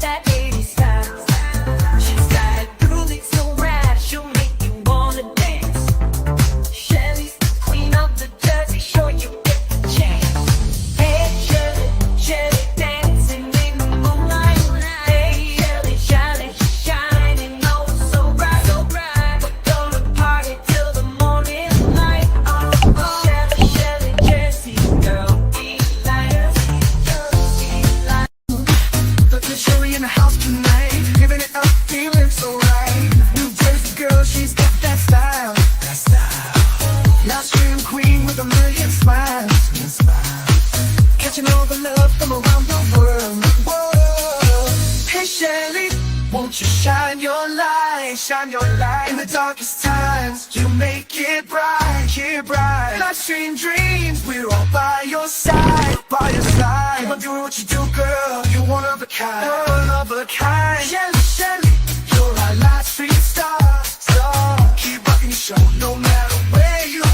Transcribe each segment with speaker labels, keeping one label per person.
Speaker 1: that 80s style. She's got a groove that's so rad, she'll make you wanna dance. Shelly's the queen of the Jersey Shore, you get the chance. Hey Shelly, Shelly dancing in the moonlight. Hey Shelly, Shelly shining oh so bright, so bright. We're gonna party till the morning light. Oh, Shelly, Shelly, Jersey girl, delight.
Speaker 2: Got the Shelly in the house tonight, giving it up, feeling so right. New Jersey girl, she's got that style. That style. Now stream queen with a million smiles. Catching all the love from around the world. Whoa. Hey Shelly, won't you shine your light, shine your light. In the darkest times, you make it bright, here bright. Live stream dreams, we're all by your side, by your side. Keep on doing what you do, girl, you're one of a kind, one of a kind. Shelly, Shelly, you're our live stream star, star. Keep rocking your show, no matter where you are.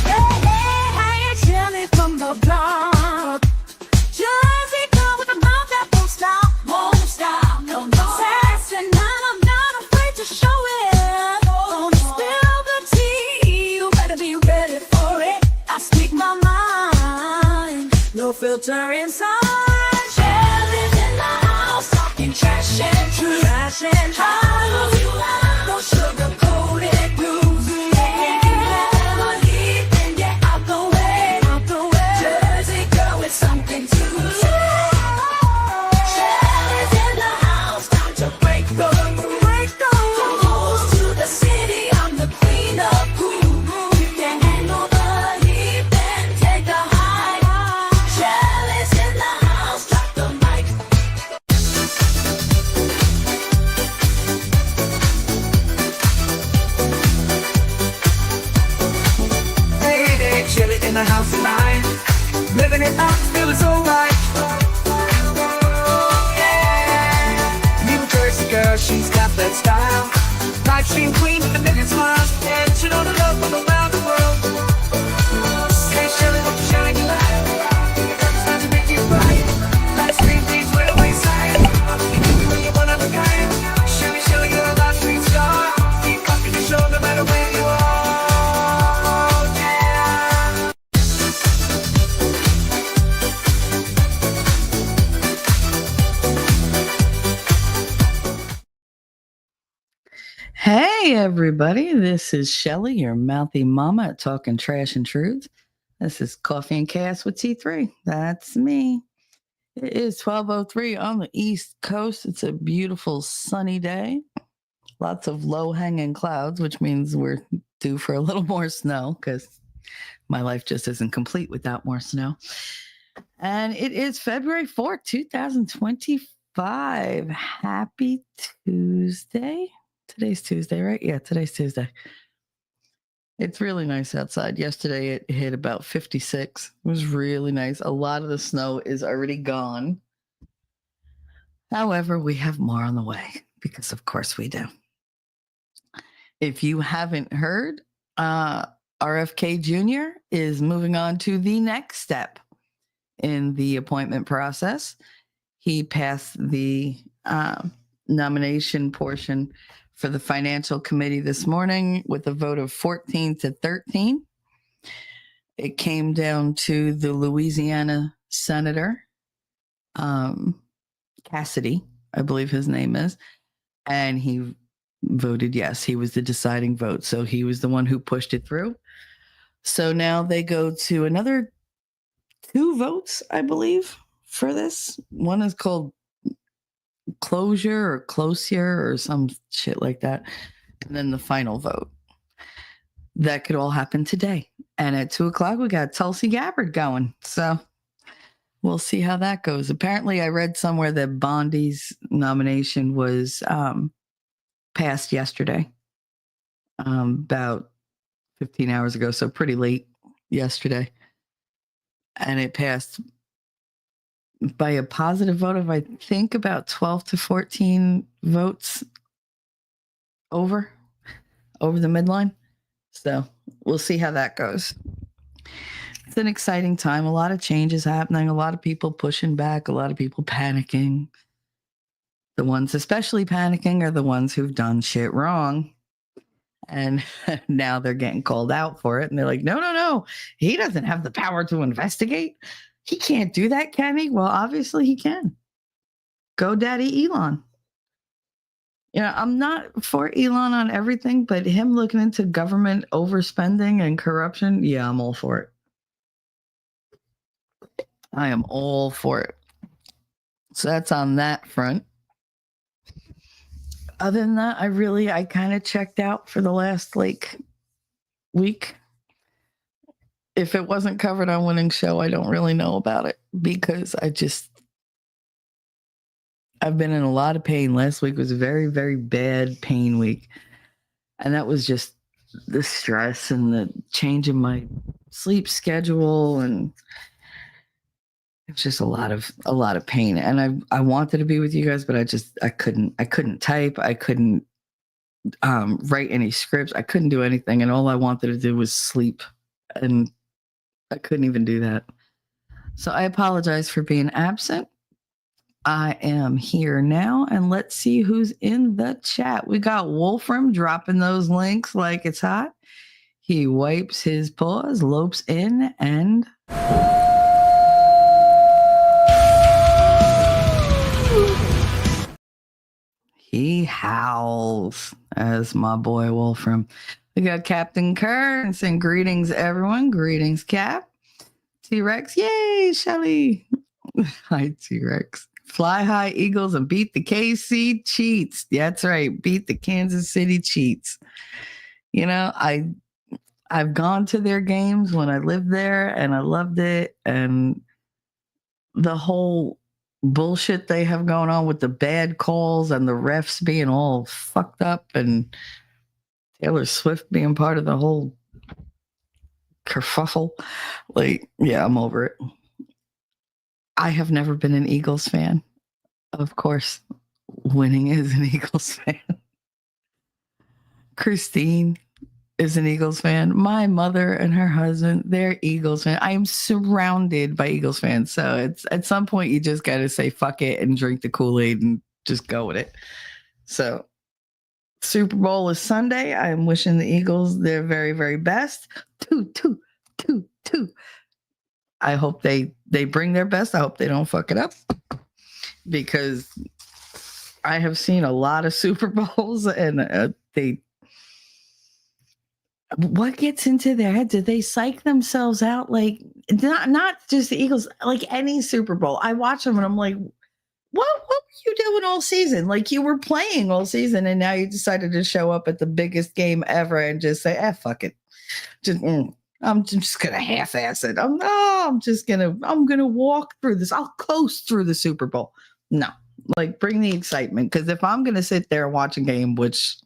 Speaker 1: Hey, Shelly from the block. Jersey girl with a mouth that won't stop, no, no. Sassy, and I'm not afraid to show it. Don't spill the tea, you better be ready for it. I speak my mind, no filter inside. Shelly's in the house, talking trash and truth, trash and truth. No sugar-coated blues. Something to Shelly's in the house, time to break the rules. From coast to the city, I'm the queen of groove. You can handle the heat, then take the high. Shelly's in the house, drop the mic.
Speaker 2: Hey, Shelly in the house tonight, living it up, feeling so right. Yeah. New Jersey girl, she's got that style. Live stream queen with a million smiles, and she know the love from around the world. Hey Shelly, won't you shine your light? It's time to make it right. Live stream dreams way away side. You're one of a kind. Shelly, Shelly, you're a live stream star. Keep rocking the show no matter where you are. Yeah.
Speaker 3: Hey, everybody. This is Shelly, your mouthy mama at Talking Trash and Truth. This is Coffee and Chaos with T3. That's me. It is 12:03 on the East Coast. It's a beautiful sunny day. Lots of low-hanging clouds, which means we're due for a little more snow because my life just isn't complete without more snow. And it is February 4th, 2025. Happy Tuesday. Today's Tuesday, right? Yeah, today's Tuesday. It's really nice outside. Yesterday it hit about 56. It was really nice. A lot of the snow is already gone. However, we have more on the way because of course we do. If you haven't heard, RFK Jr. is moving on to the next step in the appointment process. He passed the nomination portion for the financial committee this morning with a vote of 14-13. It came down to the Louisiana Senator, Cassidy, I believe his name is, and he voted yes. He was the deciding vote. So he was the one who pushed it through. So now they go to another 2 votes, I believe, for this. One is called closure or closure or some shit like that. And then the final vote. That could all happen today. And at 2:00, we got Tulsi Gabbard going. So we'll see how that goes. Apparently, I read somewhere that Bondi's nomination was passed yesterday, about 15 hours ago. So pretty late yesterday. And it passed by a positive vote of, I think, about 12-14 votes over the midline. So we'll see how that goes. It's an exciting time. A lot of changes happening. A lot of people pushing back. A lot of people panicking. The ones especially panicking are the ones who've done shit wrong. And now they're getting called out for it. And they're like, no, no, no. He doesn't have the power to investigate. He can't do that, can he? Well, obviously he can. Go daddy Elon. You know, I'm not for Elon on everything, but him looking into government overspending and corruption, yeah, I'm all for it. I am all for it. So that's on that front. Other than that, I kind of checked out for the last week. If it wasn't covered on Winning Show, I don't really know about it because I've been in a lot of pain. Last week was a very, very bad pain week. And that was just the stress and the change in my sleep schedule, and it's just a lot of pain. And I wanted to be with you guys, but I couldn't type. I couldn't write any scripts. I couldn't do anything. And all I wanted to do was sleep. And I couldn't even do that. So I apologize for being absent. I am here now, and let's see who's in the chat. We got Wolfram dropping those links like it's hot. He wipes his paws, lopes in, and he howls as my boy Wolfram. We got Captain Kerr saying greetings, everyone. Greetings, Cap. T-Rex, yay, Shelly. Hi, T-Rex. Fly high, Eagles, and beat the KC Cheats. That's right. Beat the Kansas City Cheats. You know, I've gone to their games when I lived there, and I loved it. And the whole bullshit they have going on with the bad calls and the refs being all fucked up, and Taylor Swift being part of the whole kerfuffle. Yeah, I'm over it. I have never been an Eagles fan. Of course, Winning is an Eagles fan. Christine is an Eagles fan. My mother and her husband, they're Eagles fans. I am surrounded by Eagles fans. So it's at some point you just got to say fuck it and drink the Kool-Aid and just go with it. So Super Bowl is Sunday. I am wishing the Eagles their very, very best. Two. I hope they bring their best. I hope they don't fuck it up, because I have seen a lot of Super Bowls, and what gets into their head? Do they psych themselves out? Like, not just the Eagles, like any Super Bowl. I watch them and I'm like, what were you doing all season? Like, you were playing all season, and now you decided to show up at the biggest game ever and just say, fuck it. I'm just gonna half-ass it. I'm gonna walk through this. I'll coast through the Super Bowl. No, like, bring the excitement. Because if I'm gonna sit there and watch a game, which,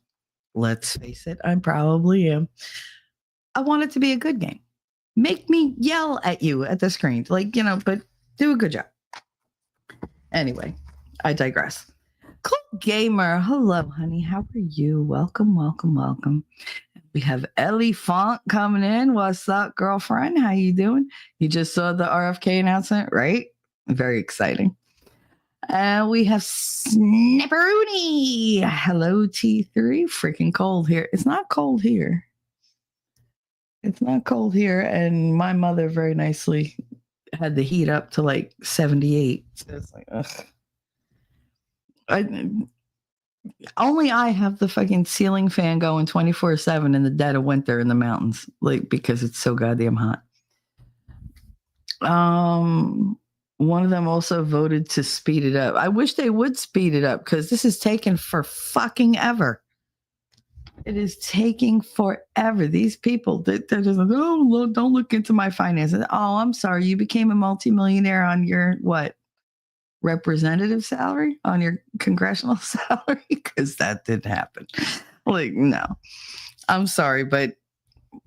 Speaker 3: let's face it, I probably am, I want it to be a good game. Make me yell at you at the screen, but do a good job. Anyway, I digress. Click Gamer, hello, honey. How are you? Welcome. We have Ellie Font coming in. What's up, girlfriend? How you doing? You just saw the RFK announcement, right? Very exciting. And we have Snapperoonie. Hello, T3. Freaking cold here. It's not cold here. And my mother very nicely had the heat up to 78. So it's like, ugh. Only I have the fucking ceiling fan going 24/7 in the dead of winter in the mountains, because it's so goddamn hot. One of them also voted to speed it up. I wish they would speed it up, because this is taking for fucking ever. It is taking forever. These people, they're just like, oh, don't look into my finances. Oh, I'm sorry. You became a multimillionaire on your what? Representative salary, on your congressional salary? Because that didn't happen. No. I'm sorry, but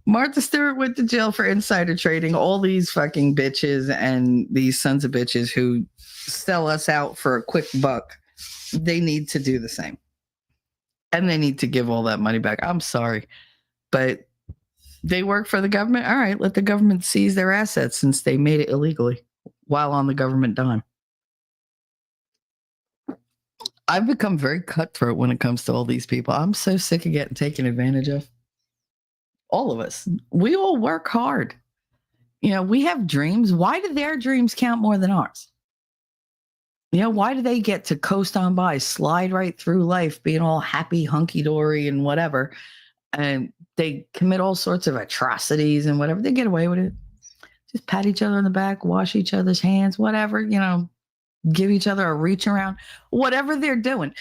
Speaker 3: Martha Stewart went to jail for insider trading. All these fucking bitches and these sons of bitches who sell us out for a quick buck, they need to do the same. And they need to give all that money back. I'm sorry, but They work for the government. All right, let the government seize their assets since they made it illegally while on the government dime. I've become very cutthroat when it comes to all these people. I'm so sick of getting taken advantage of. All of us. We all work hard. We have dreams. Why do their dreams count more than ours? Why do they get to coast on by, slide right through life, being all happy, hunky-dory and whatever, and they commit all sorts of atrocities and whatever? They get away with it. Just pat each other on the back, wash each other's hands, whatever, give each other a reach around, whatever they're doing.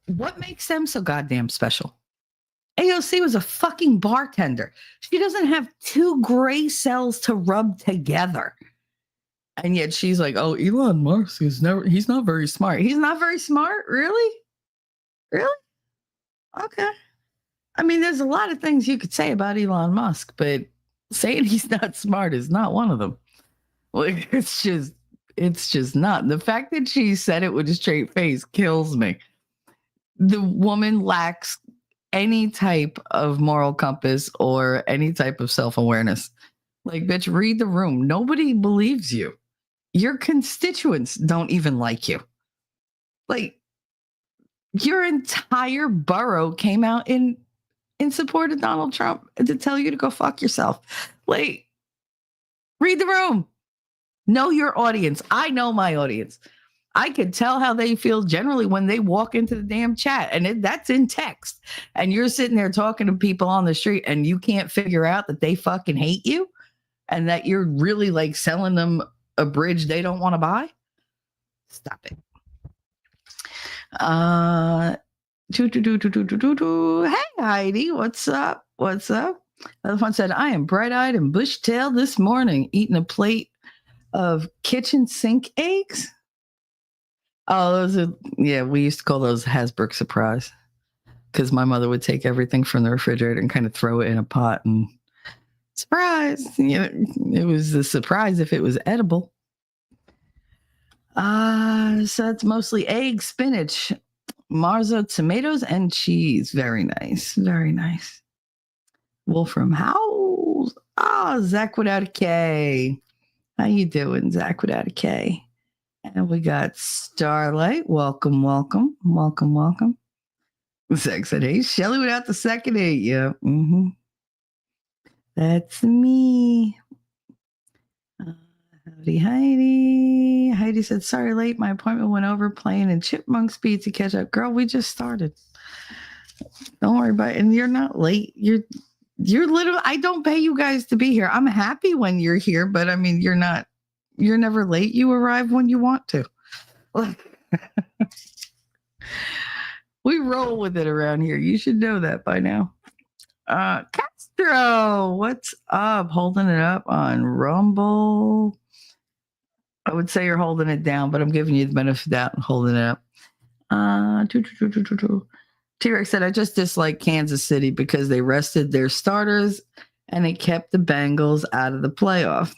Speaker 3: What makes them so goddamn special? AOC was a fucking bartender. She doesn't have two gray cells to rub together. And yet she's like, oh, Elon Musk he's not very smart. He's not very smart? Really? Really? Okay. I mean, there's a lot of things you could say about Elon Musk, but saying he's not smart is not one of them. Like, it's just not. The fact that she said it with a straight face kills me. The woman lacks any type of moral compass or any type of self-awareness. Like, bitch, read the room. Nobody believes you. Your constituents don't even like you. Like, your entire borough came out in support of Donald Trump to tell you to go fuck yourself. Like, read the room. Know your audience. I know my audience. I can tell how they feel generally when they walk into the damn chat, and that's in text. And you're sitting there talking to people on the street and you can't figure out that they fucking hate you and that you're really like selling them a bridge they don't want to buy. Stop it. Hey, Heidi, what's up? What's up? The other one said, I am bright-eyed and bush-tailed this morning, eating a plate of kitchen sink eggs. Oh, those are, we used to call those Hasbrook surprise because my mother would take everything from the refrigerator and kind of throw it in a pot and surprise. It was a surprise if it was edible. So it's mostly egg, spinach, marzo, tomatoes, and cheese. Very nice. Very nice. Wolfram House. Zach without a K. How you doing, Zach without a K? And we got Starlight. Welcome, welcome, welcome, welcome. Zach said, hey, Shelly without the second A. Yeah. Mm-hmm. That's me. Howdy, Heidi. Heidi said, sorry, late. My appointment went over playing in Chipmunk Speed to catch up. Girl, we just started. Don't worry about it. And you're not late. You're literally, I don't pay you guys to be here. I'm happy when you're here, but I mean, you're never late. You arrive when you want to. We roll with it around here. You should know that by now. Castro, what's up? Holding it up on Rumble. I would say you're holding it down, but I'm giving you the benefit of doubt and holding it up. T-Rex said, I just dislike Kansas City because they rested their starters and it kept the Bengals out of the playoff.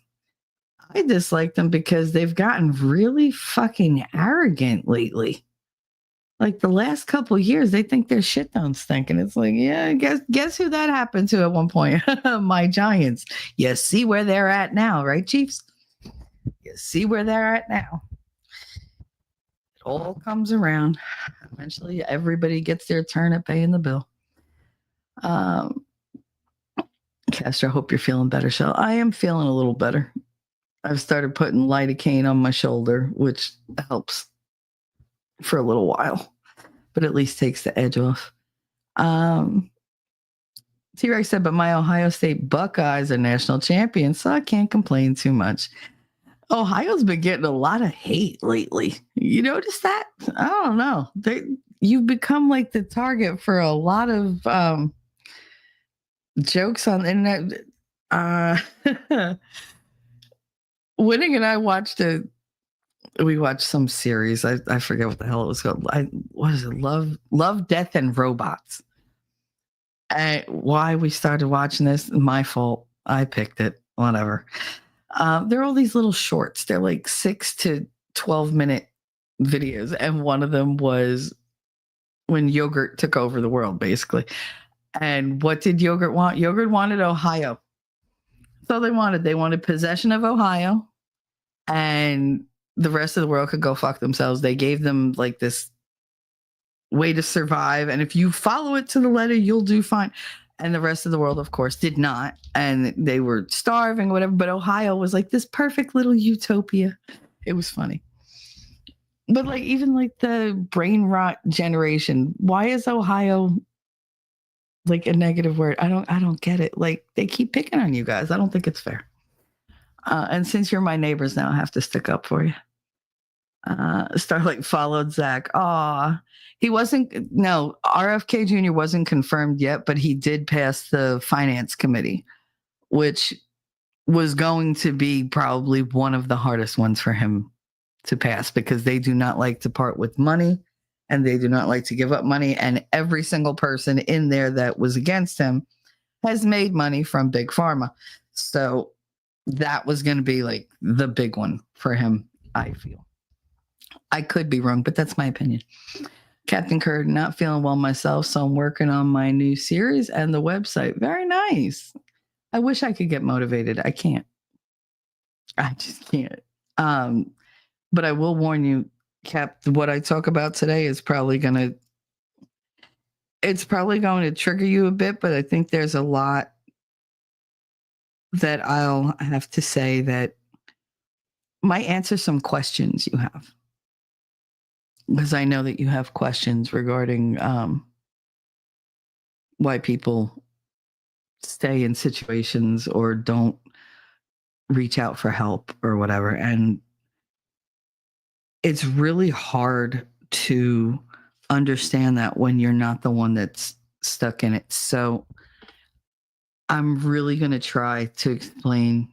Speaker 3: I dislike them because they've gotten really fucking arrogant lately. Like the last couple of years, they think their shit don't stink. And it's like, yeah, guess who that happened to at one point? My Giants. You see where they're at now, right, Chiefs? You see where they're at now. It all comes around. Eventually, everybody gets their turn at paying the bill. Castro, I hope you're feeling better, Shell. I am feeling a little better. I've started putting lidocaine on my shoulder, which helps for a little while, but at least takes the edge off. T-Rex said, but my Ohio State Buckeyes are national champions, so I can't complain too much. Ohio's been getting a lot of hate lately. You notice that? I don't know. You've become like the target for a lot of jokes on the internet. Winning and I watched we watched some series. I forget what the hell it was called. What is it? Love, Death, and Robots. Why we started watching this, my fault. I picked it. Whatever. There are all these little shorts. They're like 6 to 12-minute videos. And one of them was when yogurt took over the world, basically. And what did Yogurt want? Yogurt wanted Ohio. So they wanted possession of Ohio, and the rest of the world could go fuck themselves. They gave them like this way to survive, and if you follow it to the letter, you'll do fine. And the rest of the world, of course, did not, and they were starving, whatever. But Ohio was like this perfect little utopia. It was funny. But like even like the brain rot generation, why is Ohio like a negative word? I don't get it. Like they keep picking on you guys. I don't think it's fair. And since you're my neighbors now, I have to stick up for you. Starlight followed Zach. Aw, RFK Jr. wasn't confirmed yet, but he did pass the finance committee, which was going to be probably one of the hardest ones for him to pass because they do not like to part with money and they do not like to give up money. And every single person in there that was against him has made money from Big Pharma. So that was going to be like the big one for him, I feel. I could be wrong, but that's my opinion. Captain Kirk, not feeling well myself, so I'm working on my new series and the website. Very nice. I wish I could get motivated. I can't. I just can't. But I will warn you, Cap, what I talk about today is probably going to trigger you a bit, but I think there's a lot that I'll have to say that might answer some questions you have. Because I know that you have questions regarding why people stay in situations or don't reach out for help or whatever. And it's really hard to understand that when you're not the one that's stuck in it. So I'm really going to try to explain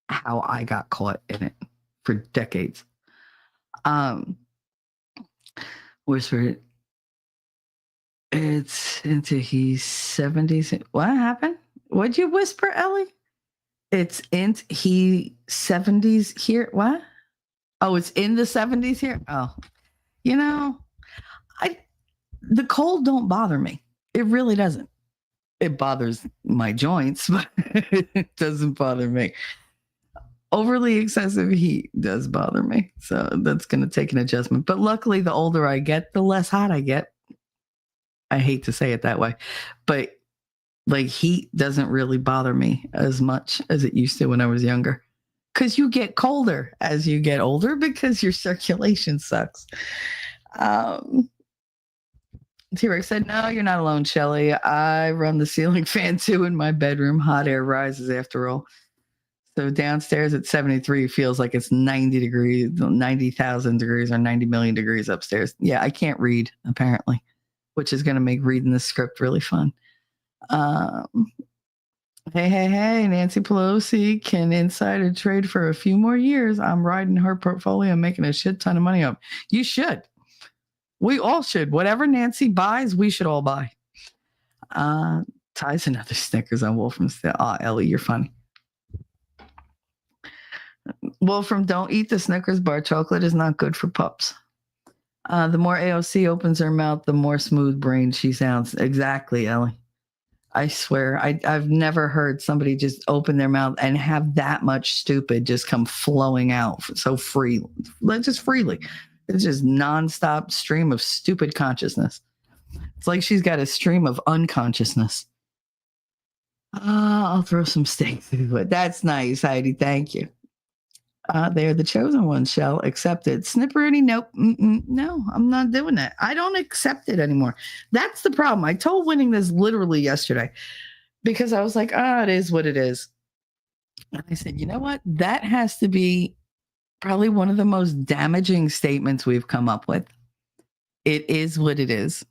Speaker 3: how I got caught in it for decades. Whispered, it's into his 70s. What happened? What'd you whisper, Ellie? It's in he 70s here. What? Oh, it's in the 70s here. Oh, the cold don't bother me. It really doesn't. It bothers my joints, but it doesn't bother me. Overly excessive heat does bother me. So that's going to take an adjustment. But luckily, the older I get, the less hot I get. I hate to say it that way, but like heat doesn't really bother me as much as it used to when I was younger. Because you get colder as you get older because your circulation sucks. T-Rex said, no, you're not alone, Shelly. I run the ceiling fan too in my bedroom. Hot air rises after all. So downstairs at 73 feels like it's 90 degrees, 90,000 degrees or 90 million degrees upstairs. Yeah, I can't read, apparently, which is going to make reading the script really fun. Hey, Nancy Pelosi can insider trade for a few more years. I'm riding her portfolio and making a shit ton of money up. You should. We all should. Whatever Nancy buys, we should all buy. Ties another Snickers on Wolfram. Ellie, you're funny. Wolfram, don't eat the Snickers bar. Chocolate is not good for pups. The more AOC opens her mouth, the more smooth brained she sounds. Exactly, Ellie. I swear, I've never heard somebody just open their mouth and have that much stupid just come flowing out so free, just freely. It's just nonstop stream of stupid consciousness. It's like she's got a stream of unconsciousness. I'll throw some steaks into it. That's nice, Heidi. Thank you. They're the chosen ones, Shell. Accepted. Snipperity, nope. No, I'm not doing that. I don't accept it anymore. That's the problem. I told Winning this literally yesterday because I was like, it is what it is. And I said, you know what? That has to be probably one of the most damaging statements we've come up with. It is what it is.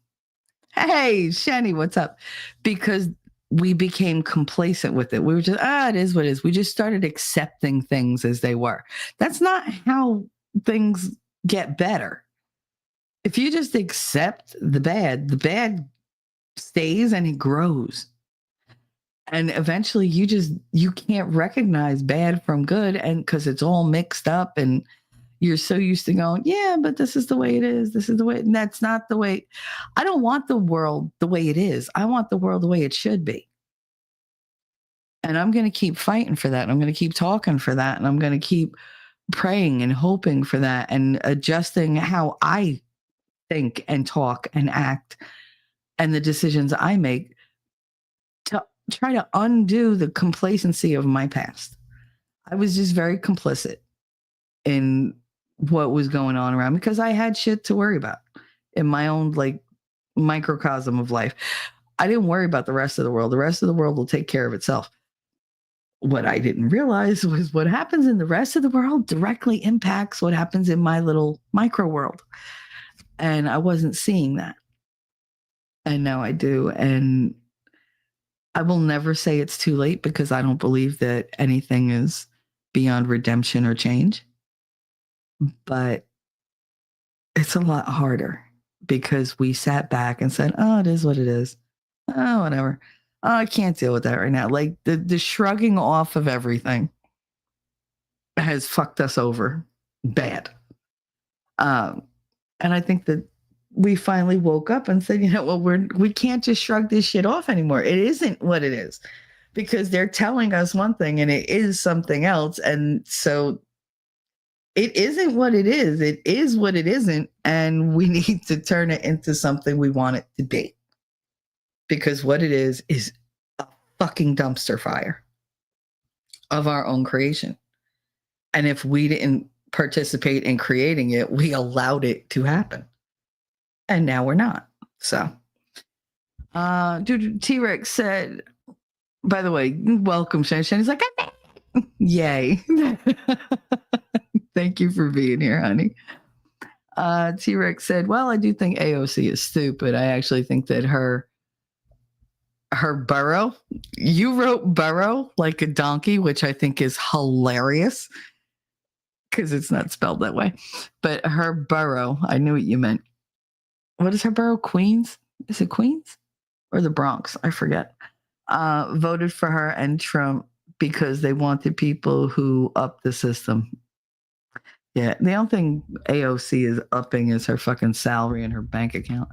Speaker 3: Hey, Shani, what's up? Because we became complacent with it. We were just, it is what it is. We just started accepting things as they were. That's not how things get better. If you just accept the bad stays and it grows. And eventually you can't recognize bad from good, and because it's all mixed up and you're so used to going, yeah, but this is the way it is. This is the way, and that's not the way. I don't want the world the way it is. I want the world the way it should be. And I'm going to keep fighting for that. And I'm going to keep talking for that. And I'm going to keep praying and hoping for that and adjusting how I think and talk and act and the decisions I make to try to undo the complacency of my past. I was just very complicit in what was going on around me because I had shit to worry about in my own like microcosm of life. I didn't worry about the rest of the world. The rest of the world will take care of itself. What I didn't realize was what happens in the rest of the world directly impacts what happens in my little micro world. And I wasn't seeing that. And now I do. And I will never say it's too late because I don't believe that anything is beyond redemption or change. But it's a lot harder because we sat back and said, oh, it is what it is. Oh, whatever. Oh, I can't deal with that right now. Like the shrugging off of everything has fucked us over bad. And I think that we finally woke up and said, you know, well, we can't just shrug this shit off anymore. It isn't what it is because they're telling us one thing and it is something else. And so it isn't what it is. It is what it isn't. And we need to turn it into something we want it to be. Because what it is a fucking dumpster fire of our own creation. And if we didn't participate in creating it, we allowed it to happen. And now we're not. So, dude, T-Rex said, by the way, welcome, Shan. He's like, yay. Thank you for being here, honey. T-Rex said, well, I do think AOC is stupid. I actually think that her burrow, you wrote burrow like a donkey, which I think is hilarious because it's not spelled that way. But her burrow, I knew what you meant. What is her borough? Queens? Is it Queens or the Bronx? I forget. Voted for her and Trump because they wanted people who up the system. Yeah, the only thing AOC is upping is her fucking salary and her bank account.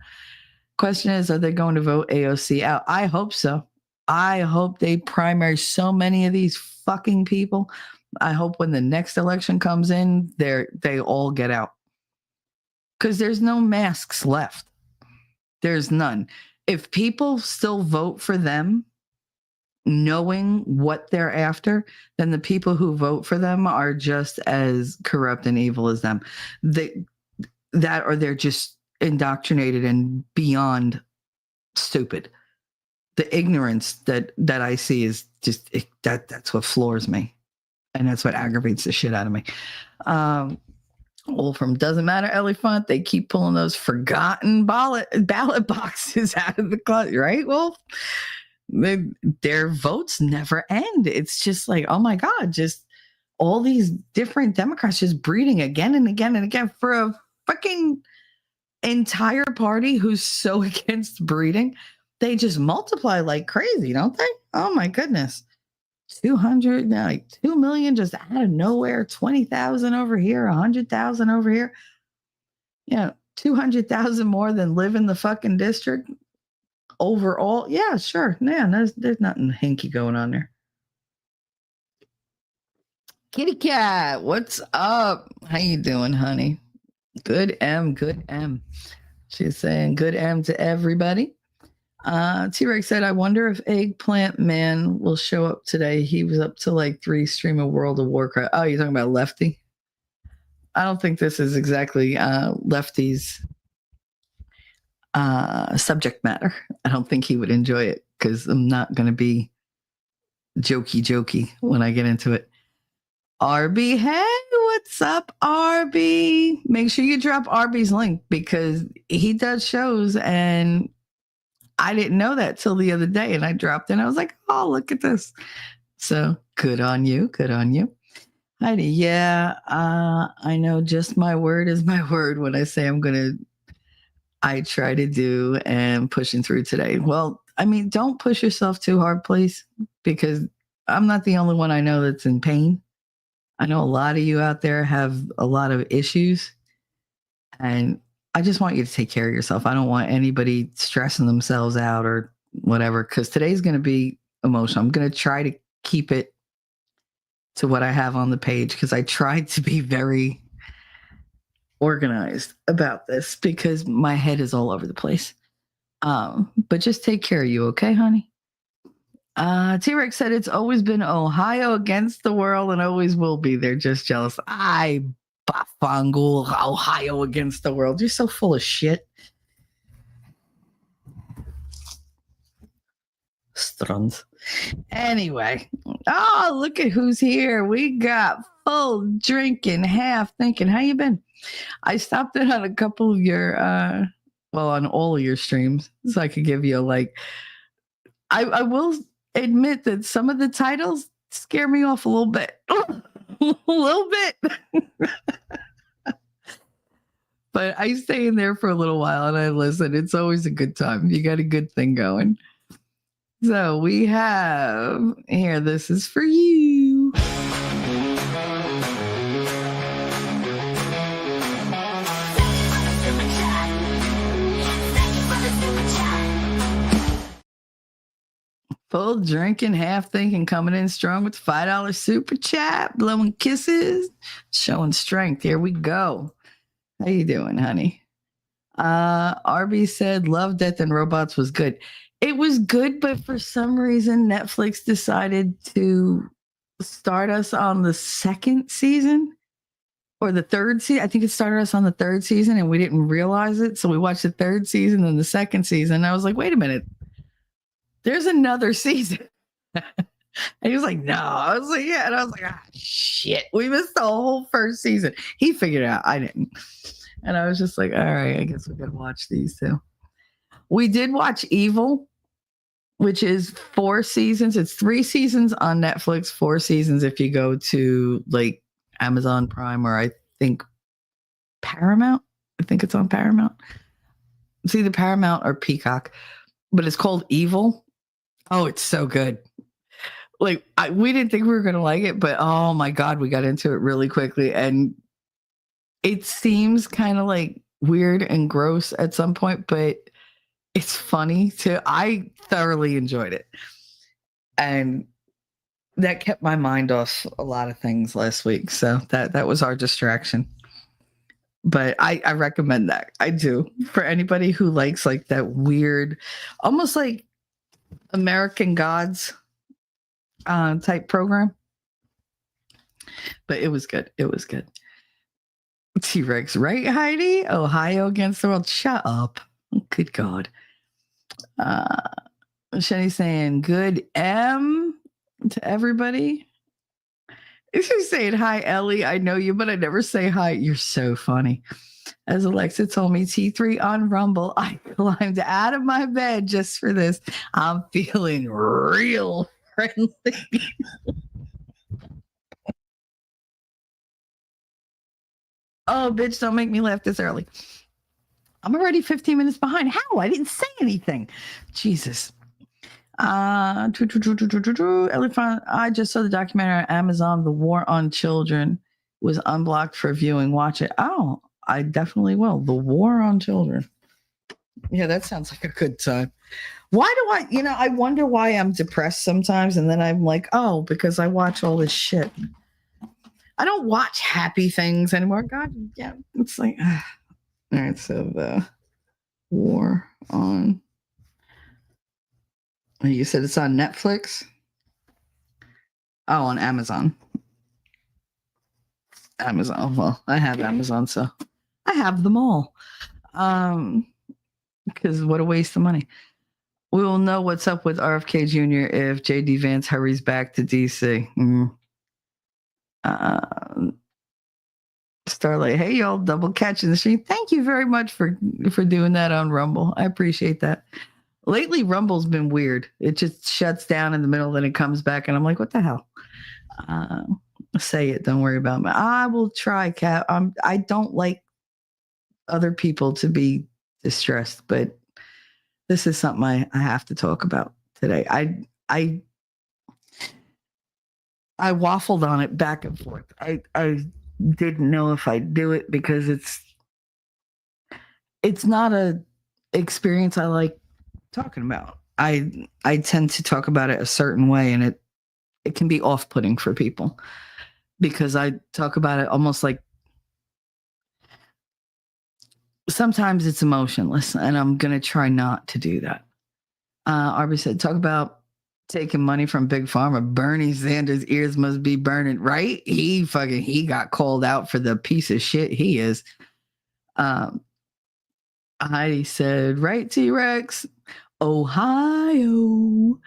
Speaker 3: Question is, are they going to vote AOC out? I hope so. I hope they primary so many of these fucking people. I hope when the next election comes in, they all get out. Because there's no masks left. There's none. If people still vote for them, knowing what they're after, then the people who vote for them are just as corrupt and evil as them. Or they're just indoctrinated and beyond stupid. The ignorance that I see is just that's what floors me, and that's what aggravates the shit out of me. Well, from Doesn't Matter Elephant, they keep pulling those forgotten ballot boxes out of the closet, right? Well, their votes never end. It's just like, oh my God, just all these different Democrats just breeding again and again and again for a fucking entire party who's so against breeding. They just multiply like crazy, don't they? Oh my goodness. 200, like 2 million just out of nowhere, 20,000 over here, 100,000 over here. Yeah, 200,000 more than live in the fucking district overall. Yeah, sure. Yeah, there's nothing hinky going on there. Kitty Cat, what's up? How you doing, honey? Good M. She's saying good M to everybody. T-Rex said, I wonder if Eggplant Man will show up today. He was up to like 3 stream of World of Warcraft. Oh, you're talking about Lefty? I don't think this is exactly Lefty's subject matter. I don't think he would enjoy it because I'm not going to be jokey when I get into it. RB, hey, what's up, RB? Make sure you drop RB's link because he does shows and I didn't know that till the other day, and I dropped in. I was like, oh, look at this. So good on you. Good on you. Heidi, yeah, I know just my word is my word when I say I try to do and pushing through today. Well, I mean, don't push yourself too hard, please, because I'm not the only one I know that's in pain. I know a lot of you out there have a lot of issues, and I just want you to take care of yourself. I don't want anybody stressing themselves out or whatever, because today's going to be emotional. I'm going to try to keep it to what I have on the page because I tried to be very organized about this because my head is all over the place. But just take care of you, okay, honey? T-Rex said it's always been Ohio against the world and always will be. They're just jealous. Bafangul, Ohio against the world. You're so full of shit. Strunz. Anyway, look at who's here. We got full drinking, half thinking. How you been? I stopped in on a couple of your, on all of your streams, so I could give you I will admit that some of the titles scare me off a little bit. A little bit. But I stay in there for a little while and I listen. It's always a good time. You got a good thing going. So we have here, this is for you. Full drinking, half thinking, coming in strong with $5 super chat, blowing kisses, showing strength. Here we go. How you doing, honey? RB said Love, Death, and Robots was good. It was good, but for some reason, Netflix decided to start us on the second season or the third season. I think it started us on the third season and we didn't realize it. So we watched the third season and the second season. And I was like, wait a minute. There's another season. And he was like, no. I was like, yeah. And I was like, shit. We missed the whole first season. He figured it out. I didn't. And I was just like, all right, I guess we got to watch these two. We did watch Evil, which is 4 seasons. It's 3 seasons on Netflix, 4 seasons if you go to like Amazon Prime or I think Paramount. I think it's on Paramount. It's either Paramount or Peacock, but it's called Evil. Oh, it's so good. Like we didn't think we were going to like it, but oh my God, we got into it really quickly. And it seems kind of like weird and gross at some point, but it's funny too. I thoroughly enjoyed it. And that kept my mind off a lot of things last week. So that was our distraction. But I recommend that. I do. For anybody who likes like that weird, almost like American Gods type program. But it was good. It was good. T-Rex, right, Heidi? Ohio against the world. Shut up. Good God. Shenny saying good M to everybody. She's saying hi, Ellie. I know you, but I never say hi. You're so funny. As Alexa told me, T3 on Rumble, I climbed out of my bed just for this. I'm feeling real friendly. Oh, bitch, don't make me laugh this early. I'm already 15 minutes behind. How? I didn't say anything. Jesus. Elephant, I just saw the documentary on Amazon, The War on Children, was unblocked for viewing. Watch it. Oh, I definitely will. The War on Children. Yeah, that sounds like a good time. Why do I wonder why I'm depressed sometimes. And then I'm like, oh, because I watch all this shit. I don't watch happy things anymore. God, yeah, it's like, all right. So the War on. You said it's on Netflix? Oh, on Amazon. Amazon. Well, I have Amazon, so I have them all. Because what a waste of money. We will know what's up with RFK Jr. if JD Vance hurries back to DC. Starlight, hey y'all, double catching the stream. Thank you very much for doing that on Rumble. I appreciate that. Lately, Rumble's been weird. It just shuts down in the middle, then it comes back, and I'm like, what the hell? Say it. Don't worry about me. I will try, Kat. I don't like other people to be distressed, but this is something I have to talk about today. I waffled on it back and forth. I didn't know if I'd do it because it's not a experience I like talking about. I tend to talk about it a certain way, and it can be off-putting for people because I talk about it almost like sometimes it's emotionless, and I'm gonna try not to do that. Arby said, talk about taking money from Big Pharma. Bernie Sanders' ears must be burning, right? He got called out for the piece of shit he is. Heidi said, right, T-Rex? Ohio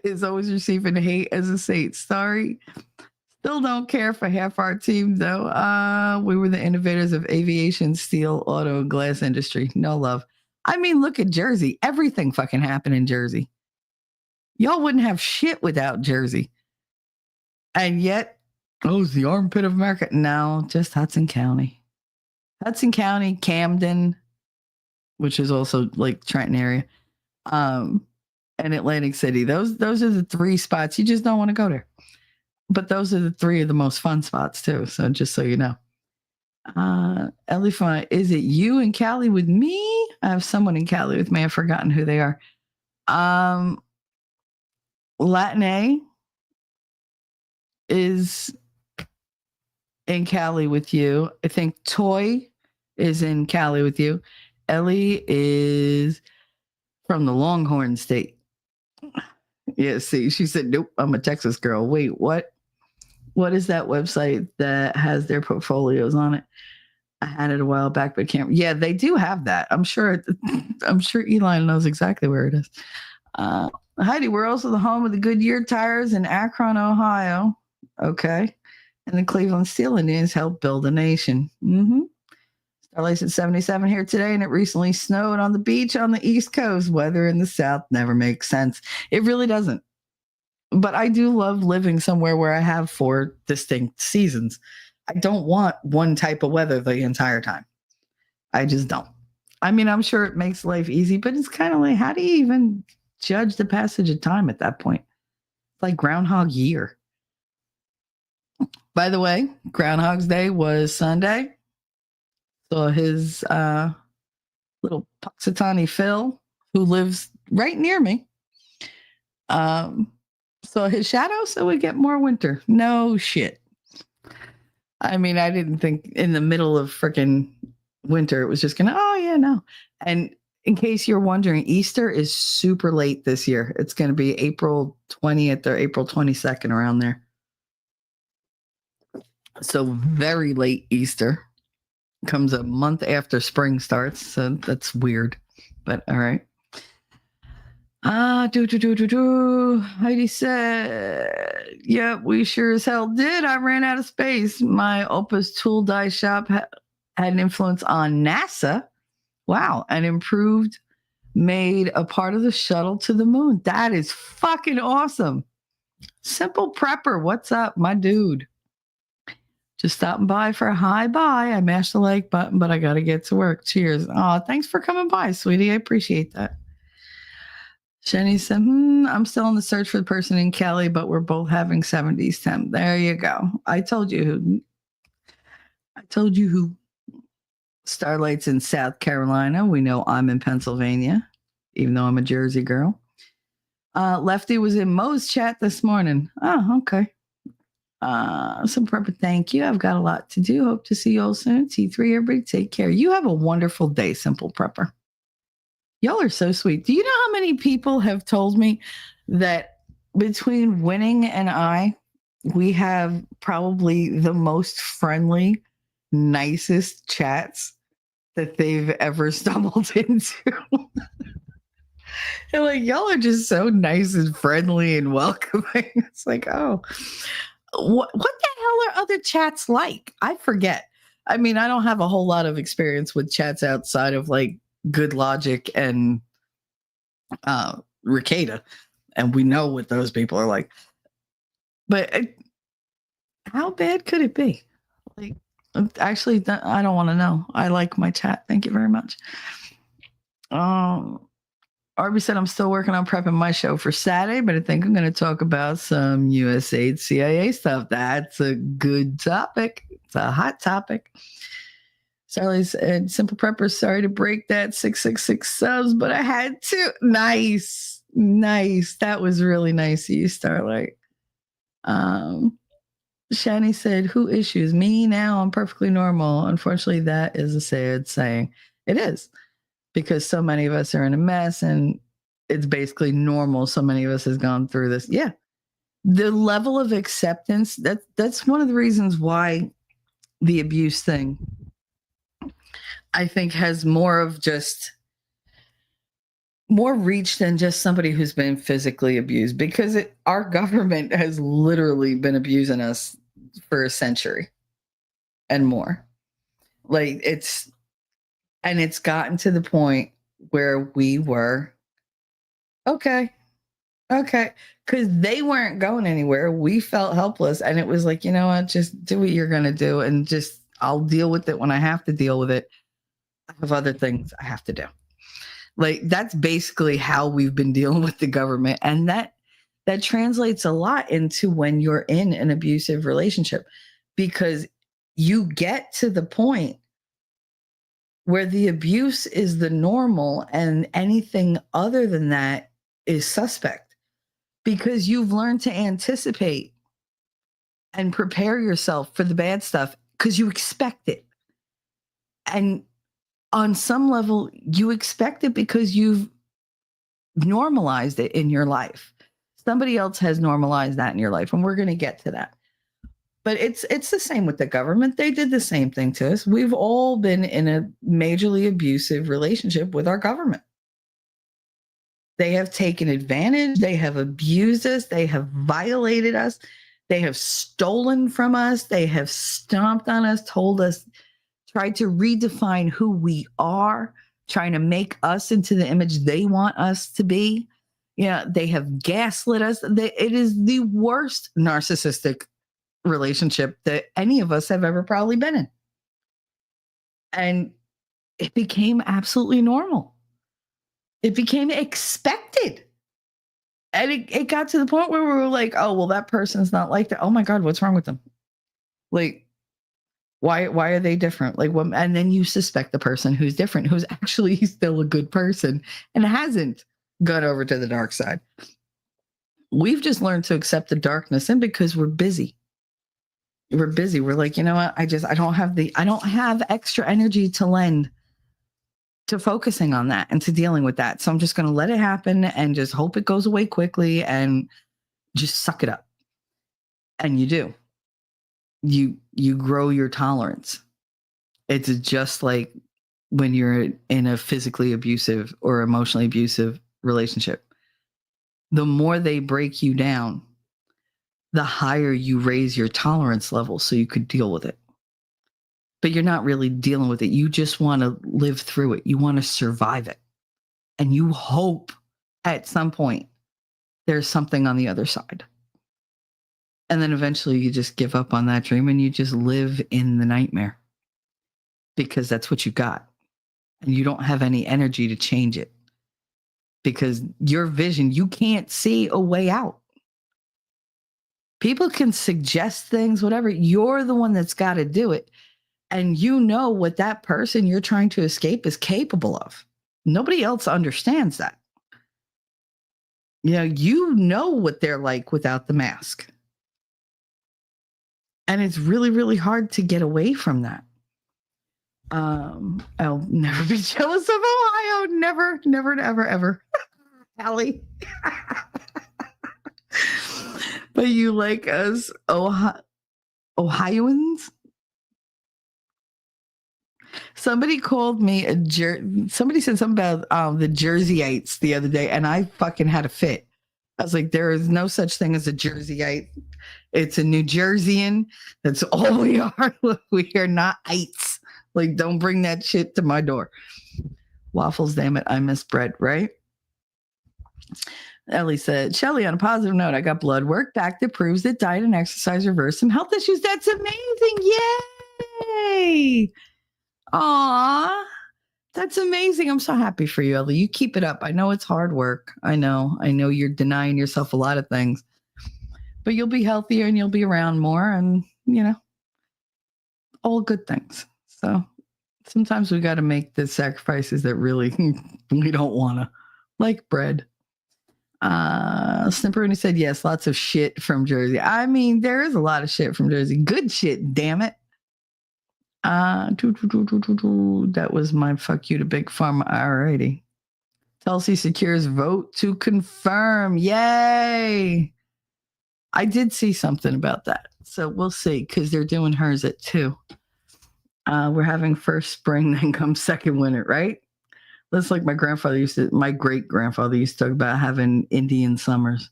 Speaker 3: is always receiving hate as a state. Sorry. Still don't care for half our team, though. We were the innovators of aviation, steel, auto, and glass industry. No love. I mean, look at Jersey. Everything fucking happened in Jersey. Y'all wouldn't have shit without Jersey. And yet, it's the armpit of America. No, just Hudson County. Hudson County, Camden, which is also like Trenton area, and Atlantic City. Those are the three spots. You just don't want to go there. But those are the three of the most fun spots too. So just so you know. Ellie, is it you in Cali with me? I have someone in Cali with me. I've forgotten who they are. Latine is in Cali with you. I think Toy is in Cali with you. Ellie is from the Longhorn State. Yeah, see, she said, nope, I'm a Texas girl. Wait, what? What is that website that has their portfolios on it? I had it a while back, but can't. Yeah, they do have that. I'm sure Eli knows exactly where it is. Heidi, we're also the home of the Goodyear tires in Akron, Ohio. Okay. And the Cleveland Steel Indians helped build a nation. Starlight's at 77 here today, and it recently snowed on the beach on the East Coast. Weather in the South never makes sense. It really doesn't. But I do love living somewhere where I have 4 distinct seasons. I don't want one type of weather the entire time. I just don't. I mean, I'm sure it makes life easy, but it's kind of like, how do you even judge the passage of time at that point? It's like Groundhog Year. By the way, Groundhog's Day was Sunday. So his little Puxatawny Phil, who lives right near me, so his shadow, so we get more winter. No shit. I mean, I didn't think in the middle of freaking winter it was just gonna, oh yeah, no. And in case you're wondering, Easter is super late this year. It's going to be April 20th or April 22nd, around there. So very late Easter. Comes a month after spring starts. So that's weird. But all right. Heidi said, yep, we sure as hell did. I ran out of space. My Opus tool die shop had an influence on NASA. Wow. And made a part of the shuttle to the moon. That is fucking awesome. Simple Prepper, what's up, my dude? Just stopping by for a hi bye. I mashed the like button, but I got to get to work. Cheers. Oh, thanks for coming by, sweetie. I appreciate that. Jenny said, I'm still in the search for the person in Cali, but we're both having 70s temp. There you go. I told you who. Starlight's in South Carolina. We know I'm in Pennsylvania, even though I'm a Jersey girl. Lefty was in Mo's chat this morning. Oh, okay. Some prepper, thank you. I've got a lot to do. Hope to see you all soon. T3, everybody take care. You have a wonderful day, Simple Prepper. Y'all are so sweet. Do you know how many people have told me that between Winning and I, we have probably the most friendly, nicest chats that they've ever stumbled into? And like, y'all are just so nice and friendly and welcoming. It's like, oh, what the hell are other chats like? I forget. I mean, I don't have a whole lot of experience with chats outside of like Good Logic and Ricada, and we know what those people are like. But how bad could it be? Like, actually, I don't want to know. I like my chat. Thank you very much. Arby said, I'm still working on prepping my show for Saturday, but I think I'm going to talk about some USAID CIA stuff. That's a good topic. It's a hot topic. Charlie said, Simple Prepper, sorry to break that 666 subs, but I had to. Nice. That was really nice of you, Starlight. Shani said, who issues? Me now? I'm perfectly normal. Unfortunately, that is a sad saying. It is. Because so many of us are in a mess and it's basically normal. So many of us has gone through this. Yeah. The level of acceptance, that's one of the reasons why the abuse thing, I think, has more reach than just somebody who's been physically abused, because our government has literally been abusing us for a century and more. Like it's gotten to the point where we were, okay. Because they weren't going anywhere. We felt helpless. And it was like, you know what, just do what you're going to do. And just, I'll deal with it when I have to deal with it. I have other things I have to do. Like, that's basically how we've been dealing with the government. And that translates a lot into when you're in an abusive relationship, because you get to the point where the abuse is the normal and anything other than that is suspect, because you've learned to anticipate and prepare yourself for the bad stuff because you expect it. And on some level, you expect it because you've normalized it in your life. Somebody else has normalized that in your life, and we're going to get to that. But it's the same with the government. They did the same thing to us. We've all been in a majorly abusive relationship with our government. They have taken advantage. They have abused us. They have violated us. They have stolen from us. They have stomped on us, told us, tried to redefine who we are, trying to make us into the image they want us to be. Yeah, they have gaslit us. It is the worst narcissistic relationship that any of us have ever probably been in. And it became absolutely normal. It became expected. And it got to the point where we were like, oh, well, that person's not like that. Oh my God, what's wrong with them? Like, why are they different? Like, what? And then you suspect the person who's different, who's actually still a good person and hasn't gone over to the dark side. We've just learned to accept the darkness, and because we're busy. We're busy. We're like, you know what? I don't have extra energy to lend to focusing on that and to dealing with that. So I'm just going to let it happen and just hope it goes away quickly and just suck it up. And you do. You grow your tolerance. It's just like when you're in a physically abusive or emotionally abusive relationship. The more they break you down, the higher you raise your tolerance level so you could deal with it. But you're not really dealing with it. You just want to live through it. You want to survive it. And you hope at some point there's something on the other side. And then eventually you just give up on that dream and you just live in the nightmare because that's what you got. And you don't have any energy to change it because your vision, you can't see a way out. People can suggest things, whatever. You're the one that's got to do it. And you know what that person you're trying to escape is capable of. Nobody else understands that. You know what they're like without the mask. And it's really, really hard to get away from that. I'll never be jealous of Ohio. Never, never, ever. Allie. But you like us Ohioans? Somebody called me somebody said something about the Jerseyites the other day, and I fucking had a fit. I was like, there is no such thing as a Jerseyite. It's a New Jerseyan. That's all we are. We are not ites. Like, don't bring that shit to my door. Waffles, damn it. I miss bread, right? Ellie said, Shelly, on a positive note, I got blood work back that proves that diet and exercise reverse some health issues. That's amazing. Yay. Aw. That's amazing. I'm so happy for you, Ellie. You keep it up. I know it's hard work. I know you're denying yourself a lot of things, but you'll be healthier and you'll be around more and, all good things. So sometimes we got to make the sacrifices that really we don't want to, like bread. Snipperoni said, yes, lots of shit from Jersey. I mean, there is a lot of shit from Jersey. Good shit, damn it. That was my fuck you to Big Pharma. Alrighty. Tulsi secures vote to confirm. Yay. I did see something about that. So we'll see because they're doing hers at 2. We're having first spring, then comes second winter, right? That's like my great grandfather used to talk about having Indian summers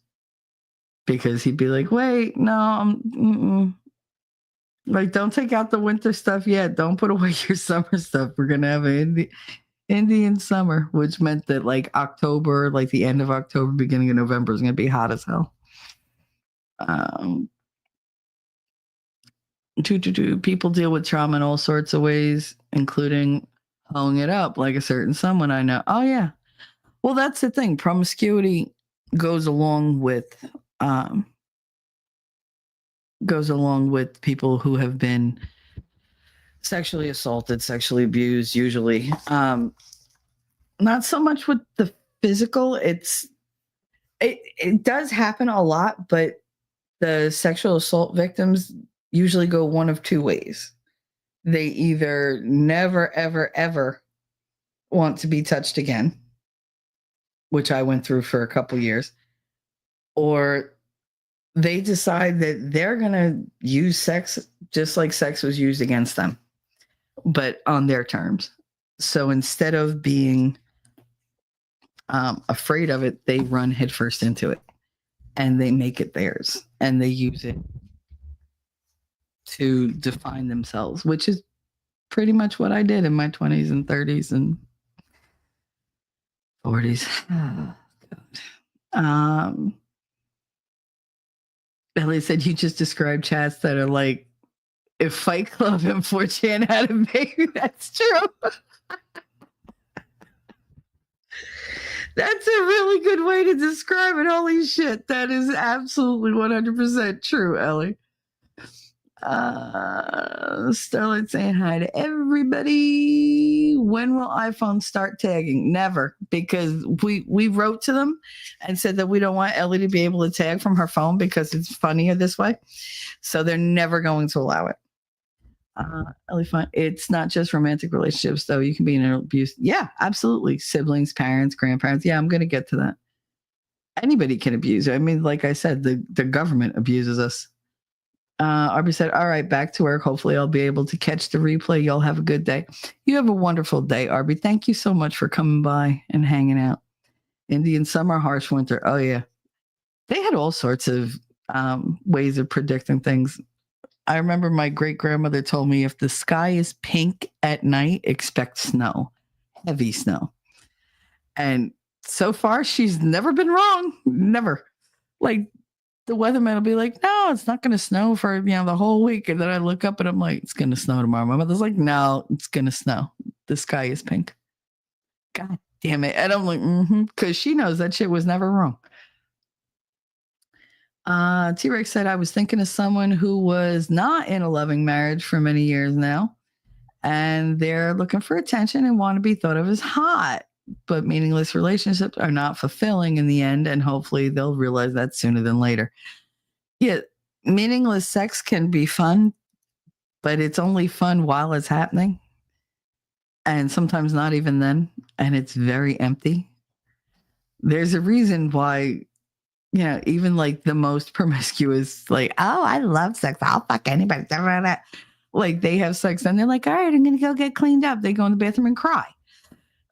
Speaker 3: because he'd be like, wait, no, like, don't take out the winter stuff yet. Don't put away your summer stuff. We're going to have an Indian summer, which meant that like October, like the end of October, beginning of November is going to be hot as hell. People deal with trauma in all sorts of ways, including hoeing it up like a certain someone I know. Oh, yeah. Well, that's the thing. Promiscuity goes along with people who have been sexually assaulted, sexually abused, usually. Not so much with the physical. It does happen a lot, but the sexual assault victims usually go one of 2 ways. They either never, ever, ever want to be touched again, which I went through for a couple years, or they decide that they're going to use sex just like sex was used against them, but on their terms. So instead of being afraid of it, they run headfirst into it and they make it theirs and they use it to define themselves, which is pretty much what I did in my 20s and 30s and 40s. Oh, Ellie said, you just described chats that are like, if Fight Club and 4chan had a baby. That's true. That's a really good way to describe it. Holy shit. That is absolutely 100% true, Ellie. Starlight saying hi to everybody. When will iPhone start tagging? Never, because we wrote to them and said that we don't want Ellie to be able to tag from her phone because it's funnier this way. So they're never going to allow it. Ellie, fine. It's not just romantic relationships, though. You can be in an abuse. Yeah, absolutely. Siblings, parents, grandparents. Yeah, I'm going to get to that. Anybody can abuse. I mean, like I said, the government abuses us. Arby said, all right, back to work. Hopefully I'll be able to catch the replay. Y'all have a good day. You have a wonderful day, Arby. Thank you so much for coming by and hanging out. Indian summer, harsh winter. Oh, yeah. They had all sorts of ways of predicting things. I remember my great-grandmother told me if the sky is pink at night, expect snow, heavy snow. And so far, she's never been wrong. Never. Like, the weatherman will be like, no, it's not going to snow for, the whole week. And then I look up and I'm like, it's going to snow tomorrow. My mother's like, no, it's going to snow. The sky is pink. God damn it. And I'm like, because she knows that shit was never wrong. T-Rex said, I was thinking of someone who was not in a loving marriage for many years now. And they're looking for attention and want to be thought of as hot. But meaningless relationships are not fulfilling in the end, and hopefully they'll realize that sooner than later. Yeah, meaningless sex can be fun, but it's only fun while it's happening, and sometimes not even then, and it's very empty. There's a reason why, even like the most promiscuous, like, oh, I love sex, I'll fuck anybody, like they have sex and they're like, all right, I'm gonna go get cleaned up. They go in the bathroom and cry.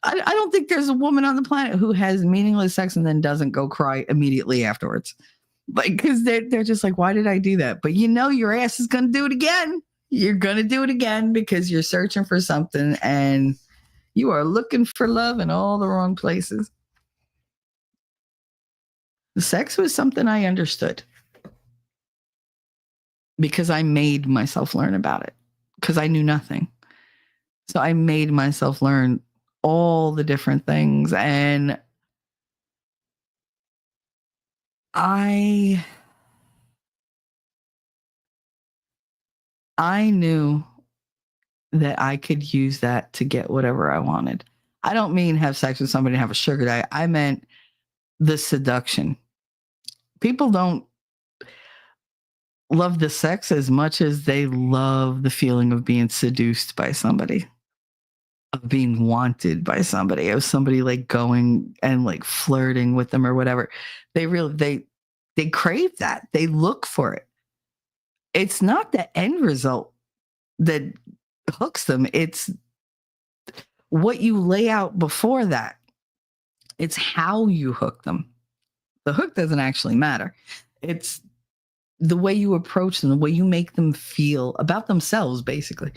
Speaker 3: I don't think there's a woman on the planet who has meaningless sex and then doesn't go cry immediately afterwards. Like, because they're just like, why did I do that? But your ass is going to do it again. You're going to do it again because you're searching for something and you are looking for love in all the wrong places. The sex was something I understood because I made myself learn about it because I knew nothing. So I made myself learn all the different things. And I knew that I could use that to get whatever I wanted. I don't mean have sex with somebody and have a sugar daddy. I meant the seduction. People don't love the sex as much as they love the feeling of being seduced by somebody, of being wanted by somebody, of somebody like going and like flirting with them or whatever. They crave that. They look for it. It's not the end result that hooks them. It's what you lay out before that. It's how you hook them. The hook doesn't actually matter. It's the way you approach them, the way you make them feel about themselves, basically.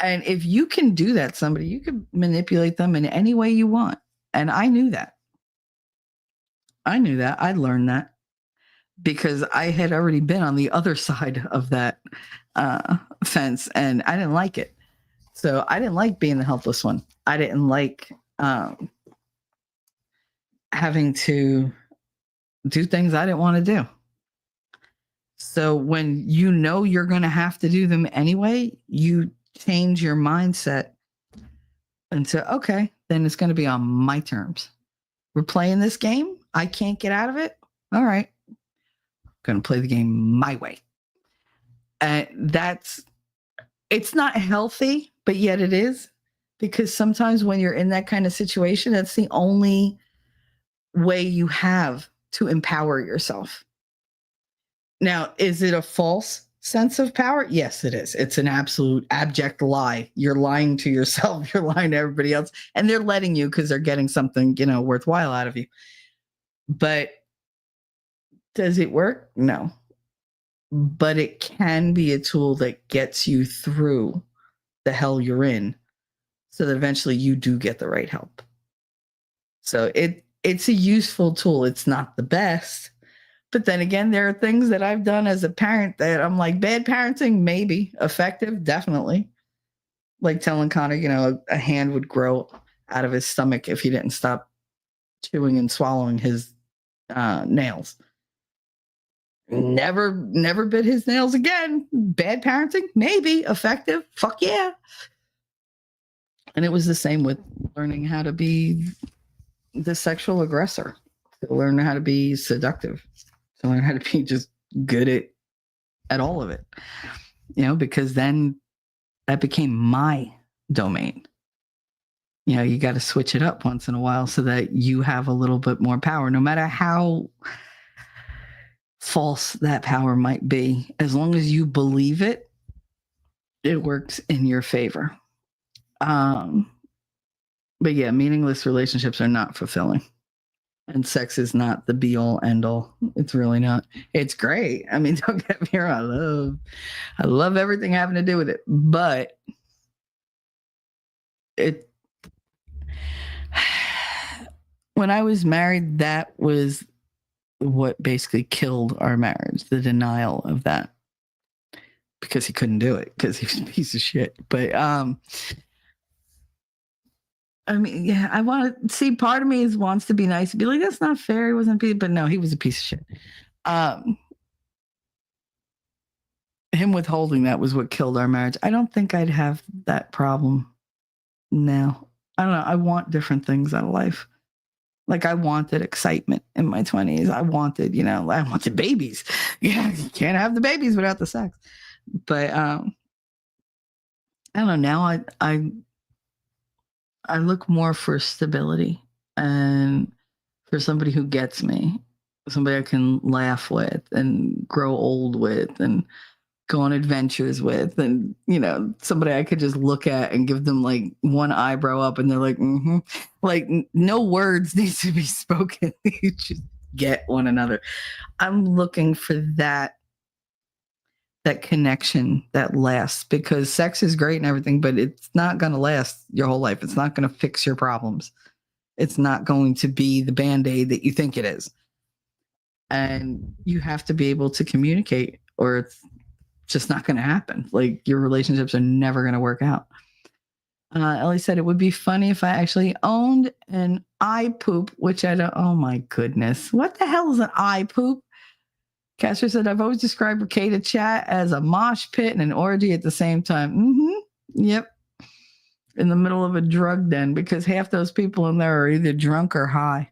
Speaker 3: And if you can do that, somebody, you can manipulate them in any way you want. And I knew that. I learned that because I had already been on the other side of that fence, and I didn't like it. So I didn't like being the helpless one. I didn't like having to do things I didn't want to do. So when you know you're going to have to do them anyway, you change your mindset into, okay, then it's going to be on my terms. We're playing this game. I can't get out of it. All right. I'm going to play the game my way. And it's not healthy, but yet it is, because sometimes when you're in that kind of situation, that's the only way you have to empower yourself. Now, is it a false sense of power? Yes, it is. It's an absolute abject lie. You're lying to yourself. You're lying to everybody else, and they're letting you because they're getting something, worthwhile out of you. But does it work? No. But it can be a tool that gets you through the hell you're in, so that eventually you do get the right help. So it's a useful tool. It's not the best. But then again, there are things that I've done as a parent that I'm like, bad parenting, maybe. Effective, definitely. Like telling Connor, a hand would grow out of his stomach if he didn't stop chewing and swallowing his nails. Never bit his nails again. Bad parenting, maybe. Effective, fuck yeah. And it was the same with learning how to be the sexual aggressor, to learn how to be seductive, to learn how to be just good at all of it, because then that became my domain. You got to switch it up once in a while so that you have a little bit more power, no matter how false that power might be. As long as you believe it, it works in your favor. But yeah, meaningless relationships are not fulfilling. And sex is not the be all end all. It's really not. It's great. I mean, don't get me wrong. I love everything having to do with it. But when I was married, that was what basically killed our marriage, the denial of that. Because he couldn't do it, because he was a piece of shit. But I mean, yeah, I want to see, part of me wants to be nice, to be like, that's not fair. He wasn't a piece, but no, he was a piece of shit. Him withholding that was what killed our marriage. I don't think I'd have that problem now. I don't know. I want different things out of life. Like I wanted excitement in my 20s. I wanted, I wanted babies. Yeah, you can't have the babies without the sex. But I don't know. Now I look more for stability and for somebody who gets me, somebody I can laugh with and grow old with and go on adventures with, and somebody I could just look at and give them like one eyebrow up and they're like, mm-hmm. Like no words need to be spoken. You just get one another. I'm looking for that connection that lasts, because sex is great and everything, but it's not going to last your whole life. It's not going to fix your problems. It's not going to be the Band-Aid that you think it is. And you have to be able to communicate, or it's just not going to happen. Like your relationships are never going to work out. Ellie said it would be funny if I actually owned an eye poop, which I don't. Oh my goodness. What the hell is an eye poop? Casper said, I've always described Ricada chat as a mosh pit and an orgy at the same time. Yep. In the middle of a drug den, because half those people in there are either drunk or high.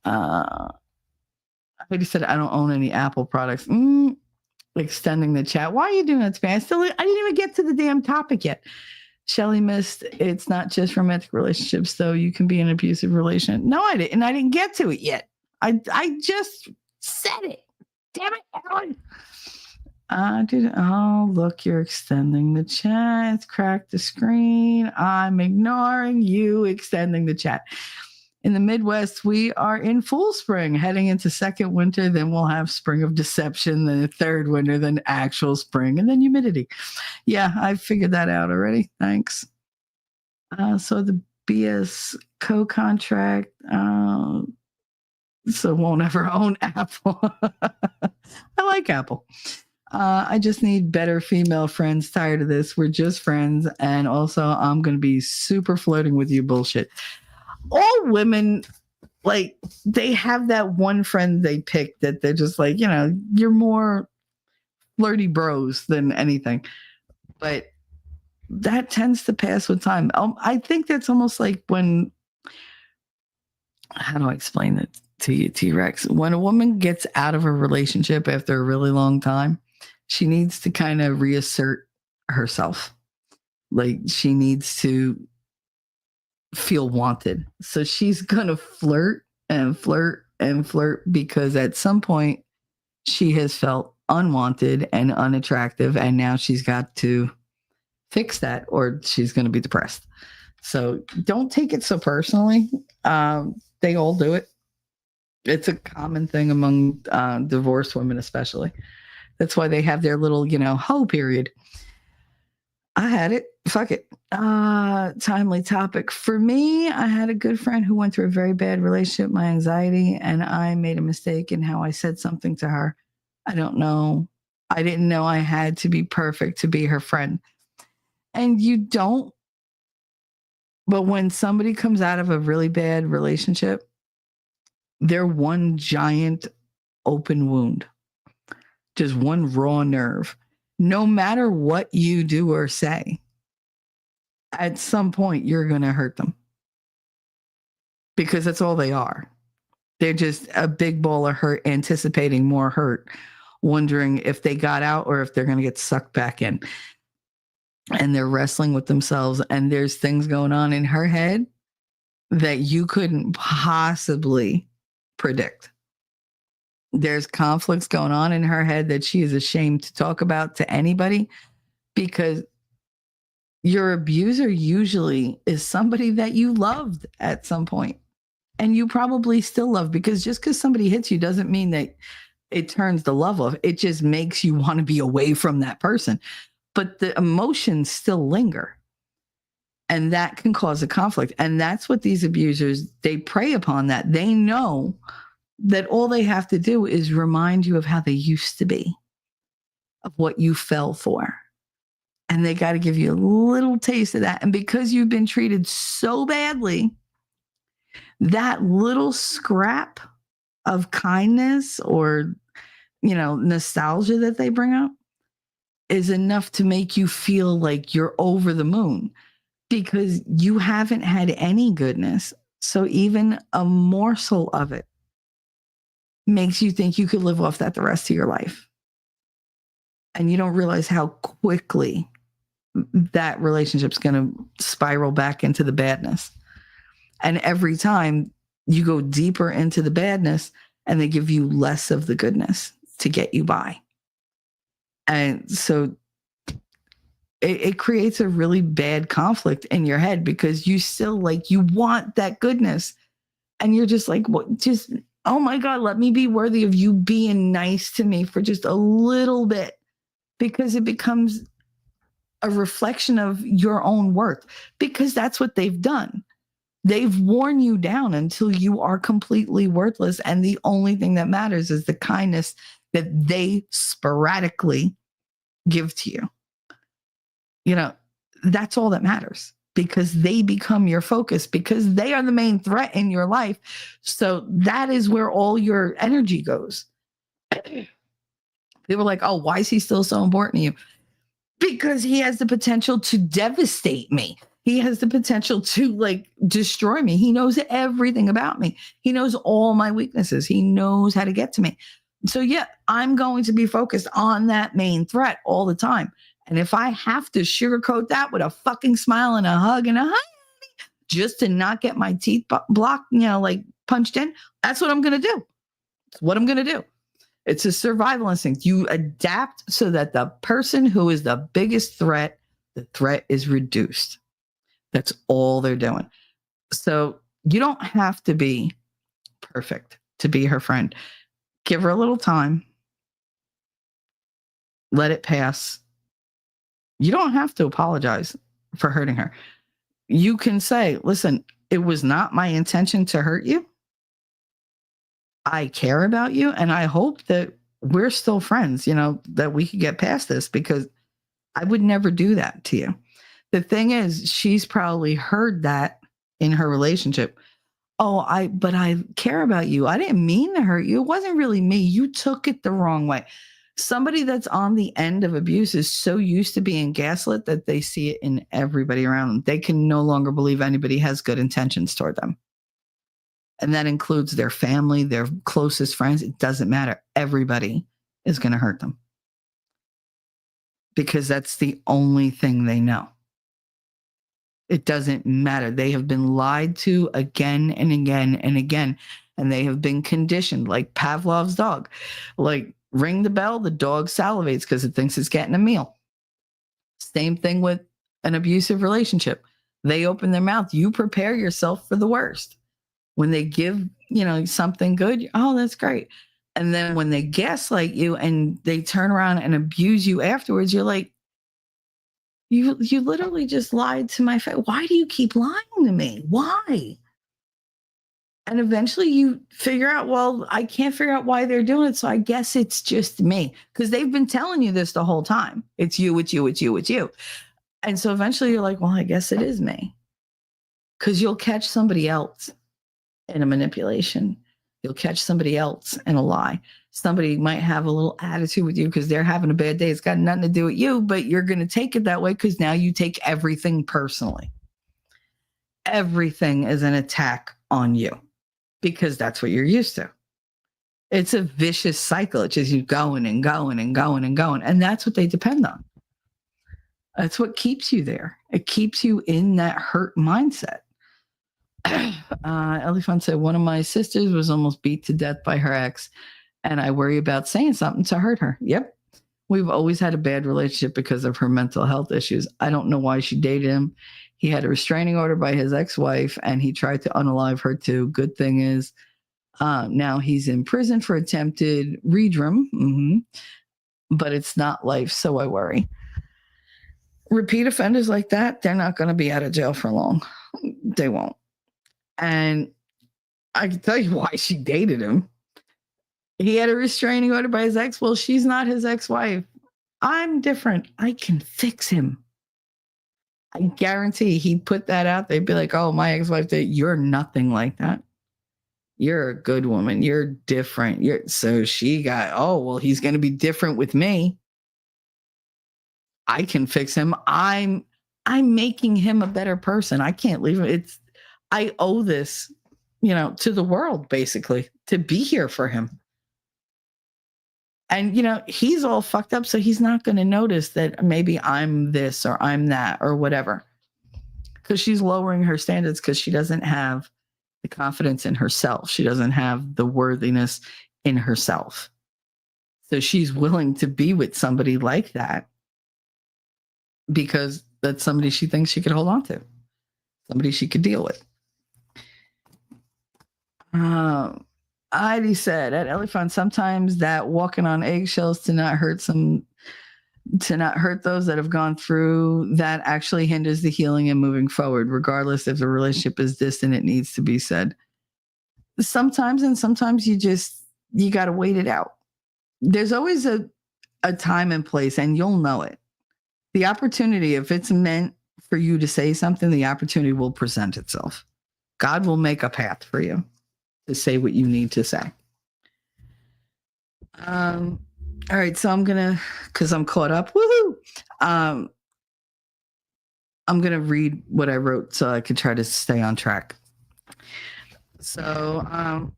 Speaker 3: Heidi said, I don't own any Apple products. Extending the chat. Why are you doing that to me? I didn't even get to the damn topic yet. Shelly missed, it's not just romantic relationships, though. You can be in an abusive relationship. No, I didn't. And I didn't get to it yet. I just said it. Damn it, Ellen. Oh, look, you're extending the chat. Crack the screen. I'm ignoring you extending the chat. In the Midwest, we are in full spring, heading into second winter. Then we'll have spring of deception, then a third winter, then actual spring, and then humidity. Yeah, I figured that out already. Thanks. So the BS co-contract, so won't ever own Apple. I like Apple. I just need better female friends. Tired of this. We're just friends. And also, I'm going to be super flirting with you bullshit. All women, like, they have that one friend they pick that they're just like, you're more flirty bros than anything. But that tends to pass with time. I think that's almost like when, how do I explain it to you, T-Rex? When a woman gets out of a relationship after a really long time, she needs to kind of reassert herself. Like, she needs to feel wanted. So she's going to flirt and flirt and flirt, because at some point she has felt unwanted and unattractive. And now she's got to fix that, or she's going to be depressed. So don't take it so personally. They all do it. It's a common thing among divorced women, especially. That's why they have their little, hoe period. I had it. Fuck it. Timely topic. For me, I had a good friend who went through a very bad relationship, my anxiety, and I made a mistake in how I said something to her. I don't know. I didn't know I had to be perfect to be her friend. And you don't. But when somebody comes out of a really bad relationship, they're one giant open wound. Just one raw nerve. No matter what you do or say, at some point you're going to hurt them, because that's all they are. They're just a big ball of hurt, anticipating more hurt, wondering if they got out or if they're going to get sucked back in. And they're wrestling with themselves, and there's things going on in her head that you couldn't possibly predict. There's conflicts going on in her head that she is ashamed to talk about to anybody, because your abuser usually is somebody that you loved at some point, and you probably still love, because just because somebody hits you doesn't mean that it turns the love off. It just makes you want to be away from that person. But the emotions still linger, and that can cause a conflict. And that's what these abusers, they prey upon that. They know that all they have to do is remind you of how they used to be, of what you fell for. And they got to give you a little taste of that. And because you've been treated so badly, that little scrap of kindness or, nostalgia that they bring up is enough to make you feel like you're over the moon, because you haven't had any goodness. So even a morsel of it makes you think you could live off that the rest of your life. And you don't realize how quickly that relationship's going to spiral back into the badness. And every time you go deeper into the badness, and they give you less of the goodness to get you by. And so it creates a really bad conflict in your head, because you still you want that goodness. And you're just like, what? Just, oh my God, let me be worthy of you being nice to me for just a little bit, because it becomes a reflection of your own worth, because that's what they've done. They've worn you down until you are completely worthless. And the only thing that matters is the kindness that they sporadically give to you. That's all that matters. because they become your focus, because they are the main threat in your life. So that is where all your energy goes. They were like, oh, why is he still so important to you? Because he has the potential to devastate me. He has the potential to like destroy me. He knows everything about me. He knows all my weaknesses. He knows how to get to me. So yeah, I'm going to be focused on that main threat all the time. And if I have to sugarcoat that with a fucking smile and a hug and a hi, just to not get my teeth blocked, like punched in, that's what I'm going to do. It's what I'm going to do. It's a survival instinct. You adapt so that the person who is the biggest threat, the threat is reduced. That's all they're doing. So you don't have to be perfect to be her friend. Give her a little time. Let it pass. You don't have to apologize for hurting her. You can say, listen, it was not my intention to hurt you. I care about you. And I hope that we're still friends, that we could get past this, because I would never do that to you. The thing is, she's probably heard that in her relationship. Oh, but I care about you. I didn't mean to hurt you. It wasn't really me. You took it the wrong way. Somebody that's on the end of abuse is so used to being gaslit that they see it in everybody around them. They can no longer believe anybody has good intentions toward them. And that includes their family, their closest friends. It doesn't matter. Everybody is going to hurt them because that's the only thing they know. It doesn't matter. They have been lied to again and again and again, and they have been conditioned like Pavlov's dog. Like, ring the bell, the dog salivates because it thinks it's getting a meal. Same thing with an abusive relationship. They open their mouth. You prepare yourself for the worst. When they give, something good, oh, that's great. And then when they gaslight you and they turn around and abuse you afterwards, you're like, you literally just lied to my face. Why do you keep lying to me? Why? And eventually you figure out, well, I can't figure out why they're doing it. So I guess it's just me, because they've been telling you this the whole time. It's you, it's you, it's you, it's you. And so eventually you're like, well, I guess it is me, because you'll catch somebody else in a manipulation. You'll catch somebody else in a lie. Somebody might have a little attitude with you because they're having a bad day. It's got nothing to do with you, but you're going to take it that way because now you take everything personally. Everything is an attack on you because that's what you're used to. It's a vicious cycle. It's just you going and going and going and going. And that's what they depend on. That's what keeps you there. It keeps you in that hurt mindset. Elifant said, one of my sisters was almost beat to death by her ex, and I worry about saying something to hurt her. Yep. We've always had a bad relationship because of her mental health issues. I don't know why she dated him. He had a restraining order by his ex-wife, and he tried to unalive her too. Good thing is, now he's in prison for attempted redrum, but it's not life, so I worry. Repeat offenders like that, they're not going to be out of jail for long. They won't. And I can tell you why she dated him. He had a restraining order by his ex. Well, she's not his ex-wife. I'm different. I can fix him. I guarantee he'd put that out. They'd be like, oh, my ex-wife did. You're nothing like that. You're a good woman. You're different. So she got, oh, well, he's going to be different with me. I can fix him. I'm making him a better person. I can't leave him. I owe this, to the world, basically, to be here for him. And, he's all fucked up, so he's not going to notice that maybe I'm this or I'm that or whatever. Because she's lowering her standards because she doesn't have the confidence in herself. She doesn't have the worthiness in herself. So she's willing to be with somebody like that because that's somebody she thinks she could hold on to, somebody she could deal with. Heidi said at Elifant, sometimes that walking on eggshells to not hurt those that have gone through that actually hinders the healing and moving forward, regardless if the relationship is distant, it needs to be said. Sometimes, and sometimes you got to wait it out. There's always a time and place, and you'll know it. The opportunity, if it's meant for you to say something, the opportunity will present itself. God will make a path for you to say what you need to say. All right, so I'm gonna, because I'm caught up. Woohoo! I'm gonna read what I wrote so I can try to stay on track. So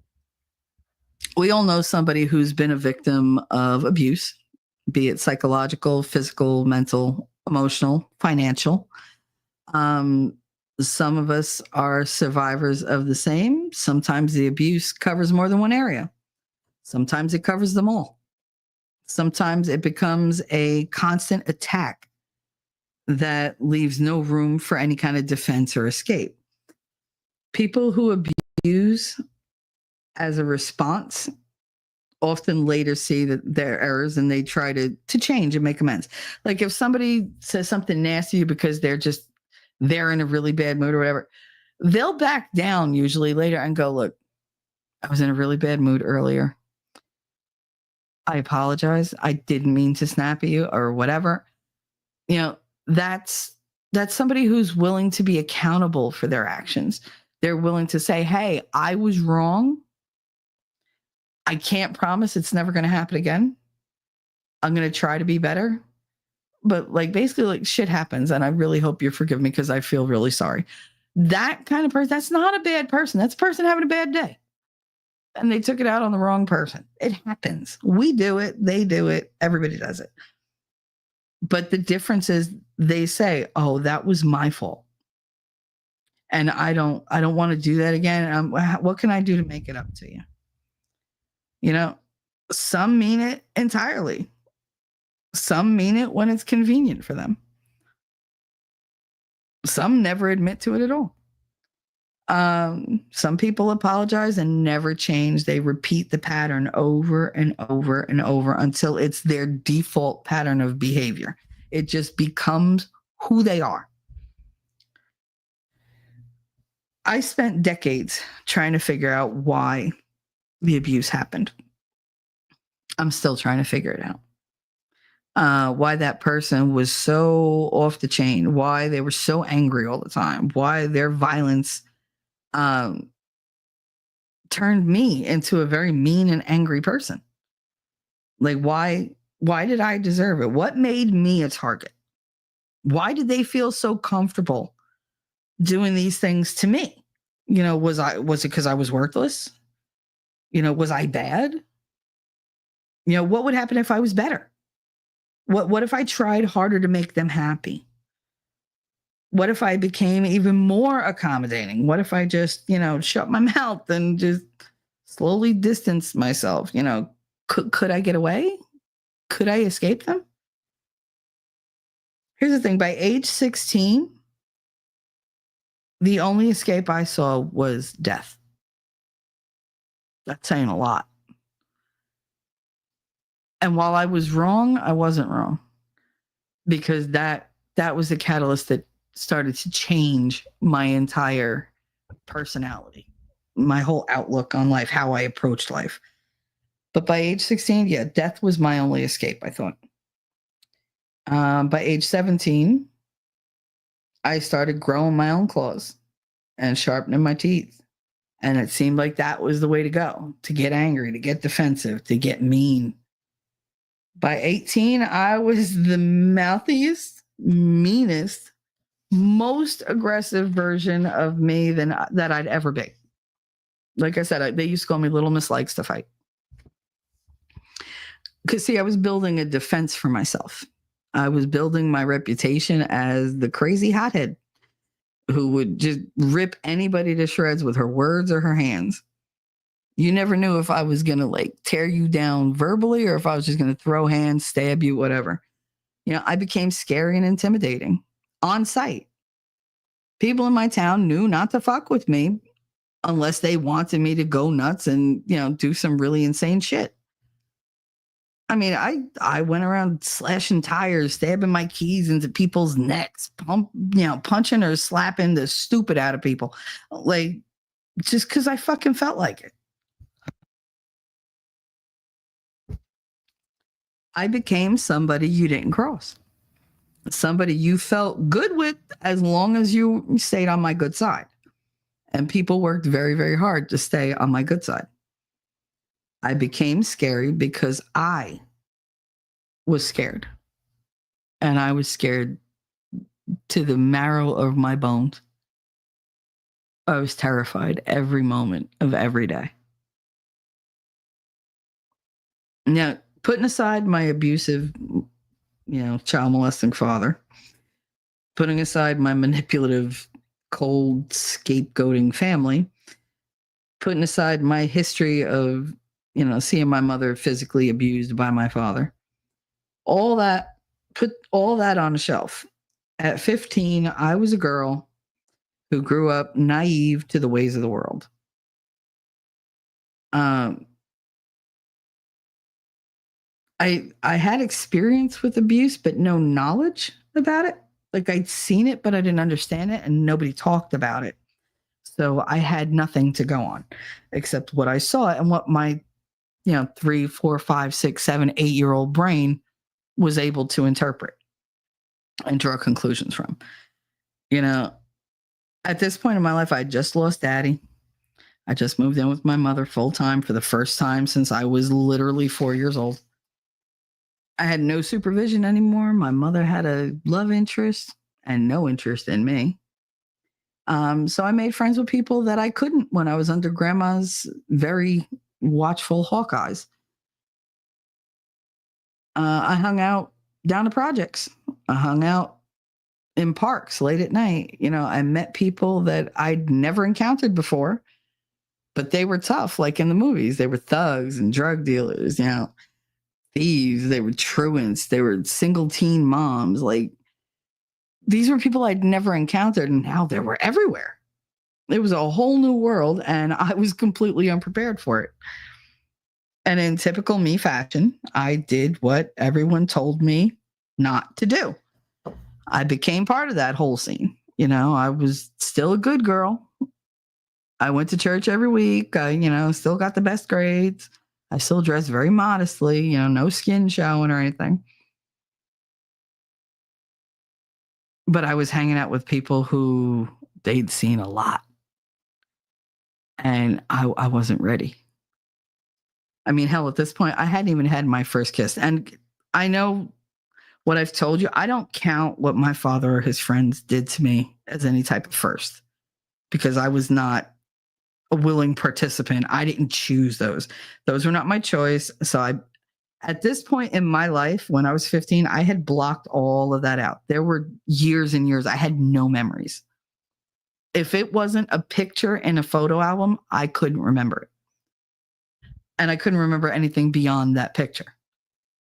Speaker 3: we all know somebody who's been a victim of abuse, be it psychological, physical, mental, emotional, financial. Some of us are survivors of the same. Sometimes the abuse covers more than one area. Sometimes it covers them all. Sometimes it becomes a constant attack that leaves no room for any kind of defense or escape. People who abuse as a response often later see that their errors and they try to change and make amends. Like if somebody says something nasty to you because they're in a really bad mood or whatever, they'll back down usually later and go, look, I was in a really bad mood earlier. I apologize. I didn't mean to snap at you or whatever. You know, that's somebody who's willing to be accountable for their actions. They're willing to say, hey, I was wrong. I can't promise it's never going to happen again. I'm going to try to be better. But like basically like shit happens and I really hope you forgive me because I feel really sorry. That kind of person, that's not a bad person. That's a person having a bad day. And they took it out on the wrong person. It happens. We do it. They do it. Everybody does it. But the difference is they say, oh, that was my fault. And I don't want to do that again. What can I do to make it up to you? You know, some mean it entirely. Some mean it when it's convenient for them. Some never admit to it at all. Some people apologize and never change. They repeat the pattern over and over and over until it's their default pattern of behavior. It just becomes who they are. I spent decades trying to figure out why the abuse happened. I'm still trying to figure it out. Why that person was so off the chain, why they were so angry all the time, why their violence turned me into a very mean and angry person. Like, why did I deserve it? What made me a target? Why did they feel so comfortable doing these things to me? You know, was it because I was worthless? You know, was I bad? You know, what would happen if I was better? What if I tried harder to make them happy? What if I became even more accommodating? What if I just, you know, shut my mouth and just slowly distance myself? You know, could I get away? Could I escape them? Here's the thing. By age 16, the only escape I saw was death. That's saying a lot. And while I was wrong, I wasn't wrong. Because that was the catalyst that started to change my entire personality, my whole outlook on life, how I approached life. But by age 16, yeah, death was my only escape, I thought. By age 17, I started growing my own claws and sharpening my teeth. And it seemed like that was the way to go, to get angry, to get defensive, to get mean. By 18, I was the mouthiest, meanest, most aggressive version of me that I'd ever be. Like I said, they used to call me Little Miss Likes to Fight. Because, see, I was building a defense for myself. I was building my reputation as the crazy hothead who would just rip anybody to shreds with her words or her hands. You never knew if I was going to like tear you down verbally or if I was just going to throw hands, stab you, whatever. You know, I became scary and intimidating on sight. People in my town knew not to fuck with me unless they wanted me to go nuts and, you know, do some really insane shit. I mean, I went around slashing tires, stabbing my keys into people's necks, punching or slapping the stupid out of people. Like, just because I fucking felt like it. I became somebody you didn't cross. somebody you felt good with as long as you stayed on my good side. And people worked very, very hard to stay on my good side. I became scary because I was scared. And I was scared to the marrow of my bones. I was terrified every moment of every day. Now, putting aside my abusive, child molesting father, putting aside my manipulative, cold, scapegoating family, putting aside my history of, seeing my mother physically abused by my father, put all that on a shelf. At 15, I was a girl who grew up naive to the ways of the world. I had experience with abuse, but no knowledge about it. Like I'd seen it, but I didn't understand it, and nobody talked about it. So I had nothing to go on except what I saw and what my, 3, 4, 5, 6, 7, 8-year-old brain was able to interpret and draw conclusions from. At this point in my life, I just lost daddy. I just moved in with my mother full time for the first time since I was literally 4 years old. I had no supervision anymore. My mother had a love interest and no interest in me. So I made friends with people that I couldn't when I was under grandma's very watchful hawk eyes. I hung out down the projects. I hung out in parks late at night. I met people that I'd never encountered before, but they were tough, like in the movies. They were thugs and drug dealers, thieves. They were truants. They were single teen moms. Like, these were people I'd never encountered, and now they were everywhere. It was a whole new world, and I was completely unprepared for it. And in typical me fashion, I did what everyone told me not to do. I became part of that whole scene. I was still a good girl. I went to church every week. I, still got the best grades. I still dressed very modestly, no skin showing or anything. But I was hanging out with people who they'd seen a lot. And I wasn't ready. I mean, hell, at this point, I hadn't even had my first kiss. And I know what I've told you. I don't count what my father or his friends did to me as any type of first, because I was not a willing participant. I didn't choose those. Those were not my choice. So at this point in my life, when I was 15, I had blocked all of that out. There were years and years I had no memories. If it wasn't a picture in a photo album, I couldn't remember it. And I couldn't remember anything beyond that picture.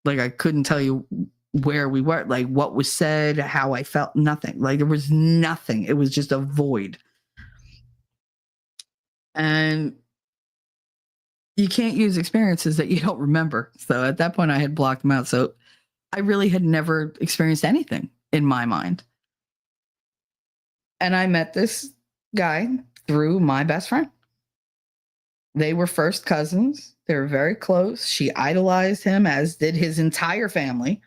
Speaker 3: Like, I couldn't tell you where we were, like what was said, how I felt, nothing. Like, there was nothing. It was just a void. And you can't use experiences that you don't remember. So at that point, I had blocked them out. So I really had never experienced anything in my mind. And I met this guy through my best friend. They were first cousins. They were very close. She idolized him, as did his entire family.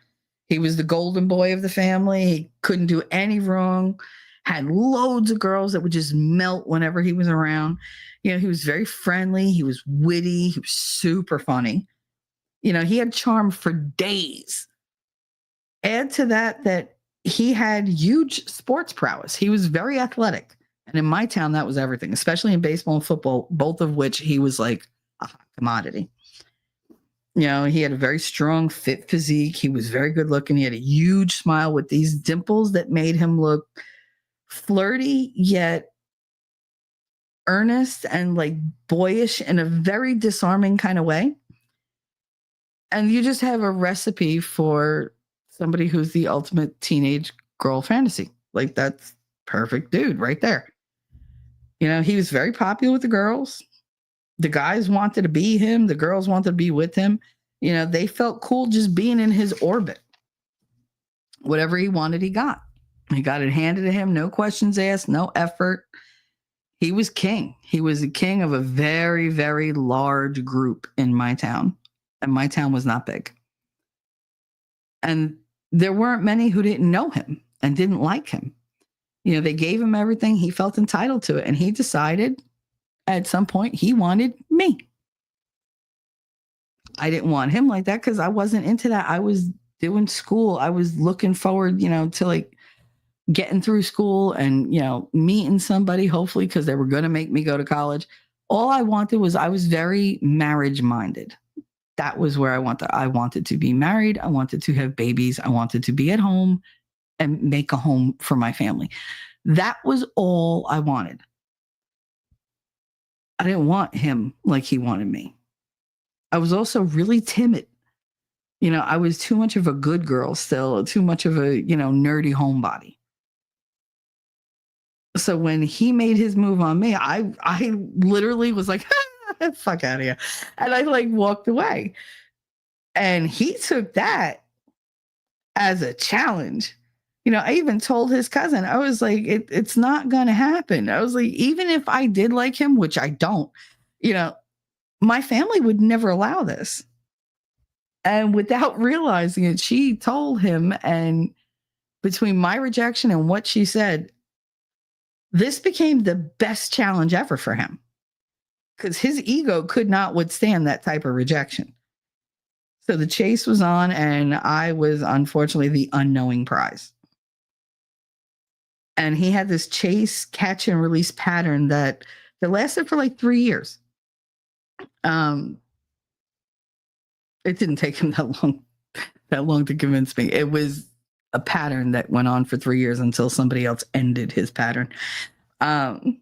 Speaker 3: He was the golden boy of the family. He couldn't do any wrong. Had loads of girls that would just melt whenever he was around. He was very friendly. He was witty. He was super funny. He had charm for days. Add to that he had huge sports prowess. He was very athletic. And in my town, that was everything, especially in baseball and football, both of which he was like a hot commodity. He had a very strong, fit physique. He was very good looking. He had a huge smile with these dimples that made him look flirty, yet earnest and like boyish in a very disarming kind of way. And you just have a recipe for somebody who's the ultimate teenage girl fantasy. Like, that's perfect dude right there. He was very popular with the girls. The guys wanted to be him. The girls wanted to be with him. They felt cool just being in his orbit. Whatever he wanted, he got. He got it handed to him. No questions asked, no effort. He was king. He was the king of a very, very large group in my town. And my town was not big. And there weren't many who didn't know him and didn't like him. They gave him everything. He felt entitled to it. And he decided at some point he wanted me. I didn't want him like that because I wasn't into that. I was doing school. I was looking forward, to like getting through school and, meeting somebody, hopefully, because they were going to make me go to college. All I wanted was, I was very marriage minded. That was where I wanted. I wanted to be married. I wanted to have babies. I wanted to be at home and make a home for my family. That was all I wanted. I didn't want him like he wanted me. I was also really timid. I was too much of a good girl still, too much of a, nerdy homebody. So when he made his move on me, I literally was like, fuck out of here. And I like walked away. And he took that as a challenge. I even told his cousin, I was like, it's not going to happen. I was like, even if I did like him, which I don't, my family would never allow this. And without realizing it, she told him, and between my rejection and what she said, this became the best challenge ever for him because his ego could not withstand that type of rejection. So the chase was on, and I was unfortunately the unknowing prize. And he had this chase, catch, and release pattern that lasted for like 3 years. It didn't take him that long to convince me. It was a pattern that went on for 3 years until somebody else ended his pattern. It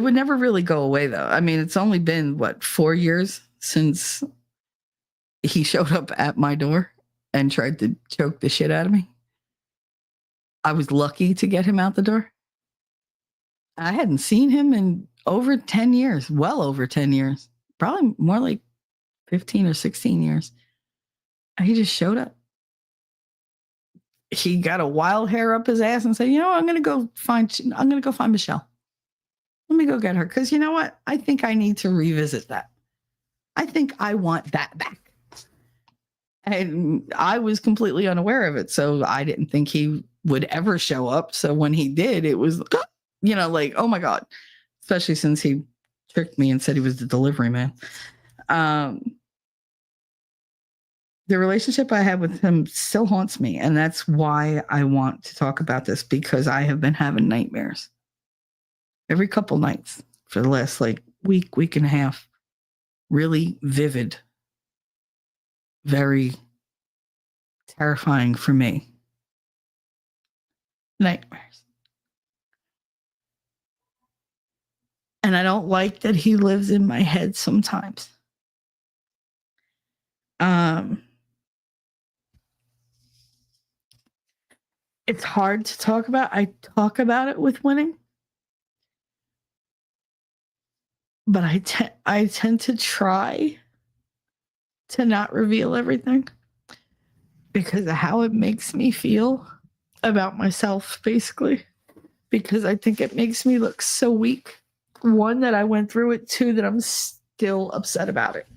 Speaker 3: would never really go away, though. I mean, it's only been 4 years since he showed up at my door and tried to choke the shit out of me. I was lucky to get him out the door. I hadn't seen him in over 10 years, well over 10 years, probably more like 15 or 16 years. He just showed up. He got a wild hair up his ass and said, I'm going to go find Michelle. Let me go get her. Because you know what? I think I need to revisit that. I think I want that back. And I was completely unaware of it. So I didn't think he would ever show up. So when he did, it was, like, oh my God. Especially since he tricked me and said he was the delivery man. The relationship I had with him still haunts me. And that's why I want to talk about this, because I have been having nightmares every couple nights for the last week and a half. Really vivid, very terrifying for me. Nightmares. And I don't like that he lives in my head sometimes. It's hard to talk about. I talk about it with Winning. But I tend to try to not reveal everything because of how it makes me feel about myself, basically. Because I think it makes me look so weak. One, that I went through it. Two, that I'm still upset about it.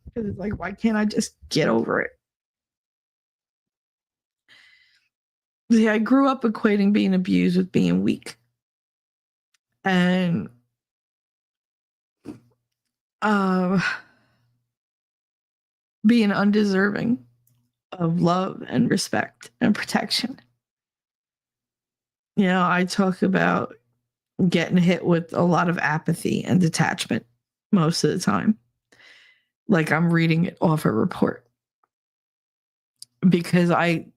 Speaker 3: Because it's like, why can't I just get over it? See, I grew up equating being abused with being weak. And being undeserving of love and respect and protection. I talk about getting hit with a lot of apathy and detachment most of the time. Like I'm reading it off a report. Because I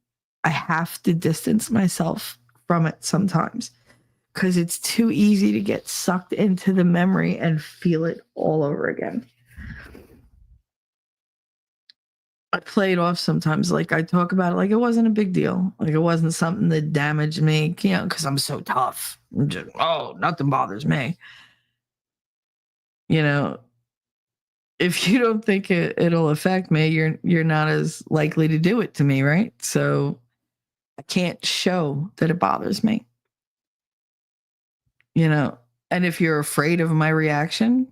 Speaker 3: have to distance myself from it sometimes. Because it's too easy to get sucked into the memory and feel it all over again. I play it off sometimes. Like I talk about it like it wasn't a big deal. Like it wasn't something that damaged me, because I'm so tough. I'm just, nothing bothers me. If you don't think it'll affect me, you're not as likely to do it to me, right? So I can't show that it bothers me. And if you're afraid of my reaction,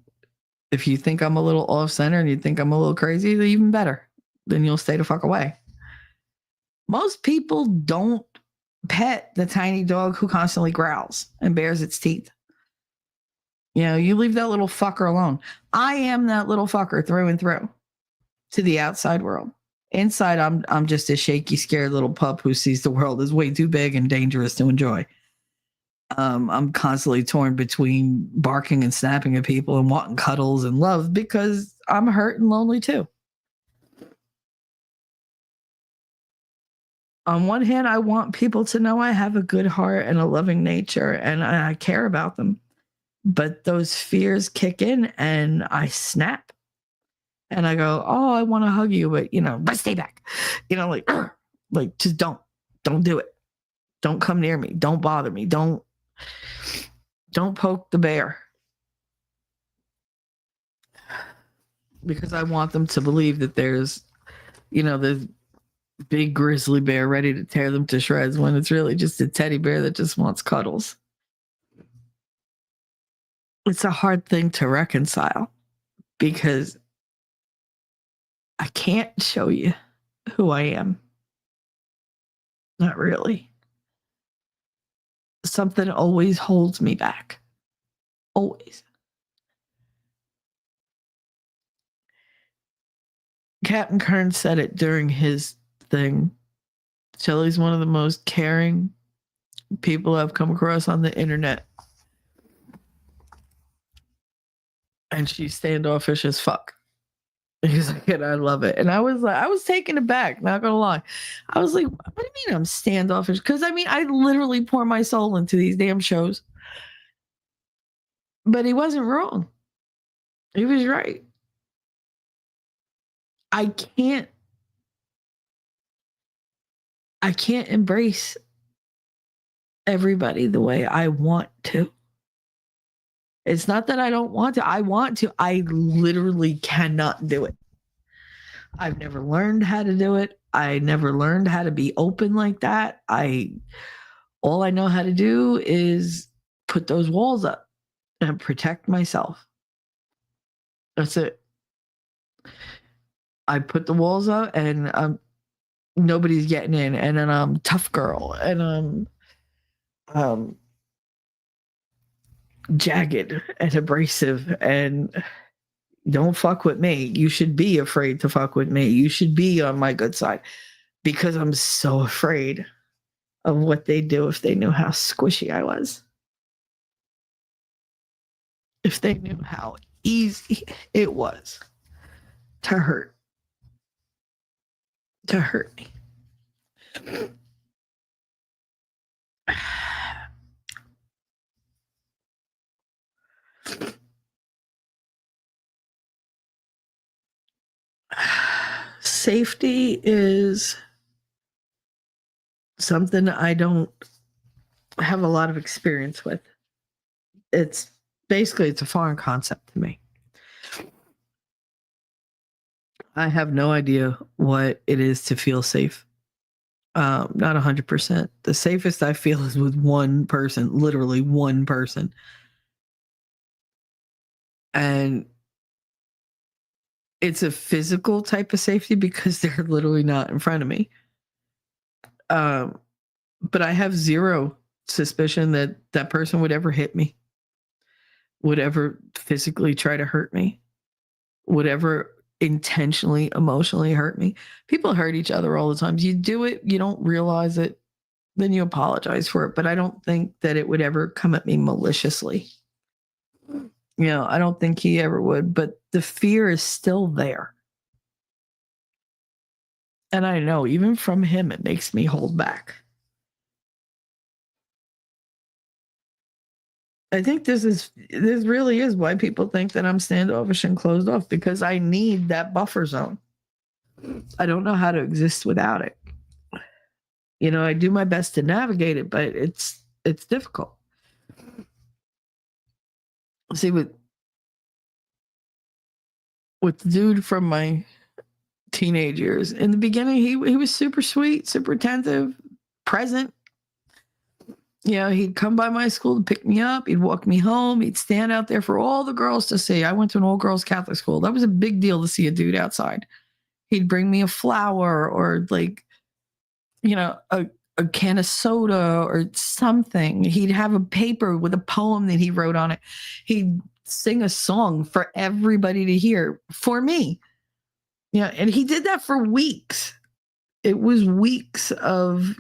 Speaker 3: if you think I'm a little off center and you think I'm a little crazy, then even better. then you'll stay the fuck away. Most people don't pet the tiny dog who constantly growls and bares its teeth. You leave that little fucker alone. I am that little fucker through and through to the outside world. Inside, I'm just a shaky, scared little pup who sees the world as way too big and dangerous to enjoy. I'm constantly torn between barking and snapping at people and wanting cuddles and love because I'm hurt and lonely too. On one hand, I want people to know I have a good heart and a loving nature and I care about them. But those fears kick in and I snap. And I go, oh, I want to hug you, but stay back. Like just don't do it. Don't come near me. Don't bother me. Don't poke the bear. Because I want them to believe that there's, the big grizzly bear ready to tear them to shreds when it's really just a teddy bear that just wants cuddles. It's a hard thing to reconcile because I can't show you who I am. Not really. Something always holds me back. Always. Captain Kern said it during his thing. Shelly's one of the most caring people I've come across on the internet. And she's standoffish as fuck. He's like, and I love it. And I was taken aback, not gonna lie. I was like, what do you mean I'm standoffish? Because I literally pour my soul into these damn shows. But he wasn't wrong. He was right. I can't embrace everybody the way I want to. It's not that I don't want to. I want to. I literally cannot do it. I've never learned how to do it. I never learned how to be open like that. All I know how to do is put those walls up and protect myself. That's it. I put the walls up and nobody's getting in. And then I'm tough girl and I'm jagged and abrasive and don't fuck with me. You should be afraid to fuck with me. You should be on my good side because I'm so afraid of what they'd do if they knew how squishy I was. If they knew how easy it was to hurt me. Safety is something I don't have a lot of experience with. It's a foreign concept to me. I have no idea what it is to feel safe. Not 100%. The safest I feel is with one person, literally one person. And it's a physical type of safety because they're literally not in front of me. But I have zero suspicion that that person would ever hit me, would ever physically try to hurt me, would ever intentionally, emotionally hurt me. People hurt each other all the time. You do it, you don't realize it, then you apologize for it. But I don't think that it would ever come at me maliciously. I don't think he ever would, but the fear is still there. And I know even from him, it makes me hold back. I think this really is why people think that I'm standoffish and closed off, because I need that buffer zone. I don't know how to exist without it. I do my best to navigate it, but it's difficult. See, with the dude from my teenage years, in the beginning, he was super sweet, super attentive, present. He'd come by my school to pick me up. He'd walk me home. He'd stand out there for all the girls to see. I went to an all-girls Catholic school. That was a big deal to see a dude outside. He'd bring me a flower or like, a can of soda or something. He'd have a paper with a poem that he wrote on it. He'd sing a song for everybody to hear for me. And he did that for weeks. It was weeks of,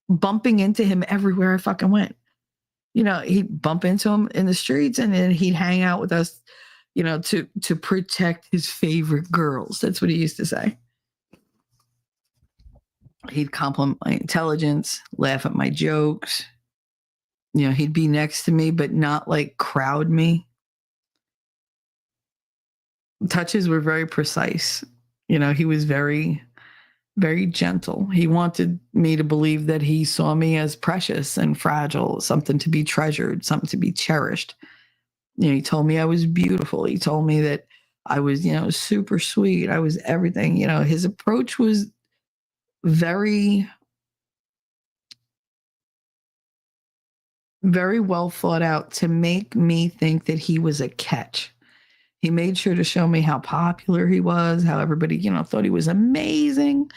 Speaker 3: bumping into him everywhere I fucking went. He'd bump into him in the streets and then he'd hang out with us, to protect his favorite girls. That's what he used to say. He'd compliment my intelligence, laugh at my jokes. He'd be next to me, but not like crowd me. Touches were very precise. He was very, very gentle. He wanted me to believe that he saw me as precious and fragile, something to be treasured, something to be cherished. He told me I was beautiful. He told me that I was, super sweet. I was everything. His approach was very, very well thought out to make me think that he was a catch. He made sure to show me how popular he was, how everybody, thought he was amazing.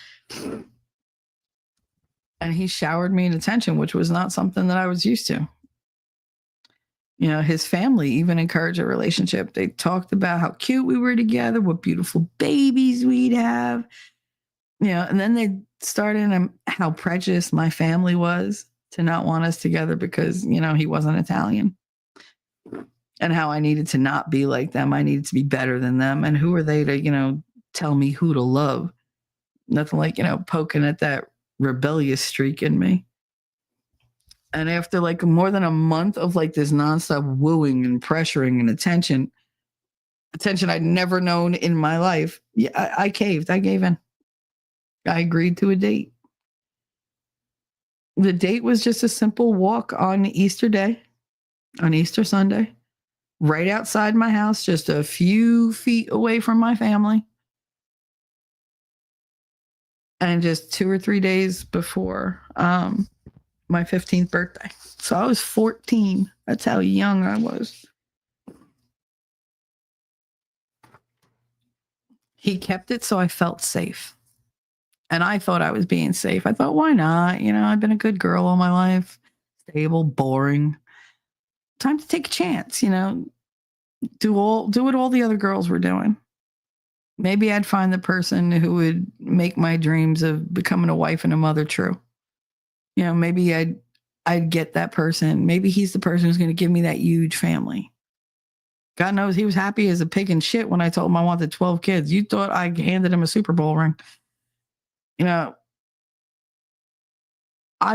Speaker 3: And he showered me in attention, which was not something that I was used to. His family even encouraged a relationship. They talked about how cute we were together, what beautiful babies we'd have. And then they started on how prejudiced my family was to not want us together because, he wasn't Italian. And how I needed to not be like them. I needed to be better than them. And who are they to, tell me who to love? Nothing like, poking at that rebellious streak in me. And after like more than a month of like this nonstop wooing and pressuring and attention I'd never known in my life, I caved. I gave in. I agreed to a date. The date was just a simple walk on Easter Day, on Easter Sunday, right outside my house, just a few feet away from my family. And just 2 or 3 days before my 15th birthday. So I was 14. That's how young I was. He kept it so I felt safe. And I thought I was being safe. I thought, why not? I've been a good girl all my life. Stable, boring. Time to take a chance, do what all the other girls were doing. Maybe I'd find the person who would make my dreams of becoming a wife and a mother true. Maybe I'd get that person. Maybe he's the person who's going to give me that huge family. God knows he was happy as a pig in shit when I told him I wanted 12 kids. You thought I handed him a Super Bowl ring. I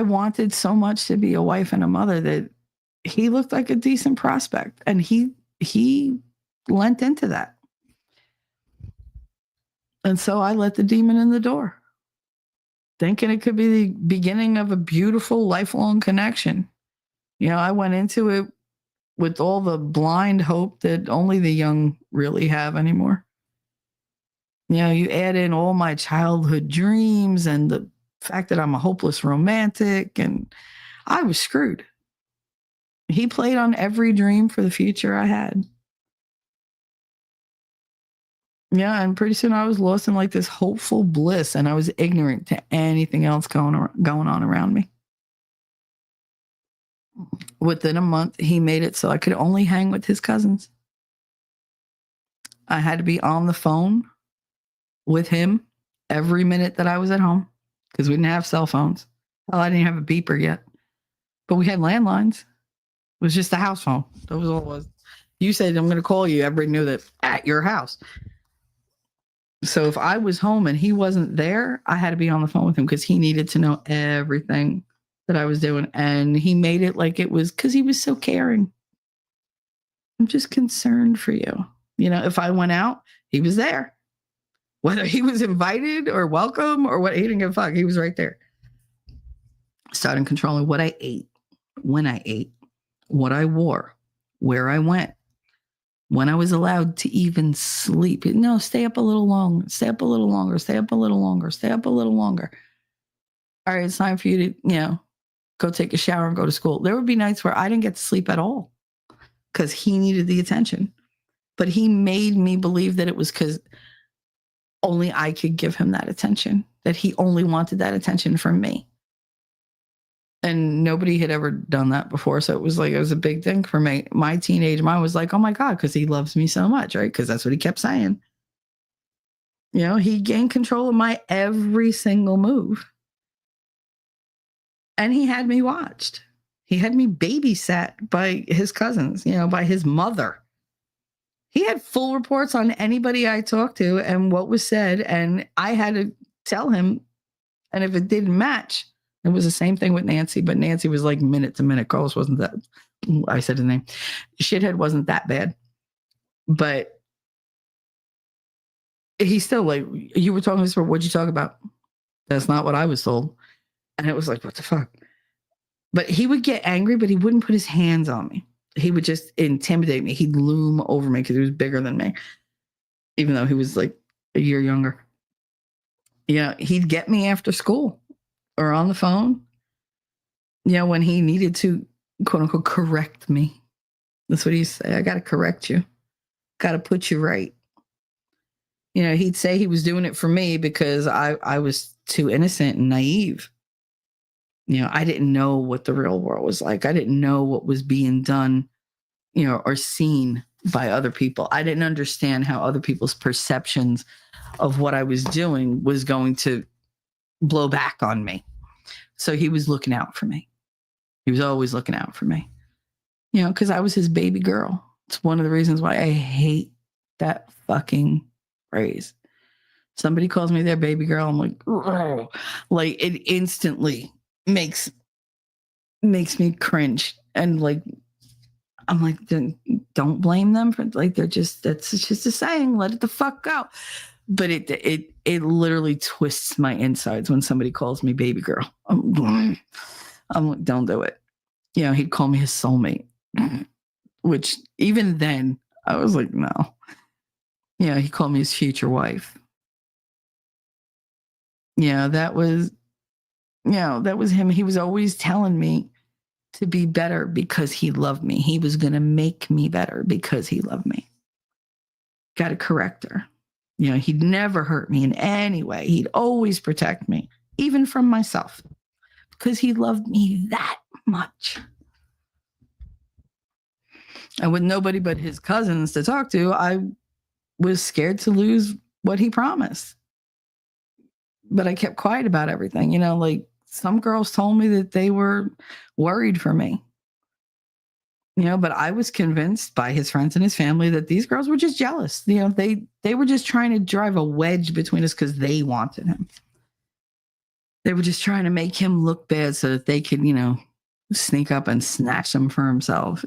Speaker 3: wanted so much to be a wife and a mother that he looked like a decent prospect. And he lent into that. And so I let the demon in the door, thinking it could be the beginning of a beautiful lifelong connection. I went into it with all the blind hope that only the young really have anymore. You add in all my childhood dreams and the fact that I'm a hopeless romantic, and I was screwed. He played on every dream for the future I had. Yeah, and pretty soon I was lost in like this hopeful bliss, and I was ignorant to anything else going on around me. Within a month, he made it so I could only hang with his cousins. I had to be on the phone with him every minute that I was at home because we didn't have cell phones. Hell, I didn't have a beeper yet, but we had landlines. It was just a house phone. That was all it was. You said, I'm going to call you. Everybody knew that at your house. So if I was home and he wasn't there, I had to be on the phone with him because he needed to know everything that I was doing. And he made it like it was because he was so caring. I'm just concerned for you. If I went out, he was there. Whether he was invited or welcome or what, he didn't give a fuck. He was right there. Started controlling what I ate, when I ate, what I wore, where I went, when I was allowed to even sleep. No, stay up a little long, stay up a little longer, stay up a little longer, stay up a little longer. All right, it's time for you to, go take a shower and go to school. There would be nights where I didn't get to sleep at all because he needed the attention. But he made me believe that it was because only I could give him that attention, that he only wanted that attention from me. And nobody had ever done that before. So it was a big thing for me. My teenage mind was like, oh my God, because he loves me so much, right? Because that's what he kept saying. He gained control of my every single move. And he had me watched. He had me babysat by his cousins, by his mother. He had full reports on anybody I talked to and what was said. And I had to tell him. And if it didn't match, it was the same thing with Nancy. But Nancy was like minute to minute. Carlos wasn't that. I said his name. Shithead wasn't that bad. But he's still like, you were talking this, what'd you talk about? That's not what I was told. And it was like, what the fuck? But he would get angry, but he wouldn't put his hands on me. He would just intimidate me. He'd loom over me because he was bigger than me, even though he was like a year younger. He'd get me after school or on the phone, when he needed to, quote unquote, correct me. That's what he'd say. I got to correct you. Got to put you right. He'd say he was doing it for me because I was too innocent and naive. I didn't know what the real world was like. I didn't know what was being done, or seen by other people. I didn't understand how other people's perceptions of what I was doing was going to blow back on me. So he was looking out for me. He was always looking out for me, because I was his baby girl. It's one of the reasons why I hate that fucking phrase. Somebody calls me their baby girl, I'm like, oh, like it instantly makes me cringe. And like, I'm like, don't blame them for like, that's just a saying, let it the fuck go. But it literally twists my insides when somebody calls me baby girl. I'm like, don't do it. He'd call me his soulmate, which even then I was like, no. He called me his future wife. That was him. He was always telling me to be better because he loved me. He was going to make me better because he loved me. Got to correct her. He'd never hurt me in any way. He'd always protect me, even from myself, because he loved me that much. And with nobody but his cousins to talk to, I was scared to lose what he promised. But I kept quiet about everything. Like some girls told me that they were worried for me. But I was convinced by his friends and his family that these girls were just jealous. They were just trying to drive a wedge between us because they wanted him. They were just trying to make him look bad so that they could, sneak up and snatch him for themselves.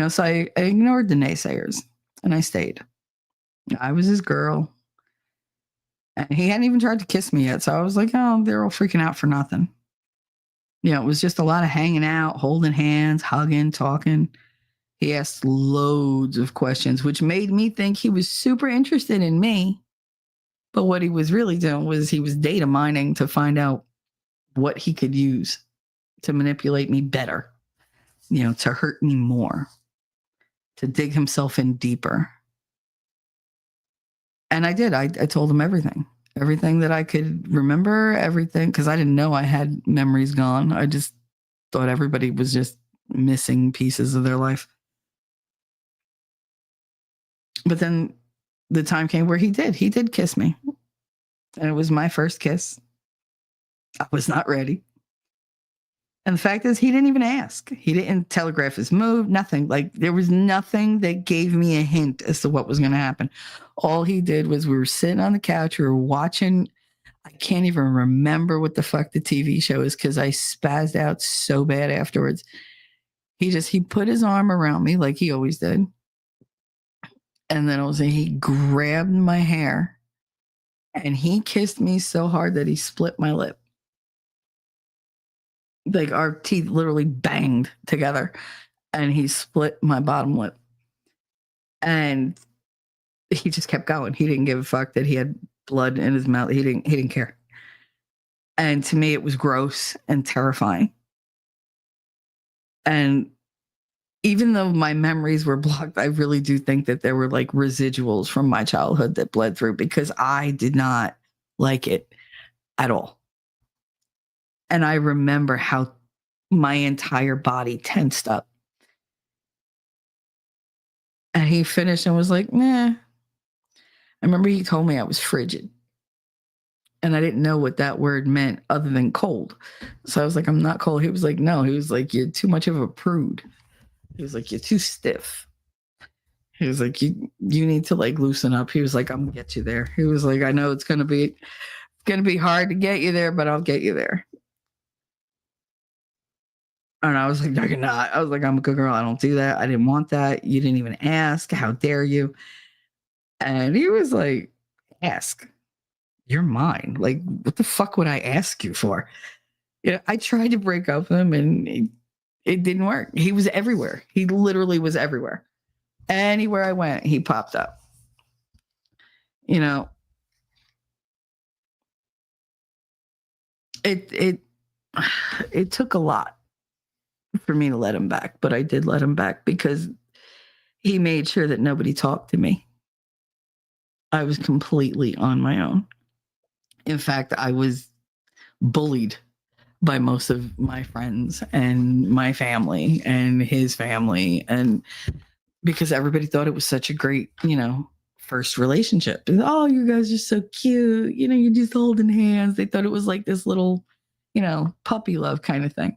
Speaker 3: So I ignored the naysayers and I stayed. I was his girl. And he hadn't even tried to kiss me yet. So I was like, oh, they're all freaking out for nothing. It was just a lot of hanging out, holding hands, hugging, talking. He asked loads of questions, which made me think he was super interested in me. But what he was really doing was he was data mining to find out what he could use to manipulate me better, to hurt me more, to dig himself in deeper. And I did. I told him everything that I could remember, everything, because I didn't know I had memories gone. I just thought everybody was just missing pieces of their life. But then the time came where he did kiss me. And it was my first kiss. I was not ready. And the fact is, he didn't even ask. He didn't telegraph his move, nothing. Like, there was nothing that gave me a hint as to what was going to happen. All he did was we were sitting on the couch, we were watching. I can't even remember what the fuck the TV show is because I spazzed out so bad afterwards. He put his arm around me like he always did. And then he grabbed my hair and he kissed me so hard that he split my lip. Like our teeth literally banged together and he split my bottom lip. And he just kept going. He didn't give a fuck that he had blood in his mouth. He didn't care. And to me, it was gross and terrifying. And even though my memories were blocked, I really do think that there were like residuals from my childhood that bled through because I did not like it at all. And I remember how my entire body tensed up. And he finished and was like, nah. I remember he told me I was frigid. And I didn't know what that word meant other than cold. So I was like, I'm not cold. He was like, no. He was like, you're too much of a prude. He was like, you're too stiff. He was like, you need to like loosen up. He was like, I'm gonna get you there. He was like, I know it's gonna be hard to get you there, but I'll get you there. And I was like, no, you're not. I was like, I'm a good girl. I don't do that. I didn't want that. You didn't even ask. How dare you? And he was like, ask. You're mine. Like, what the fuck would I ask you for? I tried to break up with him and it didn't work. He was everywhere. He literally was everywhere. Anywhere I went, he popped up. It took a lot for me to let him back, but I did let him back because he made sure that nobody talked to me. I was completely on my own. In fact, I was bullied by most of my friends and my family and his family, and because everybody thought it was such a great, first relationship. And, oh, you guys are so cute. You're just holding hands. They thought it was like this little, puppy love kind of thing.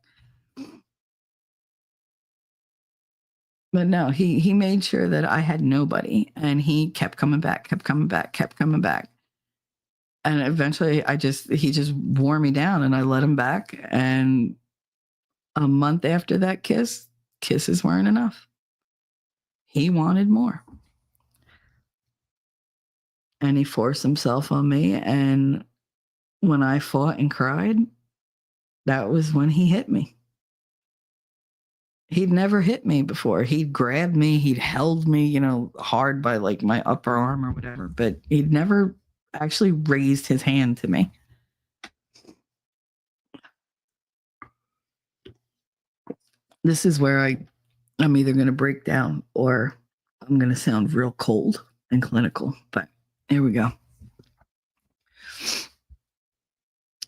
Speaker 3: But no, he made sure that I had nobody, and he kept coming back. And eventually he just wore me down and I let him back. And a month after that kisses weren't enough. He wanted more. And he forced himself on me. And when I fought and cried, that was when he hit me. He'd never hit me before. He'd grabbed me, he'd held me, hard by like my upper arm or whatever, but he'd never actually raised his hand to me. This is where I'm either going to break down or I'm going to sound real cold and clinical, but here we go.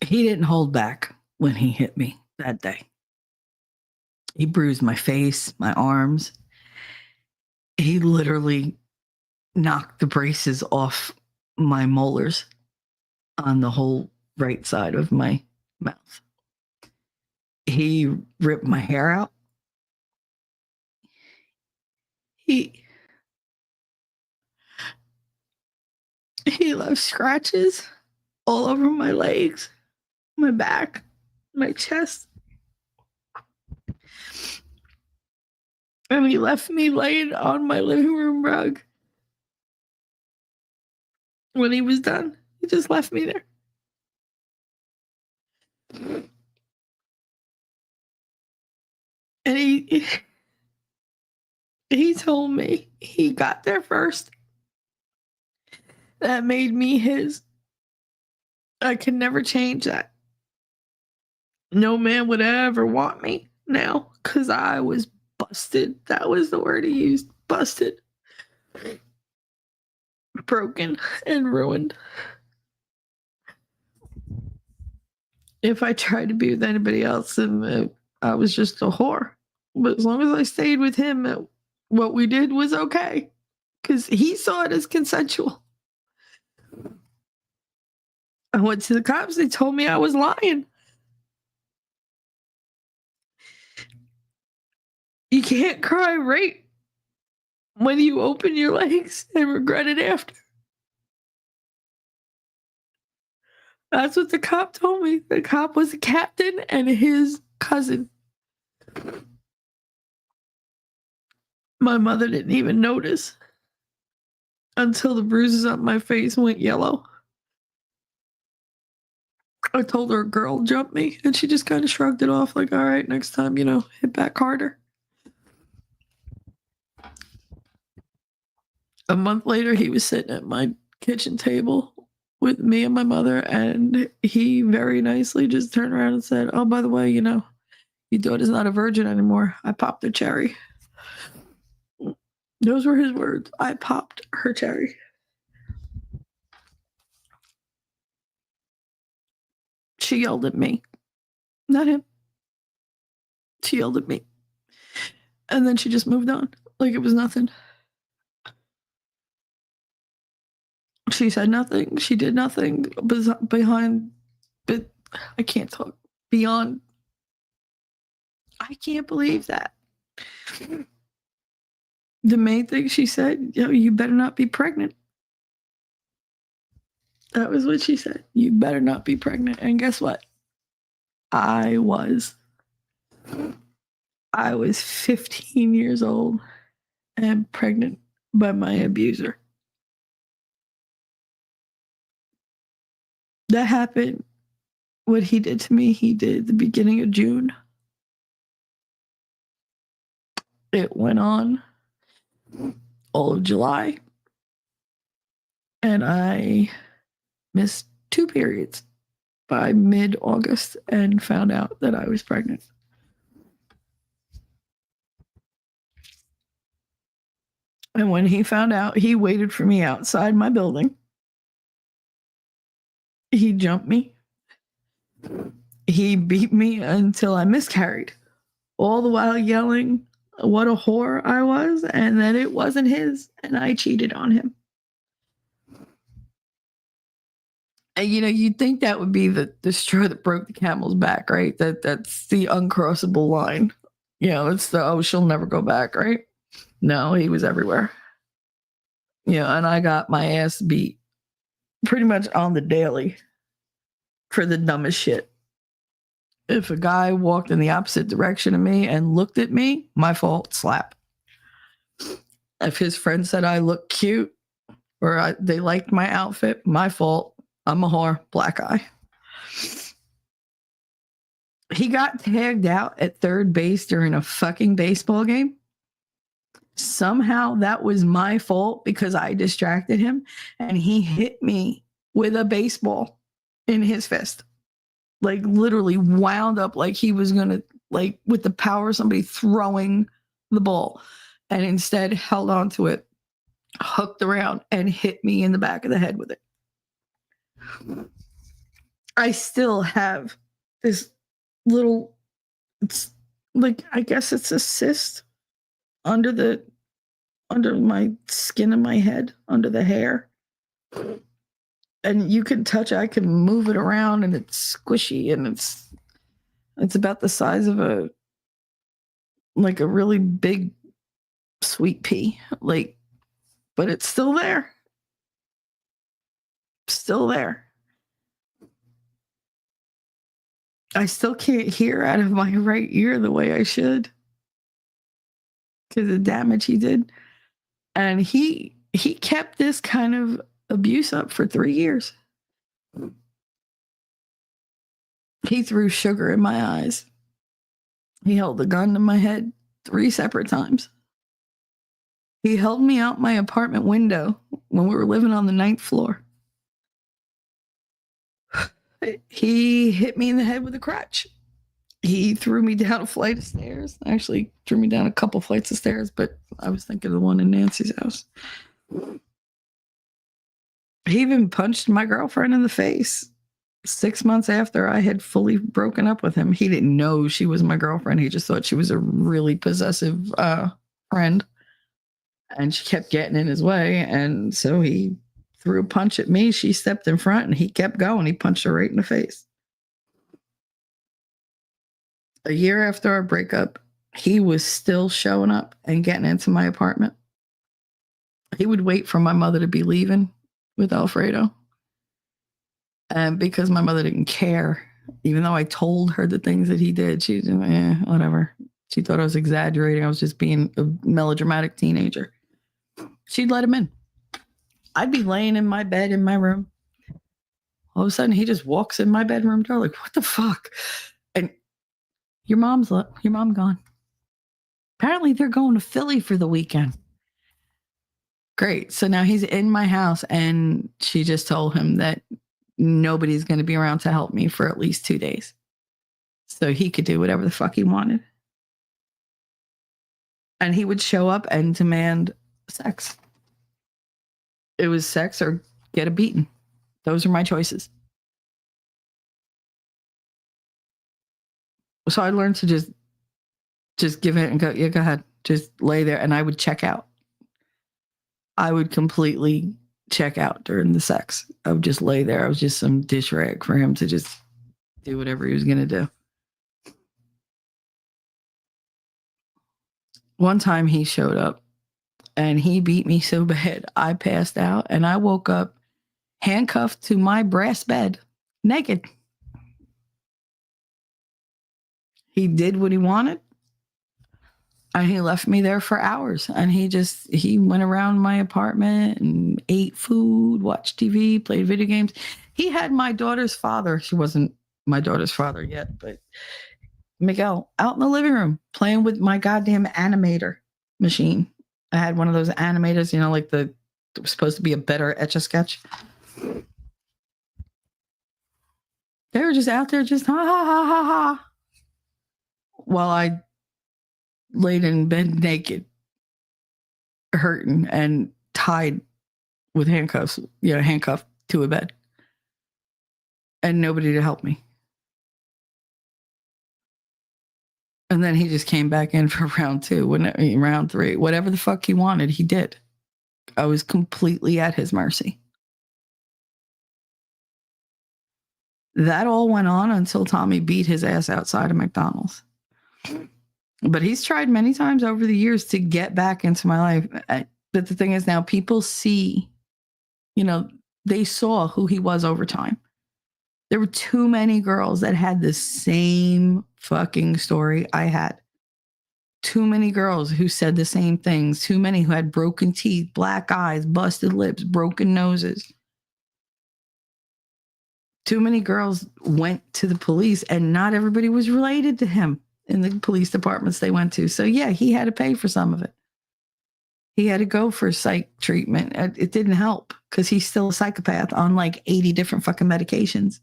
Speaker 3: He didn't hold back when he hit me that day. He bruised my face, my arms. He literally knocked the braces off my molars on the whole right side of my mouth. He ripped my hair out. He left scratches all over my legs, my back, my chest. And he left me laying on my living room rug. When he was done, he just left me there. And he told me he got there first. That made me his. I can never change that. No man would ever want me now because I was busted. That was the word he used. Busted. Broken and ruined. If I tried to be with anybody else, then I was just a whore. But as long as I stayed with him, what we did was okay. Because he saw it as consensual. I went to the cops. They told me I was lying. You can't cry rape when you open your legs and regret it after. That's what the cop told me. The cop was a captain and his cousin. My mother didn't even notice until the bruises on my face went yellow. I told her a girl jumped me, and she just kind of shrugged it off like, all right, next time, hit back harder. A month later, he was sitting at my kitchen table with me and my mother, and he very nicely just turned around and said, oh, by the way, your daughter's not a virgin anymore. I popped her cherry. Those were his words. I popped her cherry. She yelled at me. Not him. She yelled at me. And then she just moved on. Like it was nothing. She said nothing. She did nothing behind, but I can't talk beyond. I can't believe that. The main thing she said, you better not be pregnant. That was what she said. You better not be pregnant. And guess what? I was 15 years old and pregnant by my abuser. That happened. What he did to me, he did at the beginning of June. It went on all of July. And I missed 2 periods by mid-August and found out that I was pregnant. And when he found out, he waited for me outside my building. He jumped me. He beat me until I miscarried, all the while yelling what a whore I was and that it wasn't his and I cheated on him. And, you'd think that would be the straw that broke the camel's back, right? That's the uncrossable line. It's the, she'll never go back, right? No, he was everywhere. And I got my ass beat pretty much on the daily for the dumbest shit. If a guy walked in the opposite direction of me and looked at me, my fault, slap. If his friend said I look cute or they liked my outfit, my fault. I'm a whore, black eye. He got tagged out at third base during a fucking baseball game. Somehow that was my fault because I distracted him and he hit me with a baseball in his fist. Like literally wound up like he was going to, like with the power of somebody throwing the ball, and instead held on to it, hooked around and hit me in the back of the head with it. I still have this little, it's like, I guess it's a cyst under my skin of my head, under the hair. And you can touch it, I can move it around and it's squishy and it's about the size of a really big sweet pea. But it's still there. Still there. I still can't hear out of my right ear the way I should because of the damage he did. And he kept this kind of abuse up for 3 years. He threw sugar in my eyes. He held a gun to my head 3 separate times. He held me out my apartment window when we were living on the 9th floor. He hit me in the head with a crutch. He threw me down a flight of stairs. Actually, threw me down a couple flights of stairs, but I was thinking of the one in Nancy's house. He even punched my girlfriend in the face 6 months after I had fully broken up with him. He didn't know she was my girlfriend. He just thought she was a really possessive friend. And she kept getting in his way. And so he threw a punch at me. She stepped in front and he kept going. He punched her right in the face. A year after our breakup, he was still showing up and getting into my apartment. He would wait for my mother to be leaving with Alfredo. And because my mother didn't care, even though I told her the things that he did, she was, whatever. She thought I was exaggerating. I was just being a melodramatic teenager. She'd let him in. I'd be laying in my bed in my room. All of a sudden, he just walks in my bedroom door like, what the fuck? And your mom gone. Apparently, they're going to Philly for the weekend. Great. So now he's in my house and she just told him that nobody's going to be around to help me for at least 2 days. So he could do whatever the fuck he wanted. And he would show up and demand sex. It was sex or get a beating. Those are my choices. So I learned to just give it and go, yeah, go ahead. Just lay there. And I would check out. I would completely check out during the sex. I would just lay there. I was just some dish rag for him to just do whatever he was going to do. One time he showed up and he beat me so bad, I passed out and I woke up handcuffed to my brass bed, naked. He did what he wanted. And he left me there for hours. And he went around my apartment and ate food, watched TV, played video games. He had my daughter's father. She wasn't my daughter's father yet, but Miguel out in the living room playing with my goddamn animator machine. I had one of those animators, like it was supposed to be a better Etch-a-Sketch. They were just out there just ha ha ha ha ha. While I laid in bed naked, hurting and tied with handcuffs, handcuffed to a bed. And nobody to help me. And then he just came back in for round 2, round 3, whatever the fuck he wanted, he did. I was completely at his mercy. That all went on until Tommy beat his ass outside of McDonald's. But he's tried many times over the years to get back into my life. But the thing is now people see, they saw who he was over time. There were too many girls that had the same fucking story I had. Too many girls who said the same things. Too many who had broken teeth, black eyes, busted lips, broken noses. Too many girls went to the police and not everybody was related to him in the police departments they went to. So yeah, he had to pay for some of it. He had to go for psych treatment. It didn't help because he's still a psychopath on like 80 different fucking medications.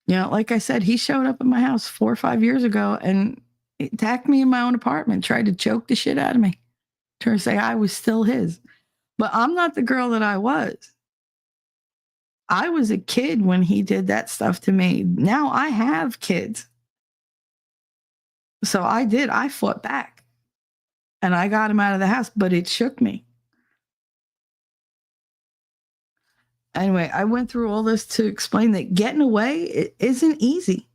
Speaker 3: Like I said, he showed up at my house 4 or 5 years ago and attacked me in my own apartment, tried to choke the shit out of me, trying to say I was still his. But I'm not the girl that I was. I was a kid when he did that stuff to me. Now I have kids. So I fought back and I got him out of the house, but it shook me. Anyway, I went through all this to explain that getting away isn't easy.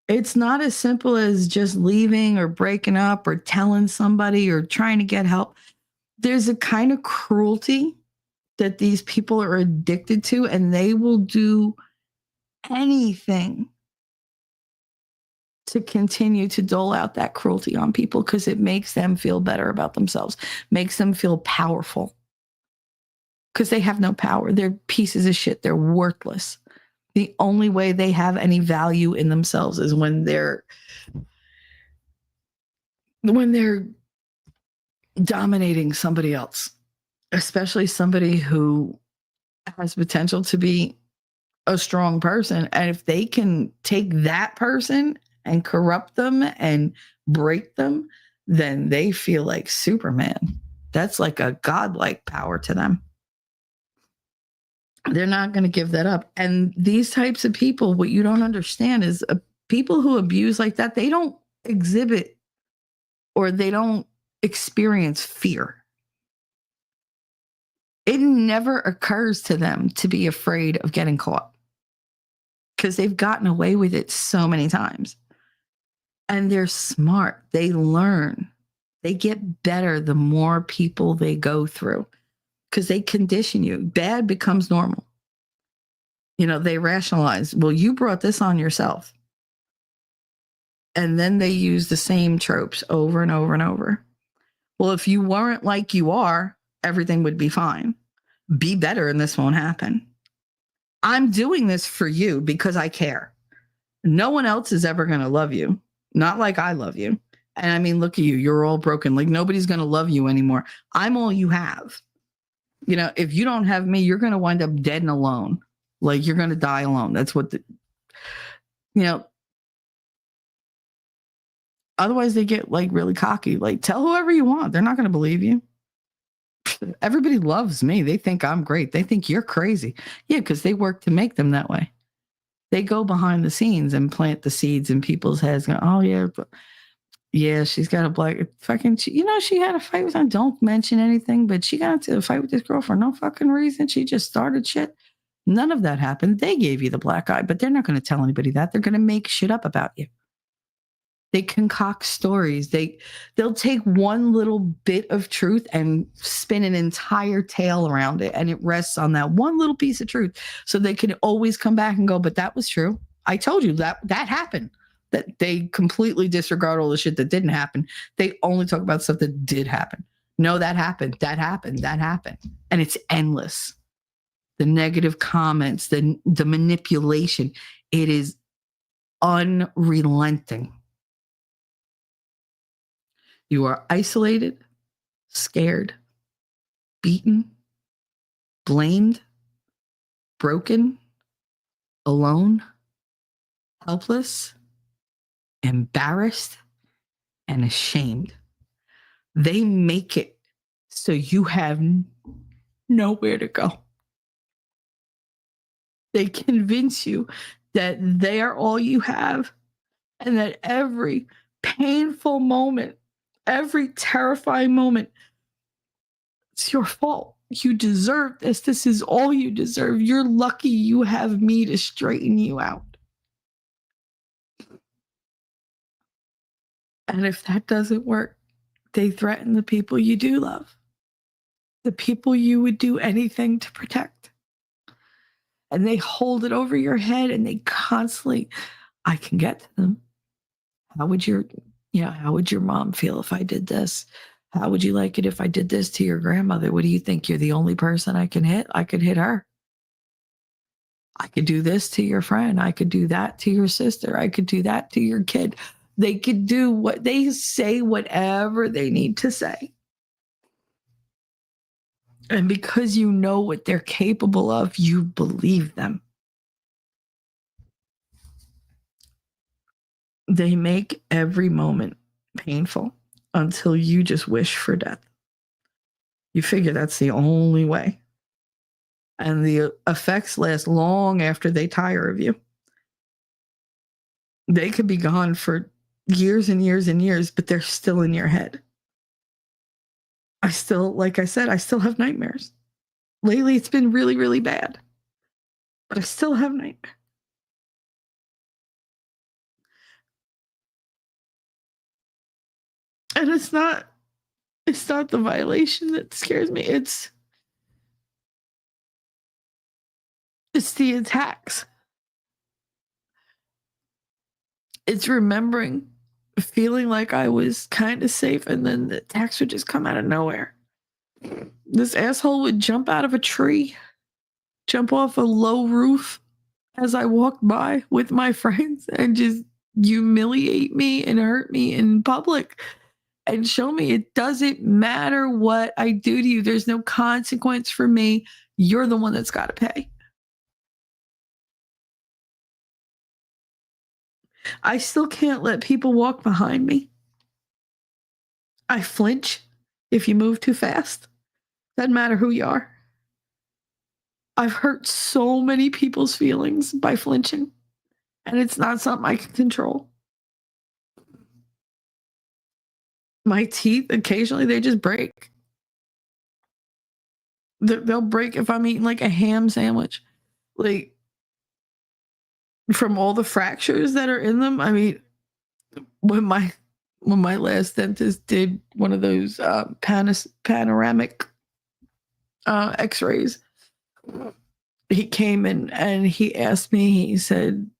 Speaker 3: It's not as simple as just leaving or breaking up or telling somebody or trying to get help. There's a kind of cruelty that these people are addicted to, and they will do anything to continue to dole out that cruelty on people because it makes them feel better about themselves, makes them feel powerful. Because they have no power. They're pieces of shit. They're worthless. The only way they have any value in themselves is when they're dominating somebody else, especially somebody who has potential to be a strong person. And if they can take that person and corrupt them and break them, then they feel like Superman. That's like a godlike power to them. They're not going to give that up. And these types of people, what you don't understand is people who abuse like that, they don't exhibit or they don't experience fear. It never occurs to them to be afraid of getting caught because they've gotten away with it so many times. And they're smart. They learn. They get better the more people they go through. Because they condition you. Bad becomes normal. They rationalize, well, you brought this on yourself. And then they use the same tropes over and over and over. Well, if you weren't like you are, everything would be fine. Be better and this won't happen. I'm doing this for you because I care. No one else is ever going to love you. Not like I love you. And I mean, look at you. You're all broken. Like nobody's going to love you anymore. I'm all you have. If you don't have me, you're going to wind up dead and alone. Like you're going to die alone. That's what Otherwise, they get like really cocky. Like, tell whoever you want. They're not going to believe you. Everybody loves me. They think I'm great. They think you're crazy. Yeah, because they work to make them that way. They go behind the scenes and plant the seeds in people's heads. Going, oh yeah, yeah, she's got a black fucking. She had a fight with. I don't mention anything, but she got into a fight with this girl for no fucking reason. She just started shit. None of that happened. They gave you the black eye, but they're not going to tell anybody that. They're going to make shit up about you. They concoct stories. They'll take one little bit of truth and spin an entire tale around it, and it rests on that one little piece of truth. So they can always come back and go, but that was true. I told you that happened. That they completely disregard all the shit that didn't happen. They only talk about stuff that did happen. No, that happened. That happened. That happened. And it's endless. The negative comments, the manipulation, it is unrelenting. You are isolated, scared, beaten, blamed, broken, alone, helpless, embarrassed, and ashamed. They make it so you have nowhere to go. They convince you that they are all you have, and that every painful moment, every terrifying moment, it's your fault. You deserve this. This is all you deserve. You're lucky you have me to straighten you out. And if that doesn't work, they threaten the people you do love, the people you would do anything to protect. And they hold it over your head, and they constantly, I can get to them. How would your mom feel if I did this? How would you like it if I did this to your grandmother? What do you think? You're the only person I can hit? I could hit her. I could do this to your friend. I could do that to your sister. I could do that to your kid. They could do what they say, whatever they need to say. And because you know what they're capable of, you believe them. They make every moment painful until you just wish for death. You figure that's the only way. And the effects last long after they tire of you. They could be gone for years and years and years, but they're still in your head. Like I said, I still have nightmares. Lately, it's been really, really bad. But I still have nightmares. And it's not the violation that scares me. It's the attacks. It's remembering feeling like I was kind of safe, and then the attacks would just come out of nowhere. This asshole would jump out of a tree, jump off a low roof as I walked by with my friends, and just humiliate me and hurt me in public and show me it doesn't matter what I do to you. There's no consequence for me. You're the one that's got to pay. I still can't let people walk behind me. I flinch if you move too fast. Doesn't matter who you are. I've hurt so many people's feelings by flinching, and it's not something I can control. My teeth, occasionally, they just break. They'll break if I'm eating like a ham sandwich. Like, from all the fractures that are in them. I mean, when my last dentist did one of those panoramic x-rays, he came in and he asked me, he said,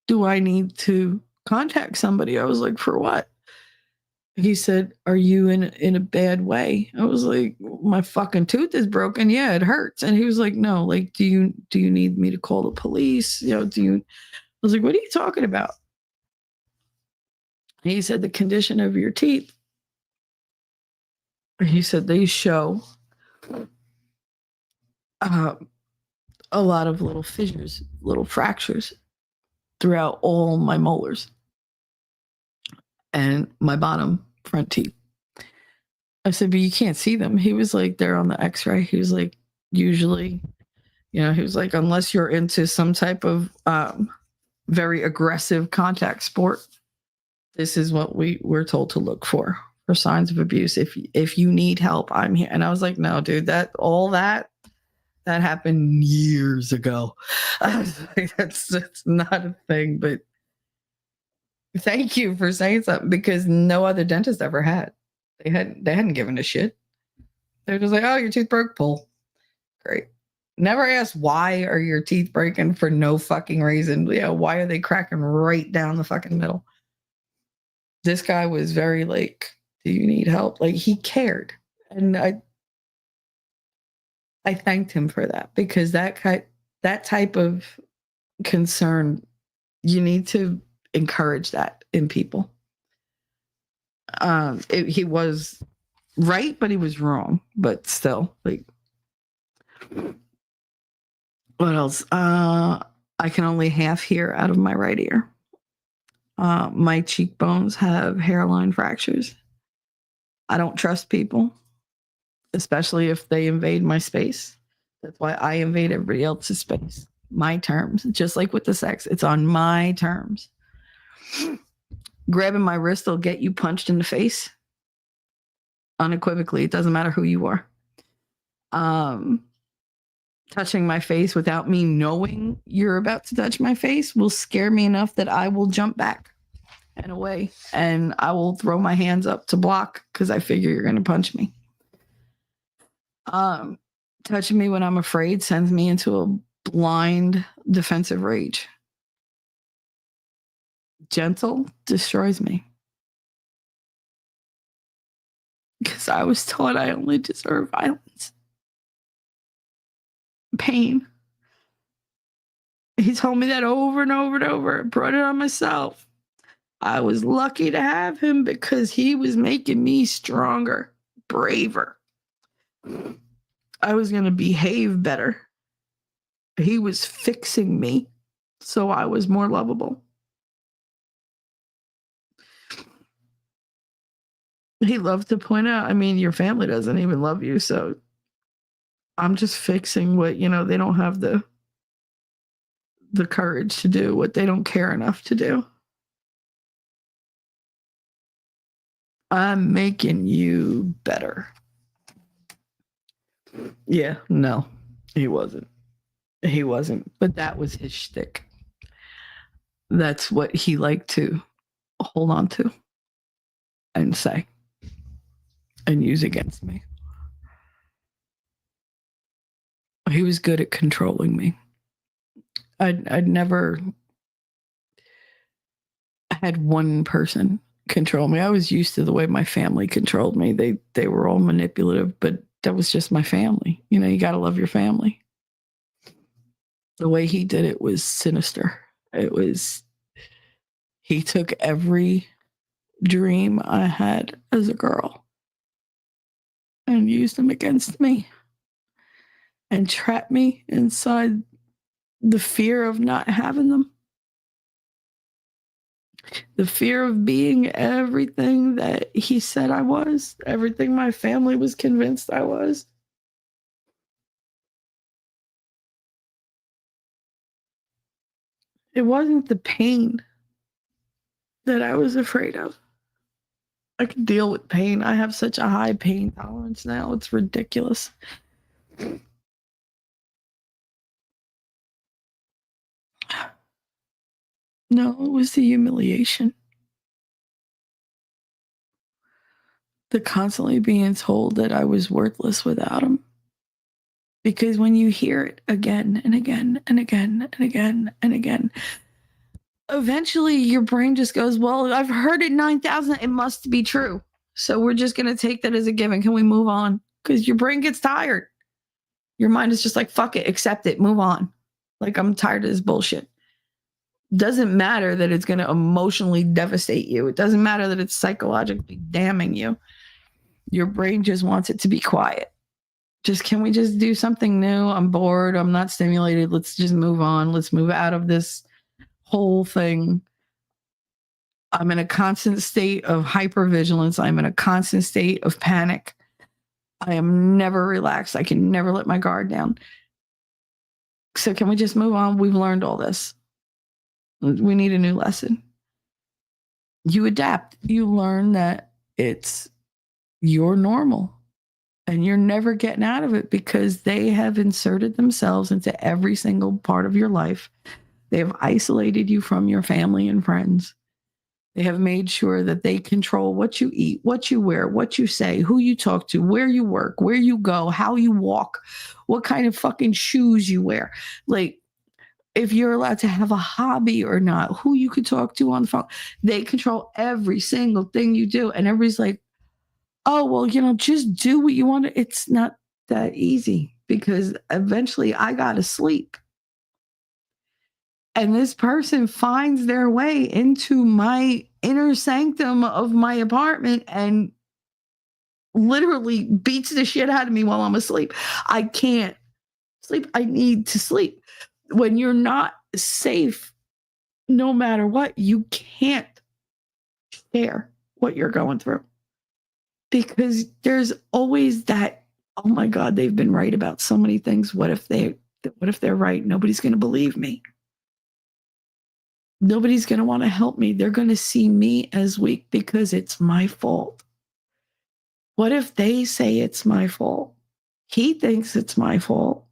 Speaker 3: do I need to contact somebody? I was like, for what? He said, are you in a bad way? I was like, my fucking tooth is broken. Yeah, it hurts. And he was like, no, like, do you need me to call the police? I was like, what are you talking about? He said, the condition of your teeth. He said, they show a lot of little fissures, little fractures throughout all my molars. and my bottom front teeth. I said, but you can't see them. He was like, they're on the x-ray. He was like, usually, he was like, unless you're into some type of very aggressive contact sport, this is what we're told to look for signs of abuse. If you need help, I'm here. And I was like, no, dude, that happened years ago. I was like, that's not a thing. But thank you for saying something, because no other dentist ever had. They hadn't given a shit. They're just like, oh, your tooth broke, pull. Great. Never asked why are your teeth breaking for no fucking reason. Why are they cracking right down the fucking middle? This guy was very like, do you need help? Like, he cared. And I thanked him for that, because that type of concern, you need to encourage that in people. He was right, but he was wrong. But still, like, what else? I can only half hear out of my right ear. My cheekbones have hairline fractures. I don't trust people, especially if they invade my space. That's why I invade everybody else's space. My terms, just like with the sex, it's on my terms. Grabbing my wrist will get you punched in the face. Unequivocally, it doesn't matter who you are. Touching my face without me knowing you're about to touch my face will scare me enough that I will jump back and away, and I will throw my hands up to block because I figure you're going to punch me. Touching me when I'm afraid sends me into a blind defensive rage. Gentle destroys me, because I was taught I only deserve violence, pain. He told me that over and over and over. I brought it on myself. I was lucky to have him because he was making me stronger, braver. I was going to behave better. He was fixing me so I was more lovable. He loved to point out, I mean, your family doesn't even love you, so I'm just fixing what, they don't have the courage to do, what they don't care enough to do. I'm making you better. Yeah, no, he wasn't. He wasn't. But that was his shtick. That's what he liked to hold on to and say and use against me. He was good at controlling me. I'd never had one person control me. I was used to the way my family controlled me. They were all manipulative, but that was just my family. You got to love your family. The way he did it was sinister. He took every dream I had as a girl and used them against me and trapped me inside the fear of not having them. The fear of being everything that he said I was, everything my family was convinced I was. It wasn't the pain that I was afraid of. I can deal with pain. I have such a high pain tolerance now. It's ridiculous. No, it was the humiliation. The constantly being told that I was worthless without him. Because when you hear it again and again and again and again and again, eventually your brain just goes, well, I've heard it 9,000. It must be true. So we're just going to take that as a given. Can we move on? Because your brain gets tired. Your mind is just like, fuck it, accept it, move on. Like, I'm tired of this bullshit. Doesn't matter that it's going to emotionally devastate you. It doesn't matter that it's psychologically damning you. Your brain just wants it to be quiet. Can we just do something new? I'm bored. I'm not stimulated. Let's just move on. Let's move out of this whole thing. I'm in a constant state of hypervigilance. I'm in a constant state of panic. I am never relaxed. I can never let my guard down. So can we just move on? We've learned all this. We need a new lesson. You adapt. You learn that it's your normal and you're never getting out of it because they have inserted themselves into every single part of your life. They have isolated you from your family and friends. They have made sure that they control what you eat, what you wear, what you say, who you talk to, where you work, where you go, how you walk, what kind of fucking shoes you wear. Like, if you're allowed to have a hobby or not, who you could talk to on the phone. They control every single thing you do. And everybody's like, oh, well, just do what you want to. It's not that easy because eventually I got to sleep. And this person finds their way into my inner sanctum of my apartment and literally beats the shit out of me while I'm asleep. I can't sleep. I need to sleep. When you're not safe, no matter what, you can't share what you're going through because there's always that, oh my God, they've been right about so many things. What if they're right? Nobody's going to believe me. Nobody's going to want to help me. They're going to see me as weak because it's my fault. What if they say it's my fault? He thinks it's my fault.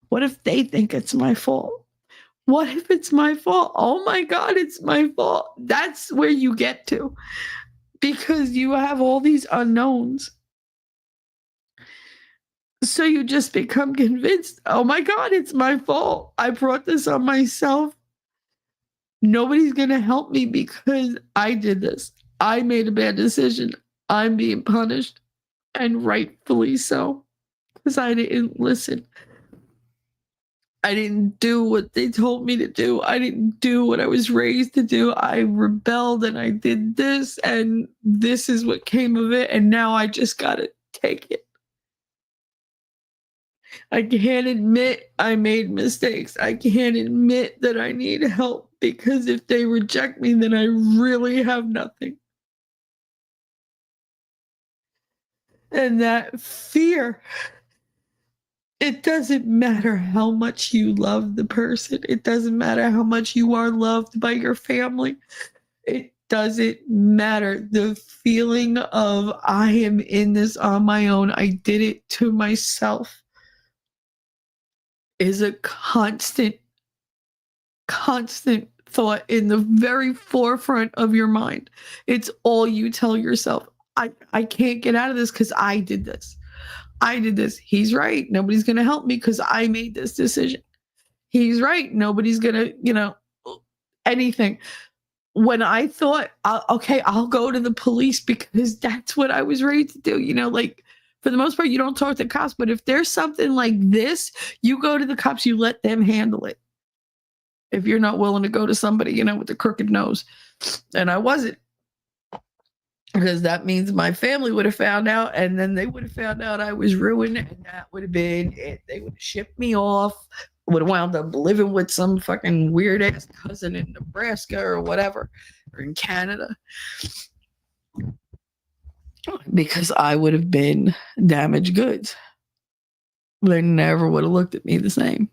Speaker 3: What if they think it's my fault? What if it's my fault? Oh my God, it's my fault. That's where you get to because you have all these unknowns. So you just become convinced, oh my God, it's my fault. I brought this on myself. Nobody's going to help me because I did this. I made a bad decision. I'm being punished, and rightfully so, because I didn't listen. I didn't do what they told me to do. I didn't do what I was raised to do. I rebelled and I did this, and this is what came of it. And now I just got to take it. I can't admit I made mistakes. I can't admit that I need help because if they reject me, then I really have nothing. And that fear, it doesn't matter how much you love the person. It doesn't matter how much you are loved by your family. It doesn't matter. The feeling of I am in this on my own. I did it to myself is a constant thought in the very forefront of your mind. It's all you tell yourself. I can't get out of this because I did this. I did this. He's right. Nobody's going to help me because I made this decision. He's right. Nobody's going to, anything. When I thought, okay, I'll go to the police because that's what I was raised to do. Like for the most part, you don't talk to cops. But if there's something like this, you go to the cops, you let them handle it. If you're not willing to go to somebody, with the crooked nose. And I wasn't. Because that means my family would have found out, and then they would have found out I was ruined, and that would have been it. They would have shipped me off, would have wound up living with some fucking weird ass cousin in Nebraska or whatever, or in Canada. Because I would have been damaged goods. They never would have looked at me the same.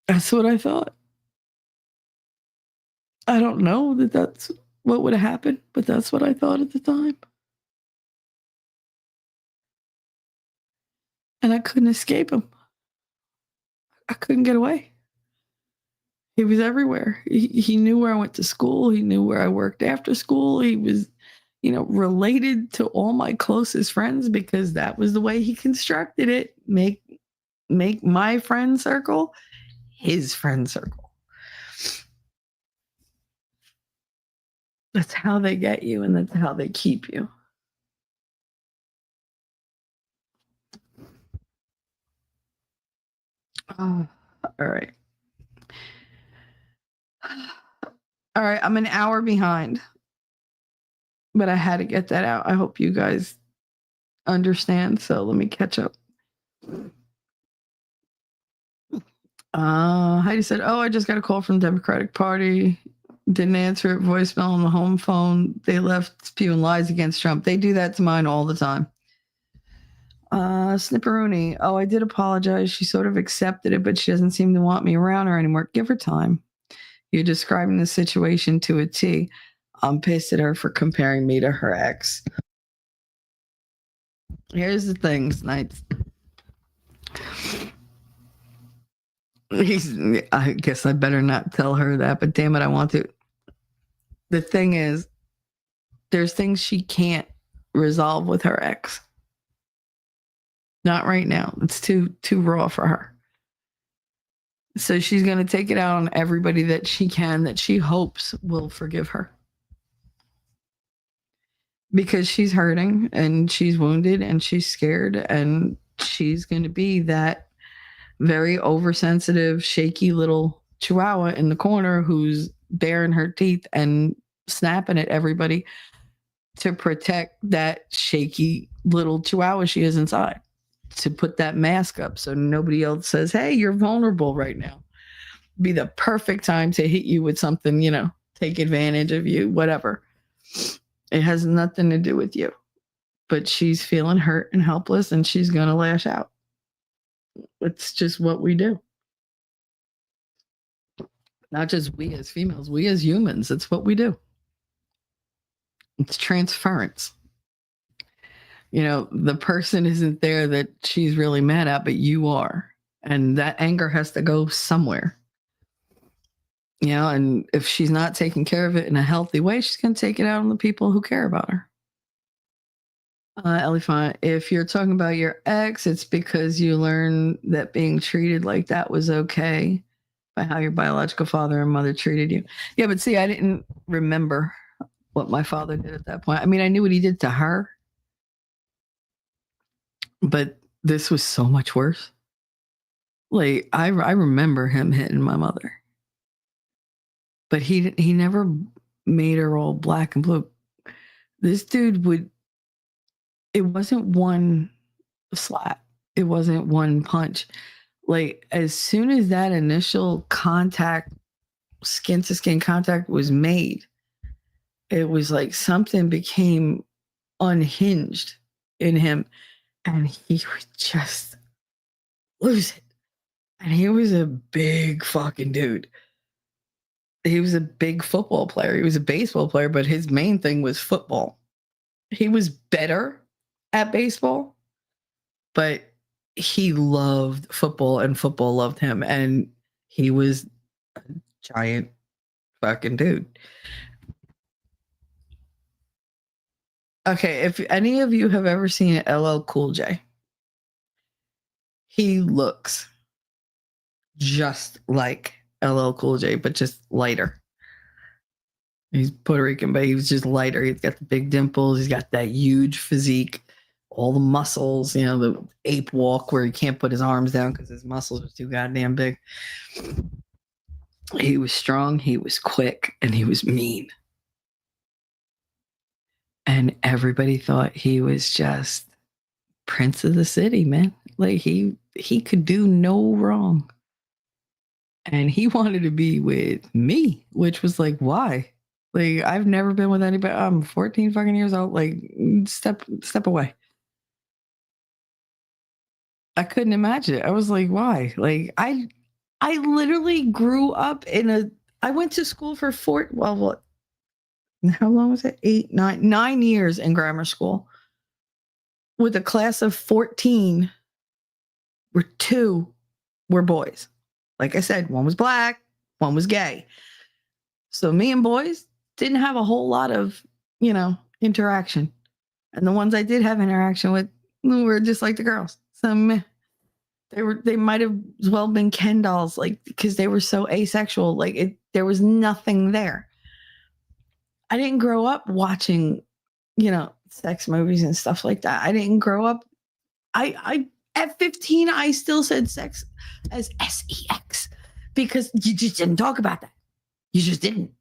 Speaker 3: That's what I thought. I don't know that that's what would have happened, but that's what I thought at the time. And I couldn't escape him. I couldn't get away. He was everywhere. He knew where I went to school. He knew where I worked after school. He was, related to all my closest friends because that was the way he constructed it. Make my friend circle his friend circle. That's how they get you, and that's how they keep you. All right. All right, I'm an hour behind, but I had to get that out. I hope you guys understand. So let me catch up. Heidi said, "Oh, I just got a call from the Democratic Party. Didn't answer it. Voicemail on the home phone. They left spewing lies against Trump. They do that to mine all the time." Snipperoonie. "Oh, I did apologize. She sort of accepted it, but she doesn't seem to want me around her anymore. Give her time. You're describing the situation to a T. I'm pissed at her for comparing me to her ex." Here's the thing, Snipes. I guess I better not tell her that, but damn it, I want to. The thing is, there's things she can't resolve with her ex. Not right now. It's too raw for her. So she's going to take it out on everybody that she can, that she hopes will forgive her. Because she's hurting and she's wounded and she's scared, and she's going to be that very oversensitive, shaky little chihuahua in the corner who's baring her teeth and snapping at everybody to protect that shaky little chihuahua she is inside, to put that mask up so nobody else says, "Hey, you're vulnerable right now." Be the perfect time to hit you with something, take advantage of you, whatever. It has nothing to do with you. But she's feeling hurt and helpless, and she's going to lash out. It's just what we do. Not just we as females, we as humans. It's what we do. It's transference. The person isn't there that she's really mad at, but you are. And that anger has to go somewhere. And if she's not taking care of it in a healthy way, she's going to take it out on the people who care about her. Elephant, if you're talking about your ex, it's because you learned that being treated like that was okay by how your biological father and mother treated you. Yeah, but see, I didn't remember what my father did at that point. I mean, I knew what he did to her, but this was so much worse. Like, I remember him hitting my mother, but he never made her all black and blue. This dude it wasn't one slap. It wasn't one punch. Like, as soon as that initial contact, skin to skin contact was made, it was like something became unhinged in him, and he would just lose it. And he was a big fucking dude. He was a big football player. He was a baseball player, but his main thing was football. He was better at baseball, but he loved football and football loved him. And he was a giant fucking dude. Okay, if any of you have ever seen LL Cool J, he looks just like LL Cool J, but just lighter. He's Puerto Rican, but he was just lighter. He's got the big dimples. He's got that huge physique, all the muscles, the ape walk where he can't put his arms down because his muscles are too goddamn big. He was strong, he was quick, and he was mean. And everybody thought he was just Prince of the City, man. Like, he could do no wrong. And he wanted to be with me, which was like, why? Like, I've never been with anybody. I'm 14 fucking years old. Like, step away. I couldn't imagine it. I was like, why? Like, I literally grew up I went to school for how long was it? 9 years in grammar school with a class of 14 where 2 were boys. Like I said, one was black, one was gay. So me and boys didn't have a whole lot of, interaction. And the ones I did have interaction with were just like the girls. So they might have as well been Ken dolls, like, because they were so asexual. Like, there was nothing there. I didn't grow up watching, sex movies and stuff like that. I didn't grow up. I at 15, I still said sex as sex because you just didn't talk about that. You just didn't.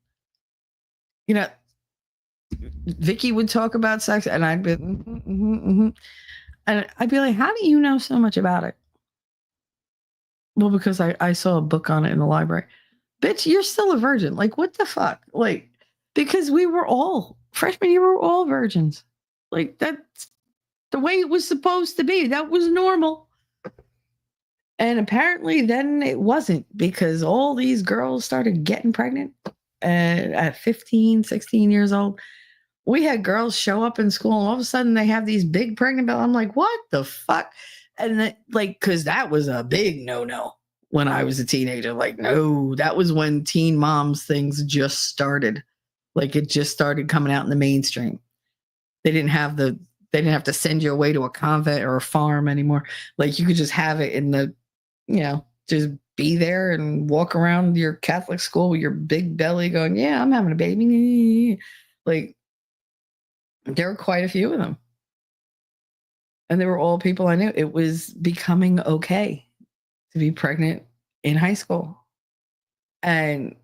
Speaker 3: Vicky would talk about sex, and I'd be, and I'd be like, "How do you know so much about it?" Well, because I saw a book on it in the library. Bitch, you're still a virgin. Like, what the fuck? Like, because we were all freshman year, we were all virgins. Like, that's the way it was supposed to be. That was normal. And apparently then it wasn't, because all these girls started getting pregnant at 15, 16 years old. We had girls show up in school and all of a sudden they have these big pregnant bellies. I'm like, what the fuck? And then, like, because that was a big no when I was a teenager. Like, no, that was when teen moms things just started. Like, it just started coming out in the mainstream. They didn't have to send you away to a convent or a farm anymore. Like, you could just have it in the, just be there and walk around your Catholic school with your big belly going, yeah, I'm having a baby. Like, there were quite a few of them. And they were all people I knew. It was becoming okay to be pregnant in high school. And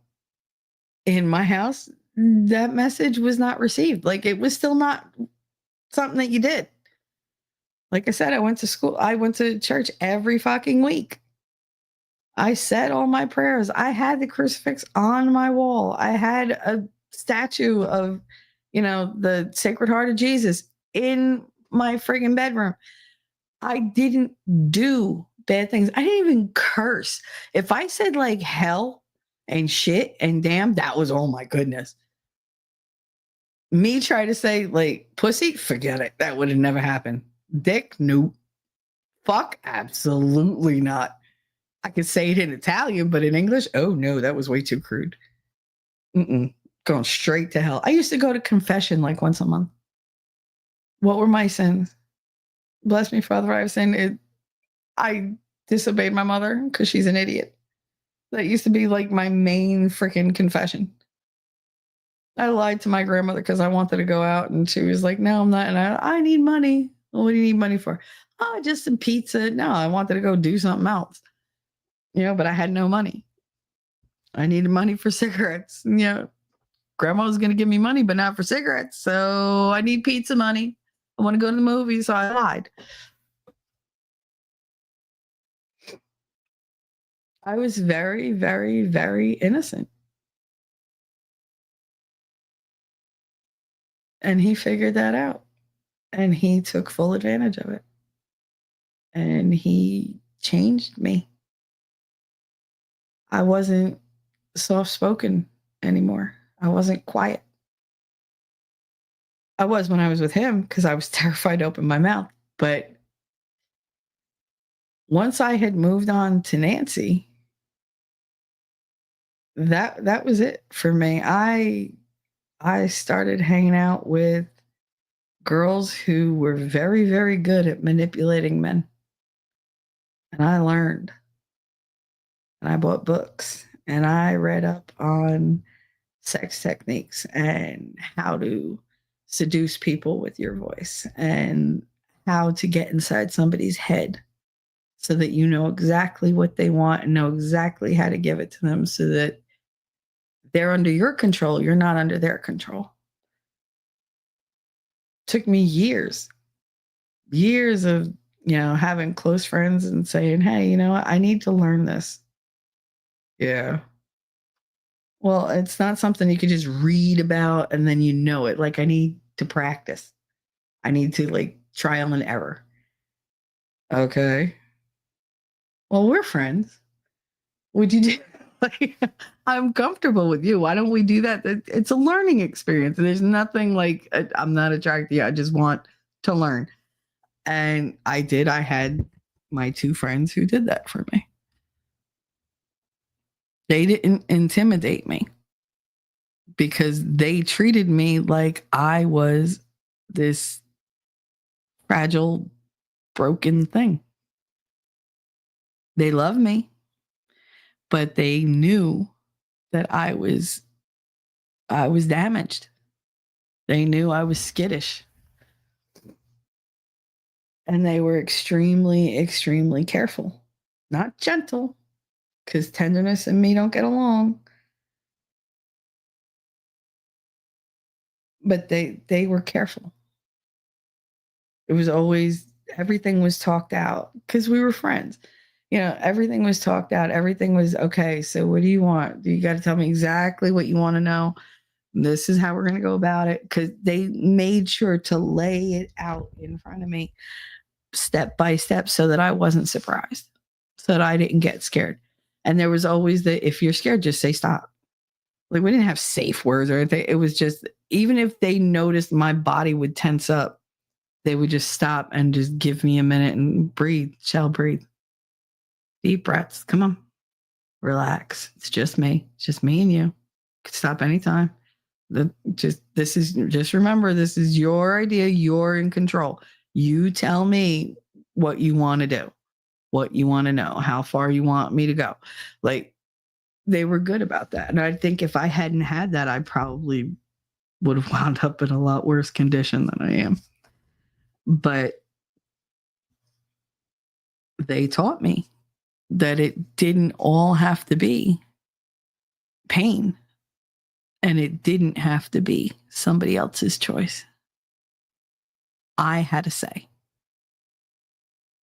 Speaker 3: in my house, that message was not received. Like, it was still not something that you did. Like I said, I went to church every fucking week. I said all my prayers. I had the crucifix on my wall. I had a statue of, the Sacred Heart of Jesus in my friggin' bedroom. I didn't do bad things. I didn't even curse. If I said like hell and shit and damn, that was, oh my goodness. Me try to say like pussy, forget it. That would have never happened. Dick, nope. Fuck, absolutely not. I could say it in Italian, but in English, oh no, that was way too crude. Going straight to hell. I used to go to confession like once a month. What were my sins? Bless me, Father, I have sinned. I disobeyed my mother because she's an idiot. That used to be like my main freaking confession. I lied to my grandmother because I wanted to go out, and she was like, no, I'm not. And I need money. Well, what do you need money for? Oh, just some pizza. No, I wanted to go do something else. But I had no money. I needed money for cigarettes. Grandma was going to give me money, but not for cigarettes. So I need pizza money. I want to go to the movies. So I lied. I was very, very, very innocent. And he figured that out. And he took full advantage of it. And he changed me. I wasn't soft-spoken anymore. I wasn't quiet. I was when I was with him because I was terrified to open my mouth. But once I had moved on to Nancy, that was it for me. I started hanging out with girls who were very, very good at manipulating men. And I learned. And I bought books and I read up on sex techniques and how to seduce people with your voice and how to get inside somebody's head so that you know exactly what they want and know exactly how to give it to them so that they're under your control. You're not under their control. Took me years of, having close friends and saying, hey, you know what? I need to learn this. Yeah. Well, it's not something you could just read about and then you know it. Like, I need to practice. I need to like trial and error. Okay. Well, we're friends. Would you do like I'm comfortable with you. Why don't we do that? It's a learning experience. There's nothing like I'm not attracted to you. I just want to learn. And I did. I had my two friends who did that for me. They didn't intimidate me because they treated me like I was this fragile, broken thing. They loved me, but they knew that I was damaged. They knew I was skittish. And they were extremely, extremely careful. Not gentle, because tenderness and me don't get along. But they were careful. It was always, everything was talked out because we were friends. Everything was talked out. Everything was okay. So what do you want? You got to tell me exactly what you want to know. This is how we're going to go about it. Because they made sure to lay it out in front of me step by step so that I wasn't surprised, so that I didn't get scared. And there was always if you're scared, just say stop. Like, we didn't have safe words or anything. It was just, even if they noticed my body would tense up, they would just stop and just give me a minute and breathe. Shall breathe. Deep breaths. Come on. Relax. It's just me. It's just me and you. You can stop anytime. Just remember, this is your idea. You're in control. You tell me what you want to do, what you want to know, how far you want me to go. Like, they were good about that. And I think if I hadn't had that, I probably would have wound up in a lot worse condition than I am. But they taught me that it didn't all have to be pain, and it didn't have to be somebody else's choice. I had a say.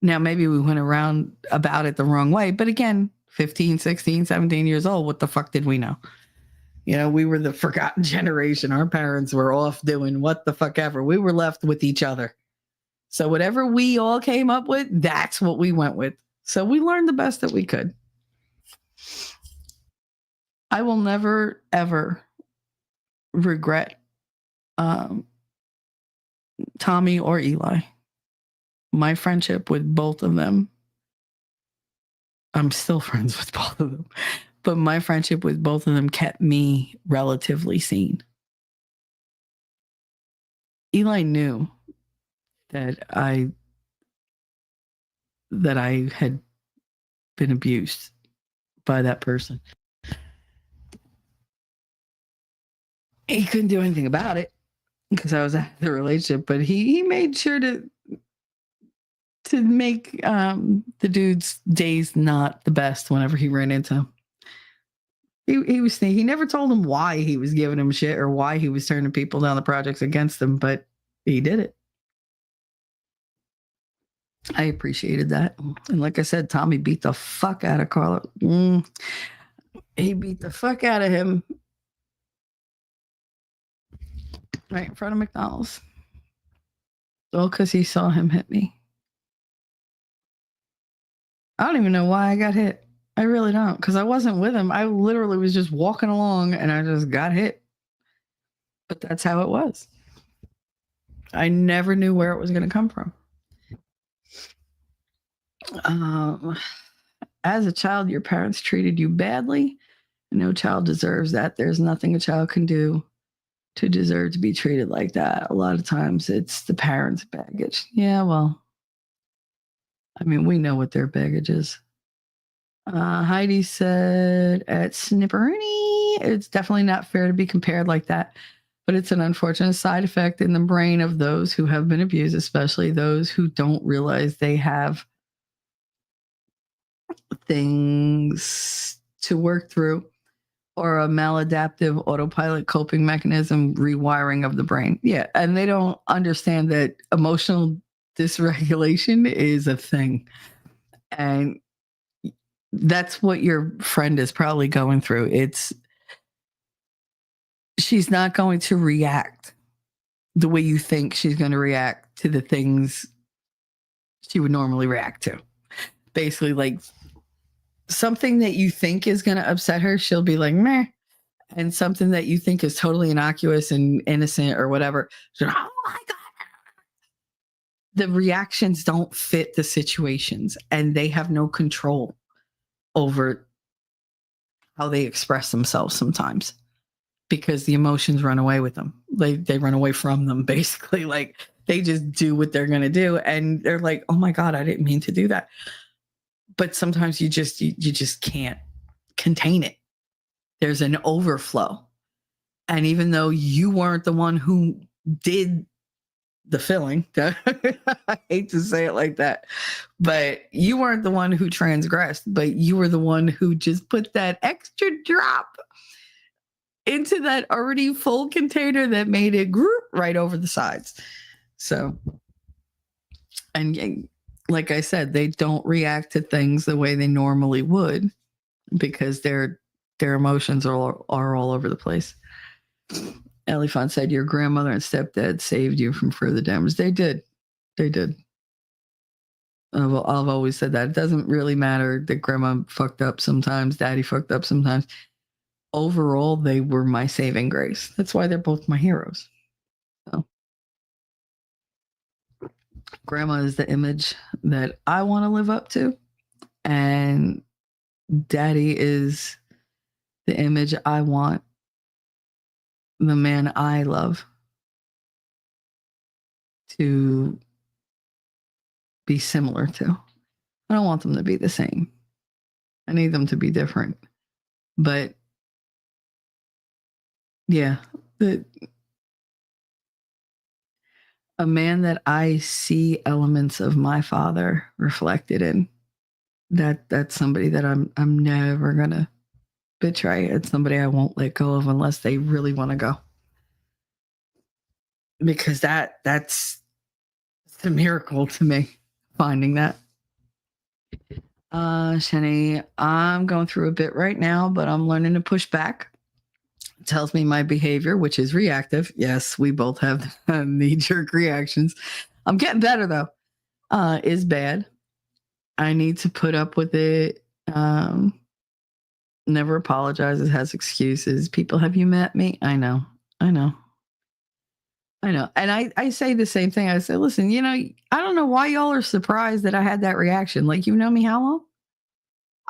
Speaker 3: Now, maybe we went around about it the wrong way, but again, 15, 16, 17 years old, what the fuck did we know? We were the forgotten generation. Our parents were off doing what the fuck ever. We were left with each other. So whatever we all came up with, that's what we went with. So we learned the best that we could. I will never, ever regret Tommy or Eli. My friendship with both of them, I'm still friends with both of them, but my friendship with both of them kept me relatively sane. Eli knew that I had been abused by that person. He couldn't do anything about it because I was out of the relationship, but he made sure to make the dude's days not the best whenever he ran into him. He was sneaky. He never told him why he was giving him shit or why he was turning people down the projects against him, but he did it. I appreciated that. And like I said, Tommy beat the fuck out of Carlo. He beat the fuck out of him right in front of McDonald's. All because he saw him hit me. I don't even know why I got hit. I really don't, because I wasn't with him. I literally was just walking along and I just got hit. But that's how it was. I never knew where it was going to come from. As a child, your parents treated you badly. No child deserves that. There's nothing a child can do to deserve to be treated like that. A lot of times it's the parents' baggage. Yeah, well, I mean, we know what their baggage is. Heidi said at Snipperini, it's definitely not fair to be compared like that, but it's an unfortunate side effect in the brain of those who have been abused, especially those who don't realize they have things to work through, or a maladaptive autopilot coping mechanism rewiring of the brain. Yeah, and they don't understand that emotional dysregulation is a thing. And that's what your friend is probably going through. She's not going to react the way you think she's going to react to the things she would normally react to. Basically, like, something that you think is going to upset her, she'll be like, meh. And something that you think is totally innocuous and innocent or whatever, she'll, oh my God. The reactions don't fit the situations, and they have no control over how they express themselves sometimes, because the emotions run away with them. They run away from them, basically. Like, they just do what they're going to do. And they're like, oh my God, I didn't mean to do that. But sometimes you just can't contain it. There's an overflow. And even though you weren't the one who did the filling, I hate to say it like that, but you weren't the one who transgressed, but you were the one who just put that extra drop into that already full container that made it group right over the sides. So, and like I said, they don't react to things the way they normally would because their emotions are all over the place. Elifant said your grandmother and stepdad saved you from further damage. They did. They did. I've always said that. It doesn't really matter that grandma fucked up sometimes, daddy fucked up sometimes. Overall, they were my saving grace. That's why they're both my heroes. So, grandma is the image that I want to live up to. And daddy is the image I want the man I love to be similar to. I don't want them to be the same. I need them to be different. But yeah, a man that I see elements of my father reflected in, that's somebody that I'm never gonna betray. It's somebody I won't let go of unless they really want to go. Because that's a miracle to me, finding that. Shani, I'm going through a bit right now, but I'm learning to push back. It tells me my behavior, which is reactive. Yes, we both have knee-jerk reactions. I'm getting better though. Is bad. I need to put up with it. Never apologizes, has excuses. People, have you met me? I know. And I say the same thing. I say, listen, I don't know why y'all are surprised that I had that reaction. Like, you know me how long?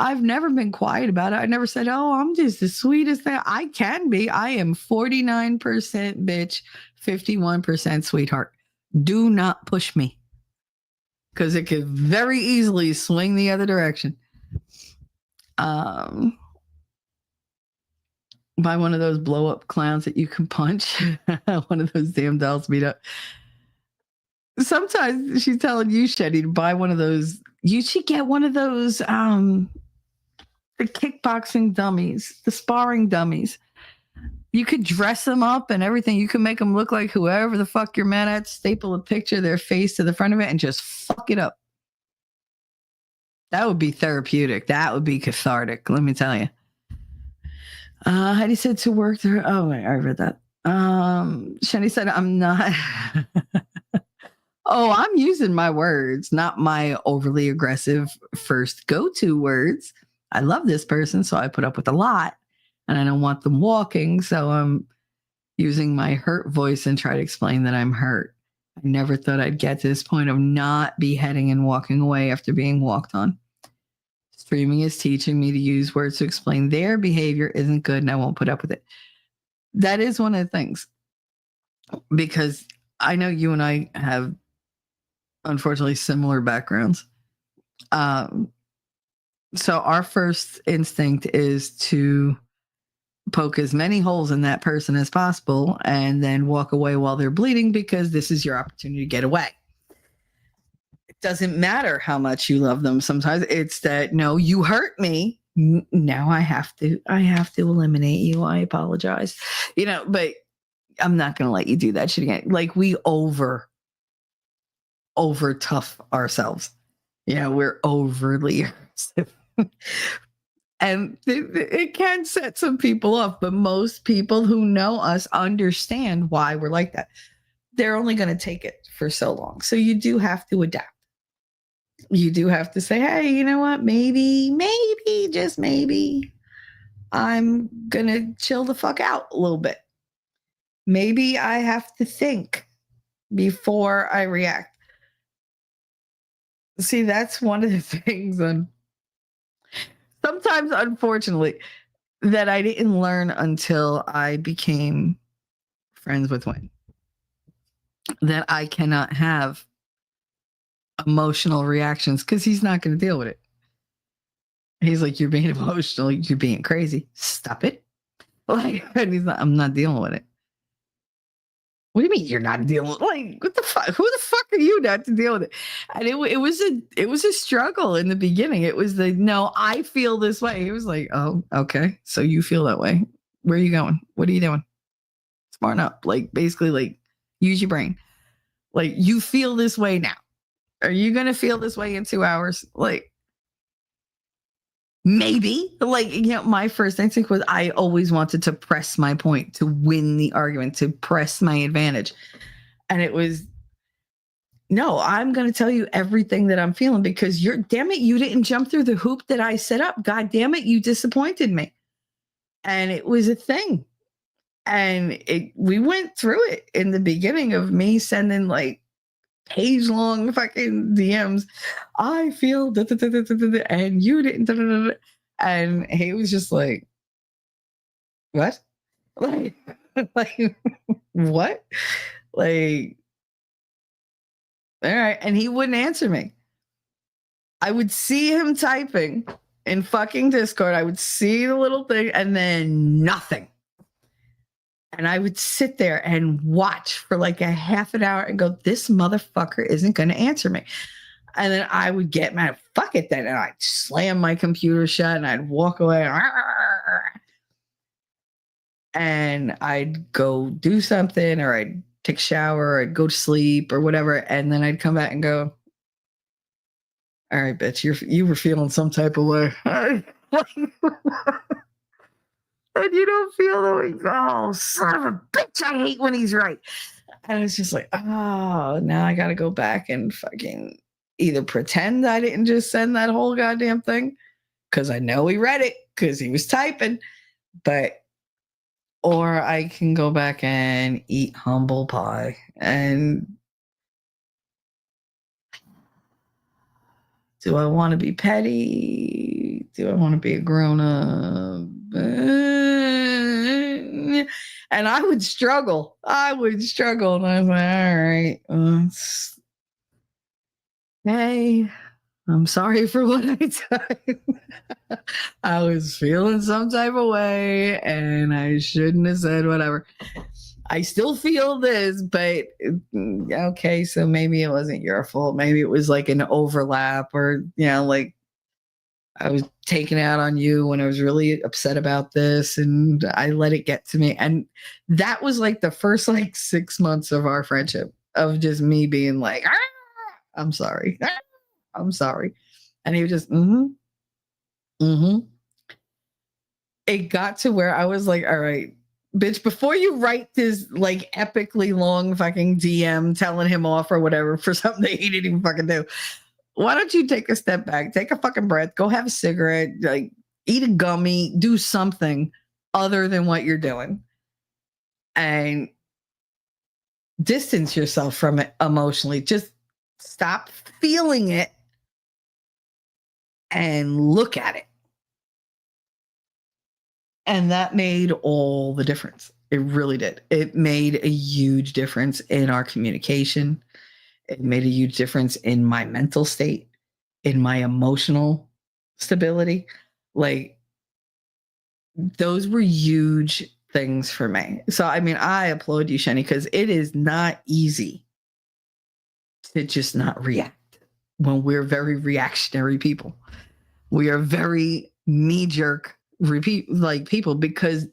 Speaker 3: I've never been quiet about it. I never said, oh, I'm just the sweetest thing. I can be. I am 49% bitch, 51% sweetheart. Do not push me. Because it could very easily swing the other direction. By one of those blow up clowns that you can punch. One of those damn dolls beat up. Sometimes she's telling you, Shetty, to buy one of those. You should get one of those the kickboxing dummies, the sparring dummies. You could dress them up and everything. You could make them look like whoever the fuck you're mad at, staple a picture of their face to the front of it and just fuck it up. That would be therapeutic. That would be cathartic. Let me tell you. Heidi said to work through. Oh, I read that. Shani said, I'm not. Oh, I'm using my words, not my overly aggressive first go-to words. I love this person, so I put up with a lot. And I don't want them walking, so I'm using my hurt voice and try to explain that I'm hurt. I never thought I'd get to this point of not beheading and walking away after being walked on. Streaming is teaching me to use words to explain their behavior isn't good and I won't put up with it. That is one of the things. Because I know you and I have, unfortunately, similar backgrounds. So our first instinct is to poke as many holes in that person as possible and then walk away while they're bleeding because this is your opportunity to get away. It doesn't matter how much you love them. Sometimes it's that, no, you hurt me. Now I have to eliminate you. I apologize. But I'm not going to let you do that shit again. Like we over tough ourselves. We're overly aggressive. And it can set some people off, but most people who know us understand why we're like that. They're only going to take it for so long. So you do have to adapt. You do have to say, hey, you know what? Maybe, just maybe, I'm going to chill the fuck out a little bit. Maybe I have to think before I react. See, that's one of the things sometimes, unfortunately, that I didn't learn until I became friends with Wayne. That I cannot have emotional reactions because he's not going to deal with it. He's like, you're being emotional. You're being crazy. Stop it. And I'm not dealing with it. What do you mean you're not dealing with it? What the fuck? Who the fuck are you not to deal with it? And it was a struggle in the beginning. It was no, I feel this way. He was like, oh, okay. So you feel that way. Where are you going? What are you doing? Smarten up. Basically, use your brain. You feel this way now. Are you going to feel this way in 2 hours? Like, maybe. Like, my first instinct was I always wanted to press my point, to win the argument, to press my advantage. And it was, no, I'm going to tell you everything that I'm feeling because damn it, you didn't jump through the hoop that I set up. God damn it, you disappointed me. And it was a thing. And we went through it in the beginning of me sending like page long fucking DMs. I feel and you didn't. And he was just like, what? Like, like what? Like, all right. And he wouldn't answer me. I would see him typing in fucking Discord. I would see the little thing and then nothing. And I would sit there and watch for like a half an hour and go, this motherfucker isn't going to answer me. And then I would get mad, fuck it then. And I'd slam my computer shut and I'd walk away. And I'd go do something or I'd take a shower or I'd go to sleep or whatever. And then I'd come back and go, all right, bitch, you were feeling some type of way. And you don't feel the way. Oh, son of a bitch, I hate when he's right. And it's just like, oh, now I got to go back and fucking either pretend I didn't just send that whole goddamn thing because I know he read it because he was typing, or I can go back and eat humble pie. And do I want to be petty? Do I want to be a grown up? And I would struggle. And I was like, all right. Hey, I'm sorry for what I did. I was feeling some type of way and I shouldn't have said whatever. I still feel this, but okay, so maybe it wasn't your fault. Maybe it was like an overlap or, like I was taking out on you when I was really upset about this and I let it get to me. And that was like the first like 6 months of our friendship of just me being like, I'm sorry. I'm sorry. And he was just, It got to where I was like, all right, bitch, before you write this like epically long fucking DM telling him off or whatever for something that he didn't even fucking do, why don't you take a step back, take a fucking breath, go have a cigarette, like eat a gummy, do something other than what you're doing and distance yourself from it emotionally. Just stop feeling it and look at it. And that made all the difference. It really did. It made a huge difference in our communication. It made a huge difference in my mental state, in my emotional stability. Like, those were huge things for me. So, I mean, I applaud you, Shani, because it is not easy to just not react when we're very reactionary people. We are very knee-jerk people, because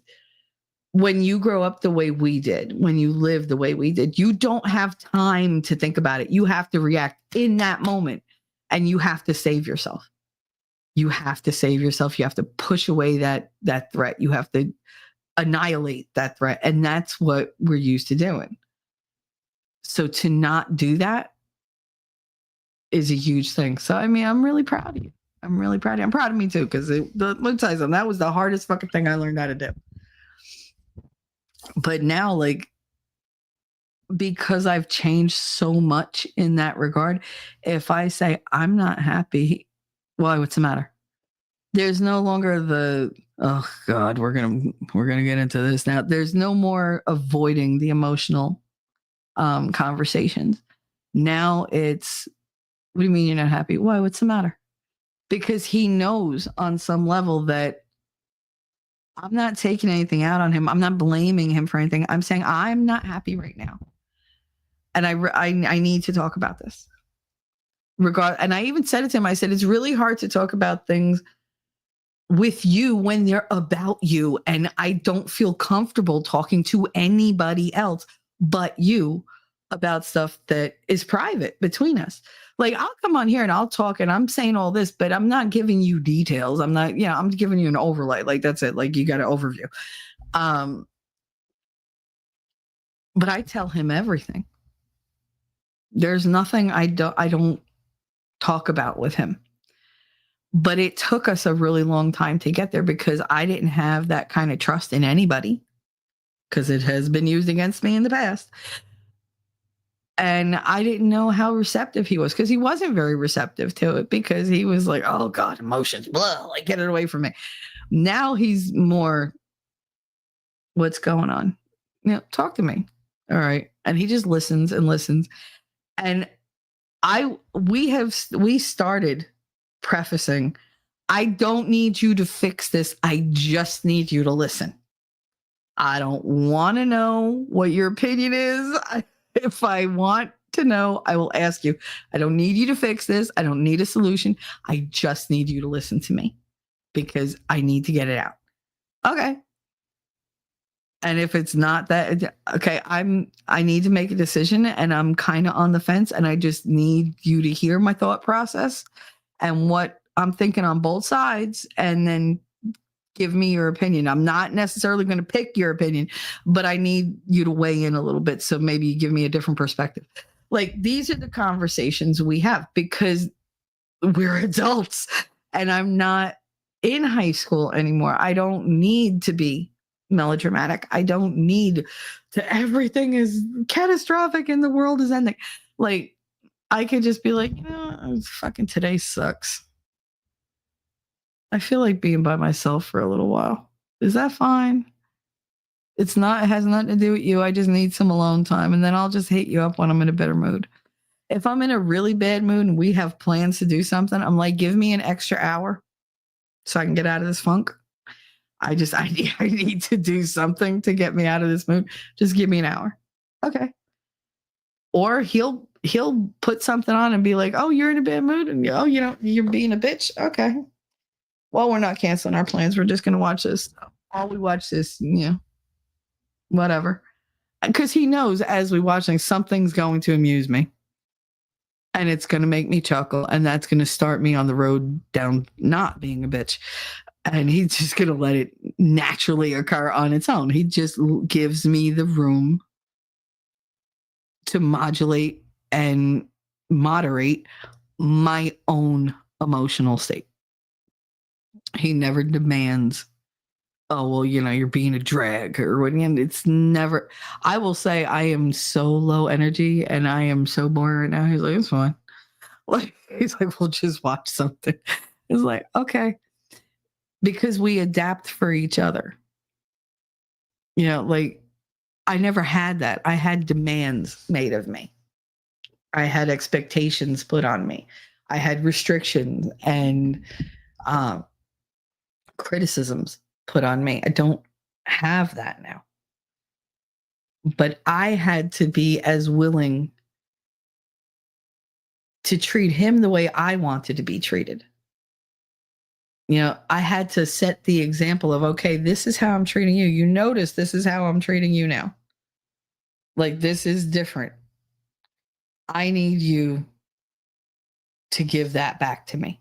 Speaker 3: when you grow up the way we did, when you live the way we did, you don't have time to think about it. You have to react in that moment and you have to save yourself. You have to save yourself. You have to push away that threat. You have to annihilate that threat. And that's what we're used to doing. So to not do that is a huge thing. So, I mean, I'm really proud of you. I'm really proud of you. I'm proud of me too, because let me tell you something. That was the hardest fucking thing I learned how to do. But now, like, because I've changed so much in that regard, if I say I'm not happy, why? What's the matter? There's no longer the, oh God, we're gonna get into this now. There's no more avoiding the emotional conversations. Now it's, what do you mean you're not happy? Why? What's the matter? Because he knows on some level that I'm not taking anything out on him. I'm not blaming him for anything. I'm saying I'm not happy right now. And I need to talk about this. And I even said it to him. I said, it's really hard to talk about things with you when they're about you. And I don't feel comfortable talking to anybody else but you about stuff that is private between us. Like I'll come on here and I'll talk and I'm saying all this, but I'm not giving you details. I'm not, I'm giving you an overlay. Like that's it. Like you got an overview. But I tell him everything. There's nothing I don't talk about with him. But it took us a really long time to get there because I didn't have that kind of trust in anybody because it has been used against me in the past. And I didn't know how receptive he was because he wasn't very receptive to it because he was like, oh God, emotions, blah, like get it away from me. Now he's more, what's going on? Talk to me. All right. And he just listens and listens. And we started prefacing, I don't need you to fix this. I just need you to listen. I don't want to know what your opinion is. If I want to know, I will ask you. I don't need you to fix this. I don't need a solution. I just need you to listen to me because I need to get it out. Okay. And if it's not that, okay, I need to make a decision and I'm kind of on the fence and I just need you to hear my thought process and what I'm thinking on both sides and then give me your opinion. I'm not necessarily going to pick your opinion, but I need you to weigh in a little bit. So maybe you give me a different perspective. Like these are the conversations we have because we're adults and I'm not in high school anymore. I don't need to be melodramatic. I don't need to, everything is catastrophic and the world is ending. Like I could just be like, fucking today sucks. I feel like being by myself for a little while. Is that fine? It has nothing to do with you. I just need some alone time. And then I'll just hit you up when I'm in a better mood. If I'm in a really bad mood and we have plans to do something, I'm like, give me an extra hour so I can get out of this funk. I need to do something to get me out of this mood. Just give me an hour. Okay. Or he'll put something on and be like, oh, you're in a bad mood. And you're being a bitch. Okay. Well, we're not canceling our plans. We're just going to watch this. While we watch this, whatever. Because he knows as we watch things, something's going to amuse me. And it's going to make me chuckle. And that's going to start me on the road down not being a bitch. And he's just going to let it naturally occur on its own. He just gives me the room to modulate and moderate my own emotional state. He never demands, oh, well, you're being a drag or what. It's never, I will say I am so low energy and I am so bored right now. He's like, it's fine. Like, he's like, we'll just watch something. It's like, okay. Because we adapt for each other. Like I never had that. I had demands made of me. I had expectations put on me. I had restrictions and criticisms put on me. I don't have that now. But I had to be as willing to treat him the way I wanted to be treated. I had to set the example of, okay, this is how I'm treating you. You notice this is how I'm treating you now. Like, this is different. I need you to give that back to me.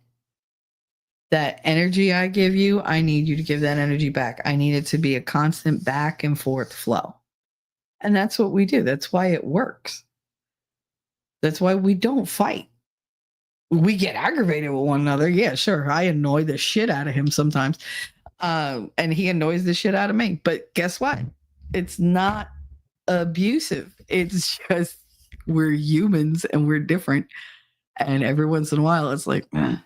Speaker 3: That energy I give you, I need you to give that energy back. I need it to be a constant back and forth flow. And that's what we do. That's why it works. That's why we don't fight. We get aggravated with one another. Yeah, sure. I annoy the shit out of him sometimes. And he annoys the shit out of me. But guess what? It's not abusive. It's just we're humans and we're different. And every once in a while, it's like, I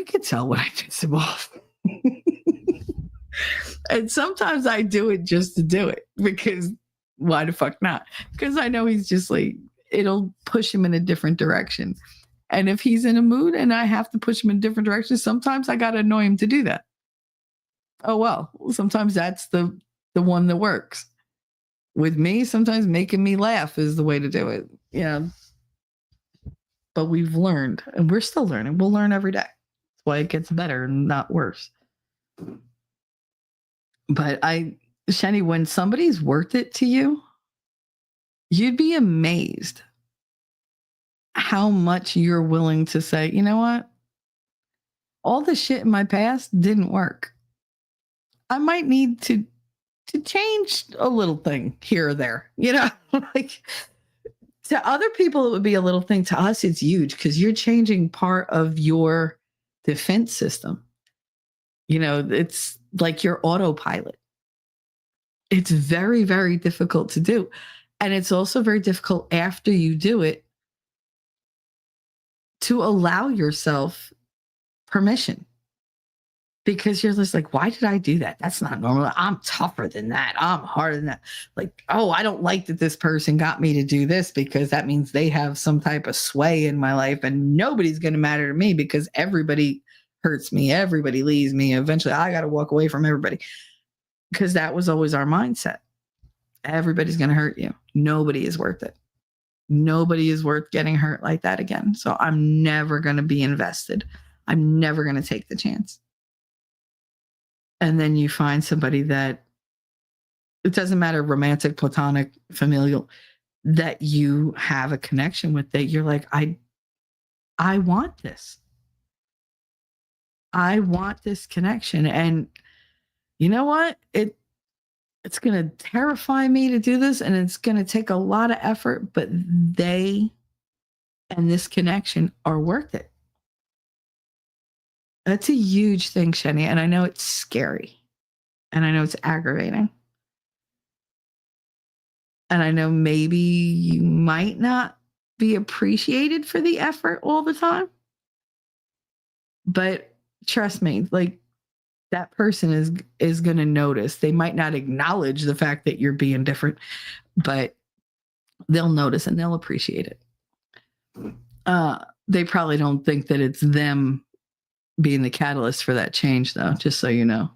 Speaker 3: could tell when I piss him off. And sometimes I do it just to do it because why the fuck not? Because I know he's just like, it'll push him in a different direction. And if he's in a mood and I have to push him in a different direction, sometimes I got to annoy him to do that. Oh, well, sometimes that's the one that works. With me, sometimes making me laugh is the way to do it. But we've learned and we're still learning. We'll learn every day. That's why it gets better and not worse. But Shani, when somebody's worth it to you, you'd be amazed how much you're willing to say, you know what? All the shit in my past didn't work. I might need to change a little thing here or there, like to other people, it would be a little thing. To us, it's huge because you're changing part of your defense system. It's like your autopilot. It's very, very difficult to do. And it's also very difficult after you do it to allow yourself permission. Because you're just like, why did I do that? That's not normal. I'm tougher than that. I'm harder than that. Like, oh, I don't like that this person got me to do this because that means they have some type of sway in my life and nobody's going to matter to me because everybody hurts me. Everybody leaves me. Eventually, I got to walk away from everybody because that was always our mindset. Everybody's going to hurt you. Nobody is worth it. Nobody is worth getting hurt like that again. So I'm never going to be invested. I'm never going to take the chance. And then you find somebody that, it doesn't matter, romantic, platonic, familial, that you have a connection with, that you're like, I want this. I want this connection. And you know what? It's going to terrify me to do this, and it's going to take a lot of effort, but they and this connection are worth it. That's a huge thing, Shani. And I know it's scary. And I know it's aggravating. And I know maybe you might not be appreciated for the effort all the time. But trust me, like, that person is going to notice. They might not acknowledge the fact that you're being different, but they'll notice and they'll appreciate it. They probably don't think that it's them being the catalyst for that change, though, just so you know.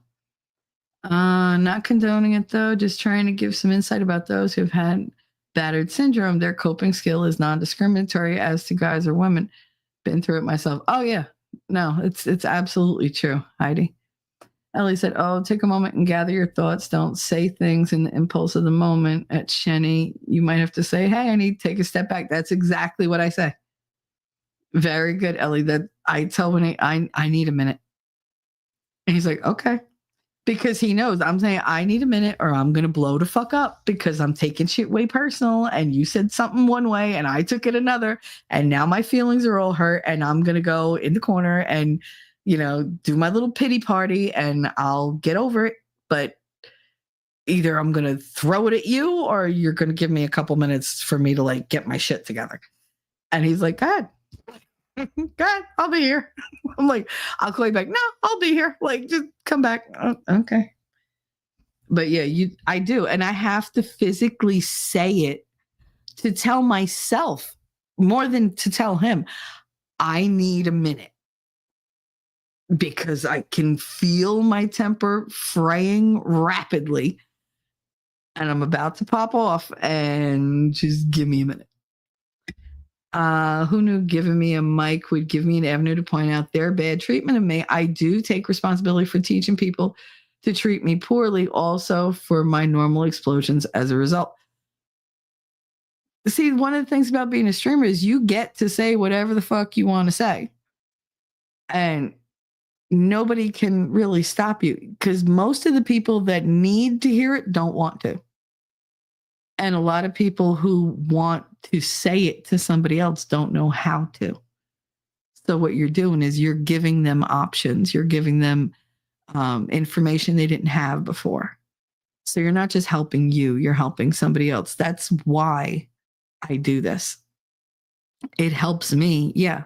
Speaker 3: Not condoning it, though, just trying to give some insight about those who've had battered syndrome. Their coping skill is non-discriminatory as to guys or women. Been through it myself. Oh, yeah. No, it's absolutely true, Heidi. Ellie said, oh, take a moment and gather your thoughts. Don't say things in the impulse of the moment. At Shenny, you might have to say, hey, I need to take a step back. That's exactly what I say. Very good, Ellie. That I tell when I need a minute. And he's like, okay. Because he knows I'm saying I need a minute or I'm going to blow the fuck up because I'm taking shit way personal and you said something one way and I took it another. And now my feelings are all hurt and I'm going to go in the corner and, do my little pity party and I'll get over it. But either I'm going to throw it at you or you're going to give me a couple minutes for me to like get my shit together. And he's like, God, I'll be here. I'm like, I'll call you back. No, I'll be here. Like, just come back. Oh, okay. But yeah, I do. And I have to physically say it to tell myself more than to tell him. I need a minute because I can feel my temper fraying rapidly and I'm about to pop off, and just give me a minute. Who knew giving me a mic would give me an avenue to point out their bad treatment of me? I do take responsibility for teaching people to treat me poorly, also for my normal explosions as a result. See, one of the things about being a streamer is you get to say whatever the fuck you want to say. And nobody can really stop you because most of the people that need to hear it don't want to. And a lot of people who want to say it to somebody else don't know how to. So what you're doing is you're giving them options. You're giving them information they didn't have before. So you're not just helping you, you're helping somebody else. That's why I do this. It helps me, yeah.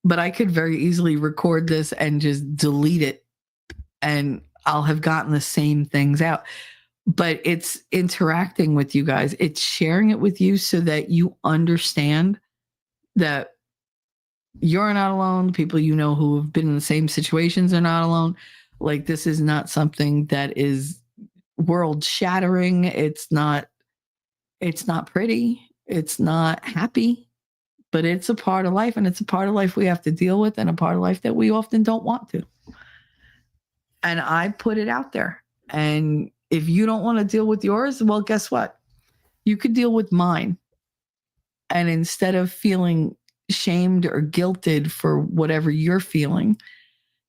Speaker 3: But I could very easily record this and just delete it and I'll have gotten the same things out. But it's interacting with you guys. It's sharing it with you so that you understand that you're not alone. The people you know who have been in the same situations are not alone. Like, this is not something that is world shattering. It's not pretty. It's not happy, but it's a part of life, and it's a part of life we have to deal with, and a part of life that we often don't want to. And I put it out there. And if you don't want to deal with yours, well, guess what? You could deal with mine. And instead of feeling shamed or guilted for whatever you're feeling,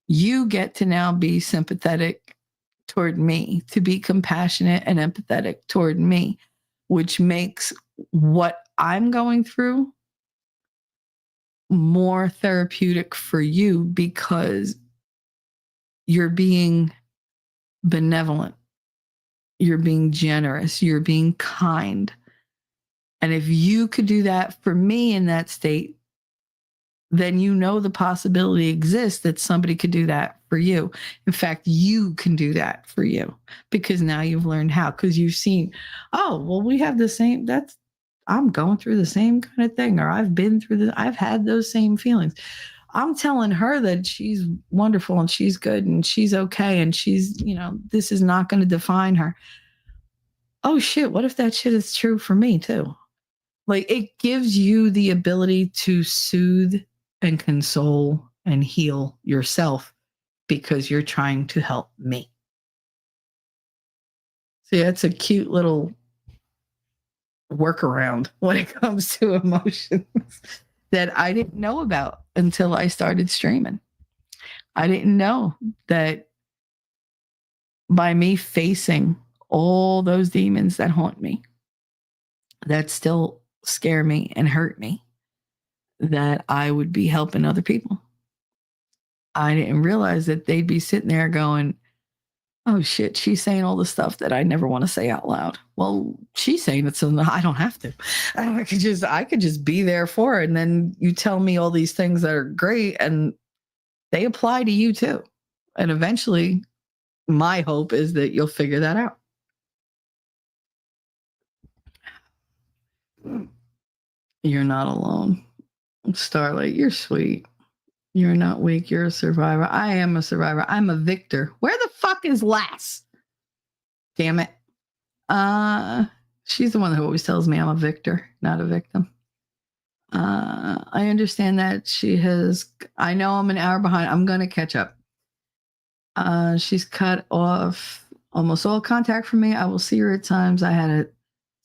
Speaker 3: you get to now be sympathetic toward me, to be compassionate and empathetic toward me, which makes what I'm going through more therapeutic for you because you're being benevolent, you're being generous, you're being kind. And if you could do that for me in that state, then you know the possibility exists that somebody could do that for you. In fact, you can do that for you because now you've learned how, because you've seen, oh, well, we have the same, I'm going through the same kind of thing, or I've had those same feelings. I'm telling her that she's wonderful and she's good and she's okay and she's, this is not going to define her. Oh shit, what if that shit is true for me too? Like, it gives you the ability to soothe and console and heal yourself because you're trying to help me. See, that's a cute little workaround when it comes to emotions that I didn't know about until I started streaming. I didn't know that by me facing all those demons that haunt me, that still scare me and hurt me, that I would be helping other people. I didn't realize that they'd be sitting there going, oh shit, she's saying all the stuff that I never want to say out loud. Well, she's saying it, so I don't have to. I could just be there for her. And then you tell me all these things that are great and they apply to you too. And eventually my hope is that you'll figure that out. You're not alone. Starlight, you're sweet. You're not weak. You're a survivor. I am a survivor. I'm a victor. Where the fuck is Lass? Damn it. She's the one who always tells me I'm a victor, not a victim. I understand that I know I'm an hour behind. I'm going to catch up. She's cut off almost all contact from me. I will see her at times. I had to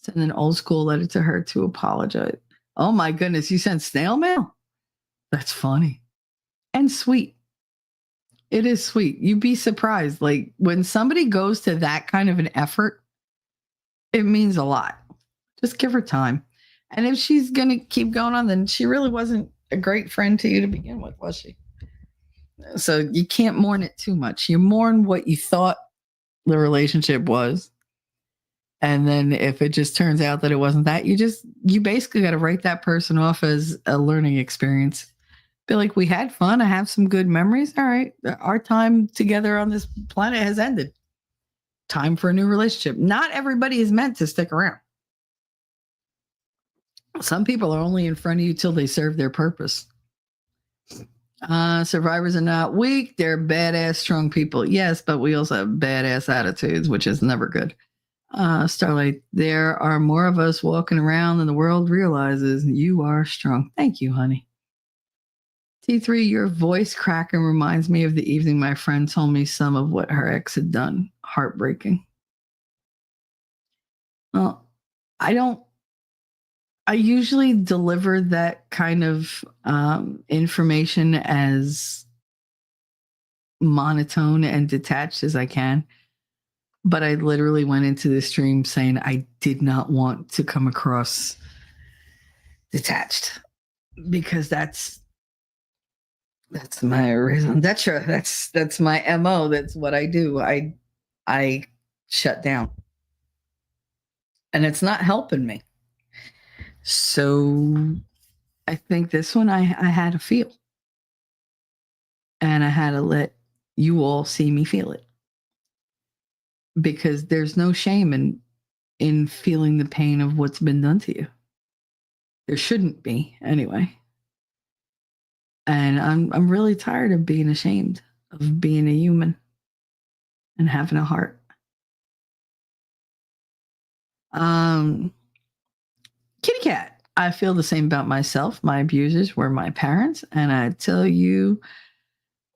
Speaker 3: send an old school letter to her to apologize. Oh my goodness, you sent snail mail? That's funny and sweet. It is sweet. You'd be surprised. Like, when somebody goes to that kind of an effort, it means a lot. Just give her time. And if she's going to keep going on, then she really wasn't a great friend to you to begin with, was she? So you can't mourn it too much. You mourn what you thought the relationship was. And then if it just turns out that it wasn't that, you basically got to write that person off as a learning experience. Be like, we had fun. I have some good memories. All right. Our time together on this planet has ended. Time for a new relationship. Not everybody is meant to stick around. Some people are only in front of you till they serve their purpose. Survivors are not weak. They're badass, strong people. Yes, but we also have badass attitudes, which is never good. Starlight, there are more of us walking around than the world realizes. You are strong. Thank you, honey. T3, your voice cracking reminds me of the evening my friend told me some of what her ex had done. Heartbreaking. Well, I usually deliver that kind of information as monotone and detached as I can. But I literally went into the stream saying I did not want to come across detached because that's my reason. That's my MO. That's what I do. I shut down. And it's not helping me. So I think this one I had to feel. And I had to let you all see me feel it. Because there's no shame in feeling the pain of what's been done to you. There shouldn't be, anyway. And I'm really tired of being ashamed of being a human and having a heart. Kitty cat. I feel the same about myself. My abusers were my parents, and I tell you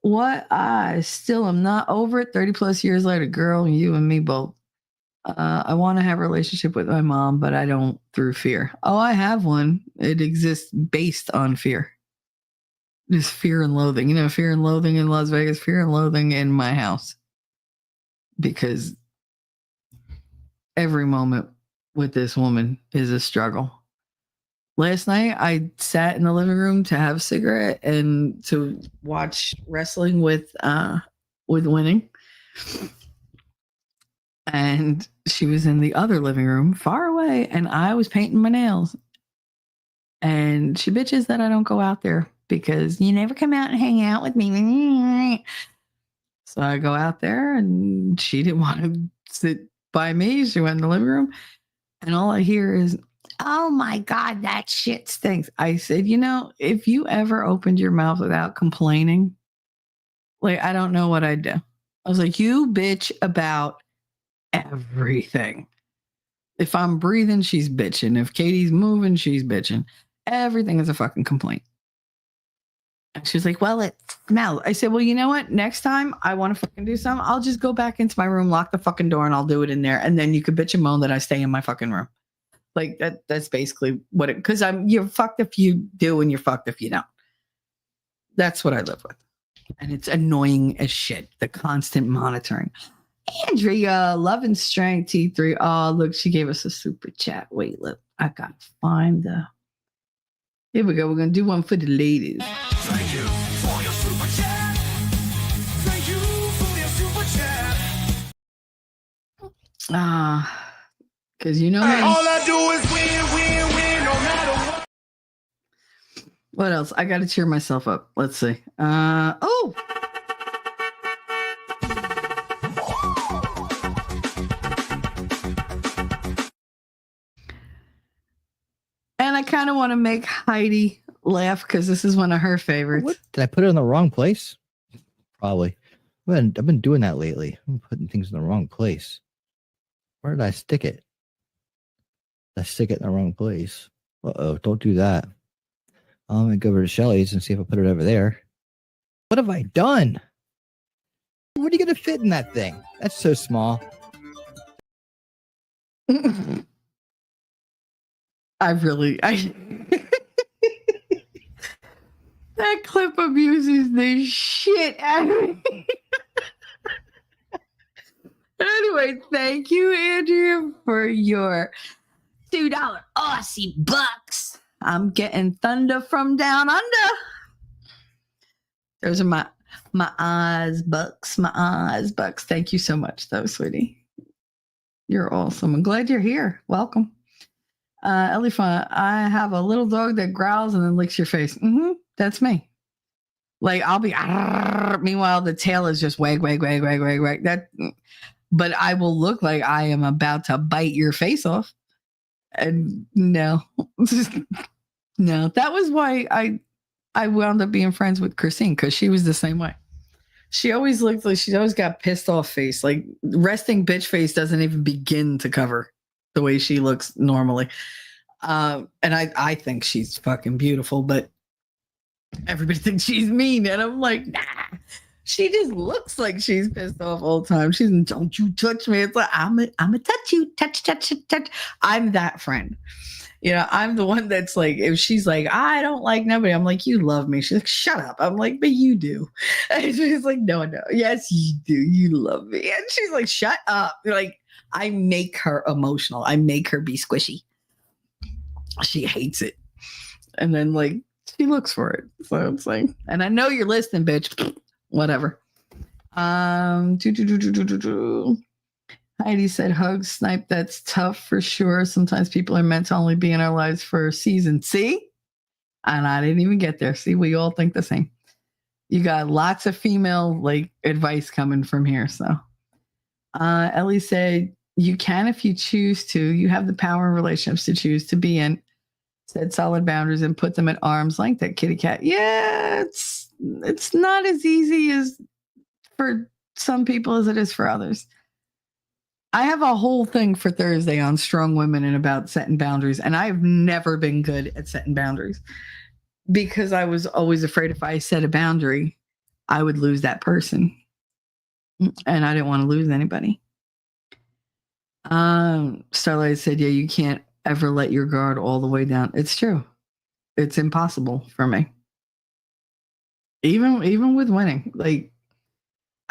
Speaker 3: what, I still am not over it 30 plus years later. Girl, you and me both. I want to have a relationship with my mom, but I don't through fear. Oh, I have one. It exists based on fear. Just fear and loathing. You know, fear and loathing in Las Vegas, fear and loathing in my house. Because every moment with this woman is a struggle. Last night, I sat in the living room to have a cigarette and to watch wrestling with Winning. And she was in the other living room far away, and I was painting my nails. And she bitches that I don't go out there because you never come out and hang out with me. So I go out there, and she didn't want to sit by me. She went in the living room, and all I hear is, "Oh my God, that shit stinks." I said, you know, if you ever opened your mouth without complaining, like, I don't know what I'd do. I was like, you bitch about everything. If I'm breathing, she's bitching. If Katie's moving, she's bitching. Everything is a fucking complaint. And she's like, well, it smells. I said, well, you know what? Next time I want to fucking do something, I'll just go back into my room, lock the fucking door, and I'll do it in there. And then you could bitch and moan that I stay in my fucking room. Like that's basically what it, because you're fucked if you do and you're fucked if you don't. That's what I live with. And it's annoying as shit, the constant monitoring. Andrea, love and strength, T3. Oh, look, she gave us a super chat. Wait, look, I got to find the. Here we go. We're going to do one for the ladies.
Speaker 2: Thank you for your super chat. Thank you for your super chat.
Speaker 3: Because you know me.
Speaker 2: All I do is win, no matter what.
Speaker 3: What else? I got to cheer myself up. Let's see. Oh. And I kind of want to make Heidi laugh because this is one of her favorites.
Speaker 4: What? Did I put it in the wrong place? Probably. I've been doing that lately. I'm putting things in the wrong place. Where did I stick it? Did I stick it in the wrong place? Uh-oh, don't do that. I'm going to go over to Shelly's and see if I put it over there. What have I done? What are you going to fit in that thing? That's so small.
Speaker 3: That clip abuses the shit out of me. Anyway, thank you, Andrea, for your $2 Aussie bucks. I'm getting thunder from down under. Those are my eyes bucks, my eyes bucks. Thank you so much, though, sweetie. You're awesome. I'm glad you're here. Welcome. Elephant, I have a little dog that growls and then licks your face. That's me. Like, I'll be, meanwhile, the tail is just wag. But I will look like I am about to bite your face off. And no, no, that was why I wound up being friends with Christine, because she was the same way. She always looked like she's always got pissed off face. Like, resting bitch face doesn't even begin to cover the way she looks normally. And I think she's fucking beautiful, but everybody thinks she's mean. And I'm like, nah, she just looks like she's pissed off all the time. She's, don't you touch me. It's like, I'm a touch you, touch. I'm that friend. You know, I'm the one that's like, if she's like, I don't like nobody, I'm like, you love me. She's like, shut up. I'm like, but you do. And she's like, no. Yes, you do. You love me. And she's like, shut up. Like, I make her emotional. I make her be squishy. She hates it. And then, like, she looks for it. So it's like, and I know you're listening, bitch. Whatever. Heidi said, hugs, snipe, that's tough for sure. Sometimes people are meant to only be in our lives for a season. See? And I didn't even get there. See, we all think the same. You got lots of female, like, advice coming from here. So Ellie said, you can if you choose to. You have the power in relationships to choose to be in. Set solid boundaries and put them at arm's length. That kitty cat. Yeah, it's not as easy as for some people as it is for others. I have a whole thing for Thursday on strong women and about setting boundaries. And I've never been good at setting boundaries because I was always afraid if I set a boundary, I would lose that person. And I didn't want to lose anybody. Starlight said, yeah, you can't ever let your guard all the way down. It's true. It's impossible for me. Even with winning, like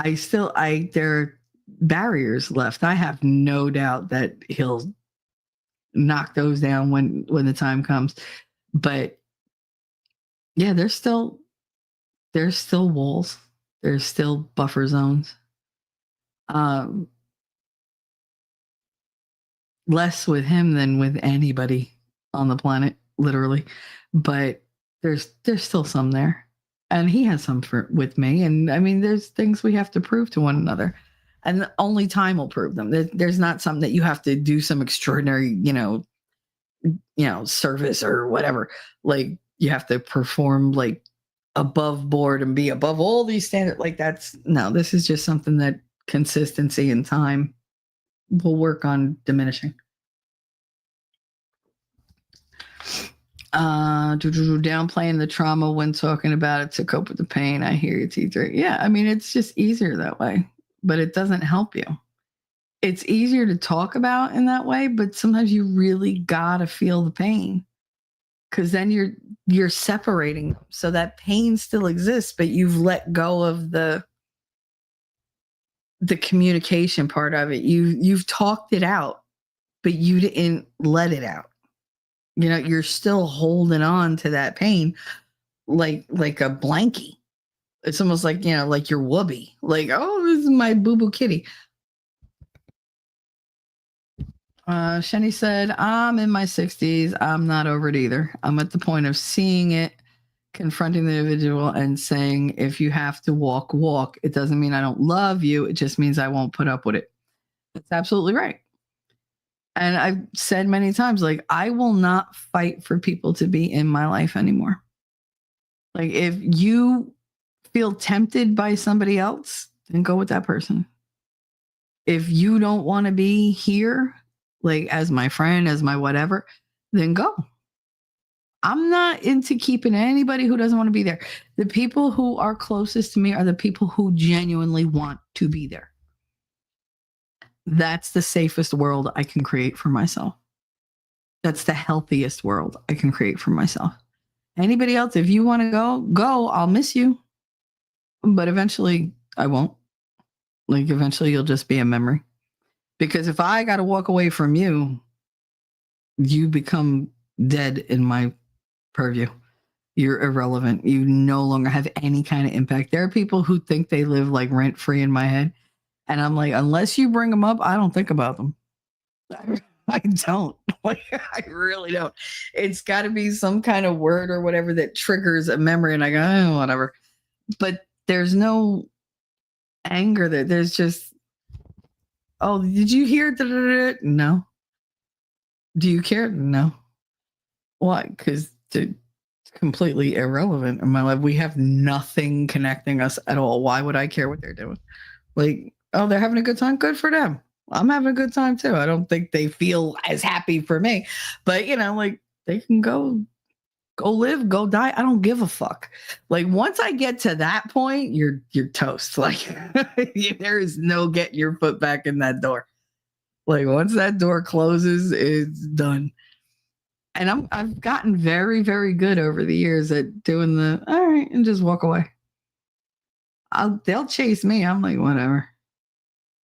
Speaker 3: there are barriers left. I have no doubt that he'll knock those down when the time comes. But yeah, there's still walls. There's still buffer zones. Less with him than with anybody on the planet, literally. But there's still some there. And he has some with me. And I mean, there's things we have to prove to one another. And only time will prove them. There's not something that you have to do some extraordinary, service or whatever. Like you have to perform like above board and be above all these standards. Like this is just something that consistency and time will work on diminishing. Downplaying the trauma when talking about it to cope with the pain. I hear you, T3. Yeah, I mean, it's just easier that way, but it doesn't help you. It's easier to talk about in that way, but sometimes you really gotta feel the pain because then you're separating them. So that pain still exists, but you've let go of the communication part of it. You've talked it out, but you didn't let it out. You're still holding on to that pain like a blankie. It's almost like, like your whoopee. Like, oh, this is my boo-boo kitty. Shenny said, I'm in my 60s. I'm not over it either. I'm at the point of seeing it, confronting the individual and saying, if you have to walk, walk. It doesn't mean I don't love you. It just means I won't put up with it. That's absolutely right. And I've said many times, like, I will not fight for people to be in my life anymore. Like, if you feel tempted by somebody else, then go with that person. If you don't want to be here, like, as my friend, as my whatever, then go. I'm not into keeping anybody who doesn't want to be there. The people who are closest to me are the people who genuinely want to be there. That's the safest world I can create for myself. That's the healthiest world I can create for myself. Anybody else, if you want to go. I'll miss you. But eventually I won't. Like, eventually you'll just be a memory. Because if I got to walk away from you, you become dead in my purview. You're irrelevant. You no longer have any kind of impact. There are people who think they live like rent free in my head. And I'm like, unless you bring them up, I don't think about them. I don't. Like, I really don't. It's got to be some kind of word or whatever that triggers a memory. And I go, oh, whatever. But there's no anger there. There's just, oh, did you hear? No. Do you care? No. Why? Because it's completely irrelevant in my life. We have nothing connecting us at all. Why would I care what they're doing? Like, oh, they're having a good time. Good for them. I'm having a good time too. I don't think they feel as happy for me, but like, they can go live, go die. I don't give a fuck. Like, once I get to that point, you're toast. Like, there is no getting your foot back in that door. Like, once that door closes, it's done. And I've gotten very, very good over the years at doing the all right and just walk away. They'll chase me. I'm like, whatever.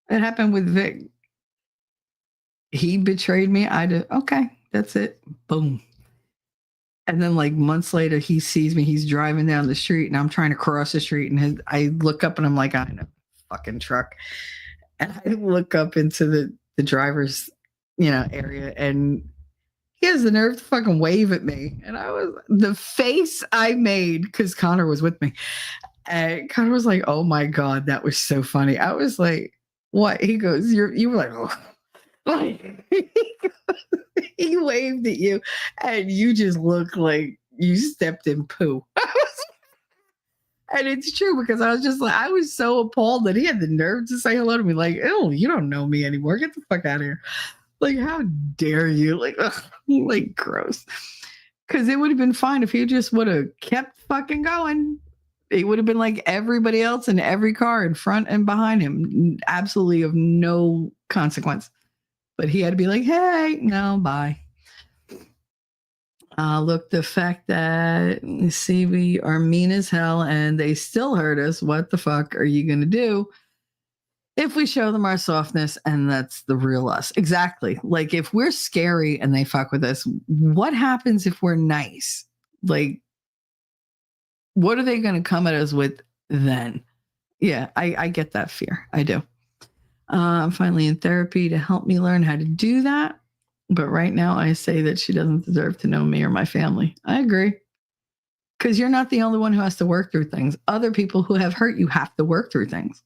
Speaker 3: It happened with Vic. He betrayed me. I did. Okay, that's it. Boom. And then like months later, he sees me. He's driving down the street and I'm trying to cross the street. And I look up and I'm like, I'm in a fucking truck. And I look up into the driver's, area, and he has the nerve to fucking wave at me. And the face I made, because Connor was with me. And Connor was like, oh my God, that was so funny. I was like, what? He goes, you were like, oh. He waved at you and you just look like you stepped in poo. And it's true, because I was just like, I was so appalled that he had the nerve to say hello to me. Like, oh, you don't know me anymore. Get the fuck out of here. Like, how dare you? Like, ugh, like, gross. Because it would have been fine if he just would have kept fucking going. It would have been like everybody else in every car in front and behind him. Absolutely of no consequence. But he had to be like, hey, no, bye. Look, the fact that, see, we are mean as hell and they still hurt us. What the fuck are you going to do if we show them our softness? And that's the real us. Exactly. Like if we're scary and they fuck with us, what happens if we're nice? Like, what are they going to come at us with then? Yeah, I get that fear. I do. I'm finally in therapy to help me learn how to do that. But right now, I say that she doesn't deserve to know me or my family. I agree. Because you're not the only one who has to work through things. Other people who have hurt you have to work through things.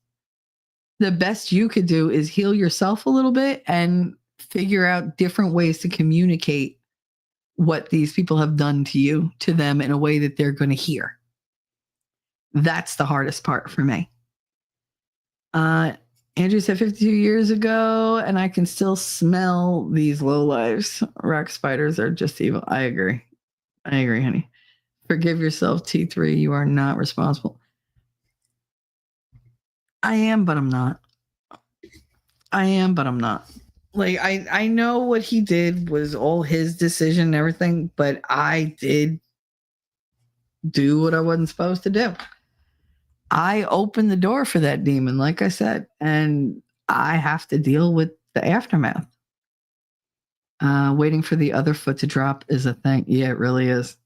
Speaker 3: The best you could do is heal yourself a little bit and figure out different ways to communicate what these people have done to you, to them in a way that they're going to hear. That's the hardest part for me. Andrew said 52 years ago, and I can still smell these lowlifes. Rock spiders are just evil. I agree. I agree, honey. Forgive yourself, T3. You are not responsible. I am, but I'm not. I am, but I'm not. Like, I know what he did was all his decision and everything, but I did do what I wasn't supposed to do. I opened the door for that demon, like I said, and I have to deal with the aftermath. Waiting for the other foot to drop is a thing. Yeah, it really is.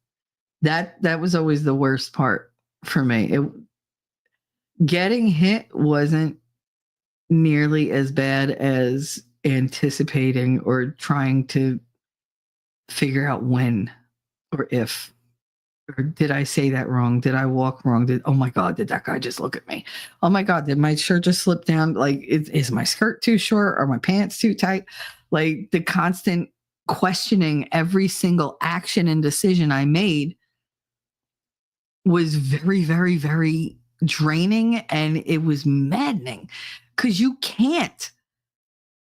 Speaker 3: That was always the worst part for me. Getting hit wasn't nearly as bad as anticipating or trying to figure out when or if. Or did I say that wrong? Did I walk wrong? Oh my God, did that guy just look at me? Oh my God, did my shirt just slip down? Like, is my skirt too short? Are my pants too tight? Like the constant questioning every single action and decision I made was very, very, very draining. And it was maddening because you can't,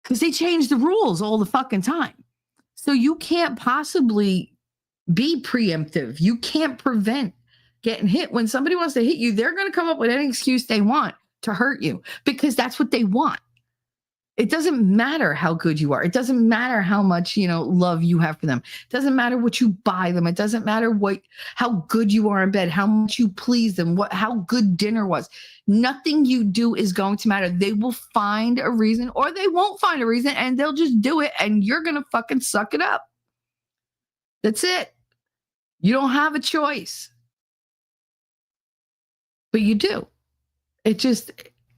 Speaker 3: because they change the rules all the fucking time. So you can't possibly be preemptive. You can't prevent getting hit. When somebody wants to hit you, they're going to come up with any excuse they want to hurt you because that's what they want. It doesn't matter how good you are. It doesn't matter how much, love you have for them. It doesn't matter what you buy them. It doesn't matter how good you are in bed, how much you please them, how good dinner was. Nothing you do is going to matter. They will find a reason or they won't find a reason and they'll just do it and you're going to fucking suck it up. That's it. You don't have a choice. But you do.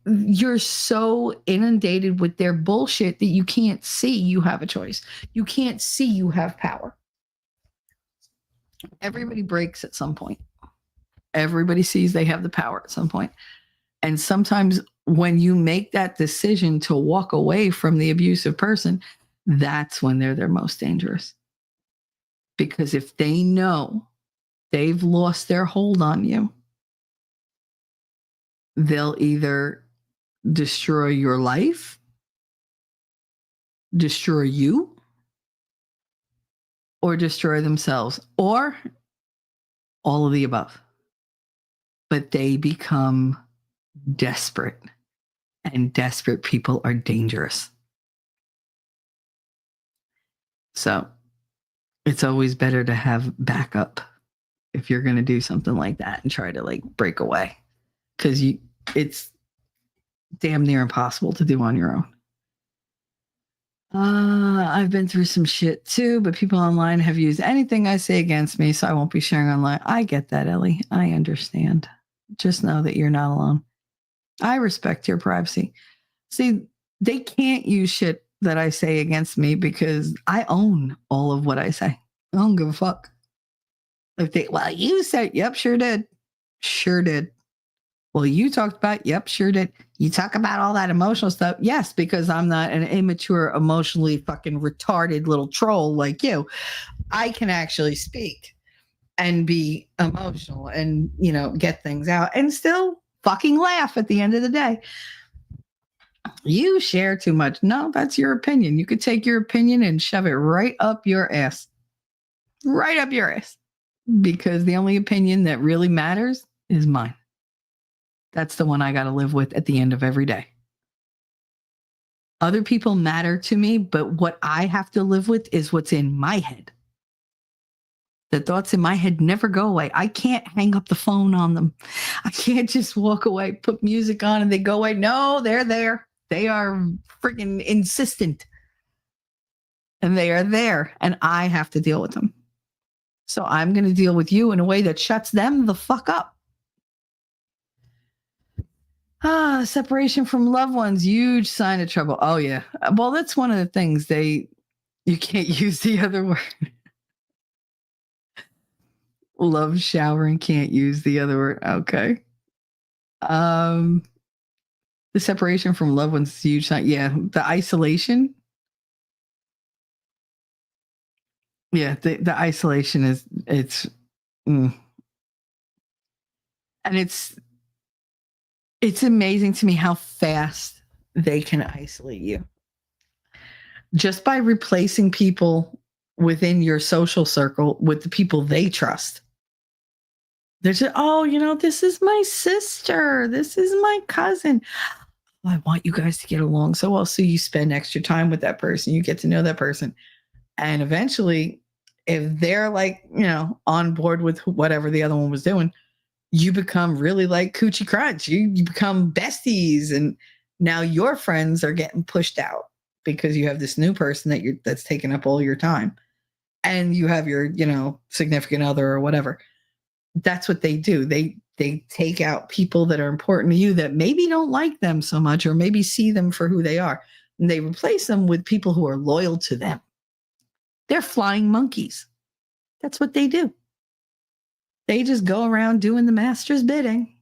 Speaker 3: You're so inundated with their bullshit that you can't see you have a choice. You can't see you have power. Everybody breaks at some point. Everybody sees they have the power at some point. And sometimes when you make that decision to walk away from the abusive person, that's when they're their most dangerous. Because if they know they've lost their hold on you, they'll either destroy your life, destroy you, or destroy themselves, or all of the above. But they become desperate, and desperate people are dangerous. So it's always better to have backup if you're going to do something like that and try to break away, because it's damn near impossible to do on your own. I've been through some shit too, but people online have used anything I say against me, so I won't be sharing online. I get that, Ellie. I understand. Just know that you're not alone. I respect your privacy. See, they can't use shit that I say against me because I own all of what I say. I don't give a fuck. Well, you said, yep, sure did. Sure did. Well, you talked about, yep, sure did. You talk about all that emotional stuff. Yes, because I'm not an immature, emotionally fucking retarded little troll like you. I can actually speak and be emotional and, get things out and still fucking laugh at the end of the day. You share too much. No, that's your opinion. You could take your opinion and shove it right up your ass. Right up your ass. Because the only opinion that really matters is mine. That's the one I got to live with at the end of every day. Other people matter to me, but what I have to live with is what's in my head. The thoughts in my head never go away. I can't hang up the phone on them. I can't just walk away, put music on, and they go away. No, they're there. They are freaking insistent. And they are there, and I have to deal with them. So I'm going to deal with you in a way that shuts them the fuck up. Separation from loved ones, huge sign of trouble. Oh, yeah. Well, that's one of the things you can't use the other word. Love showering, can't use the other word. Okay. The separation from loved ones is a huge sign. Yeah. The isolation. Yeah. The isolation and it's amazing to me how fast they can isolate you. Just by replacing people within your social circle with the people they trust. They're just, this is my sister. This is my cousin. I want you guys to get along so well. So you spend extra time with that person. You get to know that person. And eventually, if they're like, on board with whatever the other one was doing, you become really like Coochie Crunch. You become besties. And now your friends are getting pushed out because you have this new person that's taking up all your time. And you have your, significant other or whatever. That's what they do. They take out people that are important to you that maybe don't like them so much or maybe see them for who they are. And they replace them with people who are loyal to them. They're flying monkeys. That's what they do. They just go around doing the master's bidding.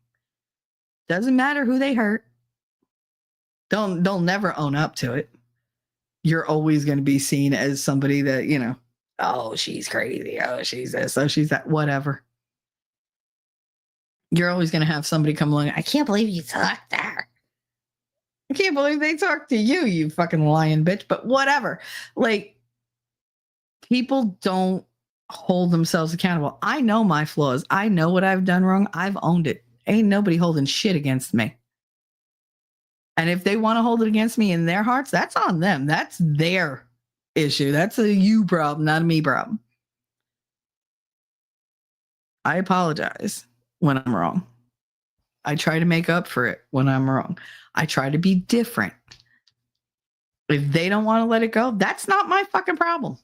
Speaker 3: Doesn't matter who they hurt. They'll never own up to it. You're always going to be seen as somebody that, oh, she's crazy. Oh, she's this. Oh, she's that. Whatever. You're always going to have somebody come along. I can't believe you talked to her. I can't believe they talked to you, you fucking lying bitch. But whatever. Like, people don't hold themselves accountable. I know my flaws. I know what I've done wrong. I've owned it. Ain't nobody holding shit against me. And if they want to hold it against me in their hearts, that's on them. That's their issue. That's a you problem, not a me problem. I apologize when I'm wrong. I try to make up for it when I'm wrong. I try to be different. If they don't want to let it go, that's not my fucking problem.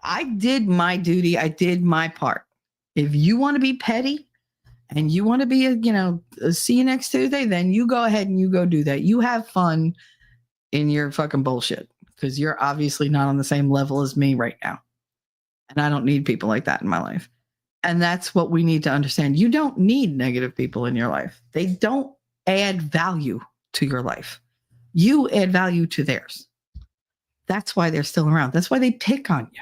Speaker 3: I did my duty. I did my part. If you want to be petty and you want to be a see you next Tuesday, then you go ahead and you go do that. You have fun in your fucking bullshit because you're obviously not on the same level as me right now. And I don't need people like that in my life. And that's what we need to understand. You don't need negative people in your life. They don't add value to your life. You add value to theirs. That's why they're still around. That's why they pick on you.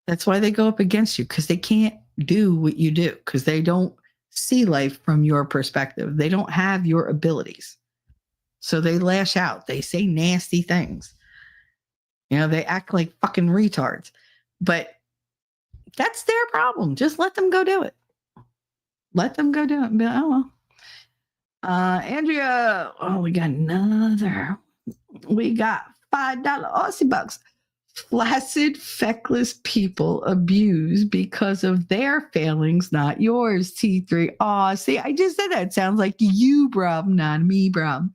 Speaker 3: That's why they go up against you, because they can't do what you do, because they don't see life from your perspective. They don't have your abilities. So they lash out. They say nasty things. They act like fucking retards. But that's their problem. Just let them go do it. Let them go do it. Be like, oh, well. Andrea, we got $5 Aussie bucks. Flaccid, feckless people abuse because of their failings, not yours, T3. Oh, see, I just said that. It sounds like you, bruh, not me, bruh.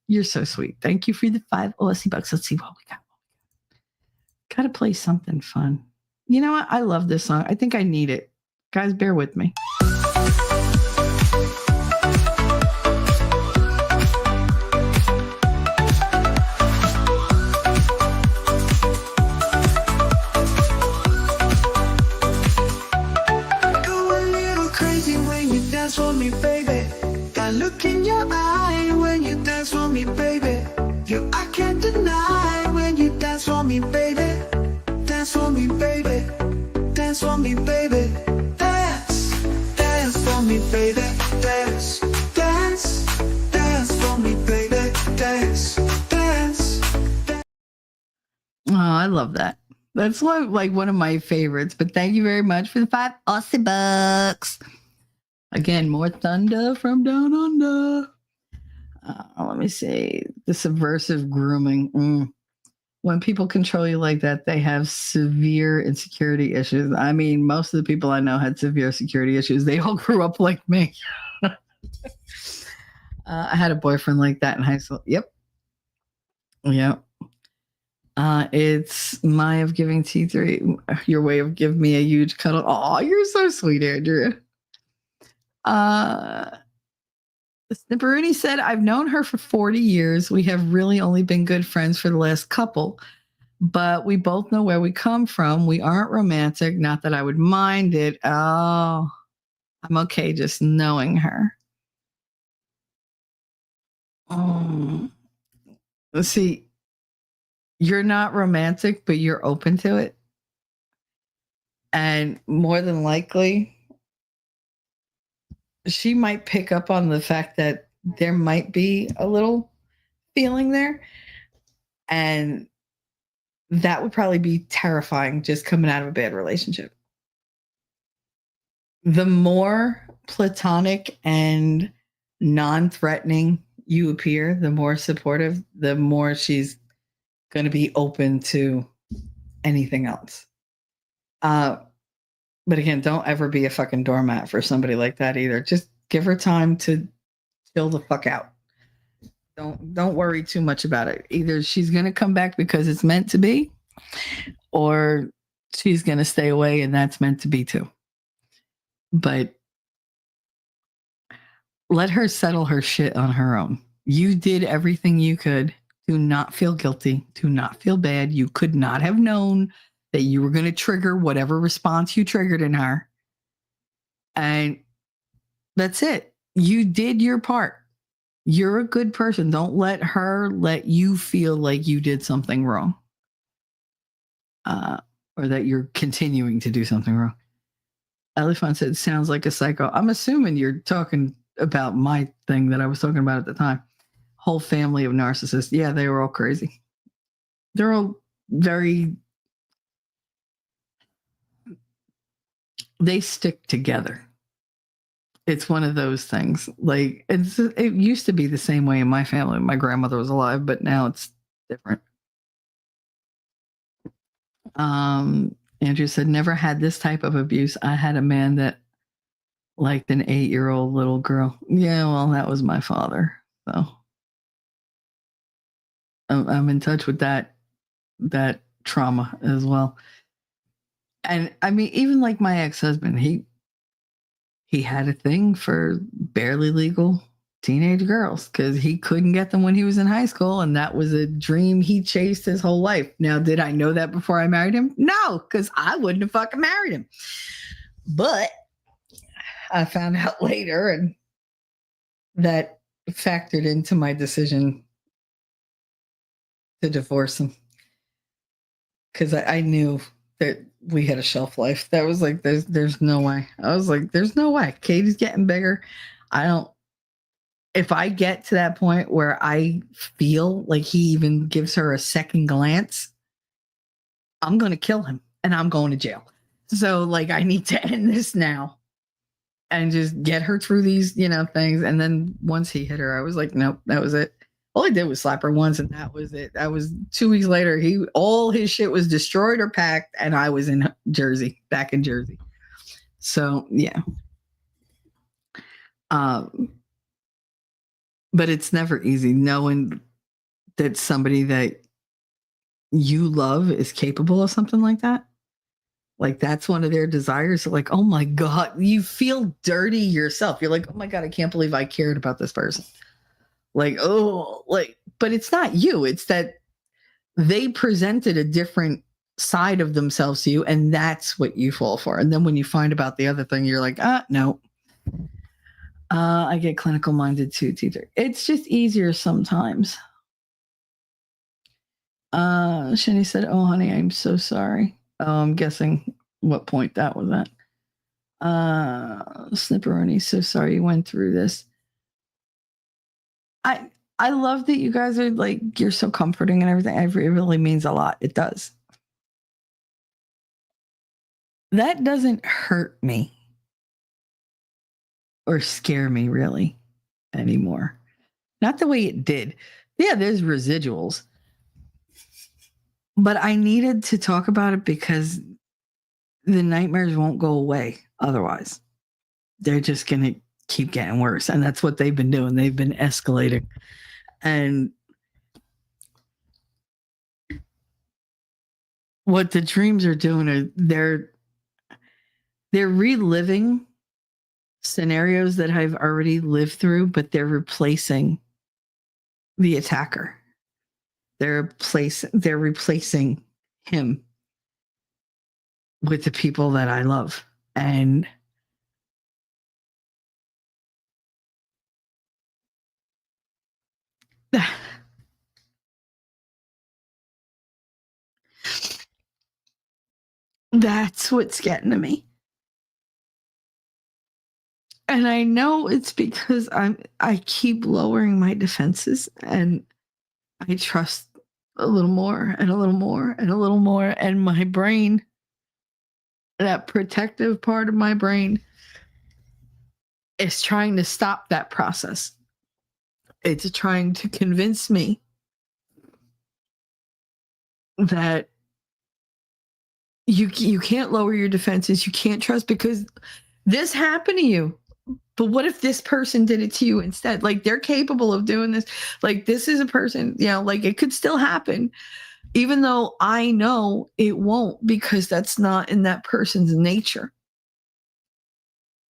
Speaker 3: You're so sweet. Thank you for the 5 Aussie bucks. Let's see what we got. Got to play something fun. You know what? I love this song. I think I need it. Guys, bear with me.
Speaker 2: For me, baby. That look in your eye when you dance for me, baby. I can't deny when you dance for me, baby. Dance for me, baby. Dance for me, baby. Dance, dance for me, baby. Dance, dance, dance for me, baby. Dance, dance.
Speaker 3: Oh, I love that. That's like one of my favorites. But thank you very much for the 5 Aussie bucks. Again, more thunder from down under. Let me see. The subversive grooming. When people control you like that, they have severe insecurity issues. I mean, most of the people I know had severe security issues. They all grew up like me. I had a boyfriend like that in high school. Yep. It's my of giving T3 your way of giving me a huge cuddle. Oh, you're so sweet, Andrea. Snipperoonie said, I've known her for 40 years. We have really only been good friends for the last couple, but we both know where we come from. We aren't romantic. Not that I would mind it. Oh, I'm okay just knowing her. Let's see. You're not romantic, but you're open to it. And more than likely, she might pick up on the fact that there might be a little feeling there. And that would probably be terrifying just coming out of a bad relationship. The more platonic and non-threatening you appear, the more supportive, the more she's going to be open to anything else. But again, don't ever be a fucking doormat for somebody like that either. Just give her time to chill the fuck out. Don't worry too much about it. Either she's going to come back because it's meant to be, or she's going to stay away and that's meant to be too. But let her settle her shit on her own. You did everything you could. Do not feel guilty. Do not feel bad. You could not have known that you were going to trigger whatever response you triggered in her. And that's it. You did your part. You're a good person. Don't let her let you feel like you did something wrong. Or that you're continuing to do something wrong. Elephant said, sounds like a psycho. I'm assuming you're talking about my thing that I was talking about at the time. Whole family of narcissists. Yeah, they were all crazy. They're all very... They stick together. It's one of those things. Like it used to be the same way in my family. My grandmother was alive, but now it's different. Andrew said, never had this type of abuse. I had a man that liked an 8-year-old little girl. Yeah, well, that was my father. So I'm in touch with that trauma as well. And I mean, even like my ex-husband, he had a thing for barely legal teenage girls because he couldn't get them when he was in high school. And that was a dream he chased his whole life. Now, did I know that before I married him? No, because I wouldn't have fucking married him. But I found out later, and that factored into my decision to divorce him. Because I knew that we had a shelf life. That was like, there's no way. I was like, there's no way. Katie's getting bigger. If I get to that point where I feel like he even gives her a second glance, I'm going to kill him and I'm going to jail. So like, I need to end this now and just get her through these, things. And then once he hit her, I was like, nope, that was it. All I did was slap her once and that was it. That was 2 weeks later. All his shit was destroyed or packed and I was in Jersey, back in Jersey. So yeah. But it's never easy knowing that somebody that you love is capable of something like that. Like that's one of their desires. Like, oh my God, you feel dirty yourself. You're like, oh my God, I can't believe I cared about this person. Like, but it's not you. It's that they presented a different side of themselves to you, and that's what you fall for. And then when you find about the other thing, you're like, no. I get clinical minded too, teacher. It's just easier sometimes. Shani said, oh, honey, I'm so sorry. I'm guessing what point that was at. Snipperoni, so sorry you went through this. I love that you guys are like, you're so comforting and everything. It really means a lot. It does. That doesn't hurt me or scare me really anymore. not the way it did. Yeah, there's residuals. But I needed to talk about it because the nightmares won't go away otherwise. They're just going to keep getting worse. And that's what they've been doing. They've been escalating. And what the dreams are doing are they're reliving scenarios that I've already lived through, but they're replacing the attacker. They're replacing him with the people that I love. And that's what's getting to me. And I know it's because I keep lowering my defenses and I trust a little more and a little more and a little more. And my brain, that protective part of my brain, is trying to stop that process. It's trying to convince me that you can't lower your defenses. You can't trust because this happened to you. But what if this person did it to you instead? Like, they're capable of doing this. Like, this is a person, like, it could still happen, even though I know it won't, because that's not in that person's nature.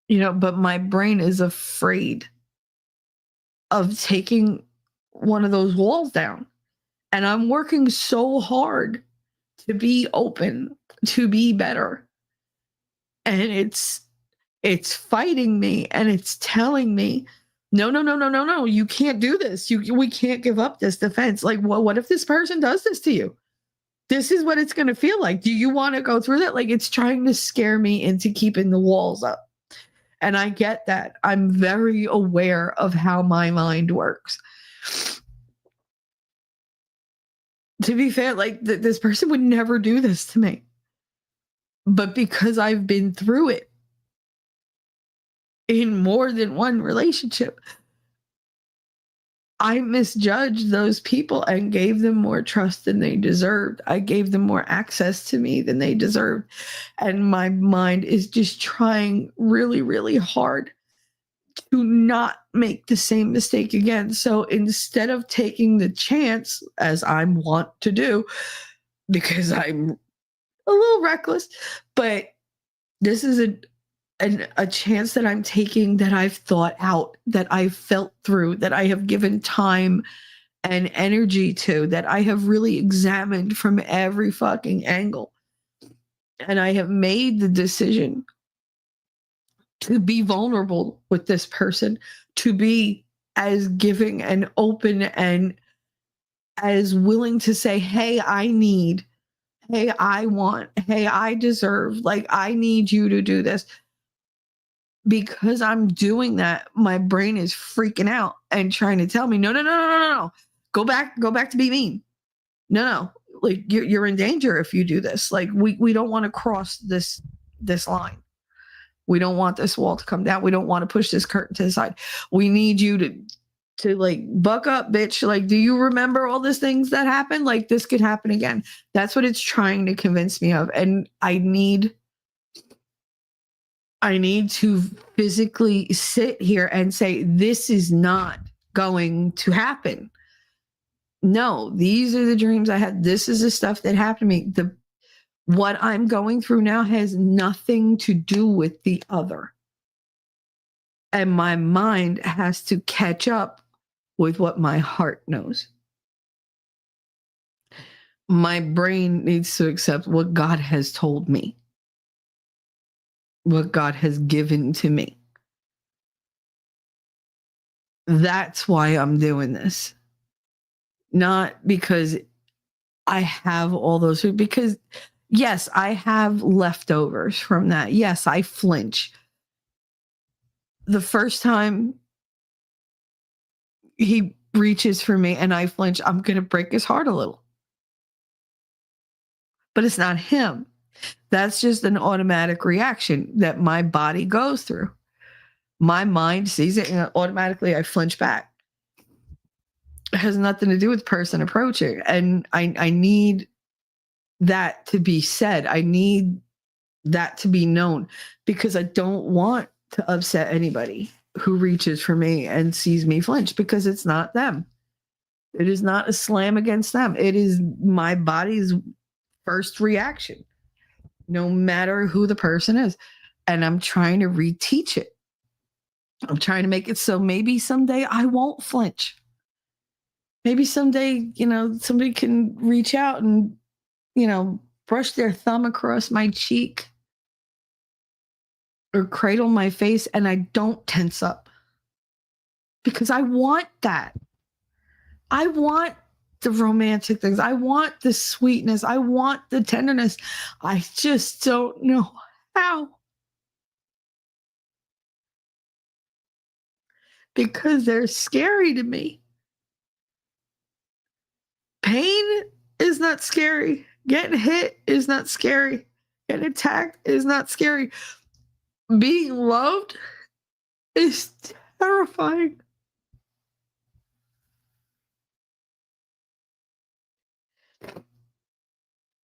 Speaker 3: But my brain is afraid of taking one of those walls down. And I'm working so hard to be open, to be better. And it's fighting me and it's telling me, no, you can't do this. We can't give up this defense. Like, what if this person does this to you? This is what it's going to feel like. Do you want to go through that? Like, it's trying to scare me into keeping the walls up. And I get that. I'm very aware of how my mind works. To be fair, like, this person would never do this to me. But because I've been through it, in more than one relationship, I misjudged those people and gave them more trust than they deserved. I gave them more access to me than they deserved. And my mind is just trying really, really hard to not make the same mistake again. So instead of taking the chance, as I want to do, because I'm a little reckless, but this is a chance that I'm taking, that I've thought out, that I've felt through, that I have given time and energy to, that I have really examined from every fucking angle. And I have made the decision to be vulnerable with this person, to be as giving and open and as willing to say, hey, I need, hey, I want, hey, I deserve, like, I need you to do this. Because I'm doing that, my brain is freaking out and trying to tell me, no. Go back to be mean. No. Like, you're in danger if you do this. Like, we don't want to cross this line. We don't want this wall to come down. We don't want to push this curtain to the side. We need you to like, buck up, bitch. Like, do you remember all these things that happened? Like, this could happen again. That's what it's trying to convince me of. And I need to physically sit here and say, this is not going to happen. No, these are the dreams I had. This is the stuff that happened to me. What I'm going through now has nothing to do with the other. And my mind has to catch up with what my heart knows. My brain needs to accept what God has told me, what God has given to me. That's why I'm doing this. Not because I have all those, because yes, I have leftovers from that. Yes, I flinch. The first time he reaches for me and I flinch, I'm going to break his heart a little. But it's not him. That's just an automatic reaction that my body goes through. My mind sees it and automatically I flinch back. It has nothing to do with person approaching. And I need that to be said. I need that to be known because I don't want to upset anybody who reaches for me and sees me flinch because it's not them. It is not a slam against them. It is my body's first reaction, no matter who the person is. And I'm trying to reteach it. I'm trying to make it so maybe someday I won't flinch. Maybe someday, somebody can reach out and, brush their thumb across my cheek or cradle my face and I don't tense up because I want that. I want the romantic things. I want the sweetness. I want the tenderness. I just don't know how. Because they're scary to me. Pain is not scary. Getting hit is not scary. Getting attacked is not scary. Being loved is terrifying.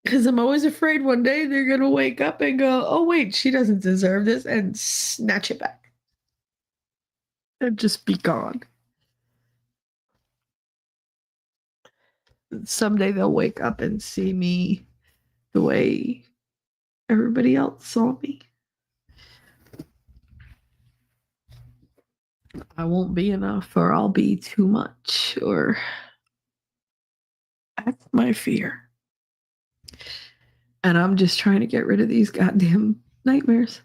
Speaker 3: Because I'm always afraid one day they're going to wake up and go, oh, wait, she doesn't deserve this, and snatch it back. And just be gone. Someday they'll wake up and see me the way everybody else saw me. I won't be enough, or I'll be too much, or that's my fear. And I'm just trying to get rid of these goddamn nightmares.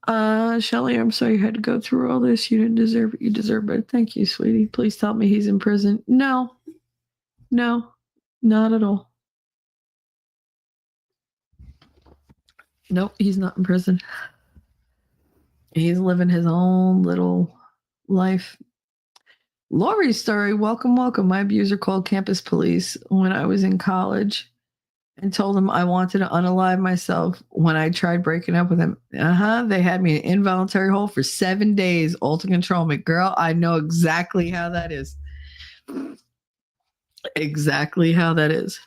Speaker 3: Shelly, I'm sorry you had to go through all this. You didn't deserve it. You deserve better. Thank you, sweetie. Please tell me he's in prison. No, not at all. Nope, he's not in prison. He's living his own little life. Lori's story. Welcome. My abuser called campus police when I was in college and told him I wanted to unalive myself when I tried breaking up with him. They had me in an involuntary hold for 7 days, all to control me. Girl, I know exactly how that is. Exactly how that is.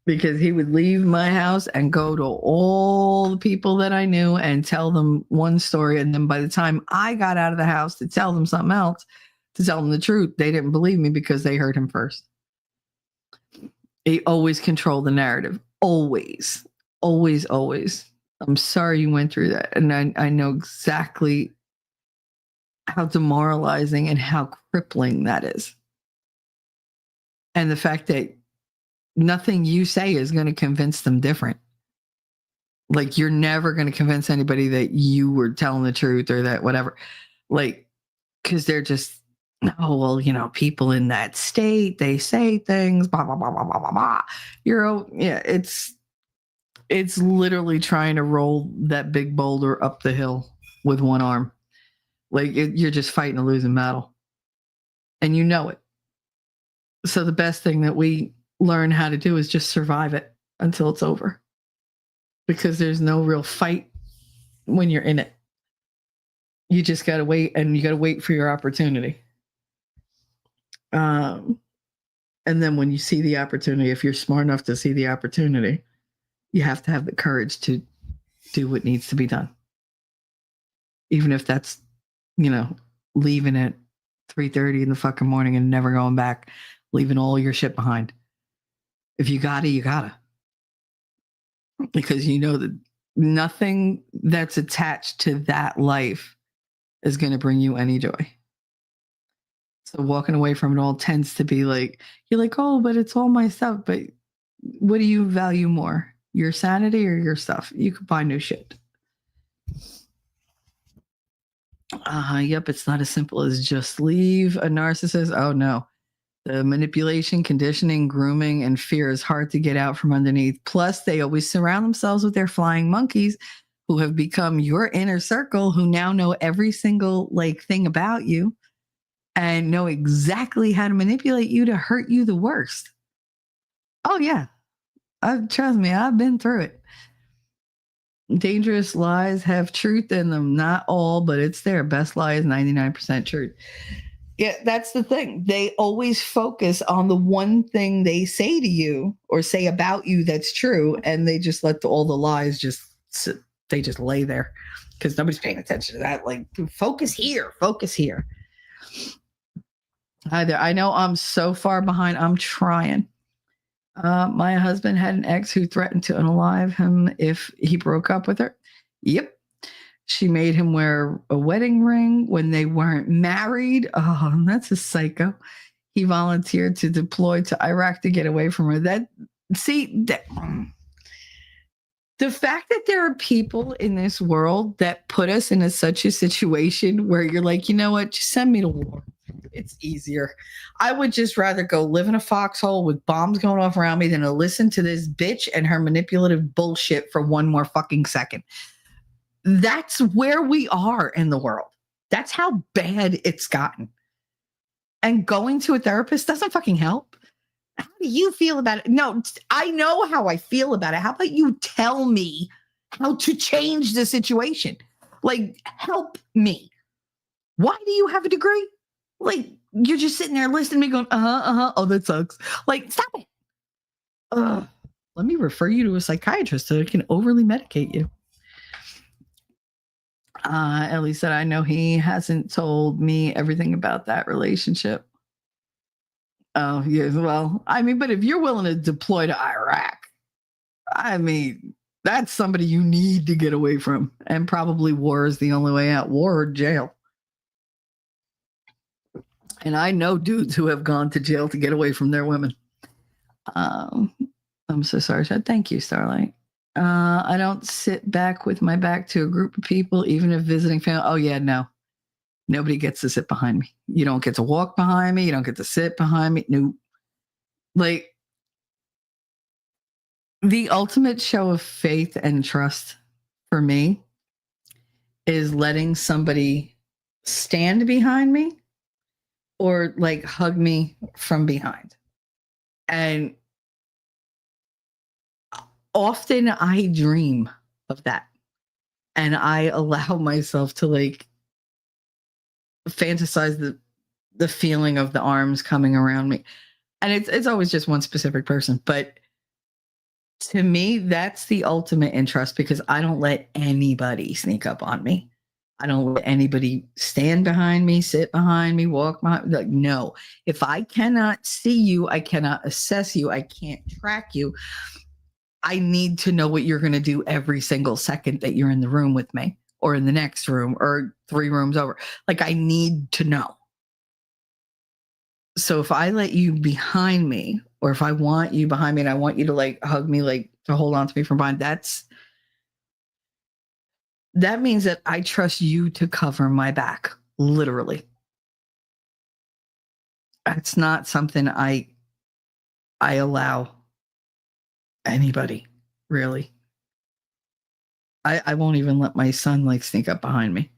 Speaker 3: Because he would leave my house and go to all the people that I knew and tell them one story. And then by the time I got out of the house to tell them something else, to tell them the truth, they didn't believe me because they heard him first. He always controlled the narrative. Always. I'm sorry you went through that. And I know exactly how demoralizing and how crippling that is. And the fact that nothing you say is going to convince them different. Like, you're never going to convince anybody that you were telling the truth or that whatever. Like, because they're just, oh, well, people in that state, they say things, blah, blah, blah, blah, blah, blah, blah. It's literally trying to roll that big boulder up the hill with one arm. Like, you're just fighting a losing battle. And you know it. So the best thing that we learn how to do is just survive it until it's over. Because there's no real fight when you're in it. You just got to wait, and you got to wait for your opportunity. And then when you see the opportunity, if you're smart enough to see the opportunity, you have to have the courage to do what needs to be done. Even if that's, leaving at 3:30 in the fucking morning and never going back, leaving all your shit behind. If you gotta, you gotta. Because you know that nothing that's attached to that life is going to bring you any joy. So walking away from it all tends to be like, you're like, oh, but it's all my stuff. But what do you value more? Your sanity or your stuff? You could buy new shit. Yep, it's not as simple as just leave a narcissist. Oh, no. The manipulation, conditioning, grooming, and fear is hard to get out from underneath. Plus, they always surround themselves with their flying monkeys who have become your inner circle, who now know every single thing about you and know exactly how to manipulate you to hurt you the worst. Oh, yeah. Trust me, I've been through it. Dangerous lies have truth in them. Not all, but it's there. Best lie is 99% truth. Yeah, that's the thing. They always focus on the one thing they say to you or say about you that's true, and they just let all the lies just sit, they just lay there because nobody's paying attention to that. Like, focus here, focus here. Either I know I'm so far behind. I'm trying. My husband had an ex who threatened to unalive him if he broke up with her. Yep. She made him wear a wedding ring when they weren't married. Oh, that's a psycho. He volunteered to deploy to Iraq to get away from her. The fact that there are people in this world that put us in such a situation where you're like, you know what, just send me to war. It's easier. I would just rather go live in a foxhole with bombs going off around me than to listen to this bitch and her manipulative bullshit for one more fucking second. That's where we are in the world. That's how bad it's gotten. And going to a therapist doesn't fucking help. How do you feel about it? No, I know how I feel about it. How about you tell me how to change the situation? Like, help me. Why do you have a degree? Like, you're just sitting there listening to me going, oh, that sucks. Like, stop it. Let me refer you to a psychiatrist so it can overly medicate you. Ellie said, I know he hasn't told me everything about that relationship. Oh, yes. Well, I mean, but if you're willing to deploy to Iraq, I mean, that's somebody you need to get away from. And probably war is the only way out. War or jail. And I know dudes who have gone to jail to get away from their women. I'm so sorry. Thank you, Starlight. I don't sit back with my back to a group of people, even if visiting family. Oh, yeah, no. Nobody gets to sit behind me. You don't get to walk behind me. You don't get to sit behind me. No. Like, the ultimate show of faith and trust for me is letting somebody stand behind me or like hug me from behind. And often I dream of that. And I allow myself to like fantasize the feeling of the arms coming around me. And it's always just one specific person. But to me, that's the ultimate in trust because I don't let anybody sneak up on me. I don't let anybody stand behind me, sit behind me, walk behind me. Like, no, if I cannot see you, I cannot assess you, I can't track you. I need to know what you're going to do every single second that you're in the room with me or in the next room or 3 rooms over. Like, I need to know. So if I let you behind me or if I want you behind me and I want you to like hug me, like to hold on to me from behind, that means that I trust you to cover my back, literally. That's not something I allow anybody, really. I won't even let my son like sneak up behind me.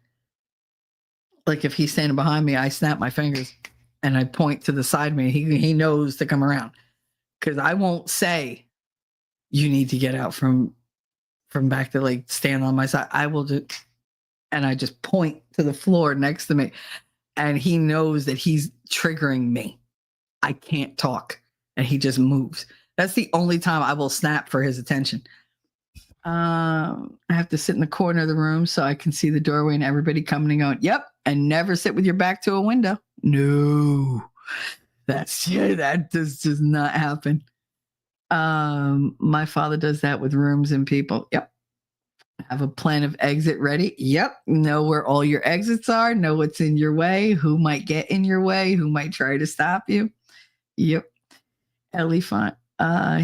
Speaker 3: Like if he's standing behind me, I snap my fingers and I point to the side of me. He knows to come around because I won't say you need to get out from back to like stand on my side. I will do, and I just point to the floor next to me, and he knows that he's triggering me. I can't talk, and he just moves. That's the only time I will snap for his attention. I have to sit in the corner of the room so I can see the doorway and everybody coming and going. Yep, and never sit with your back to a window. No, that does not happen. My father does that with rooms and people. Yep. Have a plan of exit ready. Yep. Know where all your exits are. Know what's in your way. Who might get in your way. Who might try to stop you. Yep. Ellie Font.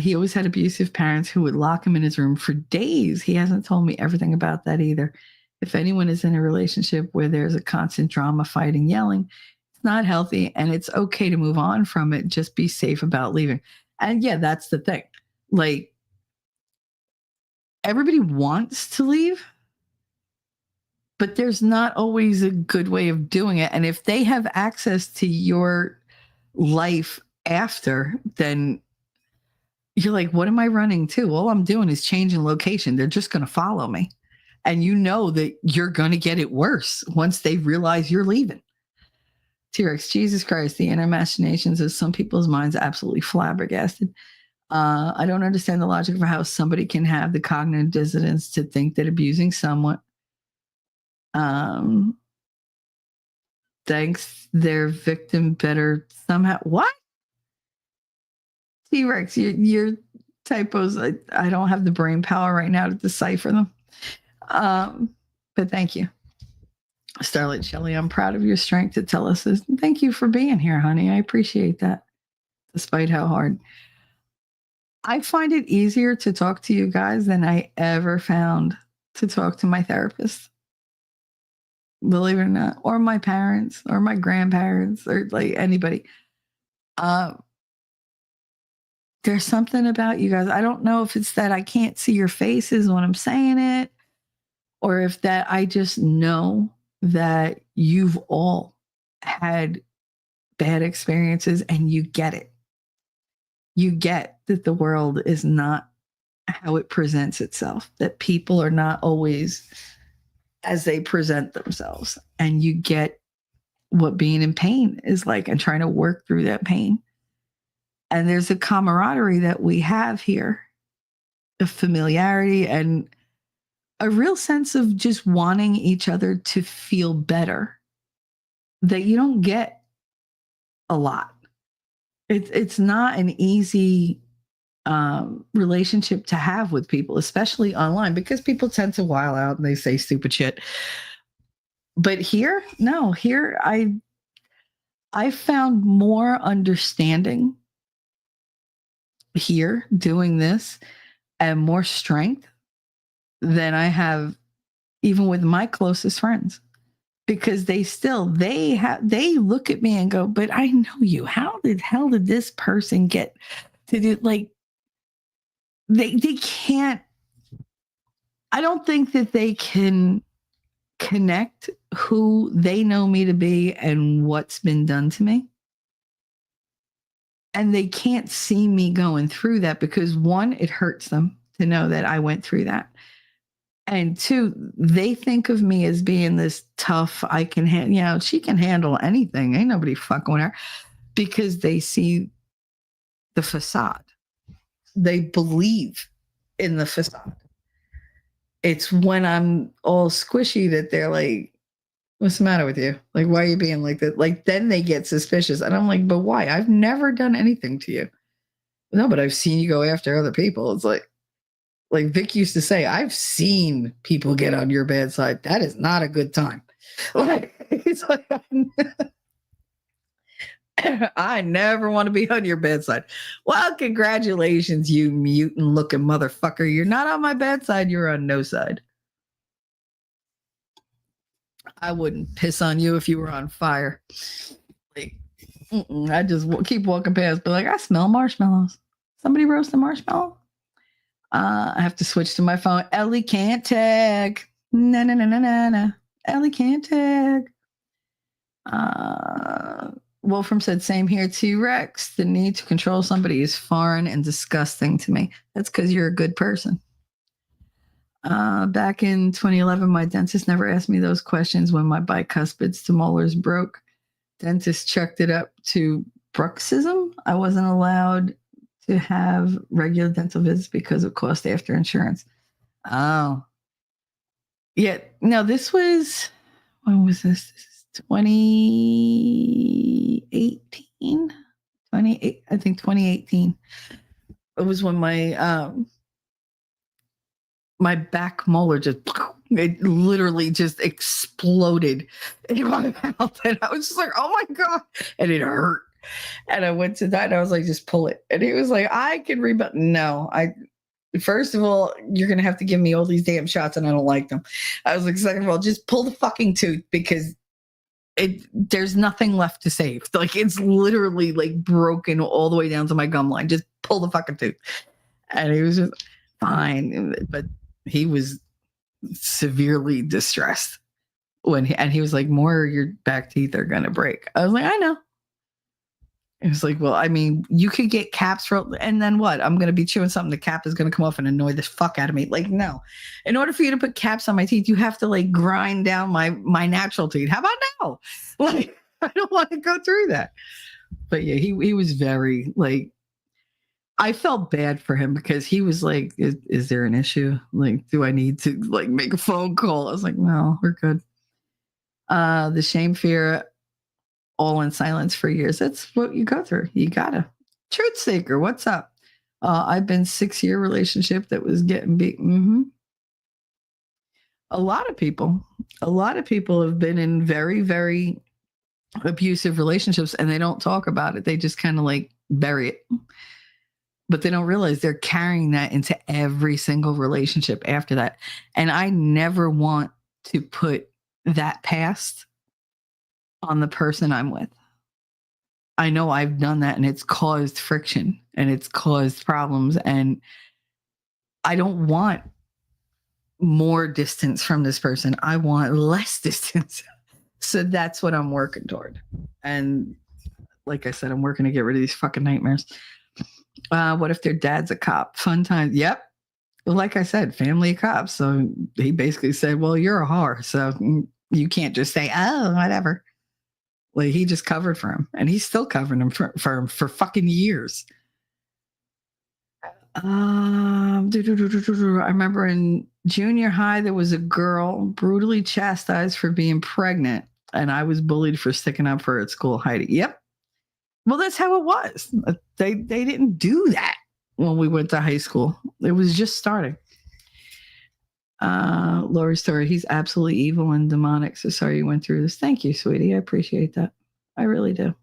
Speaker 3: He always had abusive parents who would lock him in his room for days. He hasn't told me everything about that either. If anyone is in a relationship where there's a constant drama, fighting, yelling, it's not healthy and it's okay to move on from it. Just be safe about leaving. And yeah, that's the thing. Like, everybody wants to leave, but there's not always a good way of doing it. And if they have access to your life after, then you're like, what am I running to? All I'm doing is changing location. They're just going to follow me. And you know that you're going to get it worse once they realize you're leaving. T-Rex, Jesus Christ, the inner machinations of some people's minds are absolutely flabbergasted. I don't understand the logic for how somebody can have the cognitive dissonance to think that abusing someone thanks their victim better somehow. What? T-Rex, your typos, I don't have the brain power right now to decipher them. But thank you. Starlight Shelley, I'm proud of your strength to tell us this. Thank you for being here, honey. I appreciate that, despite how hard. I find it easier to talk to you guys than I ever found to talk to my therapist. Believe it or not, or my parents, or my grandparents, or like anybody. There's something about you guys. I don't know if it's that I can't see your faces when I'm saying it, or if that I just know that you've all had bad experiences and you get it. You get that the world is not how it presents itself, that people are not always as they present themselves. And you get what being in pain is like and trying to work through that pain. And there's a camaraderie that we have here, a familiarity and a real sense of just wanting each other to feel better that you don't get a lot. It's not an easy relationship to have with people, especially online, because people tend to while out and they say stupid shit. But here, no, here I found more understanding here doing this and more strength than I have even with my closest friends, because they look at me and go, but I know you. How the hell did this person get to do, like, they can't, I don't think that they can connect who they know me to be and what's been done to me. And they can't see me going through that because, one, it hurts them to know that I went through that. And two, they think of me as being this tough, I can she can handle anything. Ain't nobody fucking with her, because they see the facade. They believe in the facade. It's when I'm all squishy that they're like, what's the matter with you? Like, why are you being like that? Like, then they get suspicious. And I'm like, but why? I've never done anything to you. No, but I've seen you go after other people. It's like Vic used to say, I've seen people get on your bad side. That is not a good time. Like, it's like, I never want to be on your bad side. Well, congratulations, you mutant looking motherfucker. You're not on my bad side. You're on no side. I wouldn't piss on you if you were on fire. Like, I just keep walking past, but like, I smell marshmallows. Somebody roast a marshmallow? I have to switch to my phone. Ellie can't tag. No. Ellie can't tag. Wolfram said, same here, T-Rex. The need to control somebody is foreign and disgusting to me. That's because you're a good person. Back in 2011, my dentist never asked me those questions when my bicuspids to molars broke. Dentist checked it up to bruxism. I wasn't allowed to have regular dental visits because of cost after insurance. Oh. Yeah, no, this was, when was this? This is 2018? I think 2018. It was when my my back molar it literally just exploded in my mouth. And I was just like, oh my God. And it hurt. And I went to that and I was like, just pull it. And he was like, I can rebound. No, first of all, you're going to have to give me all these damn shots and I don't like them. I was like, second of all, just pull the fucking tooth because there's nothing left to save. Like, it's literally like broken all the way down to my gum line. Just pull the fucking tooth. And he was just fine. But he was severely distressed when he was like, more of your back teeth are going to break. I was like, I know. It was like, well, I mean, you could get caps and then what? I'm going to be chewing something. The cap is going to come off and annoy the fuck out of me. Like, no. In order for you to put caps on my teeth, you have to like grind down my natural teeth. How about now? Like, I don't want to go through that. But yeah, he was very like, I felt bad for him because he was like, is there an issue? Like, do I need to like make a phone call? I was like, no, we're good. The shame, fear, all in silence for years. That's what you go through. You gotta. Truth seeker, what's up? I've been 6-year relationship that was getting beat. A lot of people have been in very, very abusive relationships and they don't talk about it. They just kind of like bury it. But they don't realize they're carrying that into every single relationship after that. And I never want to put that past on the person I'm with. I know I've done that and it's caused friction and it's caused problems. And I don't want more distance from this person. I want less distance. So that's what I'm working toward. And like I said, I'm working to get rid of these fucking nightmares. What if their dad's a cop? Fun times. Yep. Like I said, family of cops. So he basically said, well, you're a whore. So you can't just say, oh, whatever. Like he just covered for him. And he's still covering him for fucking years. I remember in junior high, there was a girl brutally chastised for being pregnant. And I was bullied for sticking up for her at school. Heidi. Yep. Well, that's how it was. They didn't do that when we went to high school. It was just starting. Lori's story. He's absolutely evil and demonic. So sorry you went through this. Thank you, sweetie. I appreciate that. I really do.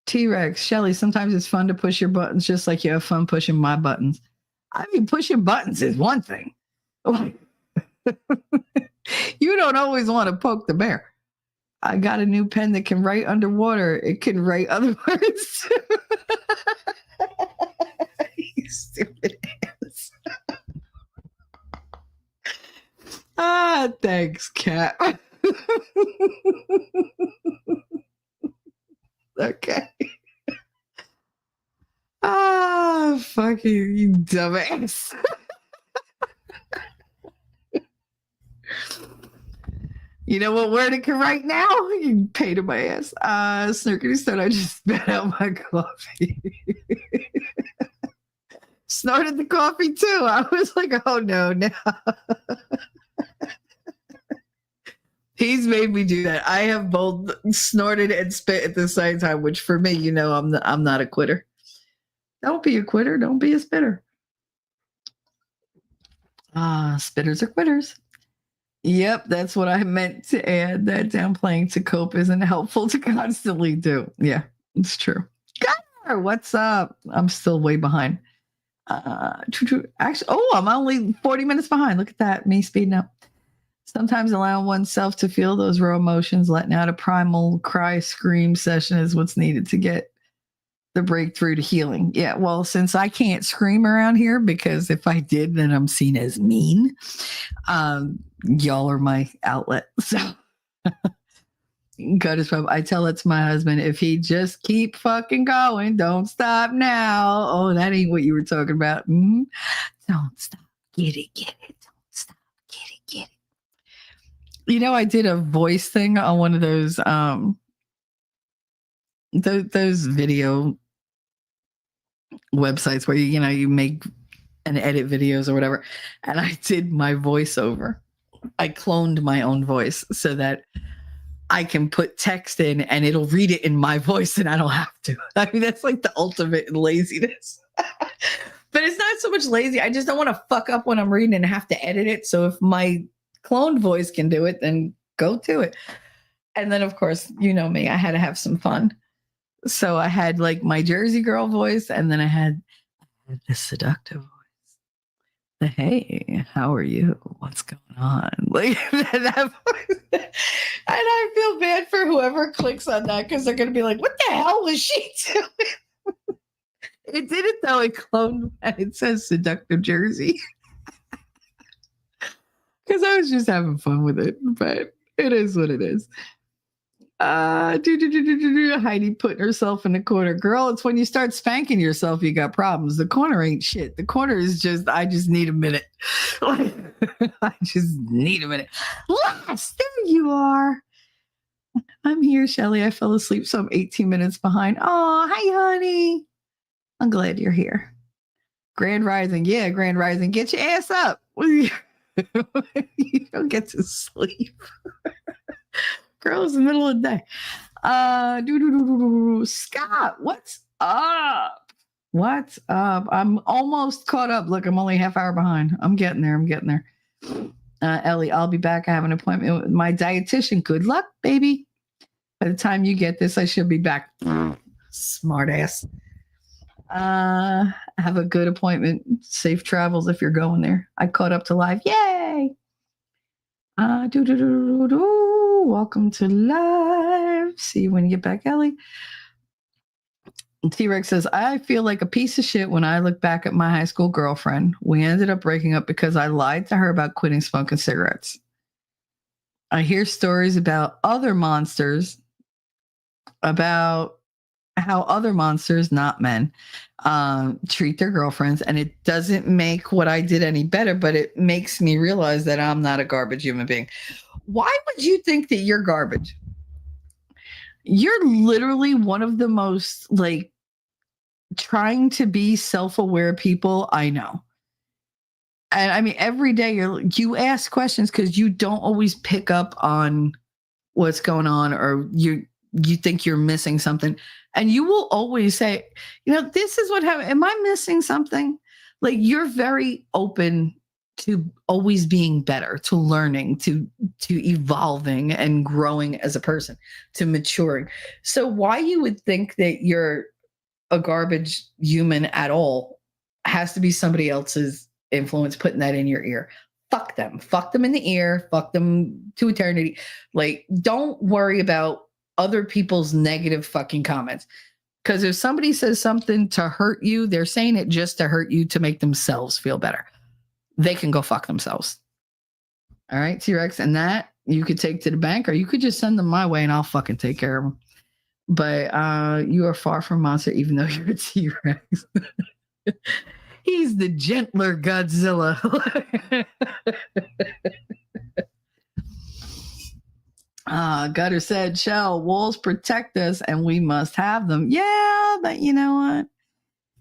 Speaker 3: T-Rex. Shelly, sometimes it's fun to push your buttons just like you have fun pushing my buttons. I mean, pushing buttons is one thing. You don't always want to poke the bear. I got a new pen that can write underwater. It can write other words. You stupid ass. Thanks, Cat. Okay. Fuck you dumbass. You know what word it can write now? You paid in my ass. Snurkity Stone, I just spat out my coffee. Snorted the coffee too. I was like, oh no. He's made me do that. I have both snorted and spit at the same time, which for me, you know, I'm not a quitter. Don't be a quitter. Don't be a spitter. Spitters are quitters. Yep, that's what I meant to add. That downplaying to cope isn't helpful to constantly do. Yeah, it's true. Gunnar, what's up? I'm still way behind. Actually, I'm only 40 minutes behind. Look at that, me speeding up. Sometimes allowing oneself to feel those raw emotions, letting out a primal cry, scream session is what's needed to get the breakthrough to healing. Yeah, well, since I can't scream around here, because if I did, then I'm seen as mean. Y'all are my outlet. So I tell it to my husband, if he just keep fucking going, don't stop now. Oh, that ain't what you were talking about. Mm-hmm. Don't stop. Get it. Don't stop. Get it. You know, I did a voice thing on one of those video websites where you make and edit videos or whatever, and I did my voiceover. I cloned my own voice so that I can put text in and it'll read it in my voice and I don't have to. I mean, that's like the ultimate in laziness. But it's not so much lazy. I just don't want to fuck up when I'm reading and have to edit it. So if my cloned voice can do it, then go to it. And then, of course, you know me, I had to have some fun. So I had like my Jersey girl voice, and then I had the seductive voice. The, hey, how are you? What's going on? Like that voice. And I feel bad for whoever clicks on that because they're going to be like, what the hell was she doing? It did it though. It cloned and it says seductive Jersey. Because I was just having fun with it, but it is what it is. Heidi putting herself in the corner. Girl, it's when you start spanking yourself, you got problems. The corner ain't shit. The corner is just, I just need a minute. I just need a minute. Yes, there you are. I'm here, Shelly. I fell asleep, so I'm 18 minutes behind. Oh, hi, honey. I'm glad you're here. Grand Rising. Yeah, Grand Rising. Get your ass up. You don't get to sleep. Girl, it's the middle of the day. Scott, what's up? What's up? I'm almost caught up. Look, I'm only a half hour behind. I'm getting there. Ellie, I'll be back. I have an appointment with my dietitian. Good luck, baby. By the time you get this, I should be back. Smart ass. Have a good appointment. Safe travels if you're going there. I caught up to live. Yay! Welcome to live. See you when you get back, Ellie. T-Rex says, I feel like a piece of shit when I look back at my high school girlfriend. We ended up breaking up because I lied to her about quitting smoking cigarettes. I hear stories about other monsters, about how other monsters, not men, treat their girlfriends. And it doesn't make what I did any better, but it makes me realize that I'm not a garbage human being. Why would you think that you're garbage? You're literally one of the most like trying to be self-aware people I know. And I mean, every day you ask questions because you don't always pick up on what's going on, or you think you're missing something. And you will always say, this is what happened. Am I missing something? Like, you're very open to always being better, to learning, to evolving and growing as a person, to maturing. So why you would think that you're a garbage human at all has to be somebody else's influence putting that in your ear. Fuck them in the ear, fuck them to eternity. Like, don't worry about other people's negative fucking comments. Because if somebody says something to hurt you, they're saying it just to hurt you, to make themselves feel better. They can go fuck themselves. All right, T-Rex. And that you could take to the bank, or you could just send them my way and I'll fucking take care of them. But you are far from monster, even though you're a T-Rex. He's the gentler Godzilla. Gutter said, Shell, walls protect us and we must have them. Yeah, but you know what?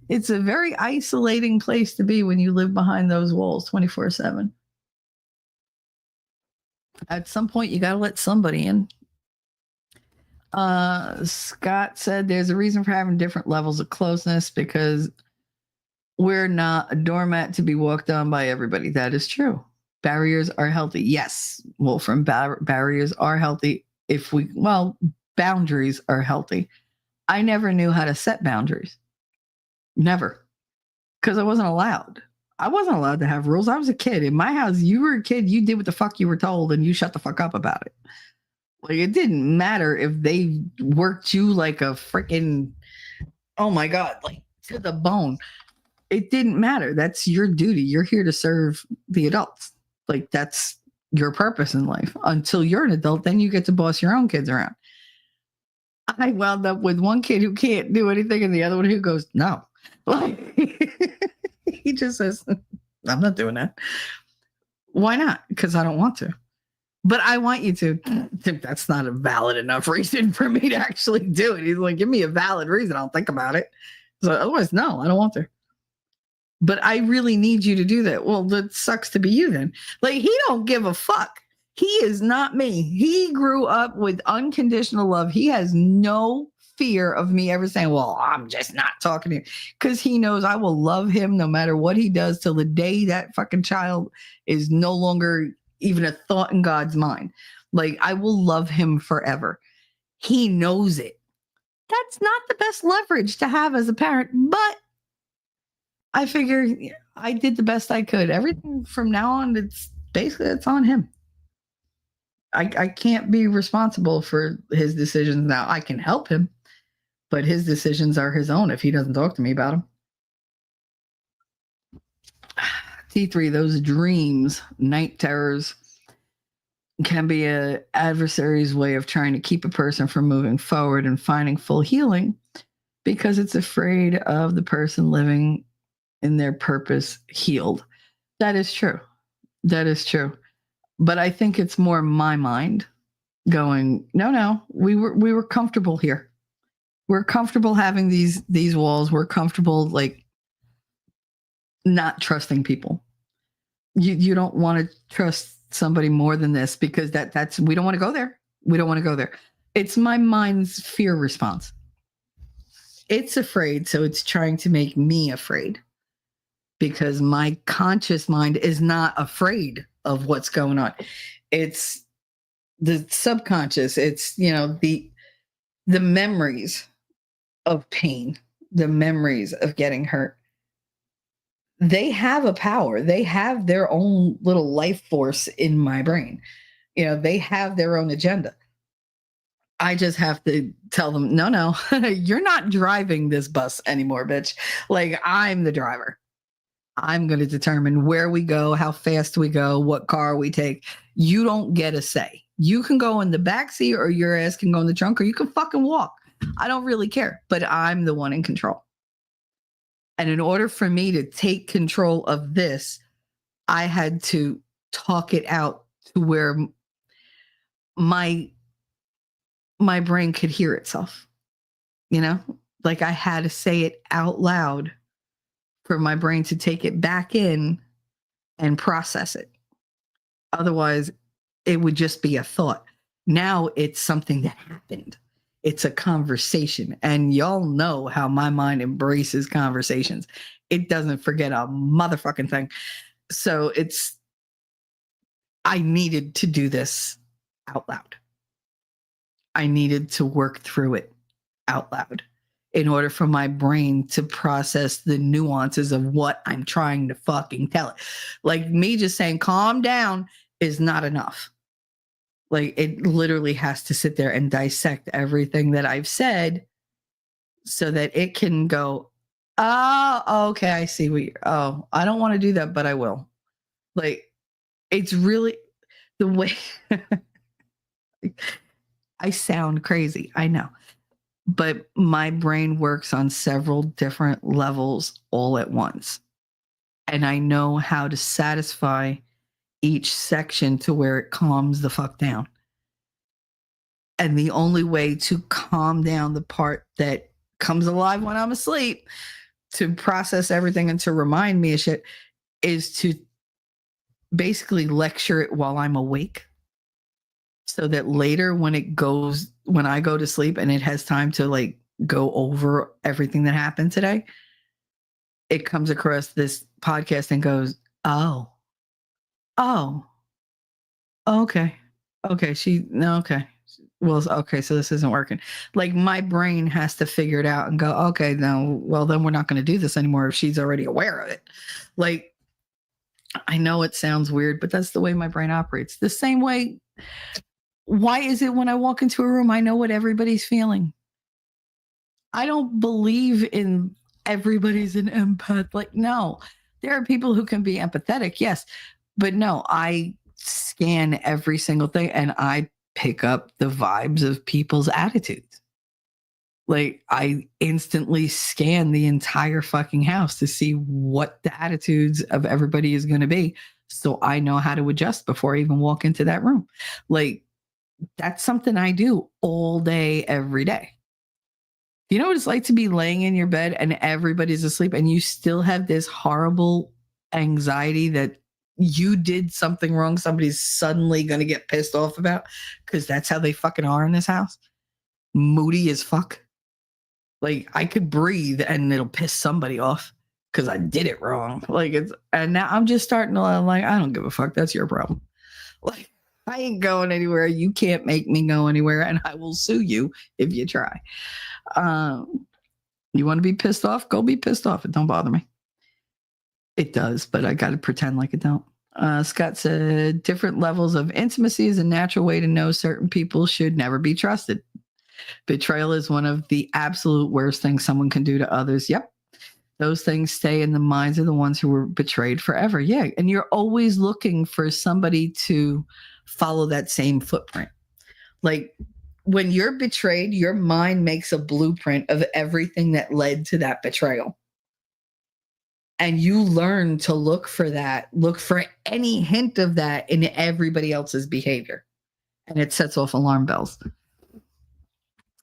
Speaker 3: It's a very isolating place to be when you live behind those walls 24/7. At some point, you got to let somebody in. Scott said there's a reason for having different levels of closeness, because we're not a doormat to be walked on by everybody. That is true. Barriers are healthy. Yes, Wolfram, barriers are healthy. Boundaries are healthy. I never knew how to set boundaries. Never. Because I wasn't allowed. I wasn't allowed to have rules. I was a kid. In my house, you were a kid. You did what the fuck you were told and you shut the fuck up about it. Like, it didn't matter if they worked you like a freaking, oh my God, like to the bone. It didn't matter. That's your duty. You're here to serve the adults. Like, that's your purpose in life. Until you're an adult, then you get to boss your own kids around. I wound up with one kid who can't do anything and the other one who goes, no. He just says, I'm not doing that. Why not? Because I don't want to. But I want you to. That's not a valid enough reason for me to actually do it. He's like, give me a valid reason. I'll think about it. So otherwise, no, I don't want to. But I really need you to do that. Well, that sucks to be you then. Like, he don't give a fuck. He is not me. He grew up with unconditional love. He has no fear of me ever saying, well, I'm just not talking to you. Because he knows I will love him no matter what he does till the day that fucking child is no longer even a thought in God's mind. Like, I will love him forever. He knows it. That's not the best leverage to have as a parent, but I figure I did the best I could. Everything from now on, it's on him. I can't be responsible for his decisions now. I can help him, but his decisions are his own if he doesn't talk to me about them. T3, those dreams, night terrors, can be an adversary's way of trying to keep a person from moving forward and finding full healing, because it's afraid of the person living in their purpose healed. That is true. That is true. But I think it's more my mind going, no, we were comfortable here. We're comfortable having these walls. We're comfortable like not trusting people. You don't want to trust somebody more than this because that's we don't want to go there. We don't want to go there. It's my mind's fear response. It's afraid, so it's trying to make me afraid because my conscious mind is not afraid of what's going on. It's the subconscious. It's, the memories of pain, the memories of getting hurt. They have a power. They have their own little life force in my brain. They have their own agenda. I just have to tell them, no, you're not driving this bus anymore, bitch. Like, I'm the driver. I'm going to determine where we go, how fast we go, what car we take. You don't get a say. You can go in the backseat or your ass can go in the trunk or you can fucking walk. I don't really care, but I'm the one in control. And in order for me to take control of this, I had to talk it out to where my brain could hear itself. Like I had to say it out loud for my brain to take it back in and process it. Otherwise, it would just be a thought. Now it's something that happened. It's a conversation. And y'all know how my mind embraces conversations. It doesn't forget a motherfucking thing. So I needed to do this out loud. I needed to work through it out loud in order for my brain to process the nuances of what I'm trying to fucking tell it. Like me just saying, calm down is not enough. Like it literally has to sit there and dissect everything that I've said so that it can go, oh, okay, I see I don't want to do that, but I will. Like it's really the way I sound crazy. I know. But my brain works on several different levels all at once. And I know how to satisfy each section to where it calms the fuck down. And the only way to calm down the part that comes alive when I'm asleep, to process everything and to remind me of shit, is to basically lecture it while I'm awake. So that later when I go to sleep and it has time to like go over everything that happened today, it comes across this podcast and goes, oh, okay. Okay. Well, okay. So this isn't working. Like my brain has to figure it out and go, okay, no, well, then we're not going to do this anymore if she's already aware of it. Like, I know it sounds weird, but that's the way my brain operates. The same way. Why is it when I walk into a room, I know what everybody's feeling? I don't believe in everybody's an empath. Like, no, there are people who can be empathetic. Yes. But no, I scan every single thing and I pick up the vibes of people's attitudes. Like I instantly scan the entire fucking house to see what the attitudes of everybody is going to be. So I know how to adjust before I even walk into that room. Like, that's something I do all day, every day. You know what it's like to be laying in your bed and everybody's asleep and you still have this horrible anxiety that you did something wrong, somebody's suddenly going to get pissed off about, because that's how they fucking are in this house. Moody as fuck. Like I could breathe and it'll piss somebody off because I did it wrong. And now I'm just starting to like, I don't give a fuck. That's your problem. Like, I ain't going anywhere. You can't make me go anywhere, and I will sue you if you try. You want to be pissed off? Go be pissed off. It don't bother me. It does, but I got to pretend like it don't. Scott said, different levels of intimacy is a natural way to know certain people should never be trusted. Betrayal is one of the absolute worst things someone can do to others. Yep. Those things stay in the minds of the ones who were betrayed forever. Yeah. And you're always looking for somebody to follow that same footprint. Like when you're betrayed, your mind makes a blueprint of everything that led to that betrayal. And you learn to look for that, look for any hint of that in everybody else's behavior. and it sets off alarm bells.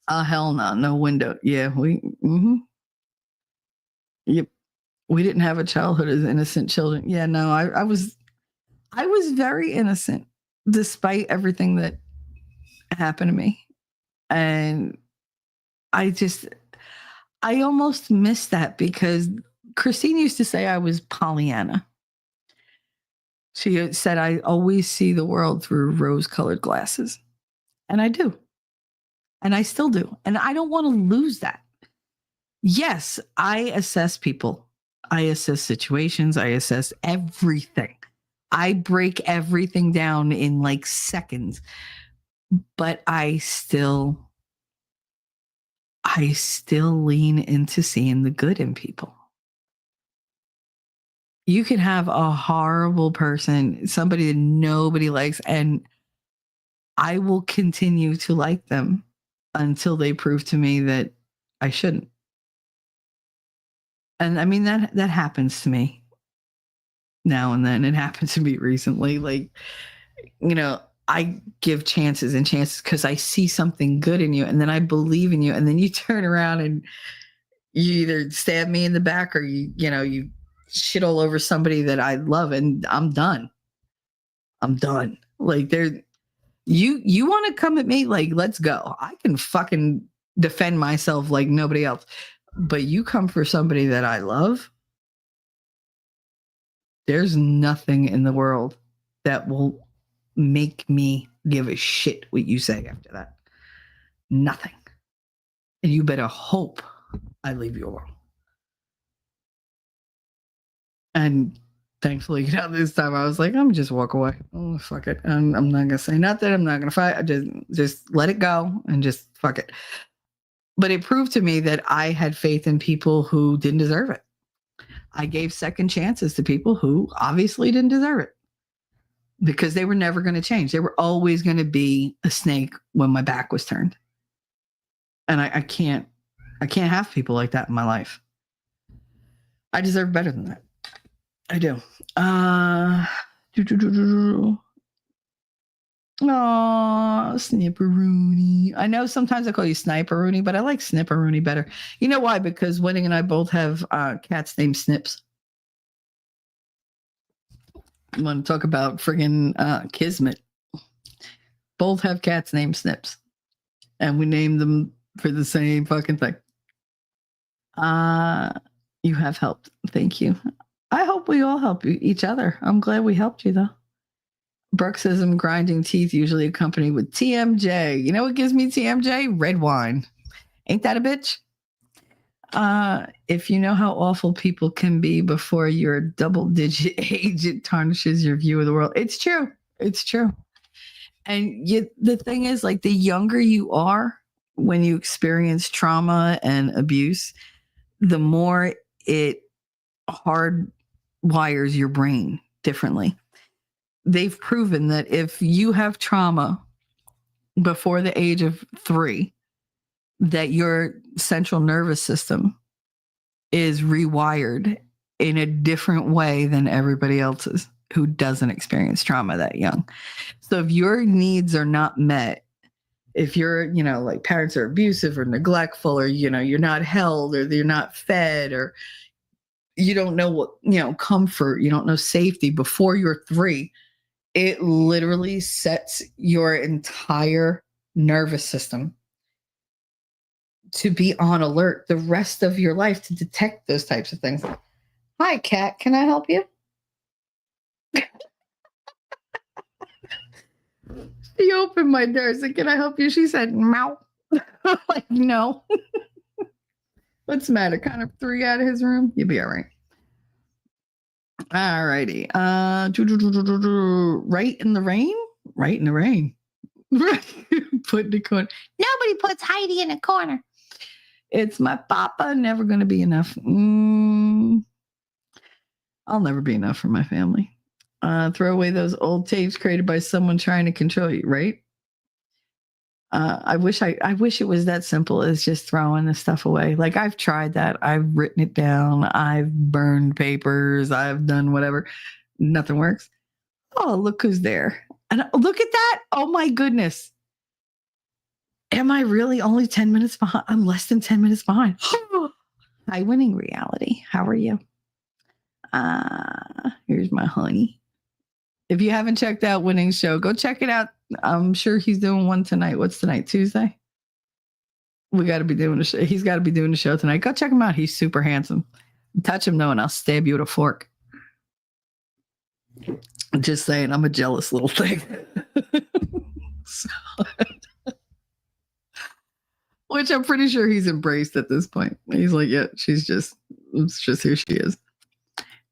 Speaker 3: Oh, hell no, no window. Yeah, yep. We didn't have a childhood as innocent children. Yeah, no, I was very innocent despite everything that happened to me. And I almost miss that because Christine used to say I was Pollyanna. She said I always see the world through rose-colored glasses. And I do. And I still do. And I don't want to lose that. Yes, I assess people. I assess situations. I assess everything. I break everything down in like seconds. But I still lean into seeing the good in people. You can have a horrible person, somebody that nobody likes, and I will continue to like them until they prove to me that I shouldn't. And I mean, that happens to me now and then. It happened to me recently. Like, you know, I give chances and chances because I see something good in you and then I believe in you. And then you turn around and you either stab me in the back or you shit all over somebody that I love, and I'm done. Like, you want to come at me? Like, let's go. I can fucking defend myself like nobody else. But you come for somebody that I love, there's nothing in the world that will make me give a shit what you say after that. Nothing. And you better hope I leave you alone. And thankfully, this time I was like, I'm just walk away. Oh, fuck it. I'm not going to say nothing. I'm not going to fight. I just let it go and just fuck it. But it proved to me that I had faith in people who didn't deserve it. I gave second chances to people who obviously didn't deserve it because they were never going to change. They were always going to be a snake when my back was turned. And I can't have people like that in my life. I deserve better than that. I do. Oh, Snipperoonie. I know sometimes I call you Sniperoonie, but I like Snipperoonie better. You know why? Because Winning and I both have cats named Snips. You want to talk about friggin' kismet? Both have cats named Snips. And we named them for the same fucking thing. You have helped. Thank you. I hope we all help each other. I'm glad we helped you, though. Bruxism, grinding teeth, usually accompanied with TMJ. You know what gives me TMJ? Red wine. Ain't that a bitch? If you know how awful people can be before your double-digit age, it tarnishes your view of the world. It's true. It's true. And the thing is, like, the younger you are when you experience trauma and abuse, the more it hardwires your brain differently. They've proven that if you have trauma before the age of 3, that your central nervous system is rewired in a different way than everybody else's who doesn't experience trauma that young. So if your needs are not met, if you're, like parents are abusive or neglectful, or, you're not held, or you're not fed, or you don't know what, comfort, you don't know safety before you're 3, it literally sets your entire nervous system to be on alert the rest of your life to detect those types of things. Hi, cat. Can I help you? She opened my door. I said, can I help you? She said, meow. Like, no. What's the matter? Kind of 3 out of his room? You'll be all right. All righty. Right in the rain? Right in the rain. Put in the corner. Nobody puts Heidi in a corner. It's my papa. Never going to be enough. I'll never be enough for my family. Throw away those old tapes created by someone trying to control you, right? I wish it was that simple as just throwing the stuff away. Like, I've tried that. I've written it down. I've burned papers. I've done whatever. Nothing works. Oh, look who's there. And look at that. Oh my goodness. Am I really only 10 minutes behind? I'm less than 10 minutes behind. Hi, winning reality. How are you? Here's my honey. If you haven't checked out Winning's show, go check it out. I'm sure he's doing one tonight. What's tonight? Tuesday? We got to be doing a show. He's got to be doing a show tonight. Go check him out. He's super handsome. Touch him, though, and I'll stab you with a fork. Just saying, I'm a jealous little thing. So, which I'm pretty sure he's embraced at this point. He's like, yeah, it's just who she is.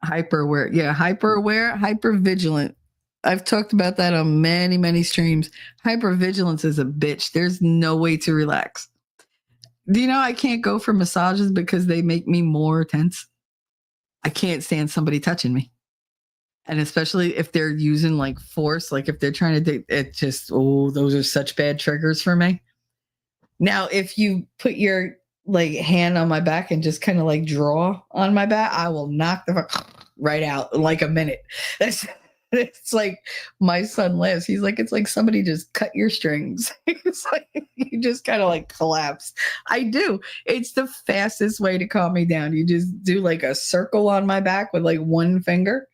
Speaker 3: Hyper aware. Yeah, hyper aware, hyper vigilant. I've talked about that on many, many streams. Hypervigilance is a bitch. There's no way to relax. Do you know I can't go for massages because they make me more tense? I can't stand somebody touching me. And especially if they're using like force, like if they're trying to do it, just, those are such bad triggers for me. Now, if you put your like hand on my back and just kind of like draw on my back, I will knock the fuck right out in like a minute. It's like my son laughs. He's like, it's like somebody just cut your strings. It's like you just kind of like collapse. I do. It's the fastest way to calm me down. You just do like a circle on my back with like one finger,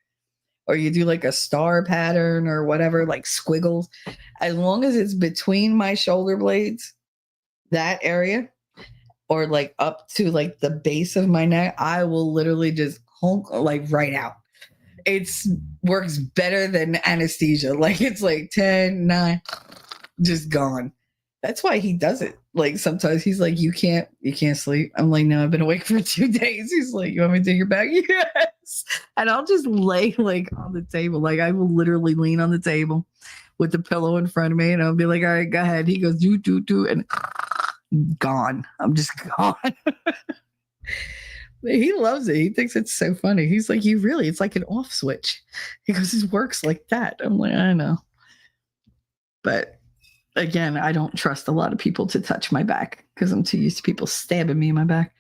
Speaker 3: or you do like a star pattern or whatever, like squiggles. As long as it's between my shoulder blades, that area, or like up to like the base of my neck, I will literally just honk like right out. It's works better than anesthesia. Like it's like 10, 9, just gone. That's why he does it. Like sometimes he's like, you can't sleep. I'm like, no, I've been awake for 2 days. He's like, you want me to take your back? Yes. And I'll just lay like on the table. Like I will literally lean on the table with the pillow in front of me and I'll be like, all right, go ahead. He goes, do, and gone. I'm just gone. He loves it. He thinks it's so funny. He's like, it's like an off switch. He goes, it works like that. I'm like, I know. But again, I don't trust a lot of people to touch my back because I'm too used to people stabbing me in my back.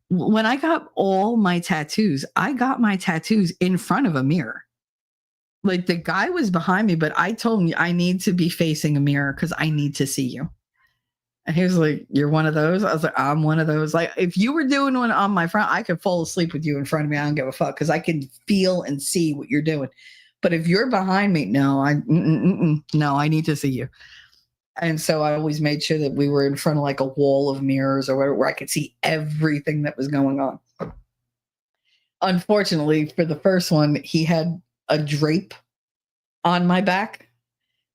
Speaker 3: When I got all my tattoos, I got my tattoos in front of a mirror. Like the guy was behind me, but I told him I need to be facing a mirror because I need to see you. And he was like, you're one of those? I was like, I'm one of those. Like, if you were doing one on my front, I could fall asleep with you in front of me. I don't give a fuck because I can feel and see what you're doing. But if you're behind me, no, I need to see you. And so I always made sure that we were in front of like a wall of mirrors or whatever, where I could see everything that was going on. Unfortunately, for the first one, he had a drape on my back.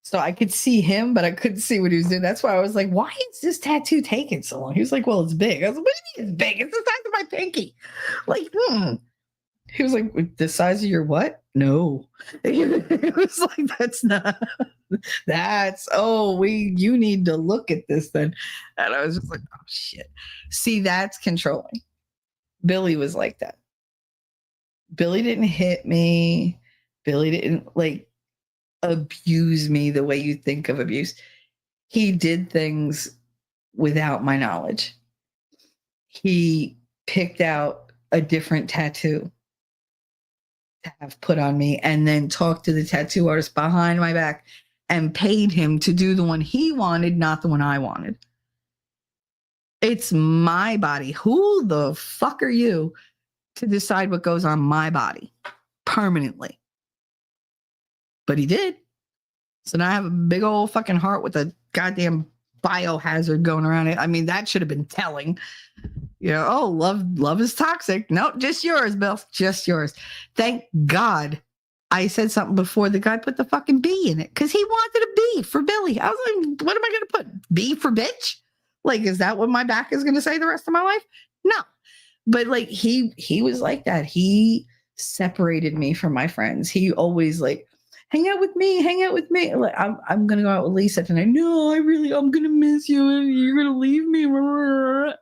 Speaker 3: So I could see him, but I couldn't see what he was doing. That's why I was like, why is this tattoo taking so long? He was like, well, it's big. I was like, what do you mean it's big? It's the size of my pinky. Like, He was like, the size of your what? No. It was like, you need to look at this then. And I was just like, oh, shit. See, that's controlling. Billy was like that. Billy didn't hit me. Billy didn't like abuse me the way you think of abuse. He did things without my knowledge. He picked out a different tattoo to have put on me and then talked to the tattoo artist behind my back and paid him to do the one he wanted, not the one I wanted. It's my body. Who the fuck are you to decide what goes on my body permanently? But he did. So now I have a big old fucking heart with a goddamn biohazard going around it. I mean, that should have been telling. You know, oh, love is toxic. No, just yours, Bill. Just yours. Thank God I said something before the guy put the fucking B in it because he wanted a B for Billy. I was like, what am I going to put? B for bitch? Like, is that what my back is going to say the rest of my life? No. But like, he was like that. He separated me from my friends. He always like, hang out with me. Like, I'm going to go out with Lisa tonight. No, I'm going to miss you. You're going to leave me. All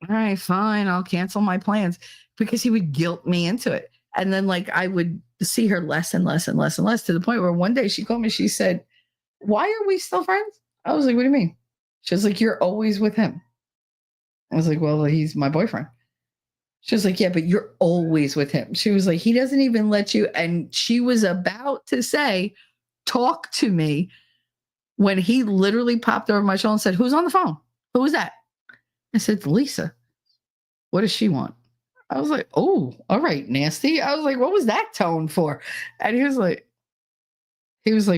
Speaker 3: right, fine. I'll cancel my plans because he would guilt me into it. And then like, I would see her less and less to the point where one day she called me, she said, why are we still friends? I was like, what do you mean? She was like, you're always with him. I was like, well, he's my boyfriend. She was like, yeah, but you're always with him. She was like, he doesn't even let you. And she was about to say, talk to me, when he literally popped over my shoulder and said, who's on the phone? Who was that? I said, Lisa. What does she want? I was like, oh, all right, nasty. I was like, what was that tone for? And he was like,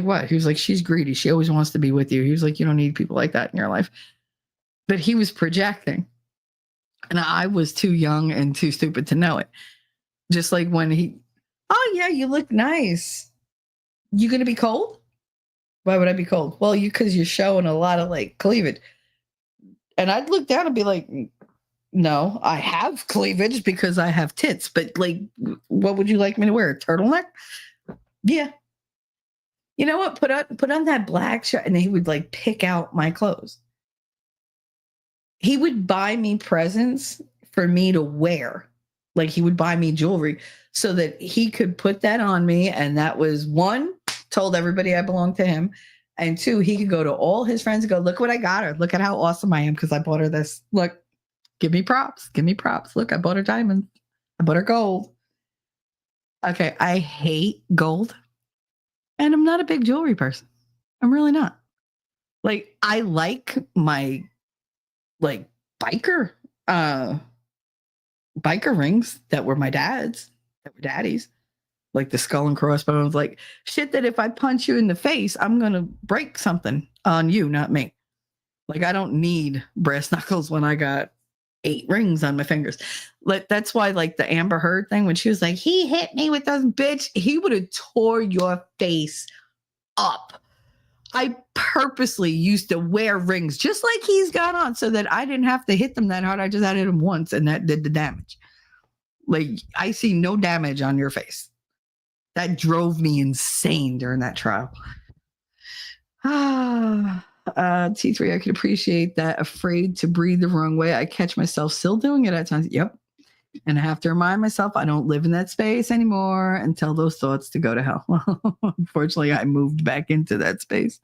Speaker 3: what? He was like, she's greedy. She always wants to be with you. He was like, you don't need people like that in your life. But he was projecting. And I was too young and too stupid to know it. Just like when oh yeah, you look nice. You gonna be cold? Why would I be cold? Well, because you're showing a lot of like cleavage. And I'd look down and be like, no, I have cleavage because I have tits. But like, what would you like me to wear? A turtleneck? Yeah. You know what? Put on that black shirt. And he would like pick out my clothes. He would buy me presents for me to wear. Like he would buy me jewelry so that he could put that on me. And that was one, told everybody I belonged to him. And two, he could go to all his friends and go, look what I got her. Look at how awesome I am because I bought her this. Look, give me props. Give me props. Look, I bought her diamonds. I bought her gold. Okay, I hate gold. And I'm not a big jewelry person. I'm really not. Like, I like my like biker rings that were my dad's, that were daddy's, like the skull and crossbones, like shit that if I punch you in the face, I'm gonna break something on you, not me. Like I don't need brass knuckles when I got 8 rings on my fingers. Like that's why, like the Amber Heard thing, when she was like, he hit me with those bitch, he would have tore your face up. I purposely used to wear rings just like he's got on so that I didn't have to hit them that hard. I just had to hit him once and that did the damage. Like I see no damage on your face. That drove me insane during that trial. T3, I could appreciate that. Afraid to breathe the wrong way. I catch myself still doing it at times. Yep. And I have to remind myself I don't live in that space anymore and tell those thoughts to go to hell. Unfortunately, I moved back into that space.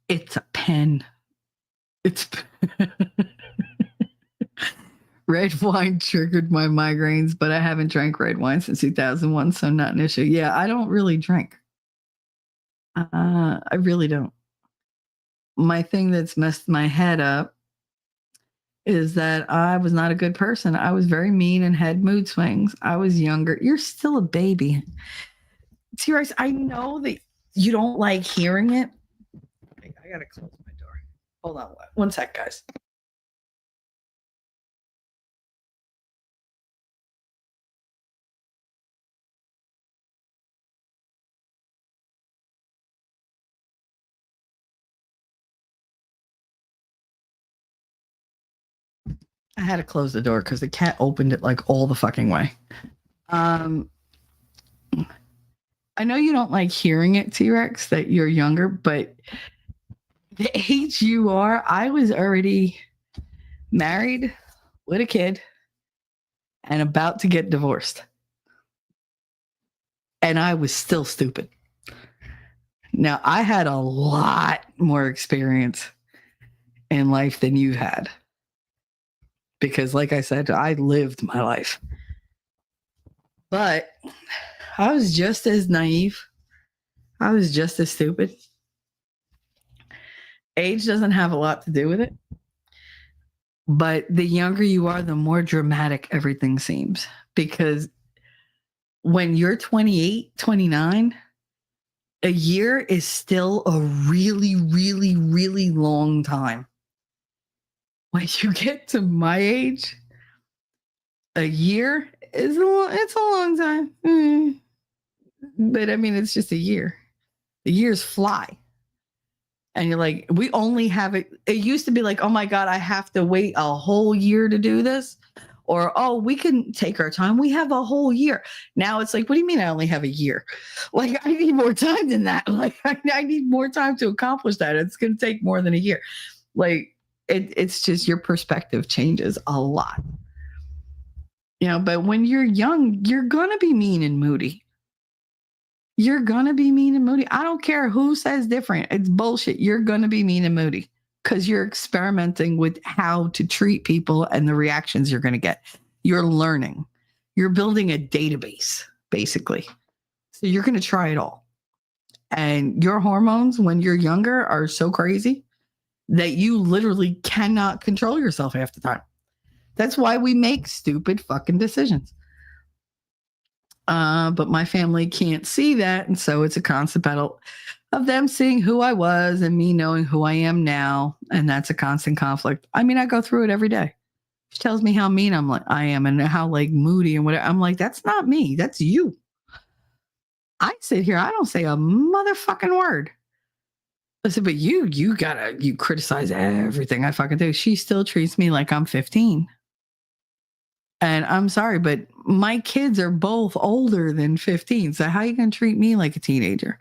Speaker 3: It's a pen. It's red wine triggered my migraines, but I haven't drank red wine since 2001, so not an issue. Yeah, I don't really drink. I really don't. My thing that's messed my head up is that I was not a good person. I was very mean and had mood swings. I was younger. You're still a baby. T-Rex, I know that you don't like hearing it. I gotta close my door. Hold on one sec, guys. I had to close the door because the cat opened it like all the fucking way. I know you don't like hearing it, T-Rex, that you're younger, but the age you are, I was already married with a kid and about to get divorced. And I was still stupid. Now, I had a lot more experience in life than you had. Because like I said, I lived my life. But I was just as naive. I was just as stupid. Age doesn't have a lot to do with it. But the younger you are, the more dramatic everything seems. Because when you're 28, 29, a year is still a really, really, really long time. When you get to my age, a year is it's a long time. But I mean, it's just a year. The years fly. And you're like, we only have it. It used to be like, oh my God, I have to wait a whole year to do this. Or, oh, we can take our time. We have a whole year. Now it's like, what do you mean I only have a year? Like, I need more time than that. Like, I need more time to accomplish that. It's going to take more than a year. Like, it's just your perspective changes a lot. You know, but when you're young, you're going to be mean and moody. You're going to be mean and moody. I don't care who says different. It's bullshit. You're going to be mean and moody because you're experimenting with how to treat people and the reactions you're going to get. You're learning. You're building a database, basically. So you're going to try it all. And your hormones when you're younger are so crazy that you literally cannot control yourself half the time. That's why we make stupid fucking decisions. But my family can't see that. And so it's a constant battle of them seeing who I was and me knowing who I am now. And that's a constant conflict. I mean, I go through it every day. She tells me how mean I am and how like moody and whatever. I'm like, that's not me. That's you. I sit here, I don't say a motherfucking word. I said, but you criticize everything I fucking do. She still treats me like I'm 15. And I'm sorry, but my kids are both older than 15. So how are you going to treat me like a teenager?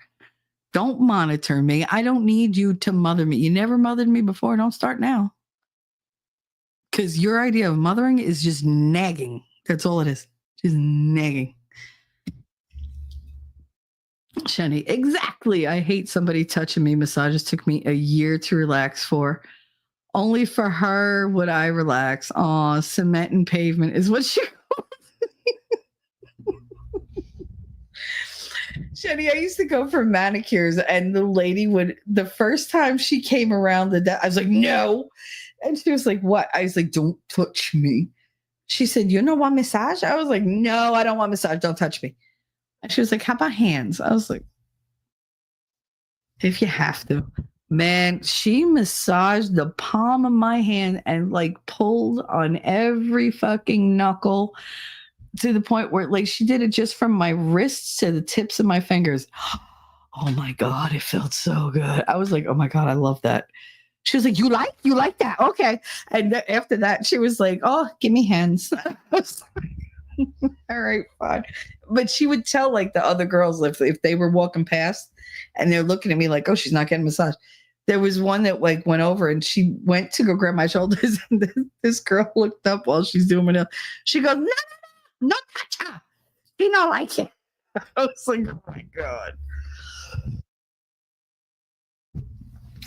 Speaker 3: Don't monitor me. I don't need you to mother me. You never mothered me before. Don't start now. Because your idea of mothering is just nagging. That's all it is. Just nagging. Shani, exactly. I hate somebody touching me. Massages took me a year to relax for. Only for her would I relax. Aw, cement and pavement is what she. Shani, I used to go for manicures, and the lady would, the first time she came around I was like, no. And she was like, what? I was like, don't touch me. She said, you don't want massage? I was like, no, I don't want massage. Don't touch me. And she was like, how about hands? I was like, if you have to. Man, she massaged the palm of my hand and like pulled on every fucking knuckle to the point where like she did it just from my wrists to the tips of my fingers. Oh my God, it felt so good. I was like, oh my God, I love that. She was like, you like that? Okay. And after that, she was like, oh, give me hands. I was like, all right, fine. But she would tell like the other girls if they were walking past and they're looking at me like, oh, she's not getting massaged. There was one that like went over and she went to go grab my shoulders and this girl looked up while she's doing it. She goes, no touch her. She don't like it. I was like, oh my God.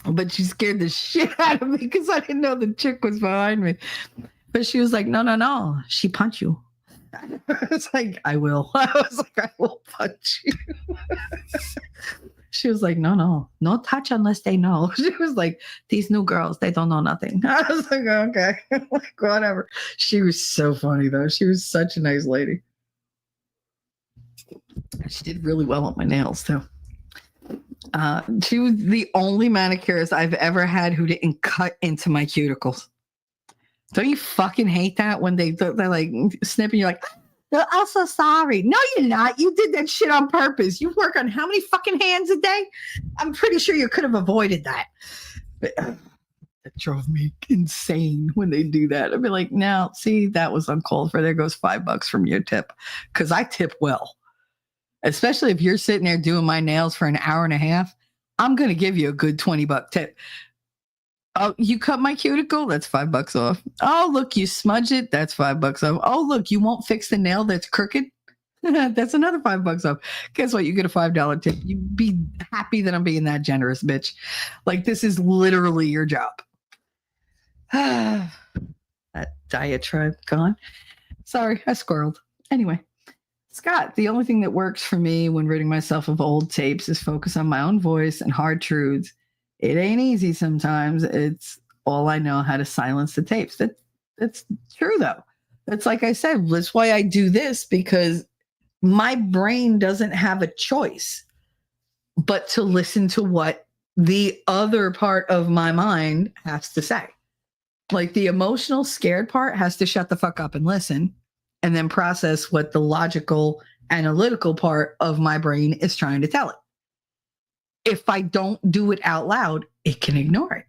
Speaker 3: But she scared the shit out of me because I didn't know the chick was behind me. But she was like, no. She punch you. I was like, I will. I was like, I will punch you. She was like, no touch unless they know. She was like, these new girls, they don't know nothing. I was like, okay, like, whatever. She was so funny though. She was such a nice lady. She did really well with my nails too. She was the only manicurist I've ever had who didn't cut into my cuticles. Don't you fucking hate that when they're like snipping? You're like, I'm so sorry. No, you're not. You did that shit on purpose. You work on how many fucking hands a day? I'm pretty sure you could have avoided that. But that drove me insane when they do that. I'd be like, no, see, that was uncalled for. There goes $5 from your tip. Because I tip well. Especially if you're sitting there doing my nails for an hour and a half, I'm going to give you a good $20 tip. Oh, you cut my cuticle? That's $5 off. Oh, look, you smudge it? That's $5 off. Oh, look, you won't fix the nail that's crooked? That's another $5 off. Guess what? You get a $5 tip. You be happy that I'm being that generous, bitch. Like, this is literally your job. That diatribe gone. Sorry, I squirreled. Anyway. Scott, the only thing that works for me when ridding myself of old tapes is focus on my own voice and hard truths. It ain't easy sometimes. It's all I know how to silence the tapes. That's true, though. That's like I said, that's why I do this, because my brain doesn't have a choice but to listen to what the other part of my mind has to say. Like the emotional, scared part has to shut the fuck up and listen. And then process what the logical, analytical part of my brain is trying to tell it. If I don't do it out loud, it can ignore it.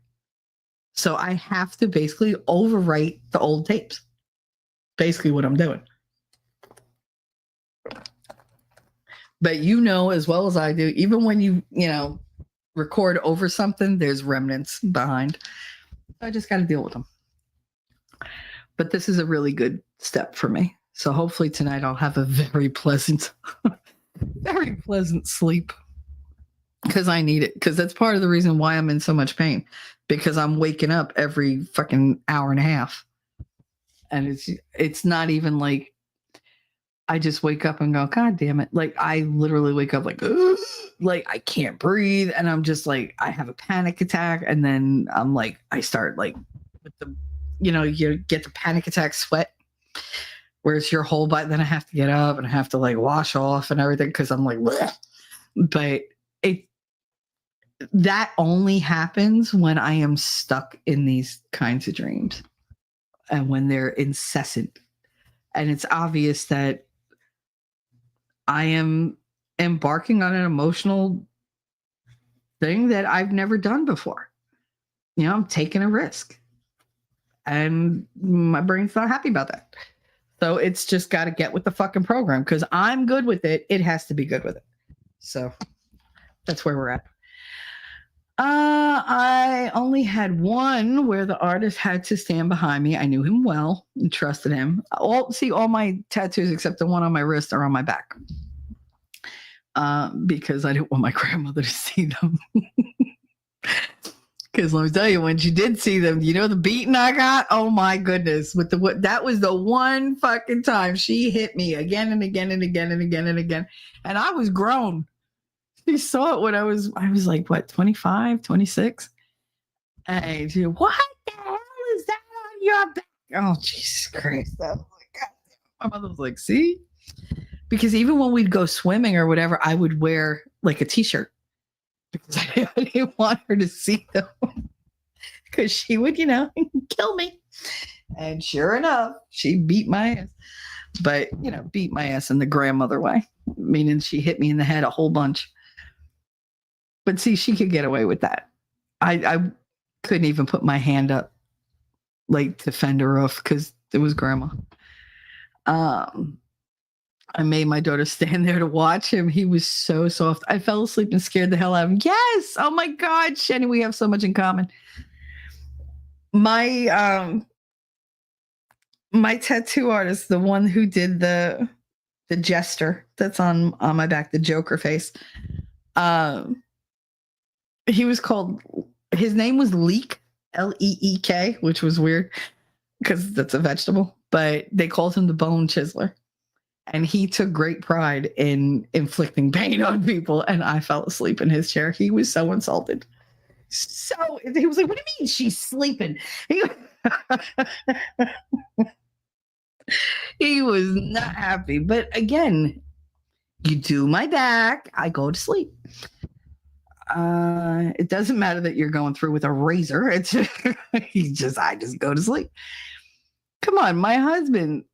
Speaker 3: So I have to basically overwrite the old tapes. Basically what I'm doing. But you know as well as I do, even when you record over something, there's remnants behind. I just got to deal with them. But this is a really good step for me. So hopefully tonight I'll have a very pleasant sleep. because I need it. Because that's part of the reason why I'm in so much pain. Because I'm waking up every fucking hour and a half. And it's not even like I just wake up and go, God damn it. Like I literally wake up like, ugh, like I can't breathe. And I'm just like, I have a panic attack. And then I'm like, I start like with the, you get the panic attack sweat where it's your whole body. Then I have to get up and I have to like wash off and everything. Cause I'm like, bleh. But that only happens when I am stuck in these kinds of dreams and when they're incessant. And it's obvious that I am embarking on an emotional thing that I've never done before. I'm taking a risk and my brain's not happy about that. So it's just got to get with the fucking program because I'm good with it. It has to be good with it. So that's where we're at. I only had one where the artist had to stand behind me. I knew him well and trusted him. All my tattoos except the one on my wrist are on my back. Because I didn't want my grandmother to see them. Because let me tell you, when she did see them, the beating I got? Oh my goodness. That was the one fucking time she hit me again and again and again and again and again. And I was grown. She saw it when I was like, what, 25, 26? And she, what the hell is that on your back? Oh, Jesus Christ. Oh, my God. My mother was like, see? Because even when we'd go swimming or whatever, I would wear like a t-shirt because I didn't want her to see them because she would, kill me. And sure enough, she beat my ass. But, beat my ass in the grandmother way, meaning she hit me in the head a whole bunch. But see, she could get away with that. I couldn't even put my hand up like to fend her off because it was grandma. I made my daughter stand there to watch him. He was so soft. I fell asleep and scared the hell out of him. Yes. Oh my God, Shenny, we have so much in common. My tattoo artist, the one who did the jester that's on my back, the Joker face. His name was Leek, Leek, which was weird because that's a vegetable, but they called him the Bone Chiseler. And he took great pride in inflicting pain on people. And I fell asleep in his chair. He was so insulted. He was like, what do you mean she's sleeping? He was not happy. But again, you do my back, I go to sleep. It doesn't matter that you're going through with a razor. It's I just go to sleep. Come on, my husband,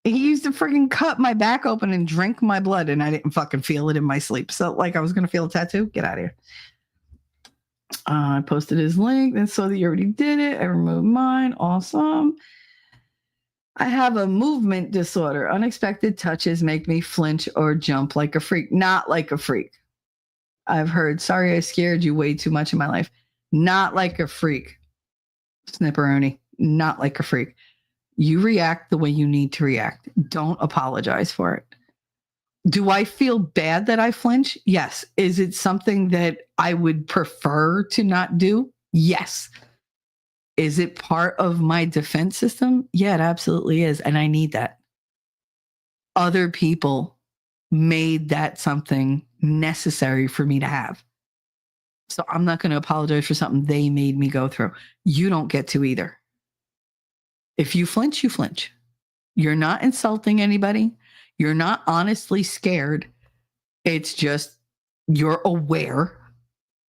Speaker 3: he used to freaking cut my back open and drink my blood, and I didn't fucking feel it in my sleep. So, like, I was going to feel a tattoo? Get out of here. I posted his link and saw that you already did it. I removed mine. Awesome. I have a movement disorder. Unexpected touches make me flinch or jump like a freak. Not like a freak. I've heard, sorry I scared you way too much in my life. Not like a freak. Snipperoni. Not like a freak. You react the way you need to react. Don't apologize for it. Do I feel bad that I flinch? Yes. Is it something that I would prefer to not do? Yes. Is it part of my defense system? Yeah, it absolutely is. And I need that. Other people made that something necessary for me to have. So I'm not going to apologize for something they made me go through. You don't get to either. If you flinch, you flinch. You're not insulting anybody. You're not honestly scared. It's just you're aware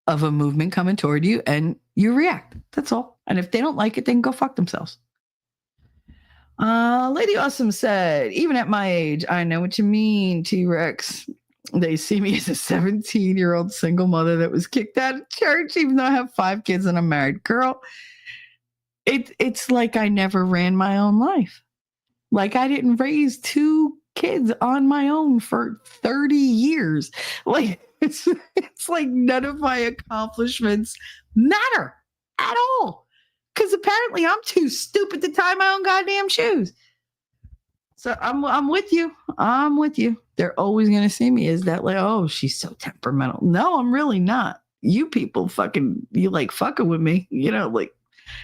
Speaker 3: of a movement coming toward you and you react. That's all. And if they don't like it, they can go fuck themselves. Lady Awesome said, even at my age, I know what you mean, T-Rex. They see me as a 17-year-old single mother that was kicked out of church, even though I have 5 kids and I'm married. Girl, it's like I never ran my own life. Like I didn't raise 2 kids on my own for 30 years. Like it's like none of my accomplishments matter at all. Because apparently I'm too stupid to tie my own goddamn shoes. So I'm with you. I'm with you. They're always gonna see me as that like, oh, she's so temperamental. No, I'm really not. You people you like fucking with me, like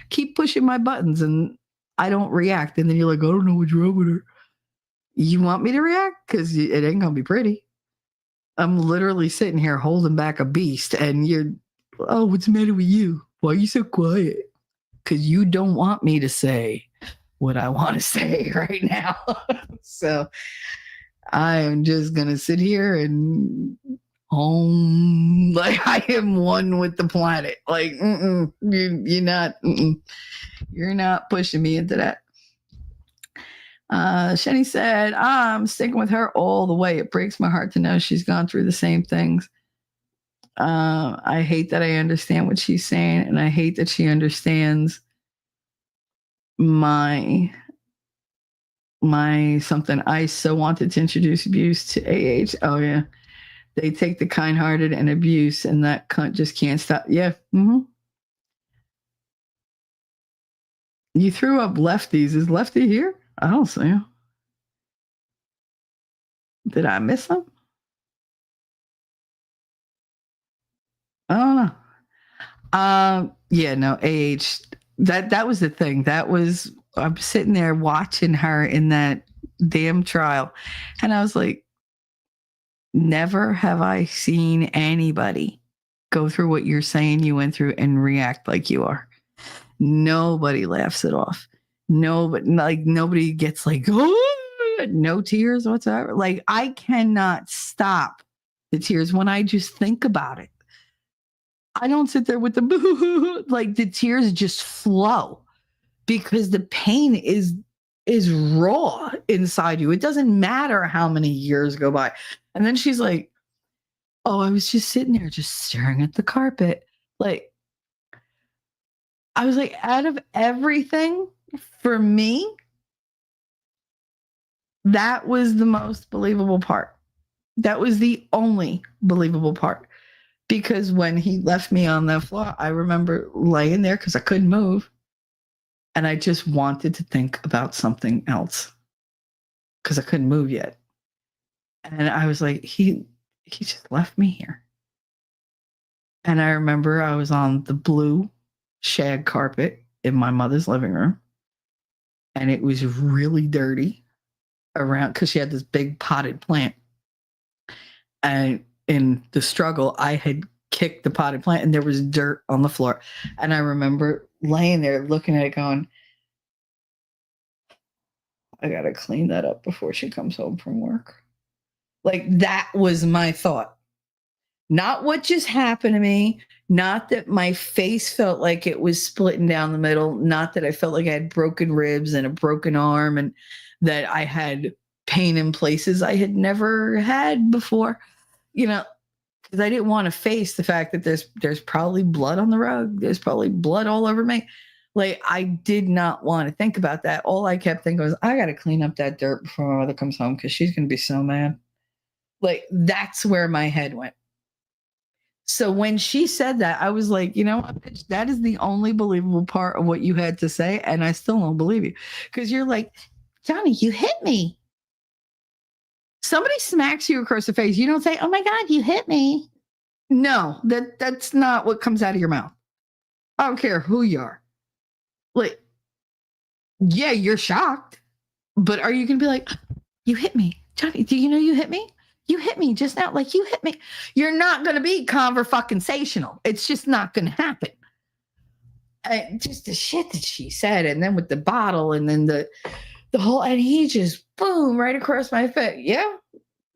Speaker 3: keep pushing my buttons and I don't react. And then you're like, I don't know what's wrong with her. You want me to react? Because it ain't gonna be pretty. I'm literally sitting here holding back a beast, and oh, what's the matter with you? Why are you so quiet? Because you don't want me to say what I want to say right now. So I am just gonna sit here and like I am one with the planet. Like, you're not pushing me into that. Shenny said, I'm sticking with her all the way. It breaks my heart to know she's gone through the same things. I hate that I understand what she's saying, and I hate that she understands my something. I so wanted to introduce abuse to AH. Oh yeah. They take the kind-hearted and abuse, and that cunt just can't stop. Yeah. Mm-hmm. You threw up Lefties. Is Lefty here? I don't see him. Did I miss him? I don't know. Yeah, no, AH. That was the thing. I'm sitting there watching her in that damn trial, and I was like, never have I seen anybody go through what you're saying you went through and react like you are. Nobody laughs it off. Nobody gets like, oh, no tears whatsoever. Like, I cannot stop the tears when I just think about it. I don't sit there with the boo, like the tears just flow because the pain is raw inside you. It doesn't matter how many years go by. And then she's like, oh, I was just sitting there just staring at the carpet. Like, I was like, out of everything for me, that was the most believable part. That was the only believable part. Because when he left me on the floor, I remember laying there because I couldn't move. And I just wanted to think about something else because I couldn't move yet. And I was like, he just left me here. And I remember I was on the blue shag carpet in my mother's living room. And it was really dirty around because she had this big potted plant. And in the struggle, I had kicked the potted plant and there was dirt on the floor. And I remember laying there looking at it going, I got to clean that up before she comes home from work. Like, that was my thought. Not what just happened to me. Not that my face felt like it was splitting down the middle. Not that I felt like I had broken ribs and a broken arm and that I had pain in places I had never had before. Because I didn't want to face the fact that there's probably blood on the rug. There's probably blood all over me. Like, I did not want to think about that. All I kept thinking was, I got to clean up that dirt before my mother comes home because she's going to be so mad. Like, that's where my head went. So when she said that, I was like, you know what, bitch, that is the only believable part of what you had to say. And I still don't believe you because you're like, Johnny, you hit me. Somebody smacks you across the face. You don't say, oh my God, you hit me. No, that's not what comes out of your mouth. I don't care who you are. Like, yeah, you're shocked, but are you going to be like, you hit me? Johnny, do you know you hit me? You hit me just now. Like, you hit me. You're not going to be conversational. It's just not going to happen. Just the shit that she said. And then with the bottle and then the whole, and he just boom, right across my face. Yeah.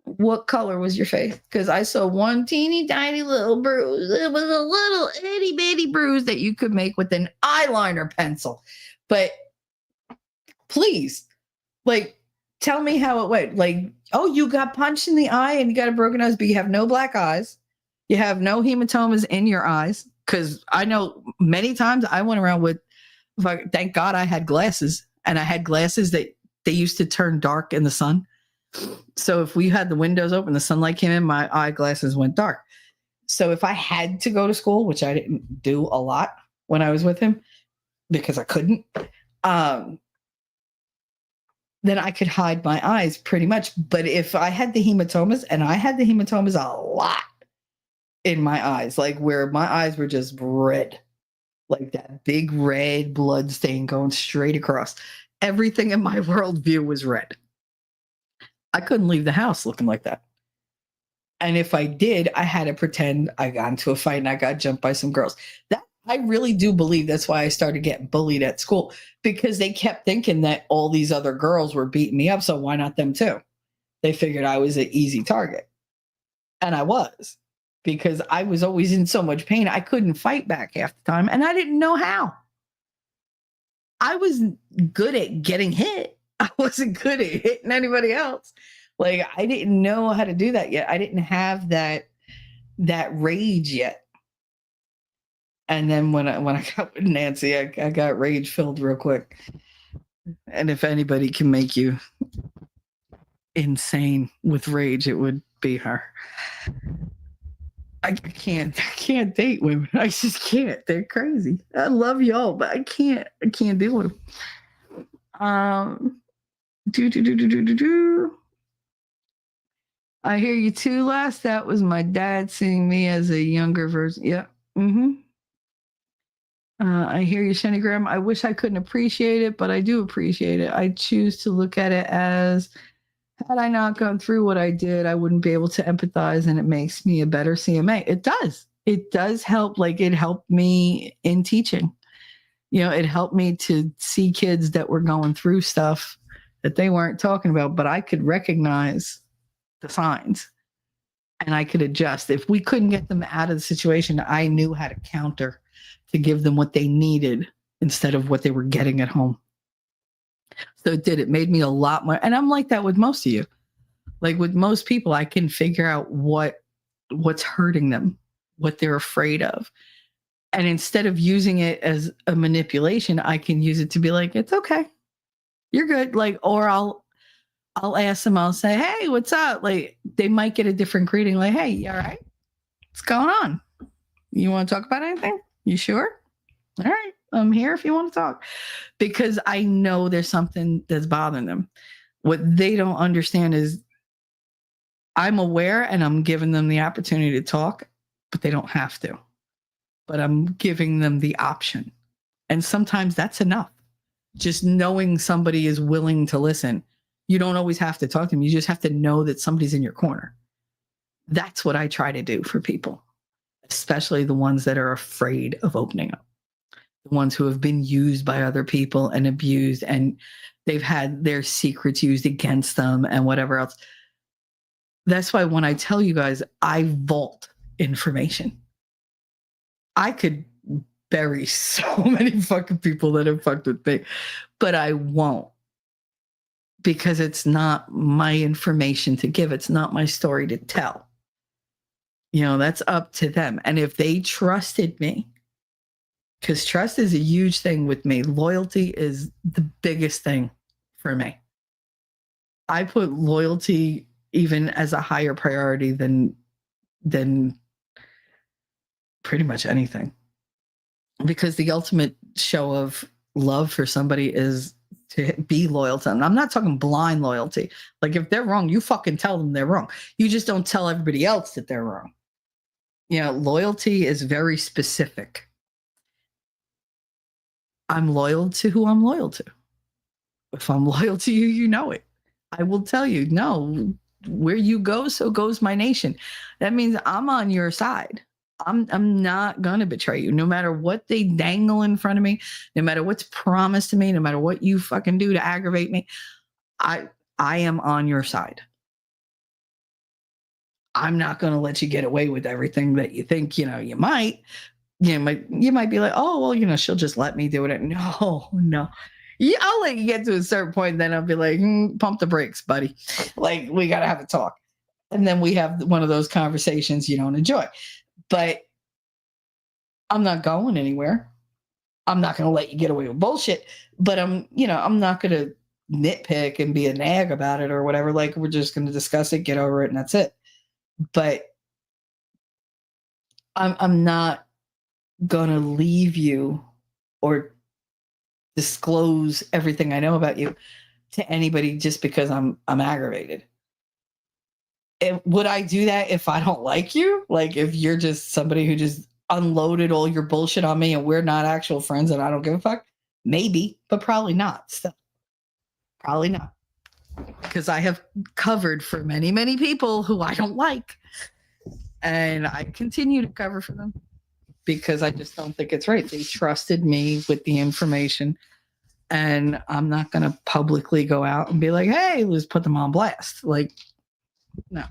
Speaker 3: What color was your face? Because I saw one teeny tiny little bruise. It was a little itty bitty bruise that you could make with an eyeliner pencil. But please, like, tell me how it went. Like, oh, you got punched in the eye and you got a broken nose, but you have no black eyes. You have no hematomas in your eyes. Because I know many times I went around with, thank God I had glasses. And I had glasses that they used to turn dark in the sun. So if we had the windows open, the sunlight came in, my eyeglasses went dark. So if I had to go to school, which I didn't do a lot when I was with him because I couldn't, then I could hide my eyes pretty much. But if I had the hematomas, and I had the hematomas a lot in my eyes, like where my eyes were just red, like that big red blood stain going straight across. Everything in my worldview was red. I couldn't leave the house looking like that. And if I did, I had to pretend I got into a fight and I got jumped by some girls. That I really do believe that's why I started getting bullied at school, because they kept thinking that all these other girls were beating me up. So why not them too? They figured I was an easy target. And I was, because I was always in so much pain. I couldn't fight back half the time. And I didn't know how. I was good at getting hit. I wasn't good at hitting anybody else. Like, I didn't know how to do that yet. I didn't have that rage yet. And then when I got with Nancy, I got rage filled real quick. And if anybody can make you insane with rage, it would be her. I can't date women. I just can't. They're crazy. I love y'all, but I can't deal with them. I hear you too, Les. That was my dad seeing me as a younger version. Yeah. Mm-hmm. I hear you, Shenigram. I wish I couldn't appreciate it, but I do appreciate it. I choose to look at it as, had I not gone through what I did, I wouldn't be able to empathize, and it makes me a better CMA. It does. It does help. Like, it helped me in teaching. You know, it helped me to see kids that were going through stuff that they weren't talking about, but I could recognize the signs and I could adjust. If we couldn't get them out of the situation, I knew how to counter to give them what they needed instead of what they were getting at home. So it made me a lot more. And I'm like that with most of you. Like with most people, I can figure out what's hurting them, what they're afraid of. And instead of using it as a manipulation, I can use it to be like, it's okay. You're good. Like, or I'll ask them, I'll say, hey, what's up? Like, they might get a different greeting. Like, hey, you all right? What's going on? You want to talk about anything? You sure? All right. I'm here if you want to talk, because I know there's something that's bothering them. What they don't understand is I'm aware and I'm giving them the opportunity to talk, but they don't have to. But I'm giving them the option. And sometimes that's enough. Just knowing somebody is willing to listen. You don't always have to talk to them. You just have to know that somebody's in your corner. That's what I try to do for people, especially the ones that are afraid of opening up. The ones who have been used by other people and abused, and they've had their secrets used against them and whatever else. That's why when I tell you guys, I vault information. I could bury so many fucking people that have fucked with me, but I won't, because it's not my information to give. It's not my story to tell. You know, that's up to them. And if they trusted me, because trust is a huge thing with me. Loyalty is the biggest thing for me. I put loyalty even as a higher priority than pretty much anything. Because the ultimate show of love for somebody is to be loyal to them. I'm not talking blind loyalty. Like, if they're wrong, you fucking tell them they're wrong. You just don't tell everybody else that they're wrong. You know, loyalty is very specific. I'm loyal to who I'm loyal to. If I'm loyal to you, you know it. I will tell you, no, where you go, so goes my nation. That means I'm on your side. I'm not going to betray you, no matter what they dangle in front of me, no matter what's promised to me, no matter what you fucking do to aggravate me. I am on your side. I'm not going to let you get away with everything that you think, you know, you might. You might be like, oh, well, you know, she'll just let me do it. No. Yeah, I'll let you get to a certain point, then I'll be like, pump the brakes, buddy. Like, we got to have a talk. And then we have one of those conversations you don't enjoy. But I'm not going anywhere. I'm not going to let you get away with bullshit. But I'm not going to nitpick and be a nag about it or whatever. Like, we're just going to discuss it, get over it, and that's it. But I'm not going to leave you or disclose everything I know about you, to anybody just because I'm aggravated. Would I do that if I don't like you? Like if you're just somebody who just unloaded all your bullshit on me and we're not actual friends and I don't give a fuck? Maybe, but probably not. Still, probably not. Because I have covered for many, many people who I don't like. And I continue to cover for them because I just don't think it's right. They trusted me with the information. And I'm not going to publicly go out and be like, hey, let's put them on blast. Like, no.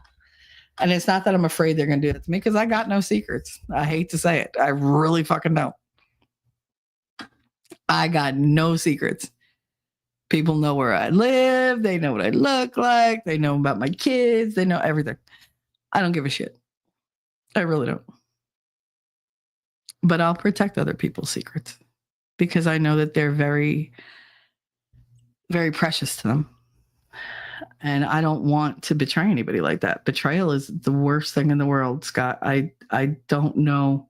Speaker 3: And it's not that I'm afraid they're going to do it to me because I got no secrets. I hate to say it. I really fucking don't. I got no secrets. People know where I live. They know what I look like. They know about my kids. They know everything. I don't give a shit. I really don't. But I'll protect other people's secrets because I know that they're very, very precious to them. And I don't want to betray anybody like that. Betrayal is the worst thing in the world, Scott. I don't know.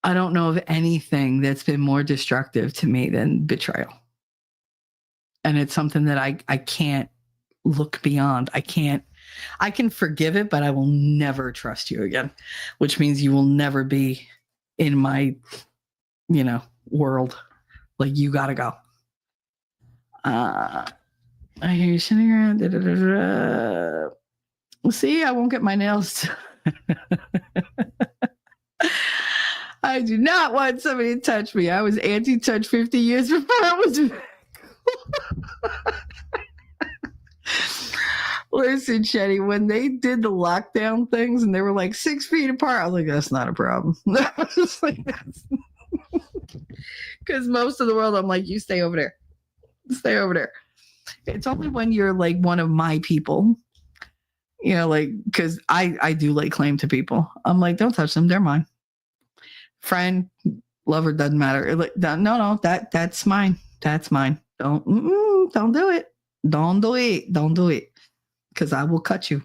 Speaker 3: I don't know of anything that's been more destructive to me than betrayal. And it's something that I can't look beyond. I can forgive it, but I will never trust you again, which means you will never be in my, world. Like you gotta go. I hear you sitting around. See, I won't get my nails. I do not want somebody to touch me. I was anti-touch 50 years before I was. Listen, Shetty, when they did the lockdown things and they were like 6 feet apart, I was like, that's not a problem. Because most of the world, I'm like, you stay over there. Stay over there. It's only when you're like one of my people, because I do lay claim to people. I'm like, don't touch them. They're mine. Friend, lover, doesn't matter. Like, no, that's mine. That's mine. Don't do it. Don't do it. Don't do it. Because I will cut you.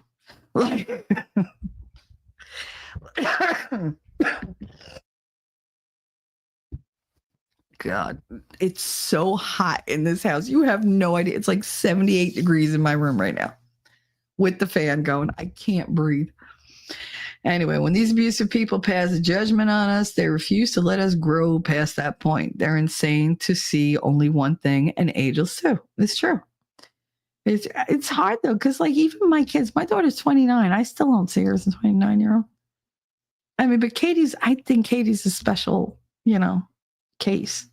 Speaker 3: God, it's so hot in this house. You have no idea. It's like 78 degrees in my room right now with the fan going. I can't breathe. Anyway, when these abusive people pass a judgment on us, they refuse to let us grow past that point. They're insane to see only one thing and ageless too. It's true. It's hard though, because like even my kids, my daughter's 29. I still don't see her as a 29-year-old. I mean, but I think Katie's a special, case.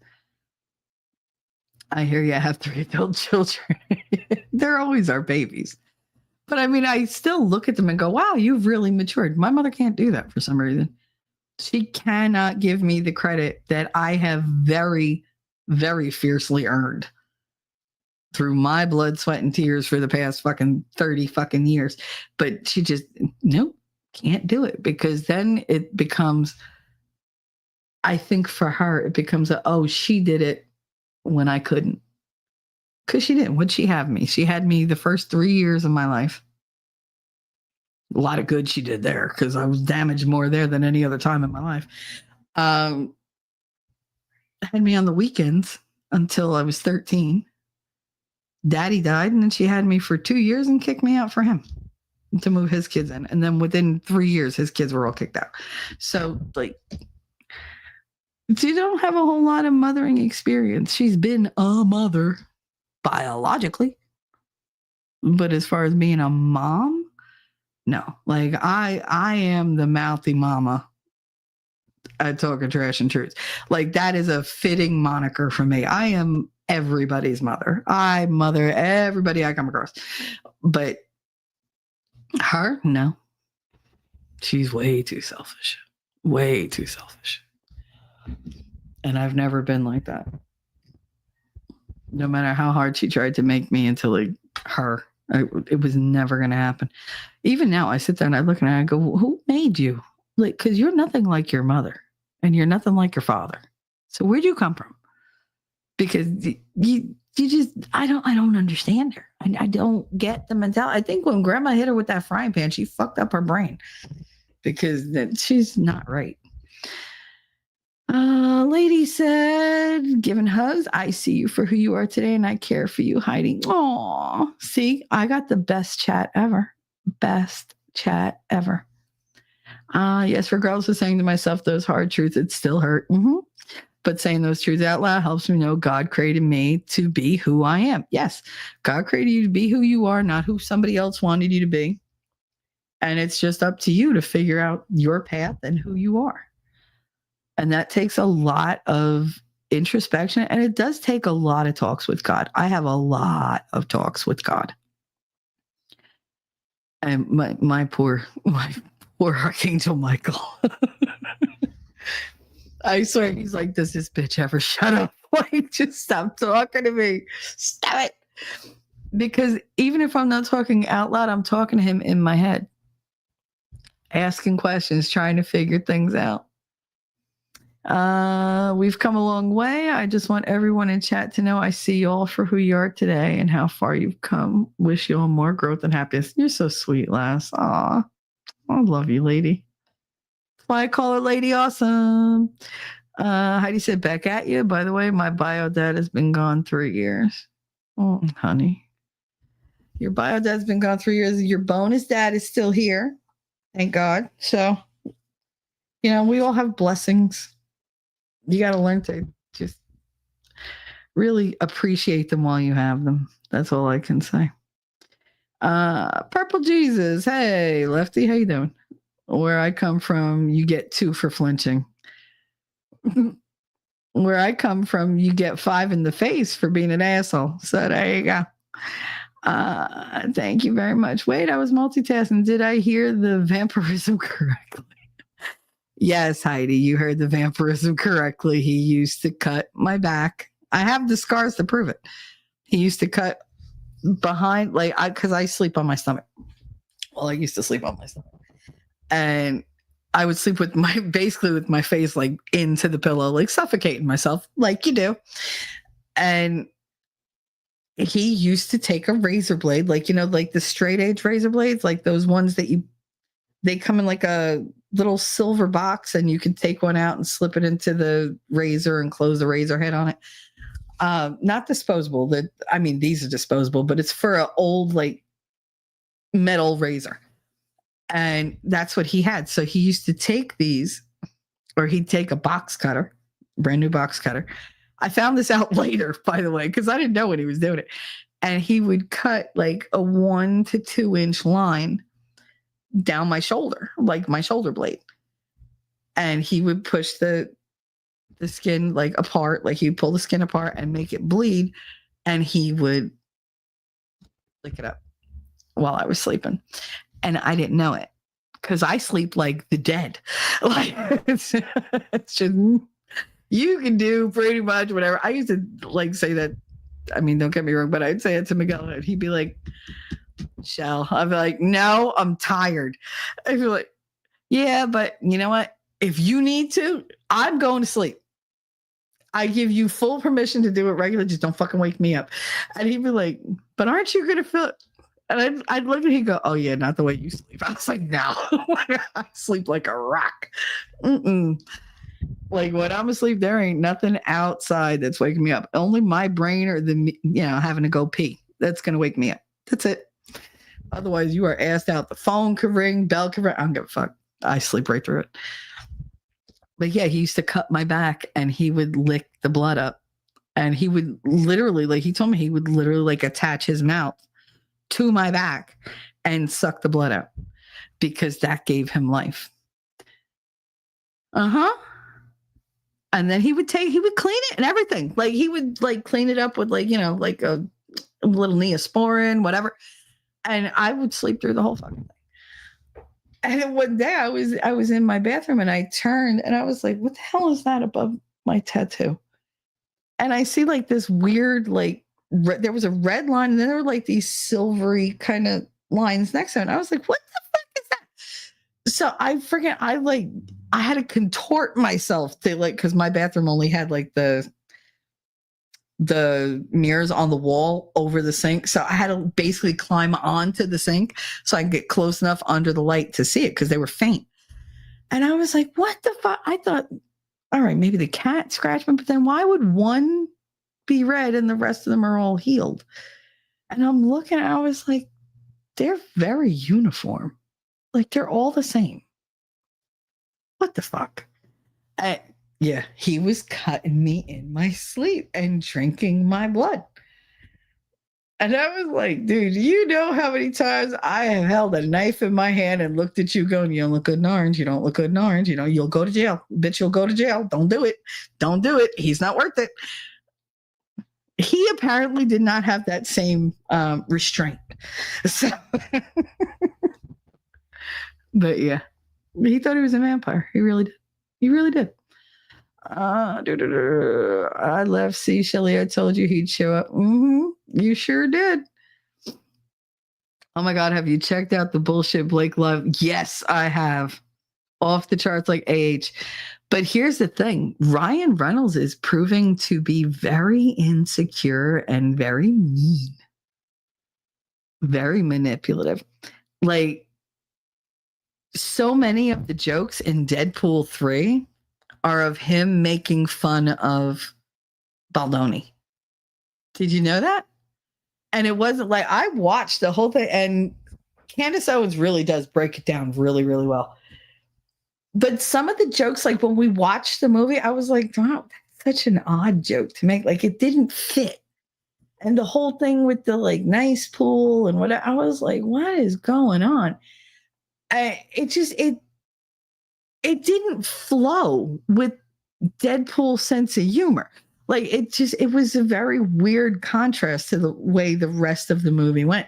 Speaker 3: I hear you have 3 adult children. They're always our babies. But I mean, I still look at them and go, wow, you've really matured. My mother can't do that for some reason. She cannot give me the credit that I have very, very fiercely earned through my blood, sweat, and tears for the past fucking 30 fucking years. But she just, nope, can't do it because then it becomes, I think for her, it becomes she did it when I couldn't. Because she didn't. What'd she have me? She had me the first 3 years of my life. A lot of good she did there because I was damaged more there than any other time in my life. Had me on the weekends until I was 13. Daddy died, and then she had me for 2 years and kicked me out for him to move his kids in. And then within 3 years, his kids were all kicked out. So, she don't have a whole lot of mothering experience. She's been a mother biologically, but as far as being a mom, no. Like I am the mouthy mama at Talking Trash and Truth. Like that is a fitting moniker for me. I am everybody's mother. I mother everybody I come across, but her, no. She's way too selfish. Way too selfish. And I've never been like that. No matter how hard she tried to make me into like her, it was never going to happen. Even now, I sit there and I look at her and I go, who made you? Like, because you're nothing like your mother and you're nothing like your father. So where'd you come from? Because you just, I don't understand her. I don't get the mentality. I think when grandma hit her with that frying pan, she fucked up her brain because she's not right. Lady said, giving hugs. I see you for who you are today, and I care for you, Heidi. Aw, see, I got the best chat ever. Best chat ever. Yes, regardless of saying to myself those hard truths, it still hurt. But saying those truths out loud helps me know God created me to be who I am. Yes, God created you to be who you are, not who somebody else wanted you to be. And it's just up to you to figure out your path and who you are. And that takes a lot of introspection, and it does take a lot of talks with God. I have a lot of talks with God. And my poor Archangel Michael. I swear he's like, does this bitch ever shut up? Like, just stop talking to me. Stop it. Because even if I'm not talking out loud, I'm talking to him in my head, asking questions, trying to figure things out. We've come a long way. I just want everyone in chat to know I see you all for who you are today and how far you've come. Wish you all more growth and happiness. You're so sweet, lass. Aw, I love you, lady. That's why I call her Lady Awesome. Heidi said, back at you. By the way, my bio dad has been gone 3 years. Oh, honey. Your bio dad's been gone 3 years. Your bonus dad is still here. Thank God. So, we all have blessings. You got to learn to just really appreciate them while you have them. That's all I can say. Purple Jesus. Hey, Lefty, how you doing? Where I come from, you get 2 for flinching. Where I come from, you get 5 in the face for being an asshole. So there you go. Thank you very much. Wait, I was multitasking. Did I hear the vampirism correctly? Yes, Heidi, you heard the vampirism correctly. He used to cut my back. I have the scars to prove it. He used to cut behind, because I sleep on my stomach. Well, I used to sleep on my stomach. And I would sleep with my face like into the pillow, like suffocating myself, like you do. And he used to take a razor blade, like the straight edge razor blades, like those ones that they come in like a little silver box, and you can take one out and slip it into the razor and close the razor head on it. Not disposable. These are disposable, but it's for an old like metal razor. And that's what he had. So he used to take these, or he'd take a box cutter, brand new box cutter. I found this out later, by the way, because I didn't know when he was doing it. And he would cut like a 1 to 2 inch line down my shoulder, like my shoulder blade. And he would push the skin like apart, like he'd pull the skin apart and make it bleed. And he would lick it up while I was sleeping. And I didn't know it because I sleep like the dead. Like it's just, you can do pretty much whatever. I used to like say that. Don't get me wrong, but I'd say it to Miguel and he'd be like, Shell. I'd be like, no, I'm tired. I'd be like, yeah, but you know what? If you need to, I'm going to sleep. I give you full permission to do it regular. Just don't fucking wake me up. And he'd be like, but aren't you going to feel it? And I'd look at him and go, oh, yeah, not the way you sleep. I was like, no, I sleep like a rock. Like when I'm asleep, there ain't nothing outside that's waking me up. Only my brain or having to go pee. That's going to wake me up. That's it. Otherwise, you are assed out. The phone could ring, bell could ring. I don't give a fuck. I sleep right through it. But yeah, he used to cut my back and he would lick the blood up. And he would literally, like he told me, he would literally like attach his mouth to my back and suck the blood out because that gave him life. And then he would clean it and everything. Like he would like clean it up with like a little Neosporin, whatever. And I would sleep through the whole fucking thing. And then one day I was in my bathroom and I turned and I was like, what the hell is that above my tattoo? And I see like this weird, like there was a red line and then there were like these silvery kind of lines next to it. And I was like, what the fuck is that? So I had to contort myself to like, cause my bathroom only had like the mirrors on the wall over the sink. So I had to basically climb onto the sink so I could get close enough under the light to see it because they were faint. And I was like, what the fuck? I thought all right, maybe the cat scratched me, but then why would one be red and the rest of them are all healed? And I'm looking, I was like, they're very uniform. Like they're all the same. What the fuck? Yeah, he was cutting me in my sleep and drinking my blood. And I was like, dude, you know how many times I have held a knife in my hand and looked at you going, you don't look good in orange. You don't look good in orange. You know, you'll go to jail. Bitch, you'll go to jail. Don't do it. Don't do it. He's not worth it. He apparently did not have that same restraint. So, but yeah, he thought he was a vampire. He really did. He really did. I left. See, Shelly, I told you he'd show up. You sure did. Oh my God, have you checked out the bullshit Blake Love? Yes, I have. Off the charts like AH. But here's the thing. Ryan Reynolds is proving to be very insecure and very mean. Very manipulative. Like, so many of the jokes in Deadpool 3 are of him making fun of Baldoni. Did you know that? And it wasn't like, I watched the whole thing, and Candace Owens really does break it down really, really well. But some of the jokes, like when we watched the movie, I was like, wow, that's such an odd joke to make. Like it didn't fit. And the whole thing with the like nice pool and whatever, I was like, what is going on? It didn't flow with Deadpool's sense of humor. Like it was a very weird contrast to the way the rest of the movie went.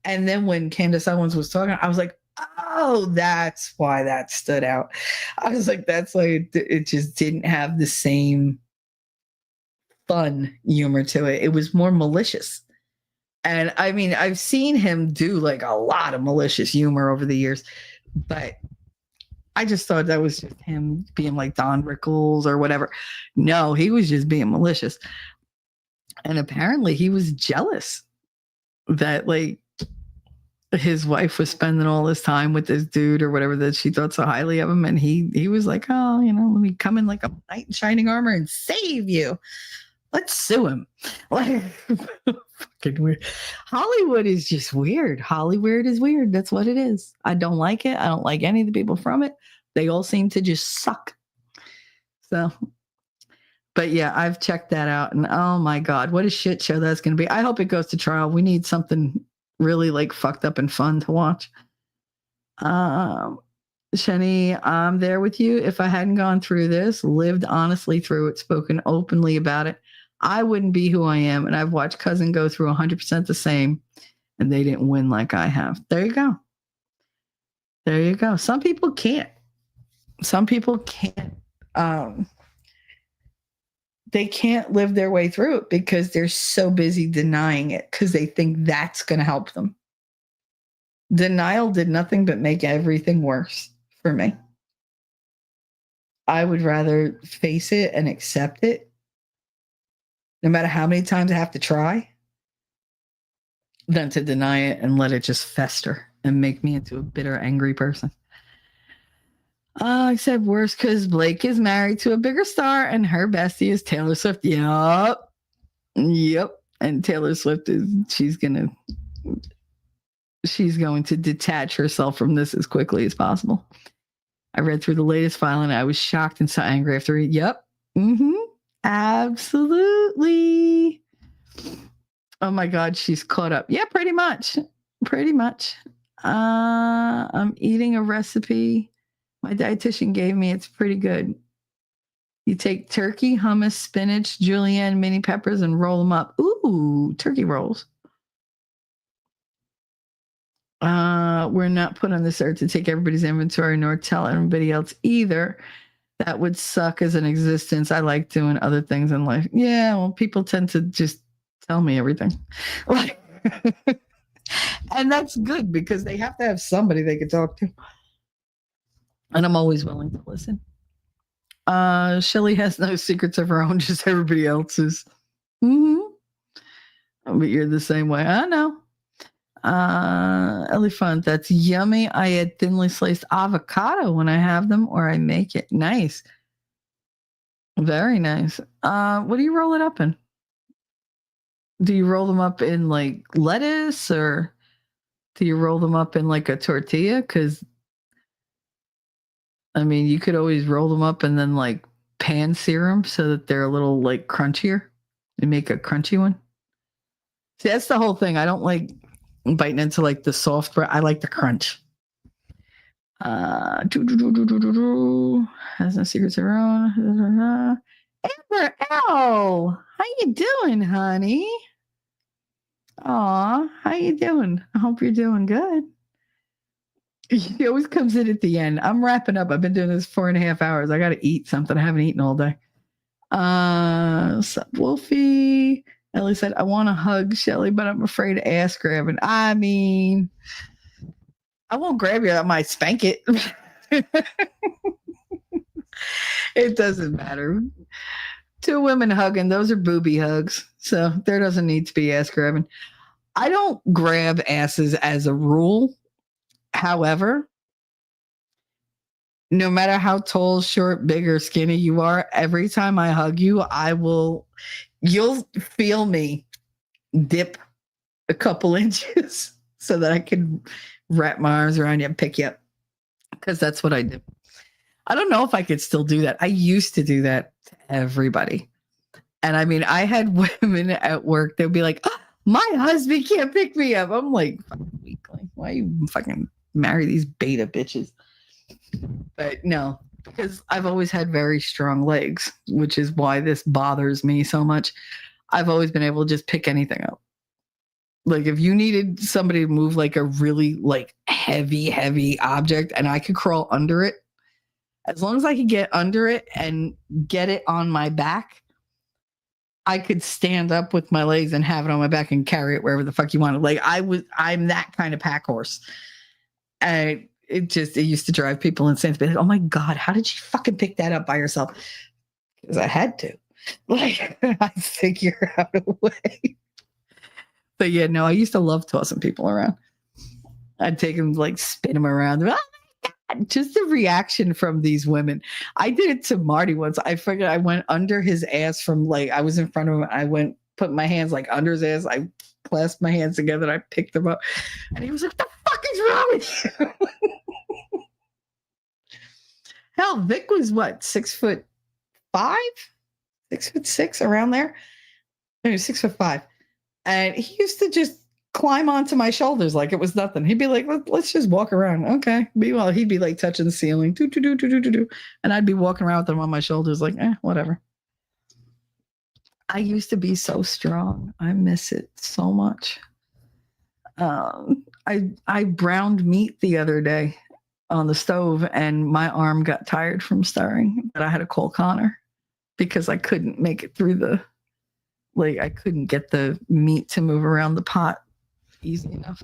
Speaker 3: And then when Candace Owens was talking, I was like, oh, that's why that stood out. I was like, that's why it just didn't have the same fun humor to it. It was more malicious. And I mean, I've seen him do like a lot of malicious humor over the years, but I just thought that was just him being like Don Rickles or whatever. No, he was just being malicious. And apparently he was jealous that like his wife was spending all this time with this dude or whatever, that she thought so highly of him. And he was like, oh, you know, let me come in like a knight in shining armor and save you. Let's sue him. Like, fucking weird. Hollywood is just weird. Hollywood is weird. That's what it is. I don't like it. I don't like any of the people from it. They all seem to just suck. So, but yeah, I've checked that out. And oh my God, what a shit show that's going to be. I hope it goes to trial. We need something really like fucked up and fun to watch. Shani, I'm there with you. If I hadn't gone through this, lived honestly through it, spoken openly about it, I wouldn't be who I am. And I've watched Cousin go through 100% the same, and they didn't win like I have. There you go. There you go. Some people can't. Some people can't. They can't live their way through it because they're so busy denying it because they think that's going to help them. Denial did nothing but make everything worse for me. I would rather face it and accept it, no matter how many times I have to try, than to deny it and let it just fester and make me into a bitter, angry person. I said worse because Blake is married to a bigger star and her bestie is Taylor Swift. Yep. And Taylor Swift she's going to detach herself from this as quickly as possible. I read through the latest file and I was shocked and so angry after it. Yep. Absolutely. Oh my God, she's caught up. Yeah, pretty much. I'm eating a recipe my dietitian gave me. It's pretty good. You take turkey, hummus, spinach, julienne, mini peppers, and roll them up. Ooh, turkey rolls. We're not put on this earth to take everybody's inventory nor tell everybody else either. That would suck as an existence. I like doing other things in life. Yeah, well, people tend to just tell me everything. Like, and that's good because they have to have somebody they can talk to. And I'm always willing to listen. Shelly has no secrets of her own, just everybody else's. But you're the same way. I know. Elephant, that's yummy. I add thinly sliced avocado when I have them or I make it. Nice. Very nice. What do you roll it up in? Do you roll them up in like lettuce, or do you roll them up in like a tortilla? Because I mean, you could always roll them up and then like pan sear them so that they're a little like crunchier and make a crunchy one. See, that's the whole thing. I don't like biting into like the soft bread. I like the crunch. Has no secrets of her own. Amber L, how you doing, honey? Aw, how you doing? I hope you're doing good. He always comes in at the end. I'm wrapping up. I've been doing this 4.5 hours. I got to eat something. I haven't eaten all day. Sup, Wolfie. Ellie said, I want to hug Shelly, but I'm afraid of ass grabbing. I mean, I won't grab you. I might spank it. It doesn't matter. 2 women hugging, those are booby hugs. So there doesn't need to be ass grabbing. I don't grab asses as a rule. However, no matter how tall, short, big, or skinny you are, every time I hug you, you'll feel me dip a couple inches so that I can wrap my arms around you and pick you up. Because that's what I do. I don't know if I could still do that. I used to do that to everybody. And I mean, I had women at work, they'd be like, oh, my husband can't pick me up. I'm like, fucking weakling. Why you fucking marry these beta bitches? But no, because I've always had very strong legs, which is why this bothers me so much. I've always been able to just pick anything up. Like if you needed somebody to move like a really like heavy object and I could crawl under it, as long as I could get under it and get it on my back, I could stand up with my legs and have it on my back and carry it wherever the fuck you wanted. Like I'm that kind of pack horse. And it used to drive people insane to be like, oh my God, how did you fucking pick that up by yourself? Because I had to. Like I figure out a way. But yeah, no, I used to love tossing people around. I'd take them, like spin them around. Oh my God, just the reaction from these women. I did it to Marty once. I figured I went under his ass from like, I was in front of him. I put my hands like under his ass. I clasped my hands together and I picked him up. And he was like, what the fuck is wrong with you? Hell, Vic was what, 6'5", 6'6", around there? He was 6'5". And he used to just climb onto my shoulders like it was nothing. He'd be like, let's just walk around. Okay. Meanwhile, he'd be like touching the ceiling. And I'd be walking around with him on my shoulders like, whatever. I used to be so strong. I miss it so much. I browned meat the other day on the stove and my arm got tired from stirring, but I had to call Connor because I couldn't make it through I couldn't get the meat to move around the pot easy enough.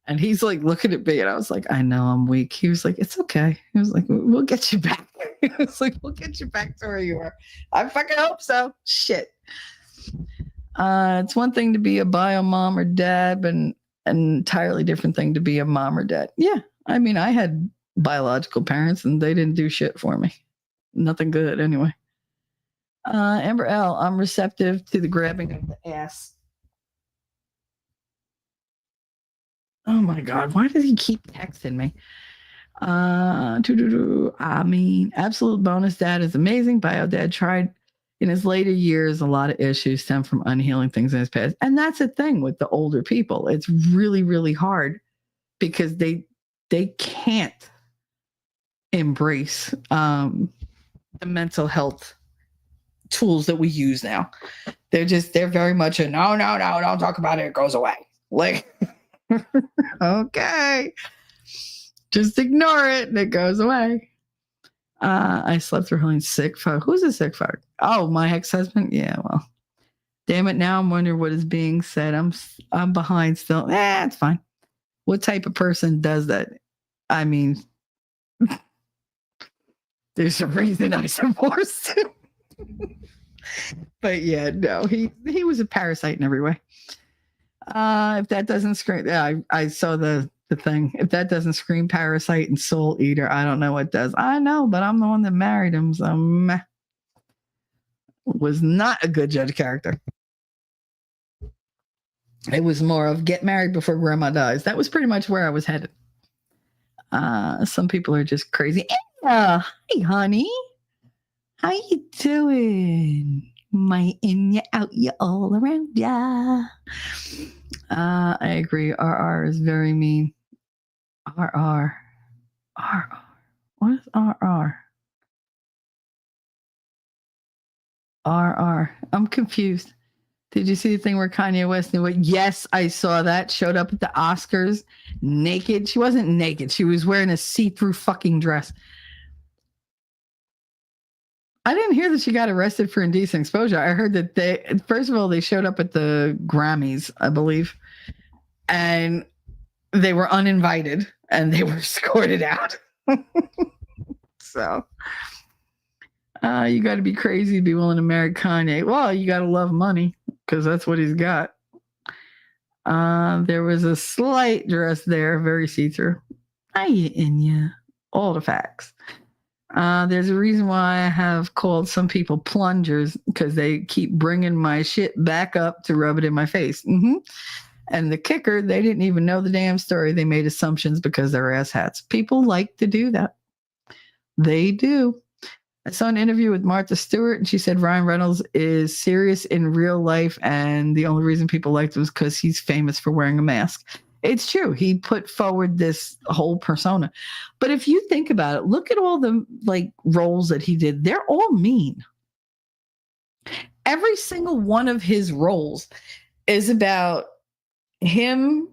Speaker 3: And he's like looking at me and I was like, I know I'm weak. He was like, it's okay. He was like, we'll get you back. He was like, we'll get you back to where you are. I fucking hope so. Shit. It's one thing to be a bio mom or dad, but an entirely different thing to be a mom or dad. Yeah. I mean, I had biological parents and they didn't do shit for me. Nothing good anyway. Amber L, I'm receptive to the grabbing of the ass. Oh my God, why does he keep texting me? I mean, absolute bonus dad is amazing. Bio dad tried in his later years. A lot of issues stem from unhealing things in his past. And that's the thing with the older people. It's really, really hard because they can't embrace the mental health tools that we use now. They're very much a no, don't talk about it. It goes away. Like, okay, just ignore it and it goes away. I slept through Helene's sick fuck. Who's a sick fuck? Oh, my ex-husband. Yeah, well, damn it. Now I'm wondering what is being said. I'm behind still. It's fine. What type of person does that? I mean, there's a reason I divorced him. But yeah, no, he was a parasite in every way. If that doesn't scream, I saw the thing. If that doesn't scream parasite and soul eater, I don't know what does. I know, but I'm the one that married him. So meh. was not a good judge of character. It was more of get married before grandma dies. That was pretty much where I was headed. Some people are just crazy. Hi, honey. How you doing? My in ya, out ya, all around ya. I agree. RR is very mean. RR. RR. What is RR? RR. I'm confused. Did you see the thing where Kanye West knew what? Yes, I saw that. Showed up at the Oscars naked. She wasn't naked. She was wearing a see-through fucking dress. I didn't hear that she got arrested for indecent exposure. I heard that first of all, they showed up at the Grammys, I believe, and they were uninvited and they were escorted out. So you got to be crazy to be willing to marry Kanye. Well, you got to love money because that's what he's got. There was a slight dress there, very see-through. Hi, Inya. All the facts. There's a reason why I have called some people plungers because they keep bringing my shit back up to rub it in my face. Mm-hmm. And the kicker, they didn't even know the damn story. They made assumptions because they're asshats. People like to do that. They do. I saw an interview with Martha Stewart, and she said Ryan Reynolds is serious in real life, and the only reason people liked him was because he's famous for wearing a mask. It's true. He put forward this whole persona. But if you think about it, look at all the roles that he did. They're all mean. Every single one of his roles is about him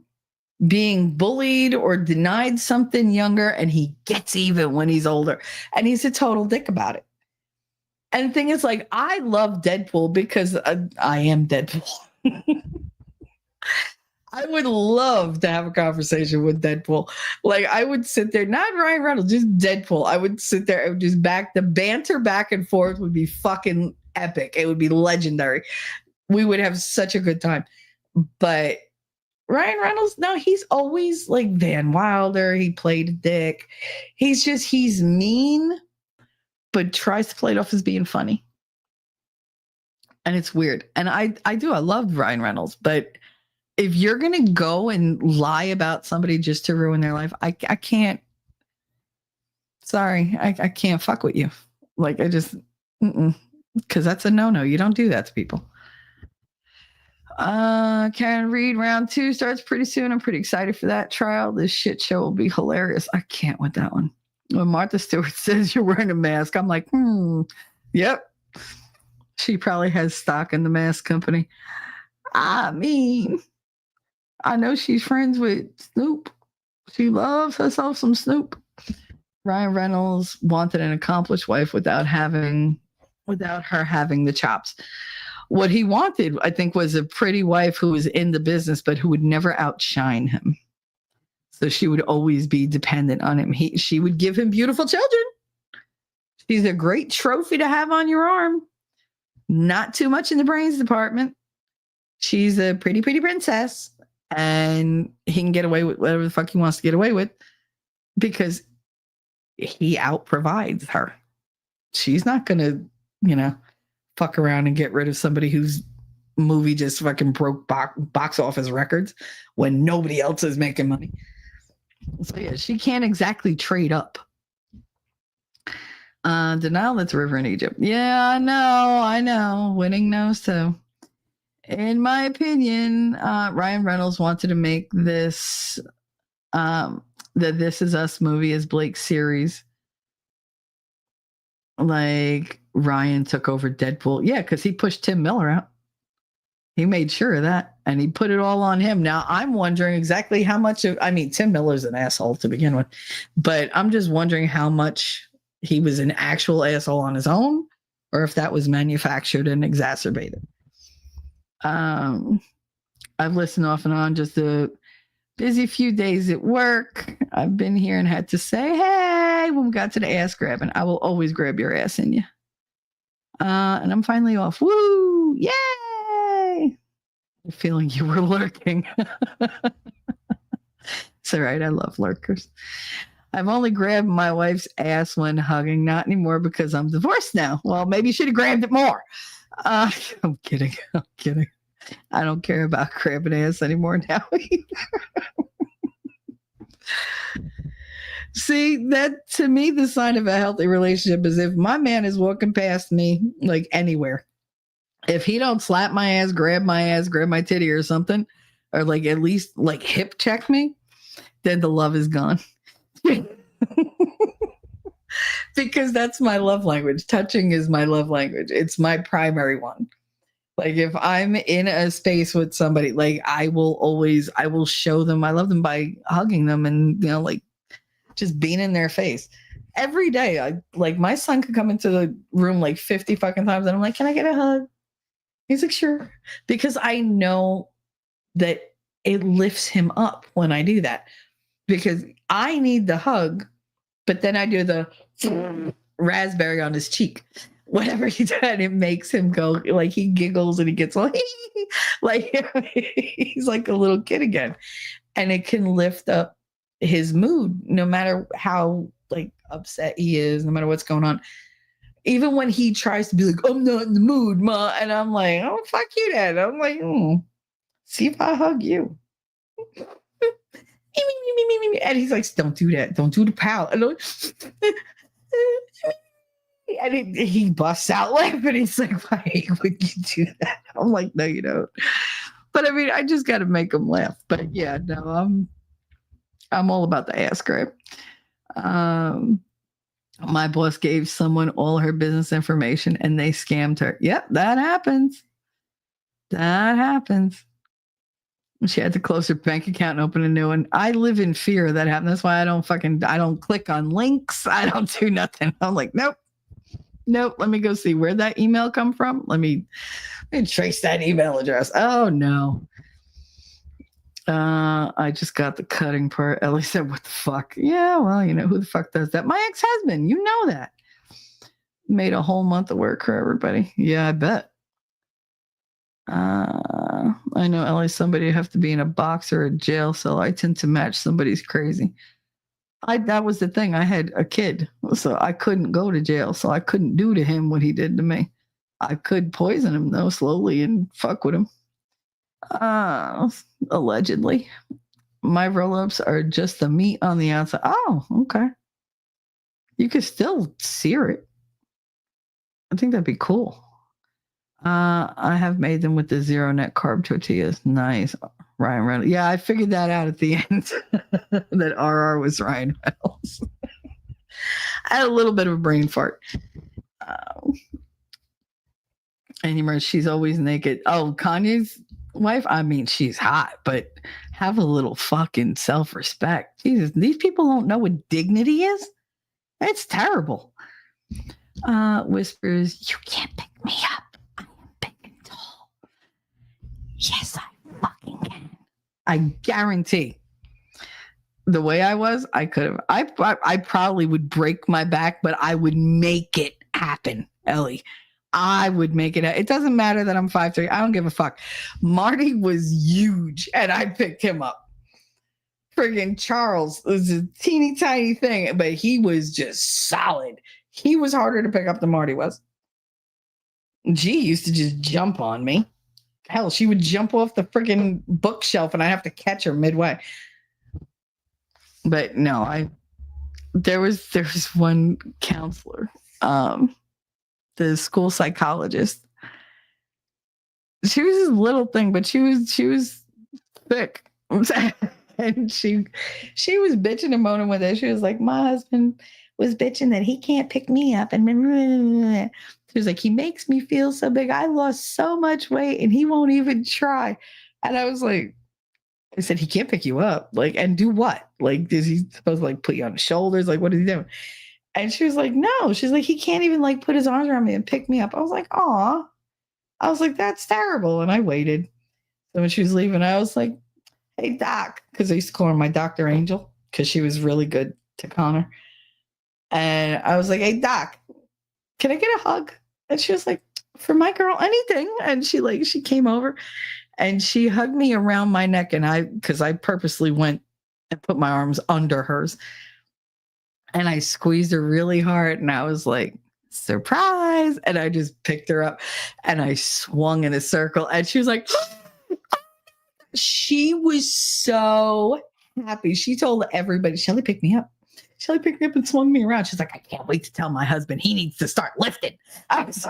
Speaker 3: being bullied or denied something younger, and he gets even when he's older. And he's a total dick about it. And the thing is, I love Deadpool because I am Deadpool. I would love to have a conversation with Deadpool. I would sit there, not Ryan Reynolds, just Deadpool. I would sit there and just the banter back and forth would be fucking epic. It would be legendary. We would have such a good time. But Ryan Reynolds, no, he's always like Van Wilder. He played a dick. He's mean, but tries to play it off as being funny. And it's weird. And I love Ryan Reynolds, but if you're going to go and lie about somebody just to ruin their life, I can't. Sorry, I can't fuck with you. Because that's a no-no. You don't do that to people. Karen Reed, round 2 starts pretty soon. I'm pretty excited for that trial. This shit show will be hilarious. I can't with that one. When Martha Stewart says you're wearing a mask, I'm like, yep. She probably has stock in the mask company. I mean, I know she's friends with Snoop. She loves herself some Snoop. Ryan Reynolds wanted an accomplished wife without her having the chops. What he wanted, I think, was a pretty wife who was in the business, but who would never outshine him. So she would always be dependent on him. She would give him beautiful children. She's a great trophy to have on your arm. Not too much in the brains department. She's a pretty, pretty princess. And he can get away with whatever the fuck he wants to get away with because he out-provides her. She's not going to, fuck around and get rid of somebody whose movie just fucking broke box office records when nobody else is making money. So yeah, she can't exactly trade up. Denial, that's a river in Egypt. Yeah, I know. Winning knows too. In my opinion, Ryan Reynolds wanted to make this, the This Is Us movie as Blake's series. Ryan took over Deadpool. Yeah, because he pushed Tim Miller out. He made sure of that. And he put it all on him. Now, I'm wondering exactly how much Tim Miller's an asshole to begin with. But I'm just wondering how much he was an actual asshole on his own or if that was manufactured and exacerbated. I've listened off and on, just a busy few days at work. I've been here and had to say, hey, when we got to the ass grabbing, I will always grab your ass in you. And I'm finally off. Woo! Yay! I'm feeling you were lurking. It's all right. I love lurkers. I've only grabbed my wife's ass when hugging, not anymore because I'm divorced now. Well, maybe you should have grabbed it more. I'm kidding. I'm kidding. I don't care about crabbing ass anymore now. See, that to me, the sign of a healthy relationship is if my man is walking past me, like anywhere, if he don't slap my ass, grab my titty or something, or like at least like hip check me, then the love is gone. Because that's my love language. Touching is my love language. It's my primary one. Like if I'm in a space with somebody, like I will show them I love them by hugging them and like just being in their face. Every day, like my son could come into the room like 50 fucking times and I'm like, "Can I get a hug?" He's like, "Sure." Because I know that it lifts him up when I do that. Because I need the hug, but then I do the raspberry on his cheek. Whatever he does, it makes him go like he giggles and he gets all like he's like a little kid again. And it can lift up his mood no matter how like upset he is, no matter what's going on. Even when he tries to be like, "I'm not in the mood, ma," and I'm like, "Oh, fuck you, Dad." I'm like, see if I hug you. And he's like, "Don't do that. Don't do the pal." And he busts out laughing. He's like, "Why would you do that?" I'm like, "No, you don't." But I mean, I just got to make him laugh. But yeah, no, I'm all about the ass grab. My boss gave someone all her business information and they scammed her. Yep, that happens. That happens. She had to close her bank account and open a new one. I live in fear of that happening. That's why I don't click on links. I don't do nothing. I'm like, nope. Let me go see where that email come from. Let me trace that email address. Oh no. I just got the cutting part. Ellie said, "What the fuck?" Yeah, well, who the fuck does that? My ex-husband, you know that. Made a whole month of work for everybody. Yeah, I bet. I know, Ellie, somebody have to be in a box or a jail cell. I tend to match somebody's crazy. That was the thing. I had a kid, so I couldn't go to jail. So I couldn't do to him what he did to me. I could poison him though, slowly and fuck with him. Allegedly. My roll-ups are just the meat on the outside. Oh, okay. You could still sear it. I think that'd be cool. I have made them with the zero net carb tortillas. Nice. Ryan Reynolds. Yeah, I figured that out at the end that RR was Ryan Reynolds. I had a little bit of a brain fart. And she's always naked. Oh, Kanye's wife? I mean, she's hot, but have a little fucking self-respect. Jesus, these people don't know what dignity is. It's terrible. Whispers, "You can't pick me up. I am big and tall." Yes, I fucking can. I guarantee. The way I was, I could have. I probably would break my back, but I would make it happen, Ellie. I would make it. It doesn't matter that I'm 5'3". I don't give a fuck. Marty was huge, and I picked him up. Friggin' Charles was a teeny tiny thing, but he was just solid. He was harder to pick up than Marty was. G used to just jump on me. Hell, she would jump off the friggin' bookshelf, and I have to catch her midway. But no, there was one counselor. The school psychologist. She was this little thing, but she was thick. And she was bitching and moaning with it. She was like, "My husband was bitching that he can't pick me up." And she was like, "He makes me feel so big. I lost so much weight and he won't even try." And I was like, I said, "He can't pick you up. Like, and do what? Like, is he supposed to like put you on his shoulders? Like, what is he doing?" And she was like, "No." She's like, "He can't even like put his arms around me and pick me up." I was like, "Aw." I was like, "That's terrible." And I waited. So when she was leaving, I was like, "Hey, Doc," because I used to call her my Dr. Angel because she was really good to Connor. And I was like, "Hey, Doc, can I get a hug?" And she was like, "For my girl, anything." And she came over and she hugged me around my neck. And because I purposely went and put my arms under hers. And I squeezed her really hard. And I was like, surprise. And I just picked her up and I swung in a circle and she was like, she was so happy. She told everybody, Shelly picked me up. Shelly picked me up and swung me around. She's like, I can't wait to tell my husband he needs to start lifting. I was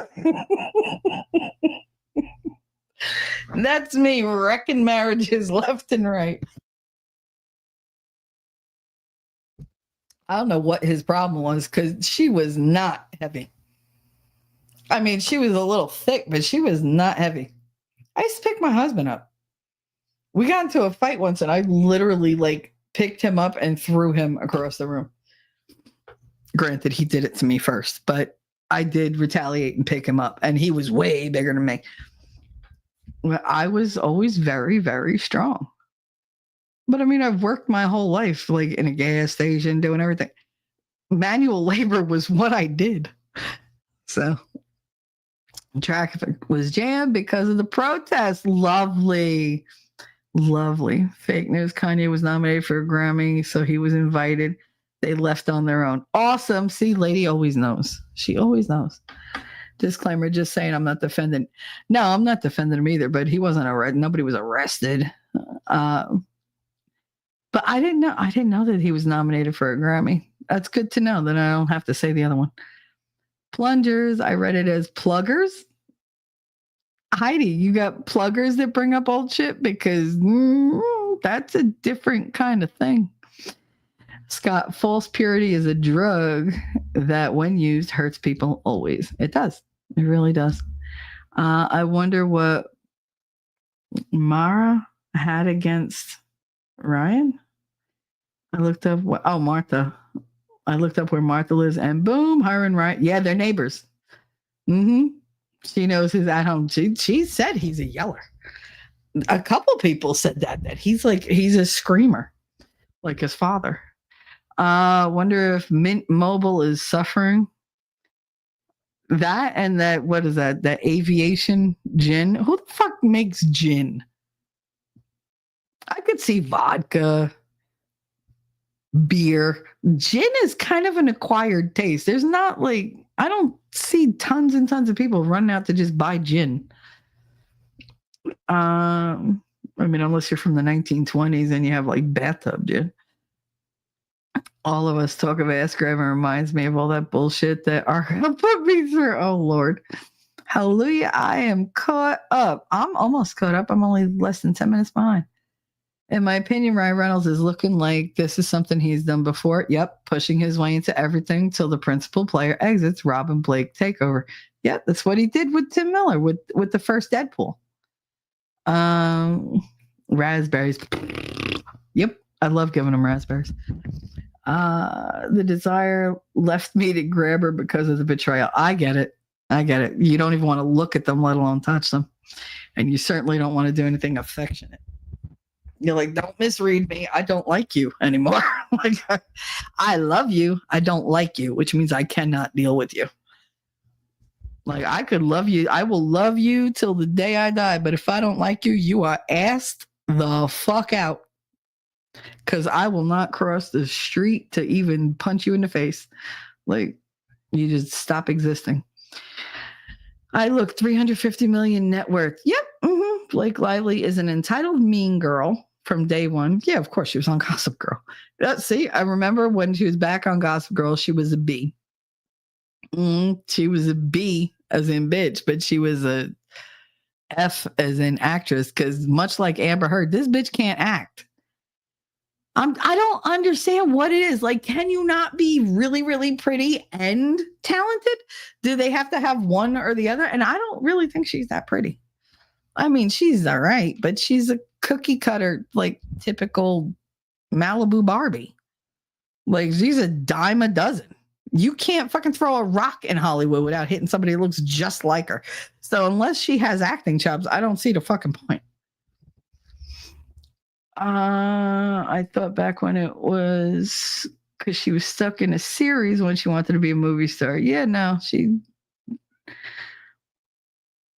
Speaker 3: That's me wrecking marriages left and right. I don't know what his problem was because she was not heavy. I mean, she was a little thick, but she was not heavy. I used to pick my husband up. We got into a fight once and I literally like picked him up and threw him across the room. Granted, he did it to me first, but I did retaliate and pick him up and he was way bigger than me. I was always very, very strong. But I mean, I've worked my whole life like in a gas station doing everything. Manual labor was what I did. So traffic was jammed because of the protest. Lovely. Lovely. Fake news. Kanye was nominated for a Grammy, so he was invited. They left on their own. Awesome. See, lady always knows. She always knows. Disclaimer, just saying I'm not defending. No, I'm not defending him either, but he wasn't arrested. Nobody was arrested. But I didn't know that he was nominated for a Grammy. That's good to know that I don't have to say the other one. Plungers. I read it as pluggers. Heidi, you got pluggers that bring up old shit? Because that's a different kind of thing. Scott, false purity is a drug that when used hurts people always. It does. It really does. I wonder what Mara had against Ryan. I looked up Martha. I looked up where Martha lives and boom, her and Ryan. Yeah, they're neighbors. She knows who's at home. She said he's a yeller. A couple people said that he's a screamer, like his father. Wonder if Mint Mobile is suffering. That and that, what is that? That aviation gin. Who the fuck makes gin? I could see vodka, beer. Gin is kind of an acquired taste. There's not like, I don't see tons and tons of people running out to just buy gin. I mean, unless you're from the 1920s and you have like bathtub gin. All of us talk of ass grabbing reminds me of all that bullshit that Argyle put me through. Oh, Lord. Hallelujah. I am caught up. I'm almost caught up. I'm only less than 10 minutes behind. In my opinion, Ryan Reynolds is looking like this is something he's done before. Yep. Pushing his way into everything till the principal player exits. Robin Blake takeover. Yep. That's what he did with Tim Miller with the first Deadpool. Raspberries. Yep. I love giving him raspberries. The desire left me to grab her because of the betrayal. I get it. You don't even want to look at them, let alone touch them. And you certainly don't want to do anything affectionate. You're like, don't misread me. I don't like you anymore. Like, I love you. I don't like you, which means I cannot deal with you. Like, I could love you. I will love you till the day I die. But if I don't like you, you are asked the fuck out. Because I will not cross the street to even punch you in the face. Like, you just stop existing. I look, 350 million net worth. Yep. Blake Lively is an entitled mean girl from day one. Yeah, of course, she was on Gossip Girl. See, I remember when she was back on Gossip Girl, she was a B. She was a B as in bitch, but she was a F as in actress because much like Amber Heard, this bitch can't act. I don't understand what it is. Like, can you not be really, really pretty and talented? Do they have to have one or the other? And I don't really think she's that pretty. I mean, she's all right, but she's a cookie cutter, like typical Malibu Barbie. Like, she's a dime a dozen. You can't fucking throw a rock in Hollywood without hitting somebody who looks just like her. So unless she has acting chops, I don't see the fucking point. I thought back when it was because she was stuck in a series when she wanted to be a movie star. Yeah, no,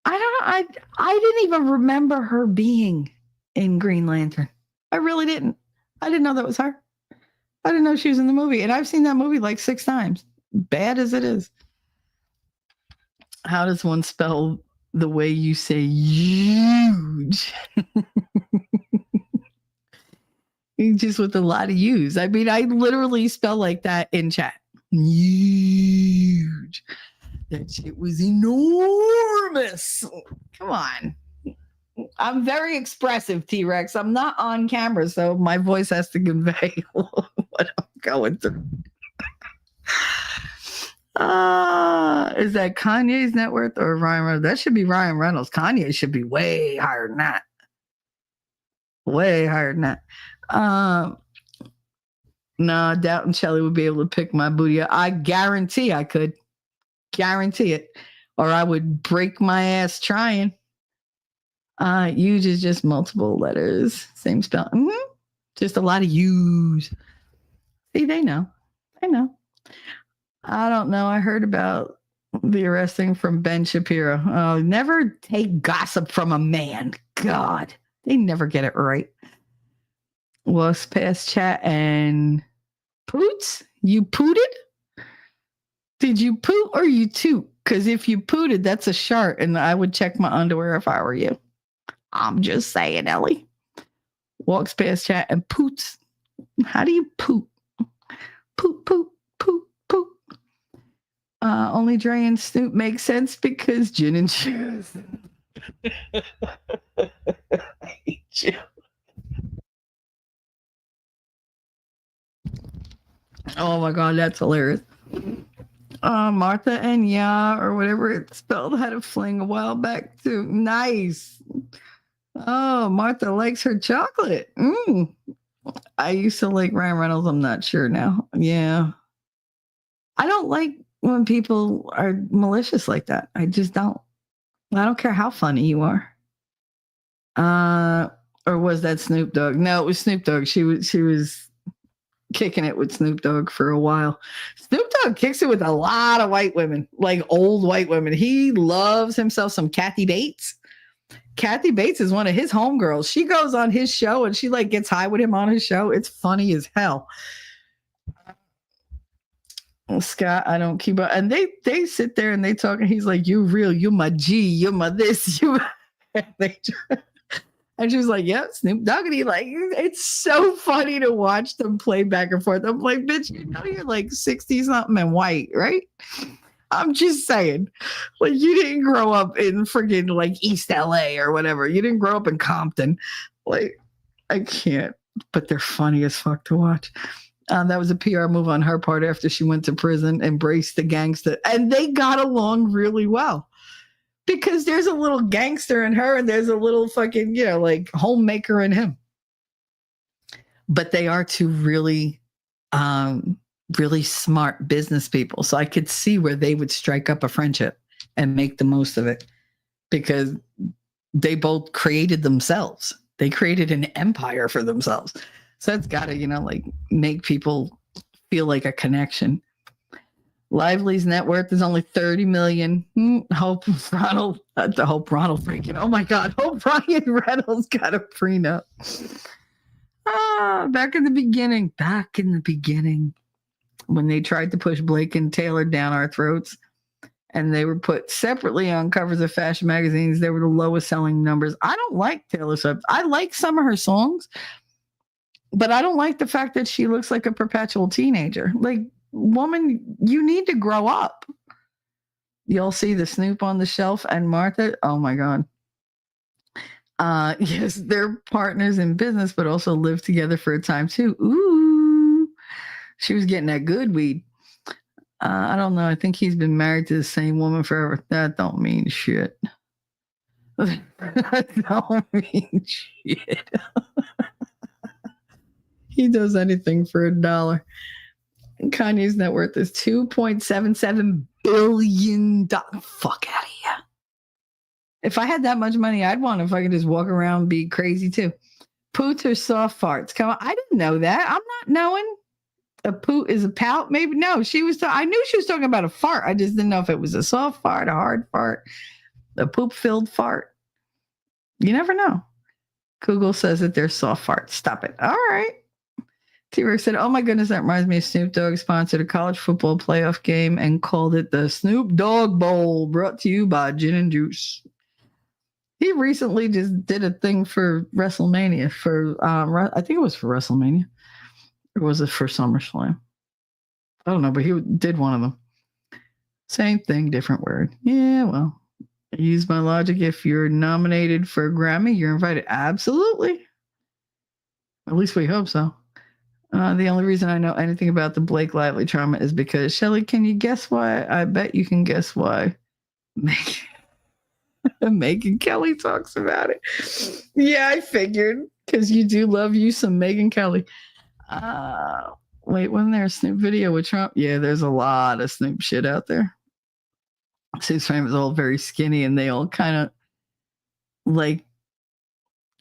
Speaker 3: I didn't even remember her being in Green Lantern. I really didn't. I didn't know that was her. I didn't know she was in the movie. And I've seen that movie like 6 times. Bad as it is. How does one spell the way you say huge? Just with a lot of U's. I mean, I literally spell like that in chat. Huge. That shit was enormous. Come on. I'm very expressive, T-Rex. I'm not on camera, so my voice has to convey what I'm going through. Is that Kanye's net worth or Ryan Reynolds? That should be Ryan Reynolds. Kanye should be way higher than that. Way higher than that. No, Doubt and Shelly would be able to pick my booty. I guarantee I could. Guarantee it. Or I would break my ass trying. Huge is just multiple letters. Same spell. Mm-hmm. Just a lot of U's. See, they know. They know. I don't know. I heard about the arresting from Ben Shapiro. Oh, never take gossip from a man. God, they never get it right. Was past chat and poots? You pooted? Did you poot or you toot? Because if you pooted, that's a shart, and I would check my underwear if I were you. I'm just saying, Ellie. Walks past chat and poots. How do you poot? Poot, poot, poot, poot. Only Dre and Snoop make sense because gin and shoes. I hate you. Oh my God, that's hilarious. Martha and Ya, or whatever it's spelled, had a fling a while back too. Nice. Oh, Martha likes her chocolate. I used to like Ryan Reynolds. I'm not sure now. Yeah. I don't like when people are malicious like that. I just don't. I don't care how funny you are. Or was that Snoop Dogg? No, it was Snoop Dogg. She was kicking it with Snoop Dogg for a while. Snoop Dogg kicks it with a lot of white women, like old white women. He loves himself some Kathy Bates. Kathy Bates is one of his homegirls. She goes on his show and she like gets high with him on his show. It's funny as hell. Scott, I don't keep up. And they sit there and they talk and he's like, "You real, you my G, you my this, you my-" And she was like, "Yep, Snoop Doggity." Like, it's so funny to watch them play back and forth. I'm like, bitch, you know you're like 60 something and white, right? I'm just saying. Like, you didn't grow up in friggin' like East LA or whatever. You didn't grow up in Compton. Like, I can't. But they're funny as fuck to watch. That was a PR move on her part after she went to prison, embraced the gangster. And they got along really well. Because there's a little gangster in her and there's a little fucking, like homemaker in him. But they are two really, really smart business people. So I could see where they would strike up a friendship and make the most of it because they both created themselves. They created an empire for themselves. So it's got to, like make people feel like a connection. Lively's net worth is only 30 million. Hope Ronald freaking. Oh my God. Hope Ryan Reynolds got a prenup. Back in the beginning, when they tried to push Blake and Taylor down our throats and they were put separately on covers of fashion magazines, they were the lowest selling numbers. I don't like Taylor Swift. I like some of her songs, but I don't like the fact that she looks like a perpetual teenager. Like, woman, you need to grow up. You'll see the Snoop on the shelf and Martha. Oh my God. Yes, they're partners in business, but also live together for a time too. Ooh, she was getting that good weed. I don't know. I think he's been married to the same woman forever. That don't mean shit. That don't mean shit. He does anything for $1. Kanye's net worth is $2.77 billion. Fuck out of here. If I had that much money, I'd want if I could just walk around and be crazy too. Poots are soft farts. Come on. I didn't know that. I'm not knowing. A poot is a pout. Maybe no. I knew she was talking about a fart. I just didn't know if it was a soft fart, a hard fart, a poop-filled fart. You never know. Google says that they're soft farts. Stop it. All right. T-Rex said, oh my goodness, that reminds me of Snoop Dogg sponsored a college football playoff game and called it the Snoop Dogg Bowl, brought to you by Gin and Juice. He recently just did a thing for WrestleMania I think it was for WrestleMania. Or was it for SummerSlam? I don't know, but he did one of them. Same thing, different word. Yeah, well, I use my logic. If you're nominated for a Grammy, you're invited. Absolutely. At least we hope so. The only reason I know anything about the Blake Lively trauma is because, Shelly, can you guess why? I bet you can guess why. Megyn Kelly talks about it. Yeah, I figured, because you do love you some Megyn Kelly. Wait, wasn't there a Snoop video with Trump? Yeah, there's a lot of Snoop shit out there. Snoop's family is all very skinny, and they all kind of like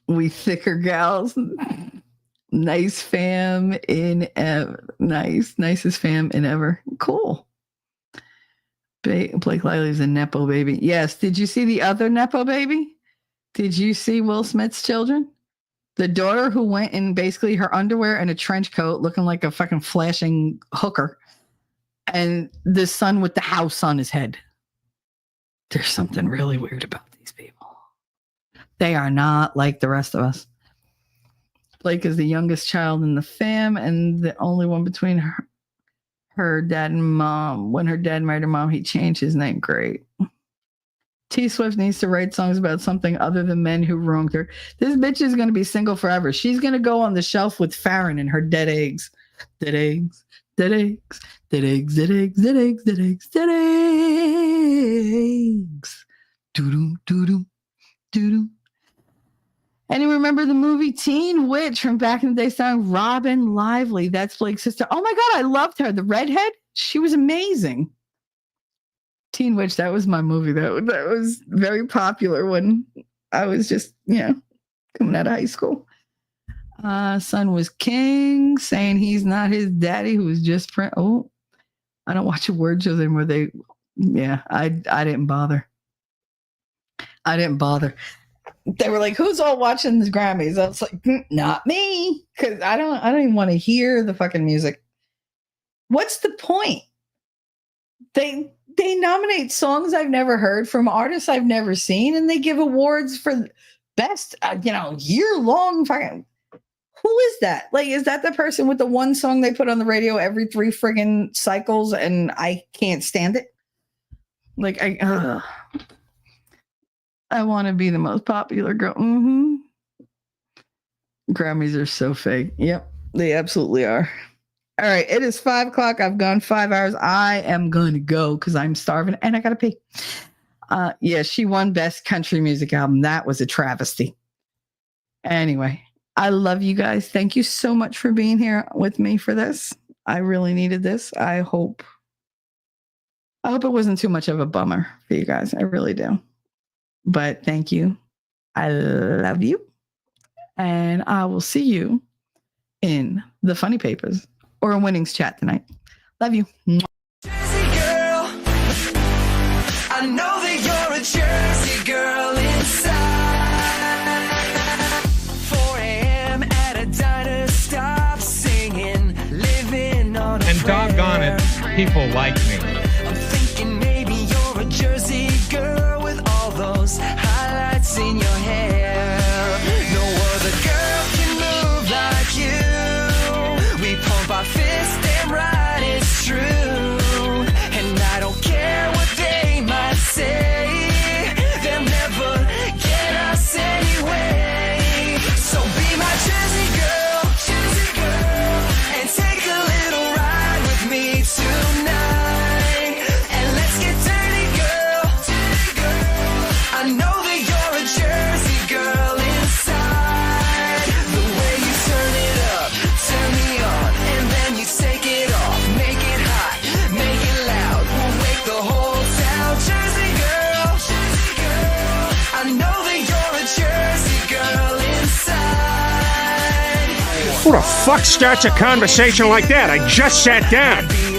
Speaker 3: we thicker gals. Nice fam in nicest fam in ever. Cool. Blake Lively's a Nepo baby. Yes. Did you see the other Nepo baby? Did you see Will Smith's children? The daughter who went in basically her underwear and a trench coat looking like a fucking flashing hooker. And the son with the house on his head. There's something really weird about these people. They are not like the rest of us. Blake is the youngest child in the fam and the only one between her dad and mom. When her dad married her mom, he changed his name. Great. T Swift needs to write songs about something other than men who wronged her. This bitch is going to be single forever. She's going to go on the shelf with Farron and her dead eggs. Dead eggs. Dead eggs. Dead eggs. Dead eggs. Dead eggs. Dead eggs. Dead eggs. Doo-doo. Doo-doo. Doo-doo. And you remember the movie Teen Witch from back in the day starring Robin Lively. That's Blake's sister. Oh my God, I loved her. The redhead. She was amazing. Teen Witch, that was my movie. That was very popular when I was just, coming out of high school. Son was king, saying he's not his daddy, who was just I don't watch a word shows anymore. I didn't bother. They were like, who's all watching the Grammys? I was like, not me. Because I don't even want to hear the fucking music. What's the point? They nominate songs I've never heard from artists I've never seen, and they give awards for best, year-long fucking. Who is that? Like, is that the person with the one song they put on the radio every 3 friggin' cycles, and I can't stand it? Like, I want to be the most popular girl. Mm-hmm. Grammys are so fake. Yep, they absolutely are. All right, it is 5:00. I've gone 5 hours. I am going to go because I'm starving and I got to pee. Yeah, she won Best Country Music Album. That was a travesty. Anyway, I love you guys. Thank you so much for being here with me for this. I really needed this. I hope it wasn't too much of a bummer for you guys. I really do. But thank you. I love you. And I will see you in the funny papers or a winnings chat tonight. Love you.
Speaker 2: Jersey girl, I know that you're a Jersey girl inside. 4 a.m. at a diner, stop singing, living on a
Speaker 5: And doggone it, people like me.
Speaker 2: I'm thinking maybe you're a Jersey girl with all those highlights in your hair. No other girl can move like you. We pump our fists, damn right it's true. And I don't care what they might say, they'll never get us anyway. So be my Jersey girl, and take a little ride with me tonight. And let's get dirty, girl. I know that you're a Jersey girl inside. The way you turn it up, turn me on, and then you take it off. Make it hot, make it loud. We'll wake the whole town. Jersey girl, I know that you're a Jersey girl inside.
Speaker 5: Who the fuck starts a conversation like that? I just sat down.
Speaker 2: Be